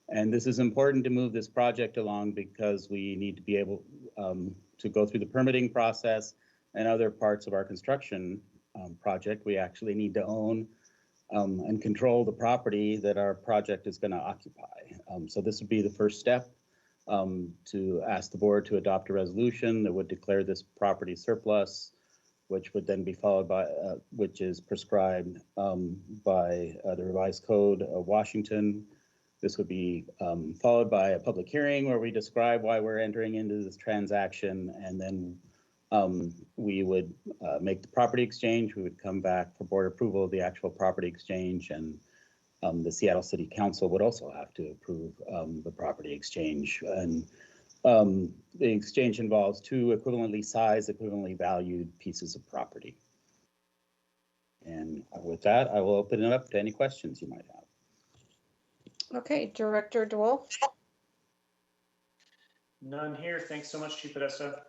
And this is important to move this project along because we need to be able to go through the permitting process and other parts of our construction project. We actually need to own and control the property that our project is going to occupy. So this would be the first step to ask the board to adopt a resolution that would declare this property surplus, which would then be followed by, which is prescribed by the revised code of Washington. This would be followed by a public hearing where we describe why we're entering into this transaction, and then we would make the property exchange. We would come back for board approval of the actual property exchange, and the Seattle City Council would also have to approve the property exchange. And the exchange involves two equivalently sized, equivalently valued pieces of property. And with that, I will open it up to any questions you might have. Okay, Director DeWolf. None here. Thanks so much, Chief Podesta.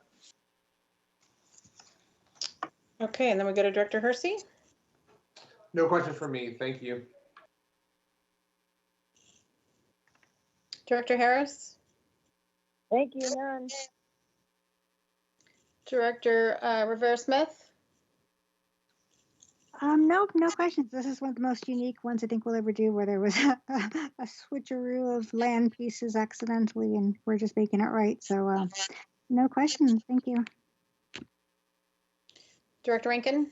Okay, and then we go to Director Hersey. No questions for me. Thank you. Director Harris. Thank you, none. Director Rivera-Smith. Nope, no questions. This is one of the most unique ones I think we'll ever do, where there was a switcheroo of land pieces accidentally, and we're just making it right. So no questions. Thank you. Director Rankin.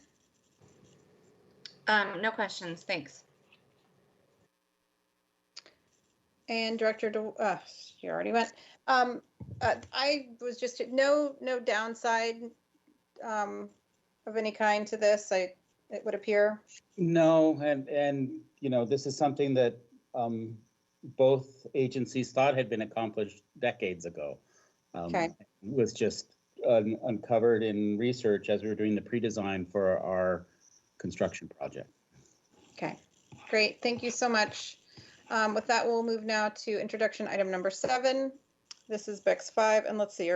No questions. Thanks. And Director, you already went. I was just no downside of any kind to this. It would appear. No, and you know, this is something that both agencies thought had been accomplished decades ago. Okay. It was just uncovered in research as we were doing the pre-design for our construction project. Okay, great. Thank you so much. With that, we'll move now to introduction item number 7. This is BEX 5, and let's see,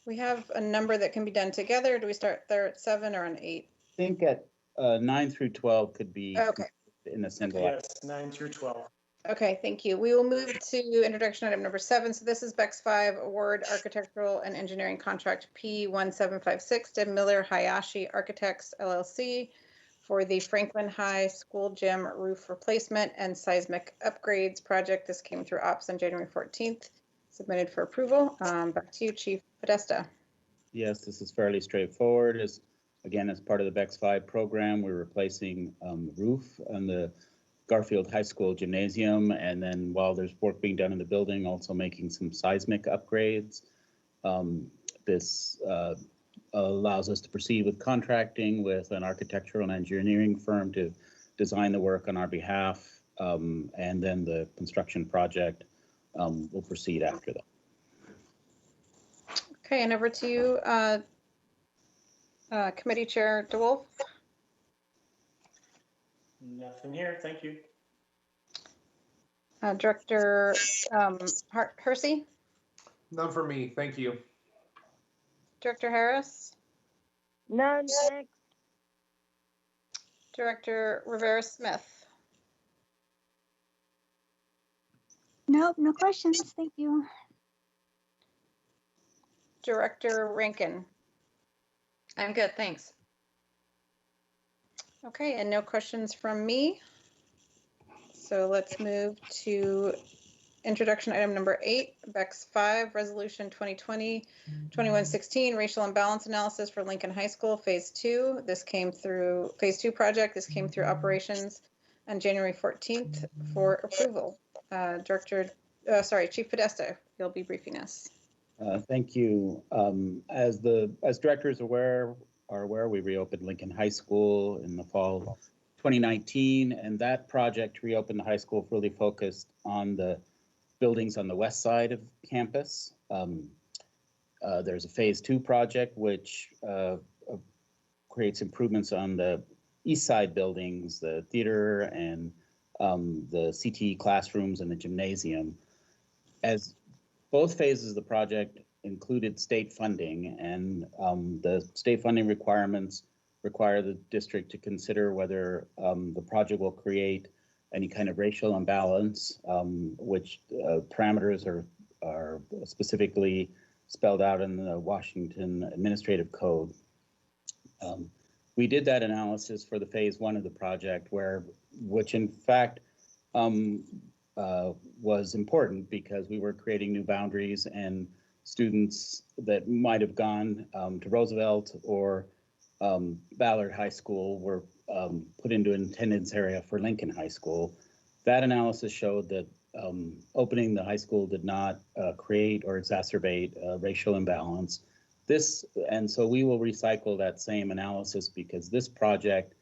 we have a number that can be done together. Do we start there at 7 or on 8? I think at 9 through 12 could be okay in a single. Yes, 9 through 12. Okay, thank you. We will move to introduction item number 7. So this is BEX 5, award architectural and engineering contract P1756 to Miller Hayashi Architects LLC for the Franklin High School Gym roof replacement and seismic upgrades project. This came through ops on January 14th, submitted for approval. Back to you, Chief Podesta. Yes, this is fairly straightforward. As part of the BEX 5 program, we're replacing the roof on the Garfield High School gymnasium, and then while there's work being done in the building, also making some seismic upgrades. This allows us to proceed with contracting with an architectural and engineering firm to design the work on our behalf, and then the construction project will proceed after that. Okay, and over to you, Committee Chair DeWolf. Nothing here. Thank you. Director Hersey. None for me. Thank you. Director Harris. None, thanks. Director Rivera-Smith. Nope, no questions. Thank you. Director Rankin. I'm good. Thanks. Okay, and no questions from me. So let's move to introduction item number 8, BEX 5, Resolution 2020-2116, Racial Imbalance Analysis for Lincoln High School, Phase 2. This came through Phase 2 project. This came through operations on January 14th for approval. Chief Podesta, you'll be briefing us. Thank you. As directors are aware, we reopened Lincoln High School in the fall 2019, and that project reopened the high school really focused on the buildings on the west side of campus. There's a Phase 2 project which creates improvements on the east side buildings, the theater and the CTE classrooms and the gymnasium. As both phases of the project included state funding, and the state funding requirements require the district to consider whether the project will create any kind of racial imbalance, which parameters are specifically spelled out in the Washington Administrative Code. We did that analysis for the phase 1 of the project, which in fact was important because we were creating new boundaries, and students that might have gone to Roosevelt or Ballard High School were put into an attendance area for Lincoln High School. That analysis showed that opening the high school did not create or exacerbate racial imbalance. And so we will recycle that same analysis because this project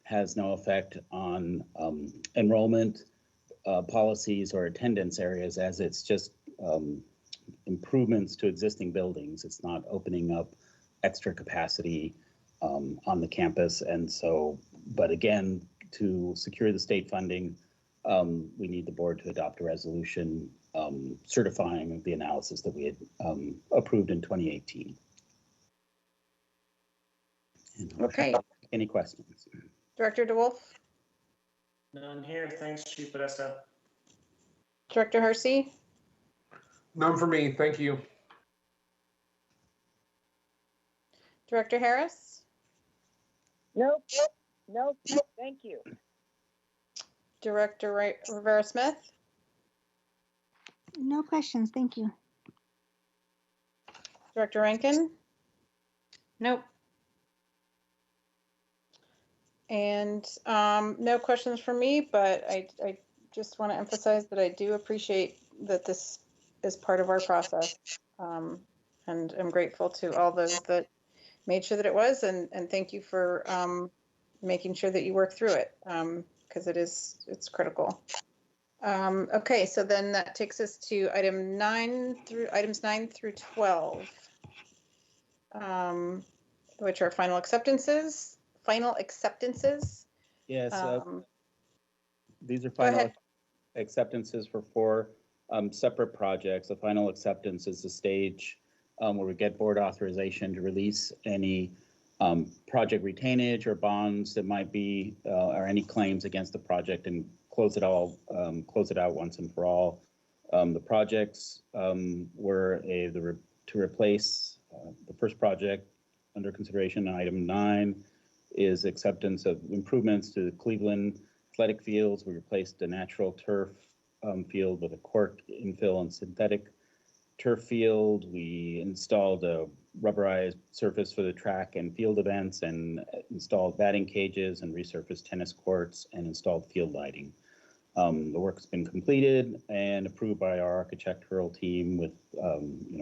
has no effect on enrollment policies or attendance areas, as it's just improvements to existing buildings. It's not opening up extra capacity on the campus. And so, but again, to secure the state funding, we need the board to adopt a resolution certifying the analysis that we had approved in 2018. Okay. Any questions? Director DeWolf? None here. Thanks, Chief Podesta. Director Hersey? None for me. Thank you. Director Harris? Nope. Nope. Thank you. Director Rivera Smith? No questions, thank you. Director Rankin? Nope. And no questions from me, but I just want to emphasize that I do appreciate that this is part of our process. And I'm grateful to all those that made sure that it was, and thank you for making sure that you work through it, because it's critical. Okay, so then that takes us to items 9 through 12, which are final acceptances. Yes, these are final acceptances for 4 separate projects. The final acceptance is the stage where we get board authorization to release any project retainage or bonds that might be, or any claims against the project, and close it out once and for all. The projects were to replace the first project under consideration, item 9, is acceptance of improvements to the Cleveland athletic fields. We replaced a natural turf field with a cork infill and synthetic turf field. We installed a rubberized surface for the track and field events, and installed batting cages and resurfaced tennis courts, and installed field lighting. The work's been completed and approved by our architectural team with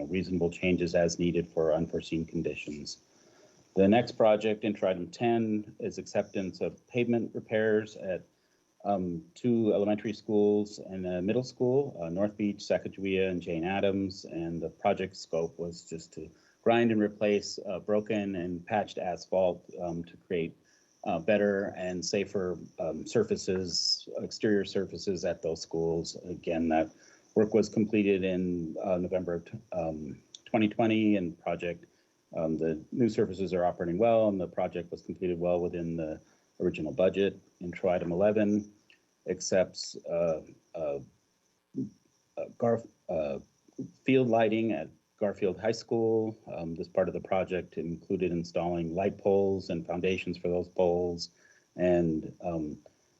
reasonable changes as needed for unforeseen conditions. The next project, intro item 10, is acceptance of pavement repairs at 2 elementary schools and a middle school, North Beach, Sacagawea, and Jane Addams. And the project scope was just to grind and replace broken and patched asphalt to create better and safer surfaces, exterior surfaces at those schools. Again, that work was completed in November of 2020, and the new surfaces are operating well, and the project was completed well within the original budget. Intro item 11 accepts field lighting at Garfield High School. This part of the project included installing light poles and foundations for those poles, and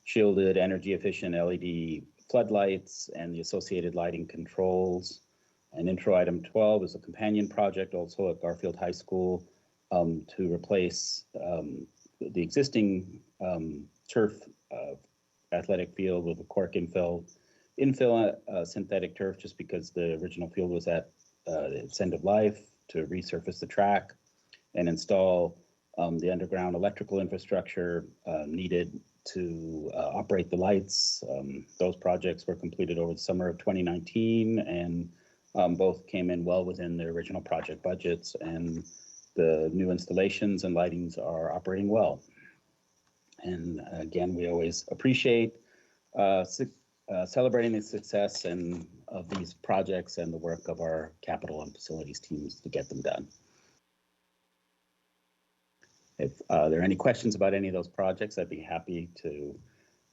shielded energy efficient LED floodlights and the associated lighting controls. And intro item 12 is a companion project also at Garfield High School to replace the existing turf athletic field with a cork infill synthetic turf, just because the original field was at its end of life, to resurface the track and install the underground electrical infrastructure needed to operate the lights. Those projects were completed over the summer of 2019, and both came in well within the original project budgets, and the new installations and lightings are operating well. And again, we always appreciate celebrating the success and of these projects and the work of our capital and facilities teams to get them done. If there are any questions about any of those projects, I'd be happy to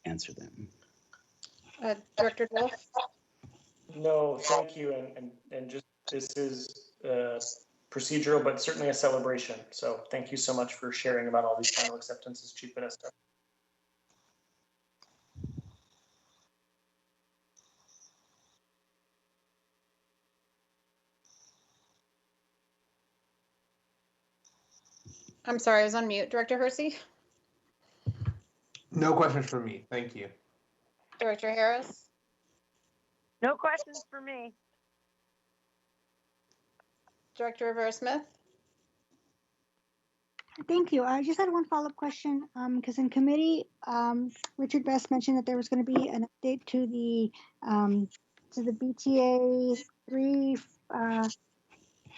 answer them. Director Wolf? No, thank you. And just this is procedural, but certainly a celebration. So thank you so much for sharing about all these final acceptances, Chief Podesta. I'm sorry, I was on mute. Director Hersey? No questions from me. Thank you. Director Harris? No questions for me. Director Rivera-Smith? Thank you. I just had one follow-up question because in committee, Richard Best mentioned that there was going to be an update to the BTA 3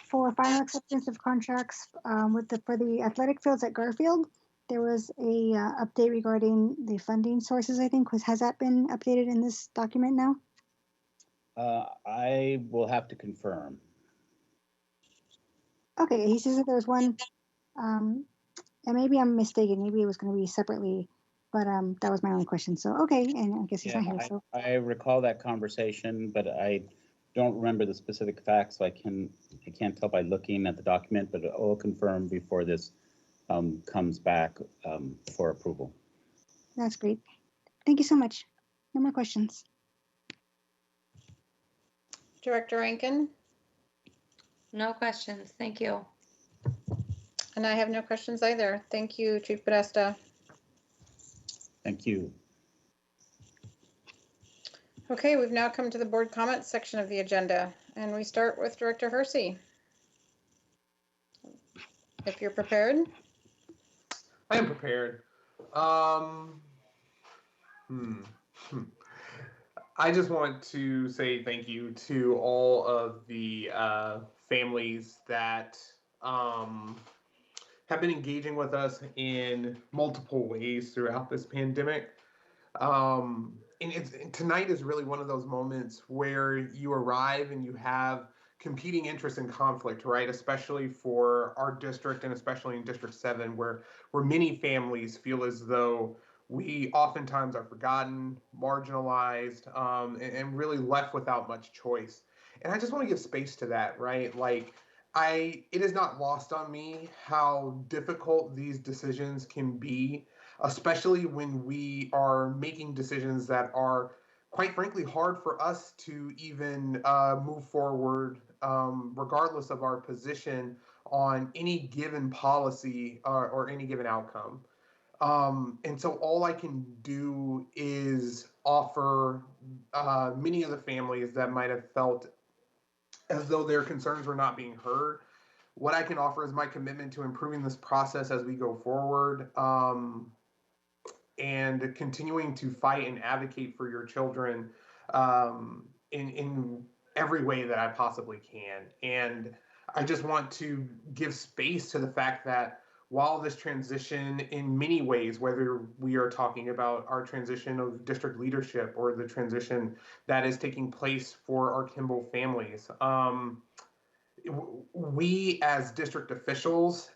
for final acceptance of contracts for the athletic fields at Garfield. There was a update regarding the funding sources, I think. Has that been updated in this document now? I will have to confirm. Okay, he says that there's one, and maybe I'm mistaken. Maybe it was going to be separately, but that was my only question. So, okay, and I guess he's not here. So I recall that conversation, but I don't remember the specific facts, so I can't tell by looking at the document, but I'll confirm before this comes back for approval. that's great. Thank you so much. No more questions. Director Rankin? No questions. Thank you. And I have no questions either. Thank you, Chief Podesta. Thank you. Okay, we've now come to the board comments section of the agenda, and we start with Director Hersey. If you're prepared. I am prepared. I just want to say thank you to all of the families that have been engaging with us in multiple ways throughout this pandemic. And tonight is really one of those moments where you arrive and you have competing interests and conflict, right? Especially for our district and especially in District 7, where many families feel as though we oftentimes are forgotten, marginalized, and really left without much choice. And I just want to give space to that, right? Like, it is not lost on me how difficult these decisions can be, especially when we are making decisions that are, quite frankly, hard for us to even move forward, regardless of our position on any given policy or any given outcome. And so all I can do is offer many of the families that might have felt as though their concerns were not being heard. What I can offer is my commitment to improving this process as we go forward, and continuing to fight and advocate for your children in every way that I possibly can. And I just want to give space to the fact that while this transition in many ways, whether we are talking about our transition of district leadership or the transition that is taking place for our Kimball families, we as district officials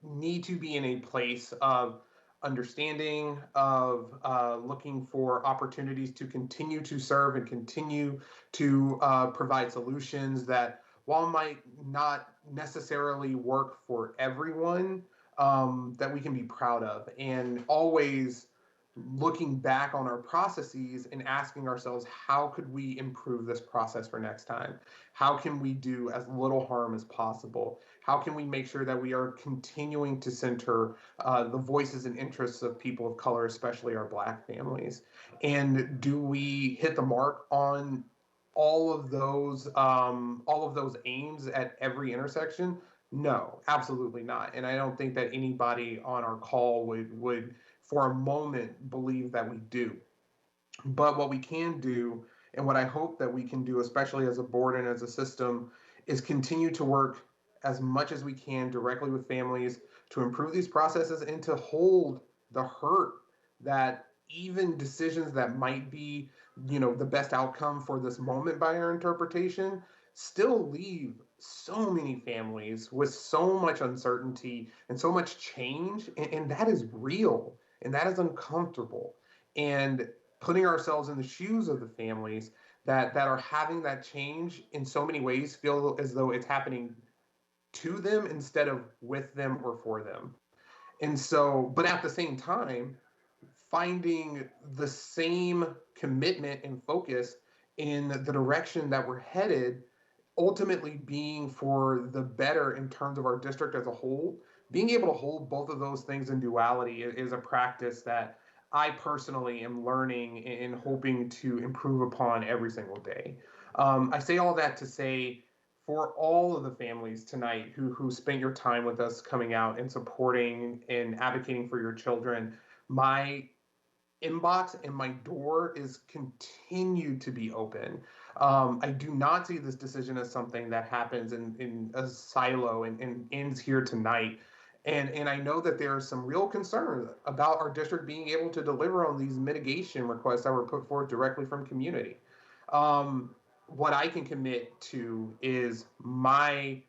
need to be in a place of understanding, of looking for opportunities to continue to serve and continue to provide solutions that, while might not necessarily work for everyone, that we can be proud of, and always looking back on our processes and asking ourselves, how could we improve this process for next time? How can we do as little harm as possible? How can we make sure that we are continuing to center the voices and interests of people of color, especially our Black families? And do we hit the mark on all of those aims at every intersection? No, absolutely not. And I don't think that anybody on our call would for a moment believe that we do. But what we can do, and what I hope that we can do, especially as a board and as a system, is continue to work as much as we can directly with families to improve these processes and to hold the hurt that even decisions that might be, the best outcome for this moment by our interpretation, still leave so many families with so much uncertainty and so much change. And that is real and that is uncomfortable. And putting ourselves in the shoes of the families that are having that change in so many ways feel as though it's happening to them instead of with them or for them. And so, but at the same time, finding the same commitment and focus in the direction that we're headed, ultimately being for the better in terms of our district as a whole, being able to hold both of those things in duality is a practice that I personally am learning and hoping to improve upon every single day. I say all that to say, for all of the families tonight who spent your time with us coming out and supporting and advocating for your children, my inbox and my door is continued to be open. I do not see this decision as something that happens in a silo and ends here tonight. And I know that there are some real concerns about our district being able to deliver on these mitigation requests that were put forth directly from community. What I can commit to is my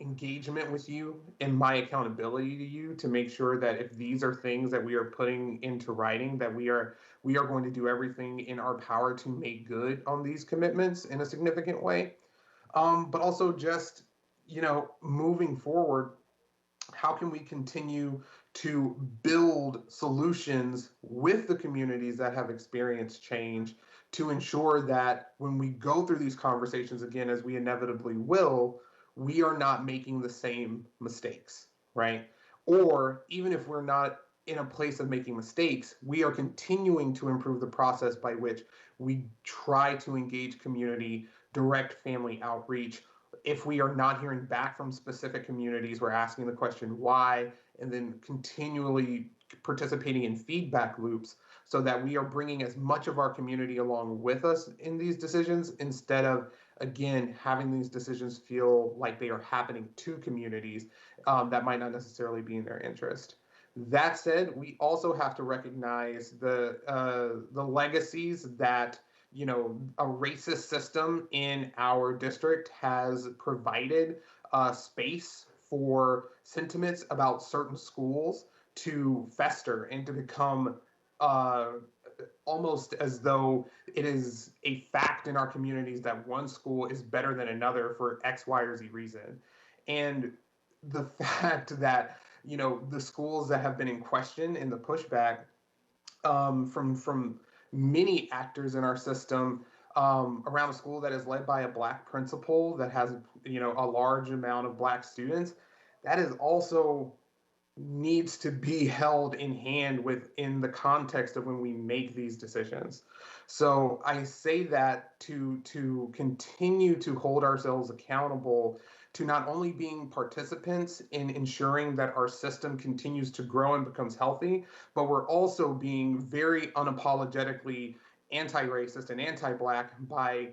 engagement with you and my accountability to you to make sure that if these are things that we are putting into writing, that we are going to do everything in our power to make good on these commitments in a significant way. But also just, moving forward, how can we continue to build solutions with the communities that have experienced change to ensure that when we go through these conversations again, as we inevitably will, we are not making the same mistakes, right? Or even if we're not in a place of making mistakes, we are continuing to improve the process by which we try to engage community, direct family outreach. If we are not hearing back from specific communities, we're asking the question why, and then continually participating in feedback loops so that we are bringing as much of our community along with us in these decisions instead of, again, having these decisions feel like they are happening to communities that might not necessarily be in their interest. That said, we also have to recognize the legacies that a racist system in our district has provided space for sentiments about certain schools to fester and to become almost as though it is a fact in our communities that one school is better than another for X, Y, or Z reason. And the fact that, the schools that have been in question in the pushback from many actors in our system around a school that is led by a Black principal that has, a large amount of Black students, that is also needs to be held in hand within the context of when we make these decisions. So I say that to continue to hold ourselves accountable to not only being participants in ensuring that our system continues to grow and becomes healthy, but we're also being very unapologetically anti-racist and anti-Black by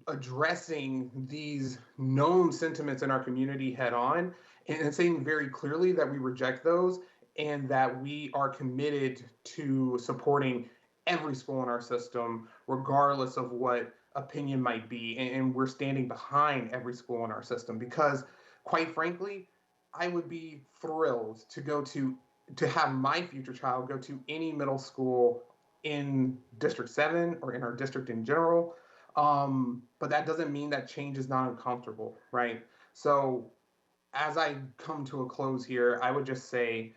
addressing these known sentiments in our community head on and saying very clearly that we reject those and that we are committed to supporting every school in our system, regardless of what opinion might be. And we're standing behind every school in our system because, quite frankly, I would be thrilled to have my future child go to any middle school in District 7 or in our district in general. But that doesn't mean that change is not uncomfortable, right? So as I come to a close here, I would just say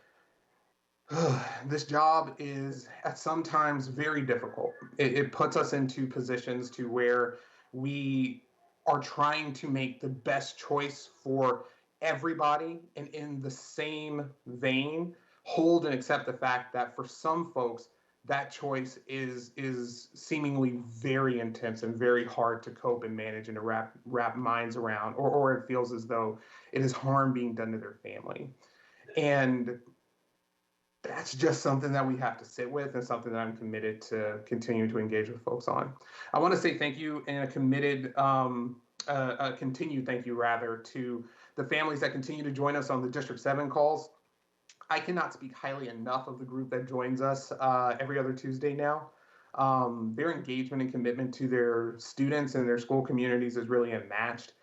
this job is at sometimes very difficult. It puts us into positions to where we are trying to make the best choice for everybody, and in the same vein, hold and accept the fact that for some folks, that choice is seemingly very intense and very hard to cope and manage and to wrap minds around, or it feels as though it is harm being done to their family. And that's just something that we have to sit with and something that I'm committed to continue to engage with folks on. I want to say thank you and a continued thank you rather to the families that continue to join us on the District 7 calls. I cannot speak highly enough of the group that joins us every other Tuesday now. Their engagement and commitment to their students and their school communities is really unmatched.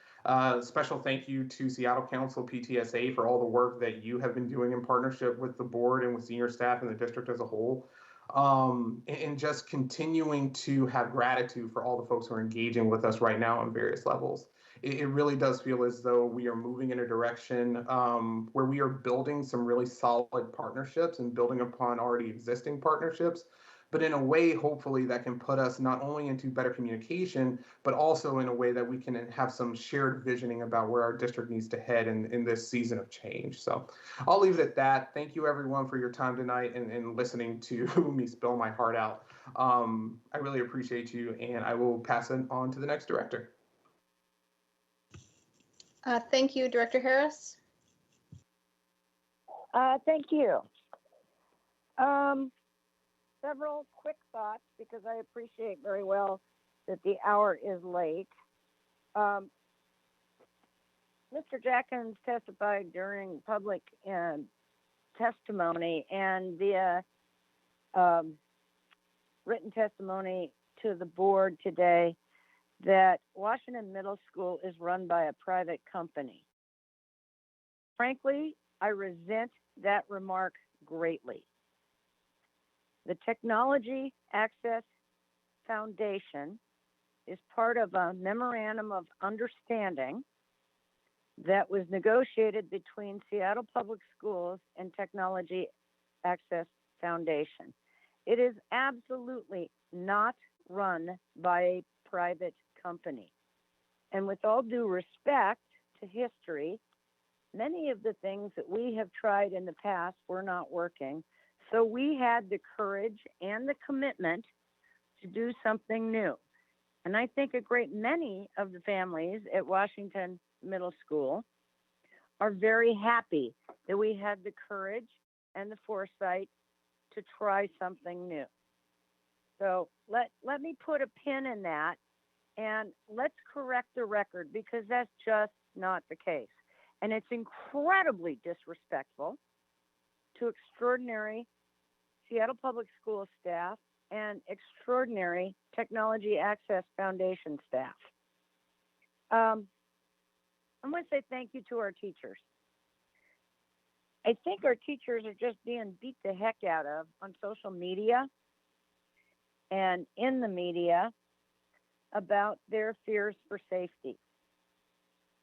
Special thank you to Seattle Council PTSA for all the work that you have been doing in partnership with the board and with senior staff and the district as a whole. And just continuing to have gratitude for all the folks who are engaging with us right now on various levels. It really does feel as though we are moving in a direction where we are building some really solid partnerships and building upon already existing partnerships, but in a way, hopefully, that can put us not only into better communication, but also in a way that we can have some shared visioning about where our district needs to head in this season of change. So I'll leave it at that. Thank you, everyone, for your time tonight and listening to me spill my heart out. I really appreciate you, and I will pass it on to the next director. Thank you, Director Harris. Thank you. Several quick thoughts, because I appreciate very well that the hour is late. Mr. Jackins testified during public testimony and via written testimony to the board today that Washington Middle School is run by a private company. Frankly, I resent that remark greatly. The Technology Access Foundation is part of a memorandum of understanding that was negotiated between Seattle Public Schools and Technology Access Foundation. It is absolutely not run by a private company. And with all due respect to history, many of the things that we have tried in the past were not working. So we had the courage and the commitment to do something new. And I think a great many of the families at Washington Middle School are very happy that we had the courage and the foresight to try something new. So let me put a pin in that and let's correct the record, because that's just not the case. And it's incredibly disrespectful to extraordinary Seattle Public School staff and extraordinary Technology Access Foundation staff. I'm going to say thank you to our teachers. I think our teachers are just being beat the heck out of on social media and in the media about their fears for safety.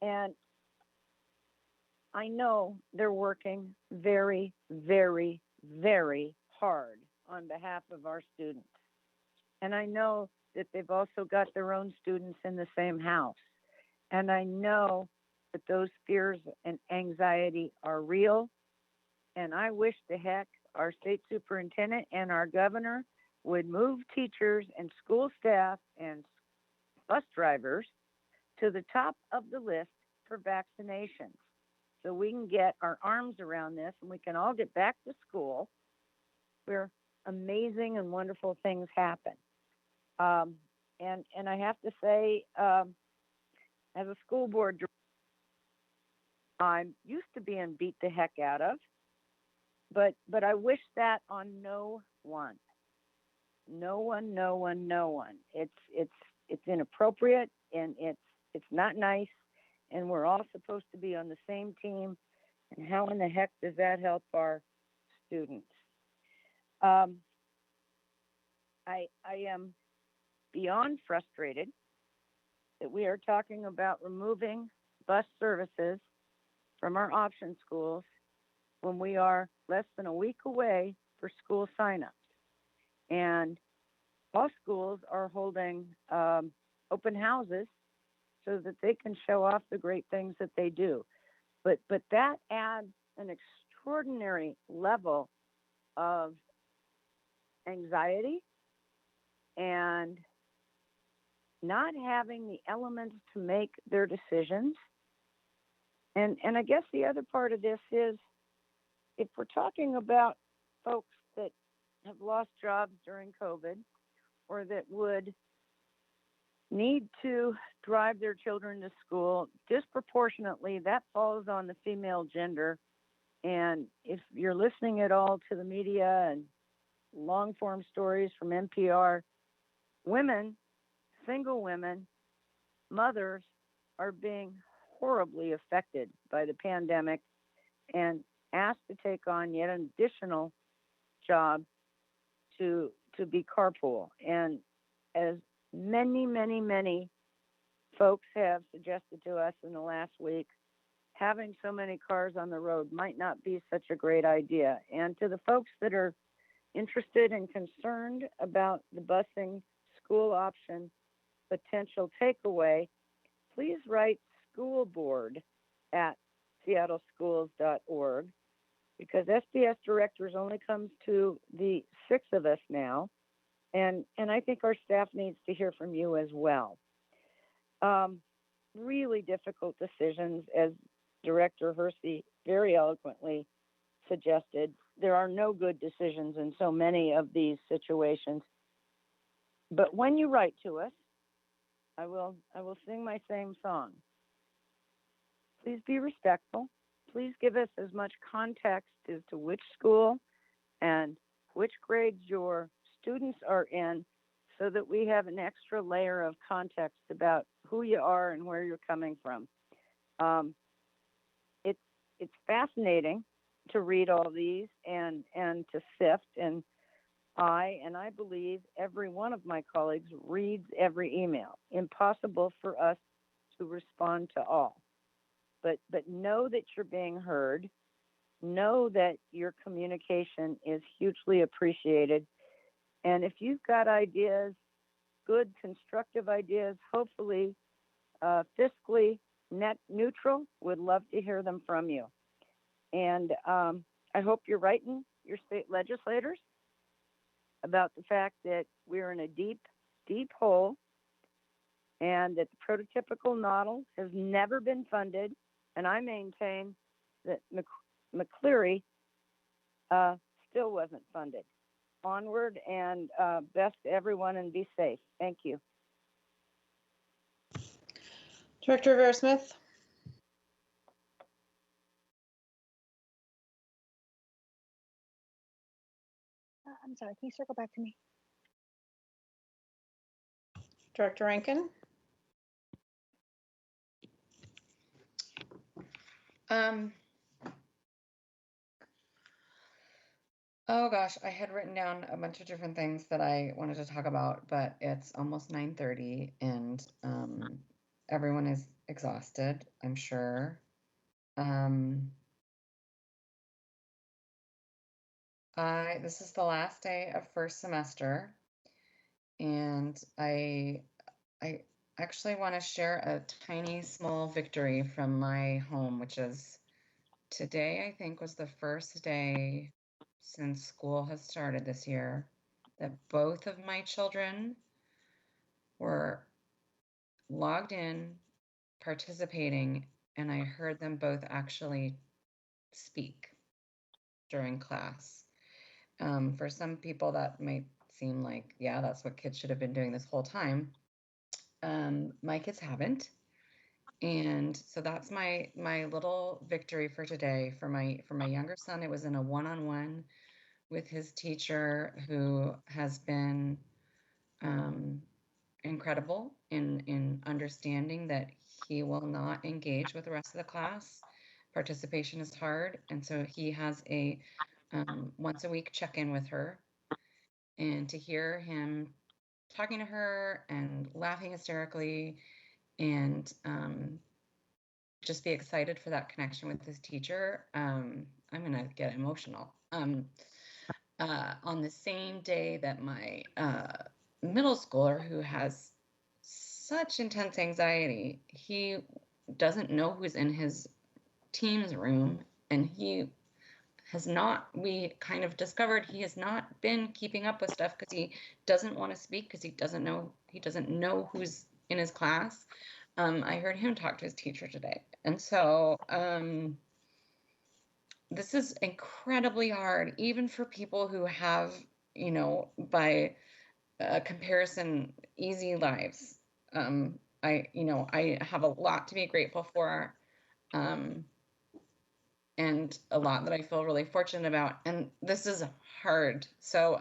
And I know they're working very, very, very hard on behalf of our students. And I know that they've also got their own students in the same house. And I know that those fears and anxiety are real. And I wish the heck our state superintendent and our governor would move teachers and school staff and bus drivers to the top of the list for vaccinations, so we can get our arms around this and we can all get back to school where amazing and wonderful things happen. And I have to say, as a school board director, I'm used to being beat the heck out of, but I wish that on no one. No one, no one, no one. It's inappropriate and it's not nice, and we're all supposed to be on the same team. And how in the heck does that help our students? I am beyond frustrated that we are talking about removing bus services from our option schools when we are less than a week away for school signups. And all schools are holding open houses so that they can show off the great things that they do. But that adds an extraordinary level of anxiety and not having the elements to make their decisions. And I guess the other part of this is, if we're talking about folks that have lost jobs during COVID or that would need to drive their children to school, disproportionately that falls on the female gender And if you're listening at all to the media and long form stories from NPR, women, single women, mothers are being horribly affected by the pandemic and asked to take on yet an additional job to be carpool. And as many folks have suggested to us in the last week, having so many cars on the road might not be such a great idea. And to the folks that are interested and concerned about the busing school option potential takeaway, please write schoolboard@seattleschools.org, because SBS directors only comes to the 6 of us now. And I think our staff needs to hear from you as well. Really difficult decisions, as Director Hersey very eloquently suggested. There are no good decisions in so many of these situations. But when you write to us, I will sing my same song. Please be respectful. Please give us as much context as to which school and which grades your students are in, so that we have an extra layer of context about who you are and where you're coming from. It's fascinating to read all these and to sift, and I believe every one of my colleagues reads every email. Impossible for us to respond to all. But know that you're being heard. Know that your communication is hugely appreciated. And if you've got ideas, good constructive ideas, hopefully fiscally net neutral, would love to hear them from you. And I hope you're writing your state legislators about the fact that we're in a deep hole, and that the prototypical model has never been funded. And I maintain that McCleary still wasn't funded. Onward, and best to everyone, and be safe. Thank you. Director Rivera-Smith. I'm sorry, can you circle back to me? Director Rankin. Oh gosh, I had written down a bunch of different things that I wanted to talk about, but it's almost 9:30 and everyone is exhausted, I'm sure. This is the last day of first semester, and I actually want to share a tiny small victory from my home, which is today, I think, was the first day since school has started this year that both of my children were logged in, participating, and I heard them both actually speak during class. For some people, that might seem like, yeah, that's what kids should have been doing this whole time. My kids haven't. And so that's my little victory for today. For my younger son, it was in a one-on-one with his teacher, who has been incredible in understanding that he will not engage with the rest of the class. Participation is hard, and so he has a once a week check-in with her, and to hear him talking to her and laughing hysterically and just be excited for that connection with his teacher. I'm gonna get emotional. On the same day that my middle schooler, who has such intense anxiety, he doesn't know who's in his team's room, and he has not, we kind of discovered he has not been keeping up with stuff because he doesn't want to speak, because he doesn't know who's in his class. I heard him talk to his teacher today. And so this is incredibly hard, even for people who have, by comparison, easy lives. I have a lot to be grateful for. and a lot that I feel really fortunate about. And this is hard. So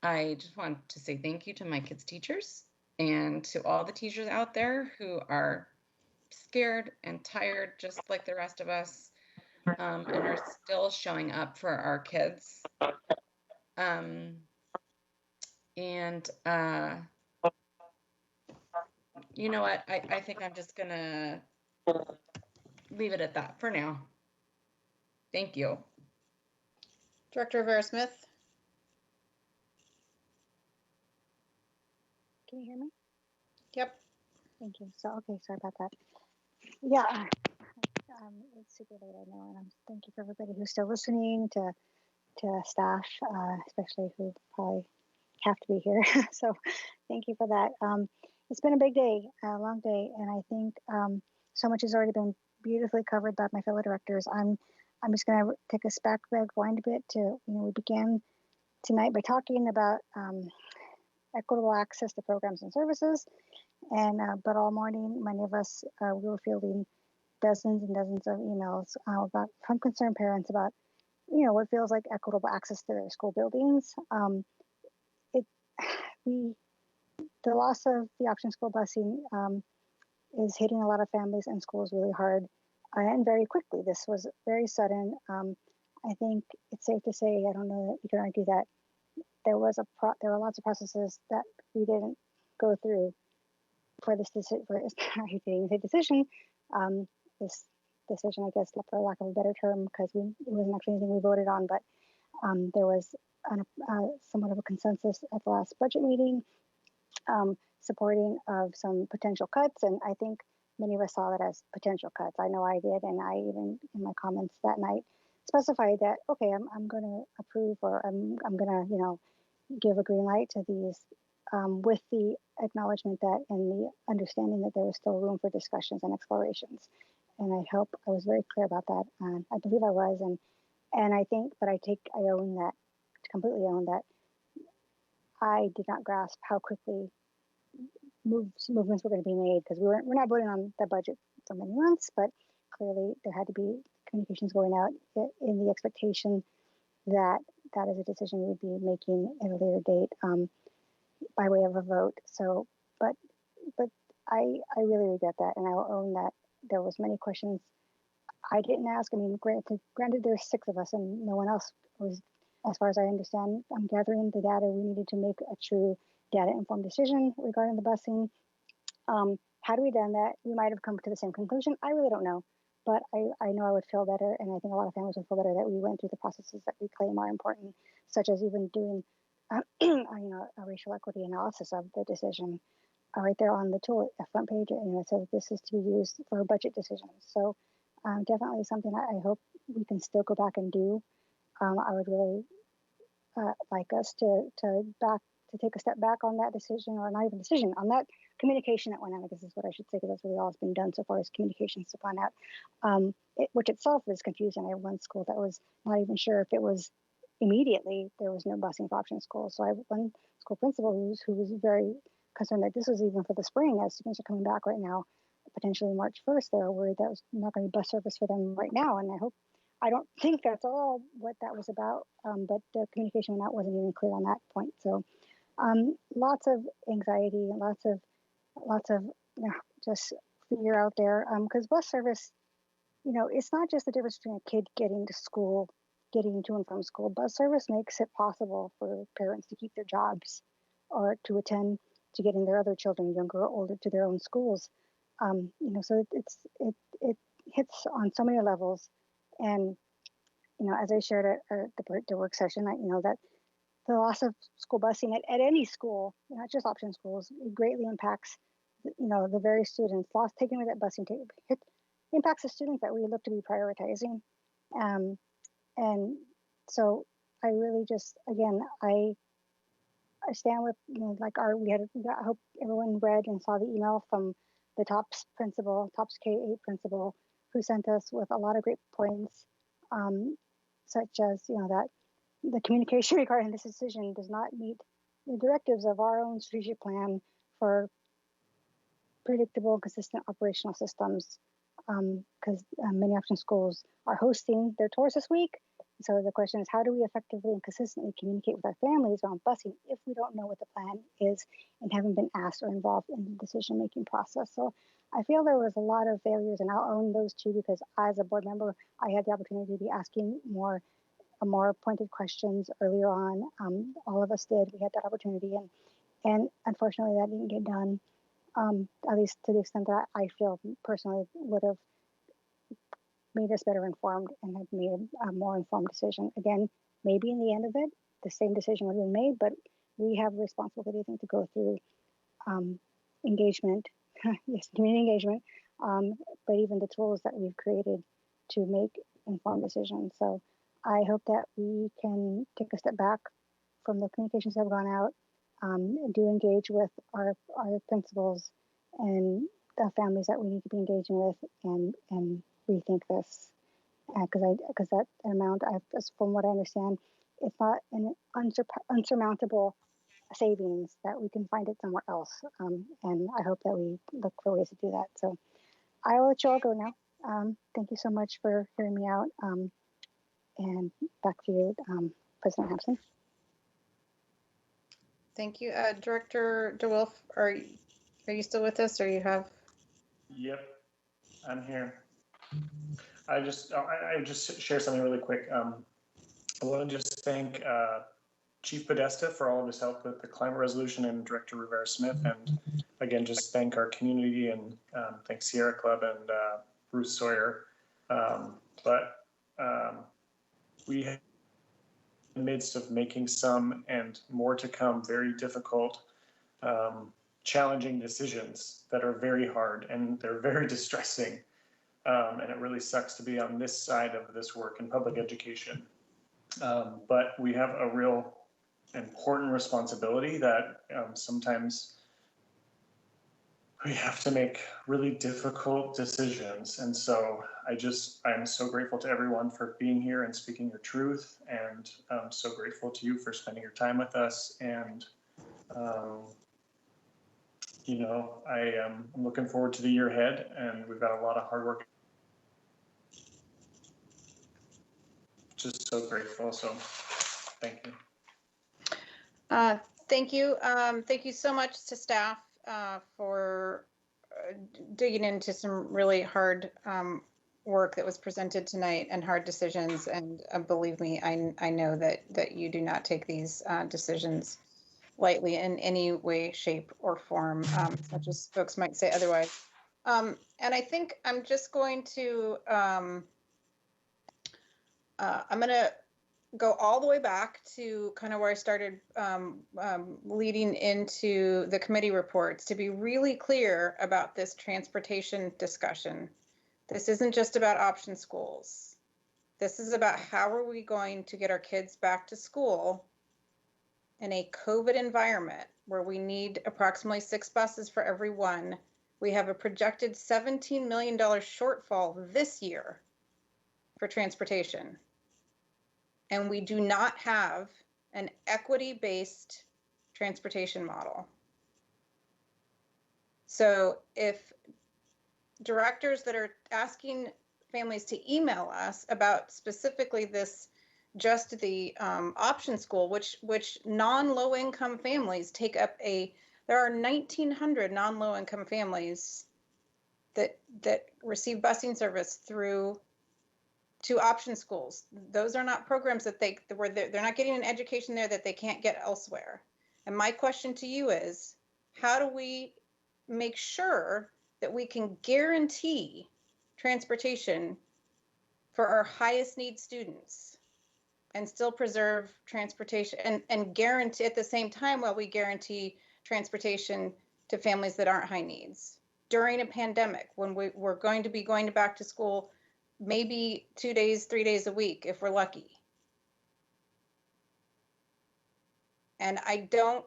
I just want to say thank you to my kids' teachers and to all the teachers out there who are scared and tired, just like the rest of us, and are still showing up for our kids. And you know what? I think I'm just gonna leave it at that for now. Thank you. Director Rivera-Smith. Can you hear me? Yep. Thank you. So, okay, sorry about that. Yeah, it's super late, I know, and thank you for everybody who's still listening, to staff, especially who probably have to be here. So, thank you for that. It's been a big day, a long day, and I think so much has already been beautifully covered by my fellow directors. I'm just going to take us back, rewind a bit to, we began tonight by talking about equitable access to programs and services, and but all morning, many of us we were fielding dozens and dozens of emails from concerned parents about, what feels like equitable access to their school buildings. The loss of the option school busing is hitting a lot of families and schools really hard and very quickly. This was very sudden. I think it's safe to say, I don't know that you can argue that there were lots of processes that we didn't go through for this decision. This decision, I guess, for lack of a better term, because it wasn't actually anything we voted on, but there was somewhat of a consensus at the last budget meeting, supporting of some potential cuts, and I think many of us saw that as potential cuts. I know I did, and I even in my comments that night specified that, okay, I'm going to approve, or I'm going to give a green light to these, with the acknowledgement that and the understanding that there was still room for discussions and explorations. And I hope I was very clear about that. I believe I was, and I think, but I own that, completely own that. I did not grasp how quickly movements were going to be made, because we're not voting on the budget for many months, but clearly there had to be communications going out in the expectation that that is a decision we'd be making at a later date, by way of a vote. So, but I really regret that, and I will own that there was many questions I didn't ask. I mean, granted, there's 6 of us, and no one else was, as far as I understand. I'm gathering the data we needed to make a true data-informed decision regarding the busing. Had we done that, we might have come to the same conclusion. I really don't know, but I know I would feel better, and I think a lot of families would feel better that we went through the processes that we claim are important, such as even doing, a racial equity analysis of the decision, right there on the tool, the front page. It says this is to be used for budget decisions. So definitely something I hope we can still go back and do. I would really like us to take a step back on that decision, or not even decision, on that communication that went out. I guess is what I should say, because that's really all that's been done so far, is communications to find out, which itself is confusing. I have one school that was not even sure if it was immediately there was no busing for option schools. So I have one school principal who was very concerned that this was even for the spring, as students are coming back right now, potentially March 1st. They were worried that was not going to be bus service for them right now, and I don't think that's all what that was about, but the communication on that wasn't even clear on that point. So lots of anxiety and lots of just fear out there, because bus service, it's not just the difference between a kid getting to school, getting to and from school. Bus service makes it possible for parents to keep their jobs, or to attend to getting their other children, younger or older, to their own schools. So it hits on so many levels. And as I shared at the work session, that the loss of school busing at any school, not just option schools, it greatly impacts the very students. Taking away that busing impacts the students that we look to be prioritizing. And so I really just, again, I stand with, I hope everyone read and saw the email from the TOPS K-8 principal, who sent us with a lot of great points, such as, that the communication regarding this decision does not meet the directives of our own strategic plan for predictable, consistent operational systems. because many option schools are hosting their tours this week. So the question is, how do we effectively and consistently communicate with our families around busing if we don't know what the plan is and haven't been asked or involved in the decision-making process? So I feel there was a lot of failures, and I'll own those too, because as a board member, I had the opportunity to be asking more pointed questions earlier on. All of us did. We had that opportunity, and unfortunately, that didn't get done. At least to the extent that I feel personally would have made us better informed and have made a more informed decision. Again, maybe in the end of it, the same decision would have been made, but we have a responsibility, I think, to go through engagement, yes, community engagement, but even the tools that we've created to make informed decisions. So I hope that we can take a step back from the communications that have gone out, do engage with our principals and the families that we need to be engaging with, and rethink this, because that amount, from what I understand, it's not an unsurmountable savings, that we can find it somewhere else, and I hope that we look for ways to do that. So I will let you all go now. Thank you so much for hearing me out, and back to you, President Hampson. Thank you. Director DeWolf, are you still with us, or you have? Yep, I'm here. I just share something really quick. I want to just thank Chief Podesta for all of his help with the climate resolution, and Director Rivera-Smith, and again, just thank our community, and thank Sierra Club and Bruce Sawyer. We have in the midst of making some and more to come very difficult, challenging decisions that are very hard, and they're very distressing. And it really sucks to be on this side of this work in public education. But we have a real important responsibility that sometimes we have to make really difficult decisions. And so I'm so grateful to everyone for being here and speaking your truth. And I'm so grateful to you for spending your time with us. And, I'm looking forward to the year ahead, and we've got a lot of hard work. Just so grateful. So thank you. Thank you. Thank you so much to staff for digging into some really hard work that was presented tonight, and hard decisions. And believe me, I know that you do not take these decisions lightly in any way, shape, or form, such as folks might say otherwise. And I think I'm just going to, I'm going to go all the way back to kind of where I started leading into the committee reports, to be really clear about this transportation discussion. This isn't just about option schools. This is about how are we going to get our kids back to school in a COVID environment where we need approximately 6 buses for every one. We have a projected $17 million shortfall this year for transportation. And we do not have an equity-based transportation model. So if directors that are asking families to email us about specifically this, just the option school, which non-low income families take up there are 1,900 non-low income families that receive busing service through 2 option schools. Those are not programs that they're not getting an education there that they can't get elsewhere. And my question to you is, how do we make sure that we can guarantee transportation for our highest need students and still preserve transportation and guarantee at the same time, while we guarantee transportation to families that aren't high needs during a pandemic, when we're going to be going back to school maybe 2 days, 3 days a week if we're lucky. And I don't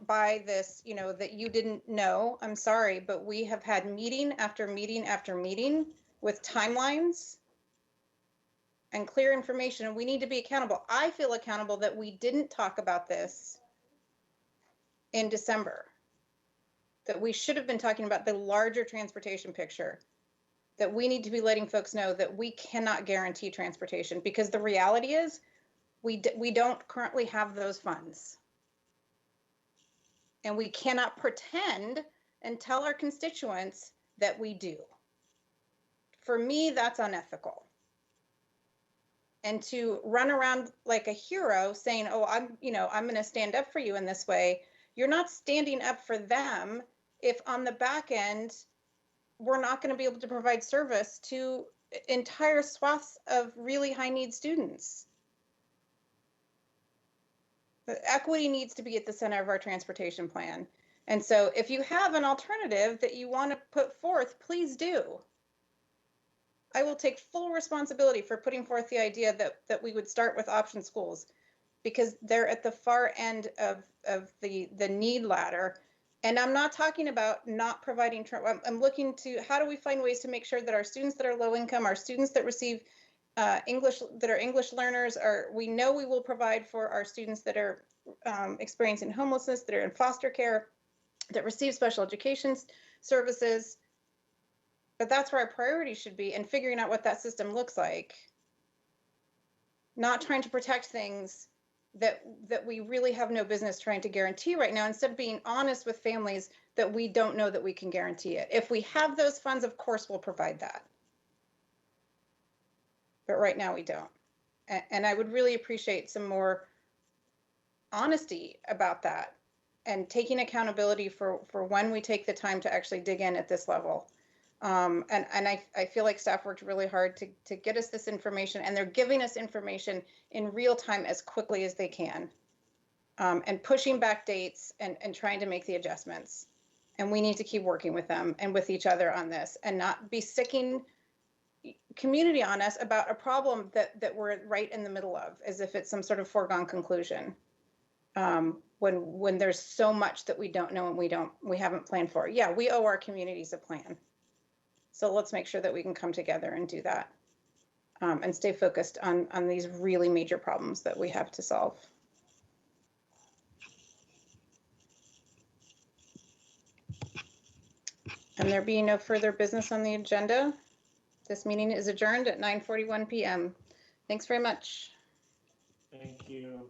buy this, that you didn't know. I'm sorry, but we have had meeting after meeting after meeting with timelines and clear information, and we need to be accountable. I feel accountable that we didn't talk about this in December, that we should have been talking about the larger transportation picture that we need to be letting folks know that we cannot guarantee transportation, because the reality is we don't currently have those funds. And we cannot pretend and tell our constituents that we do. For me, that's unethical. And to run around like a hero saying, oh, I'm going to stand up for you in this way. You're not standing up for them if on the back end, we're not going to be able to provide service to entire swaths of really high need students. The equity needs to be at the center of our transportation plan. And so if you have an alternative that you want to put forth, please do. I will take full responsibility for putting forth the idea that we would start with option schools, because they're at the far end of the need ladder. And I'm not talking about not providing, I'm looking to how do we find ways to make sure that our students that are low income, our students that receive English, that are English learners, we know we will provide for our students that are experiencing homelessness, that are in foster care, that receive special education services. But that's where our priority should be, and figuring out what that system looks like. Not trying to protect things that we really have no business trying to guarantee right now, instead of being honest with families that we don't know that we can guarantee it. If we have those funds, of course, we'll provide that. But right now we don't. And I would really appreciate some more honesty about that and taking accountability for when we take the time to actually dig in at this level. And I feel like staff worked really hard to get us this information, and they're giving us information in real time as quickly as they can, and pushing back dates and trying to make the adjustments. And we need to keep working with them and with each other on this, and not be sicking community on us about a problem that we're right in the middle of, as if it's some sort of foregone conclusion. When there's so much that we don't know and we haven't planned for. Yeah, we owe our communities a plan. So let's make sure that we can come together and do that, and stay focused on these really major problems that we have to solve. And there being no further business on the agenda, this meeting is adjourned at 9:41 p.m. Thanks very much. Thank you.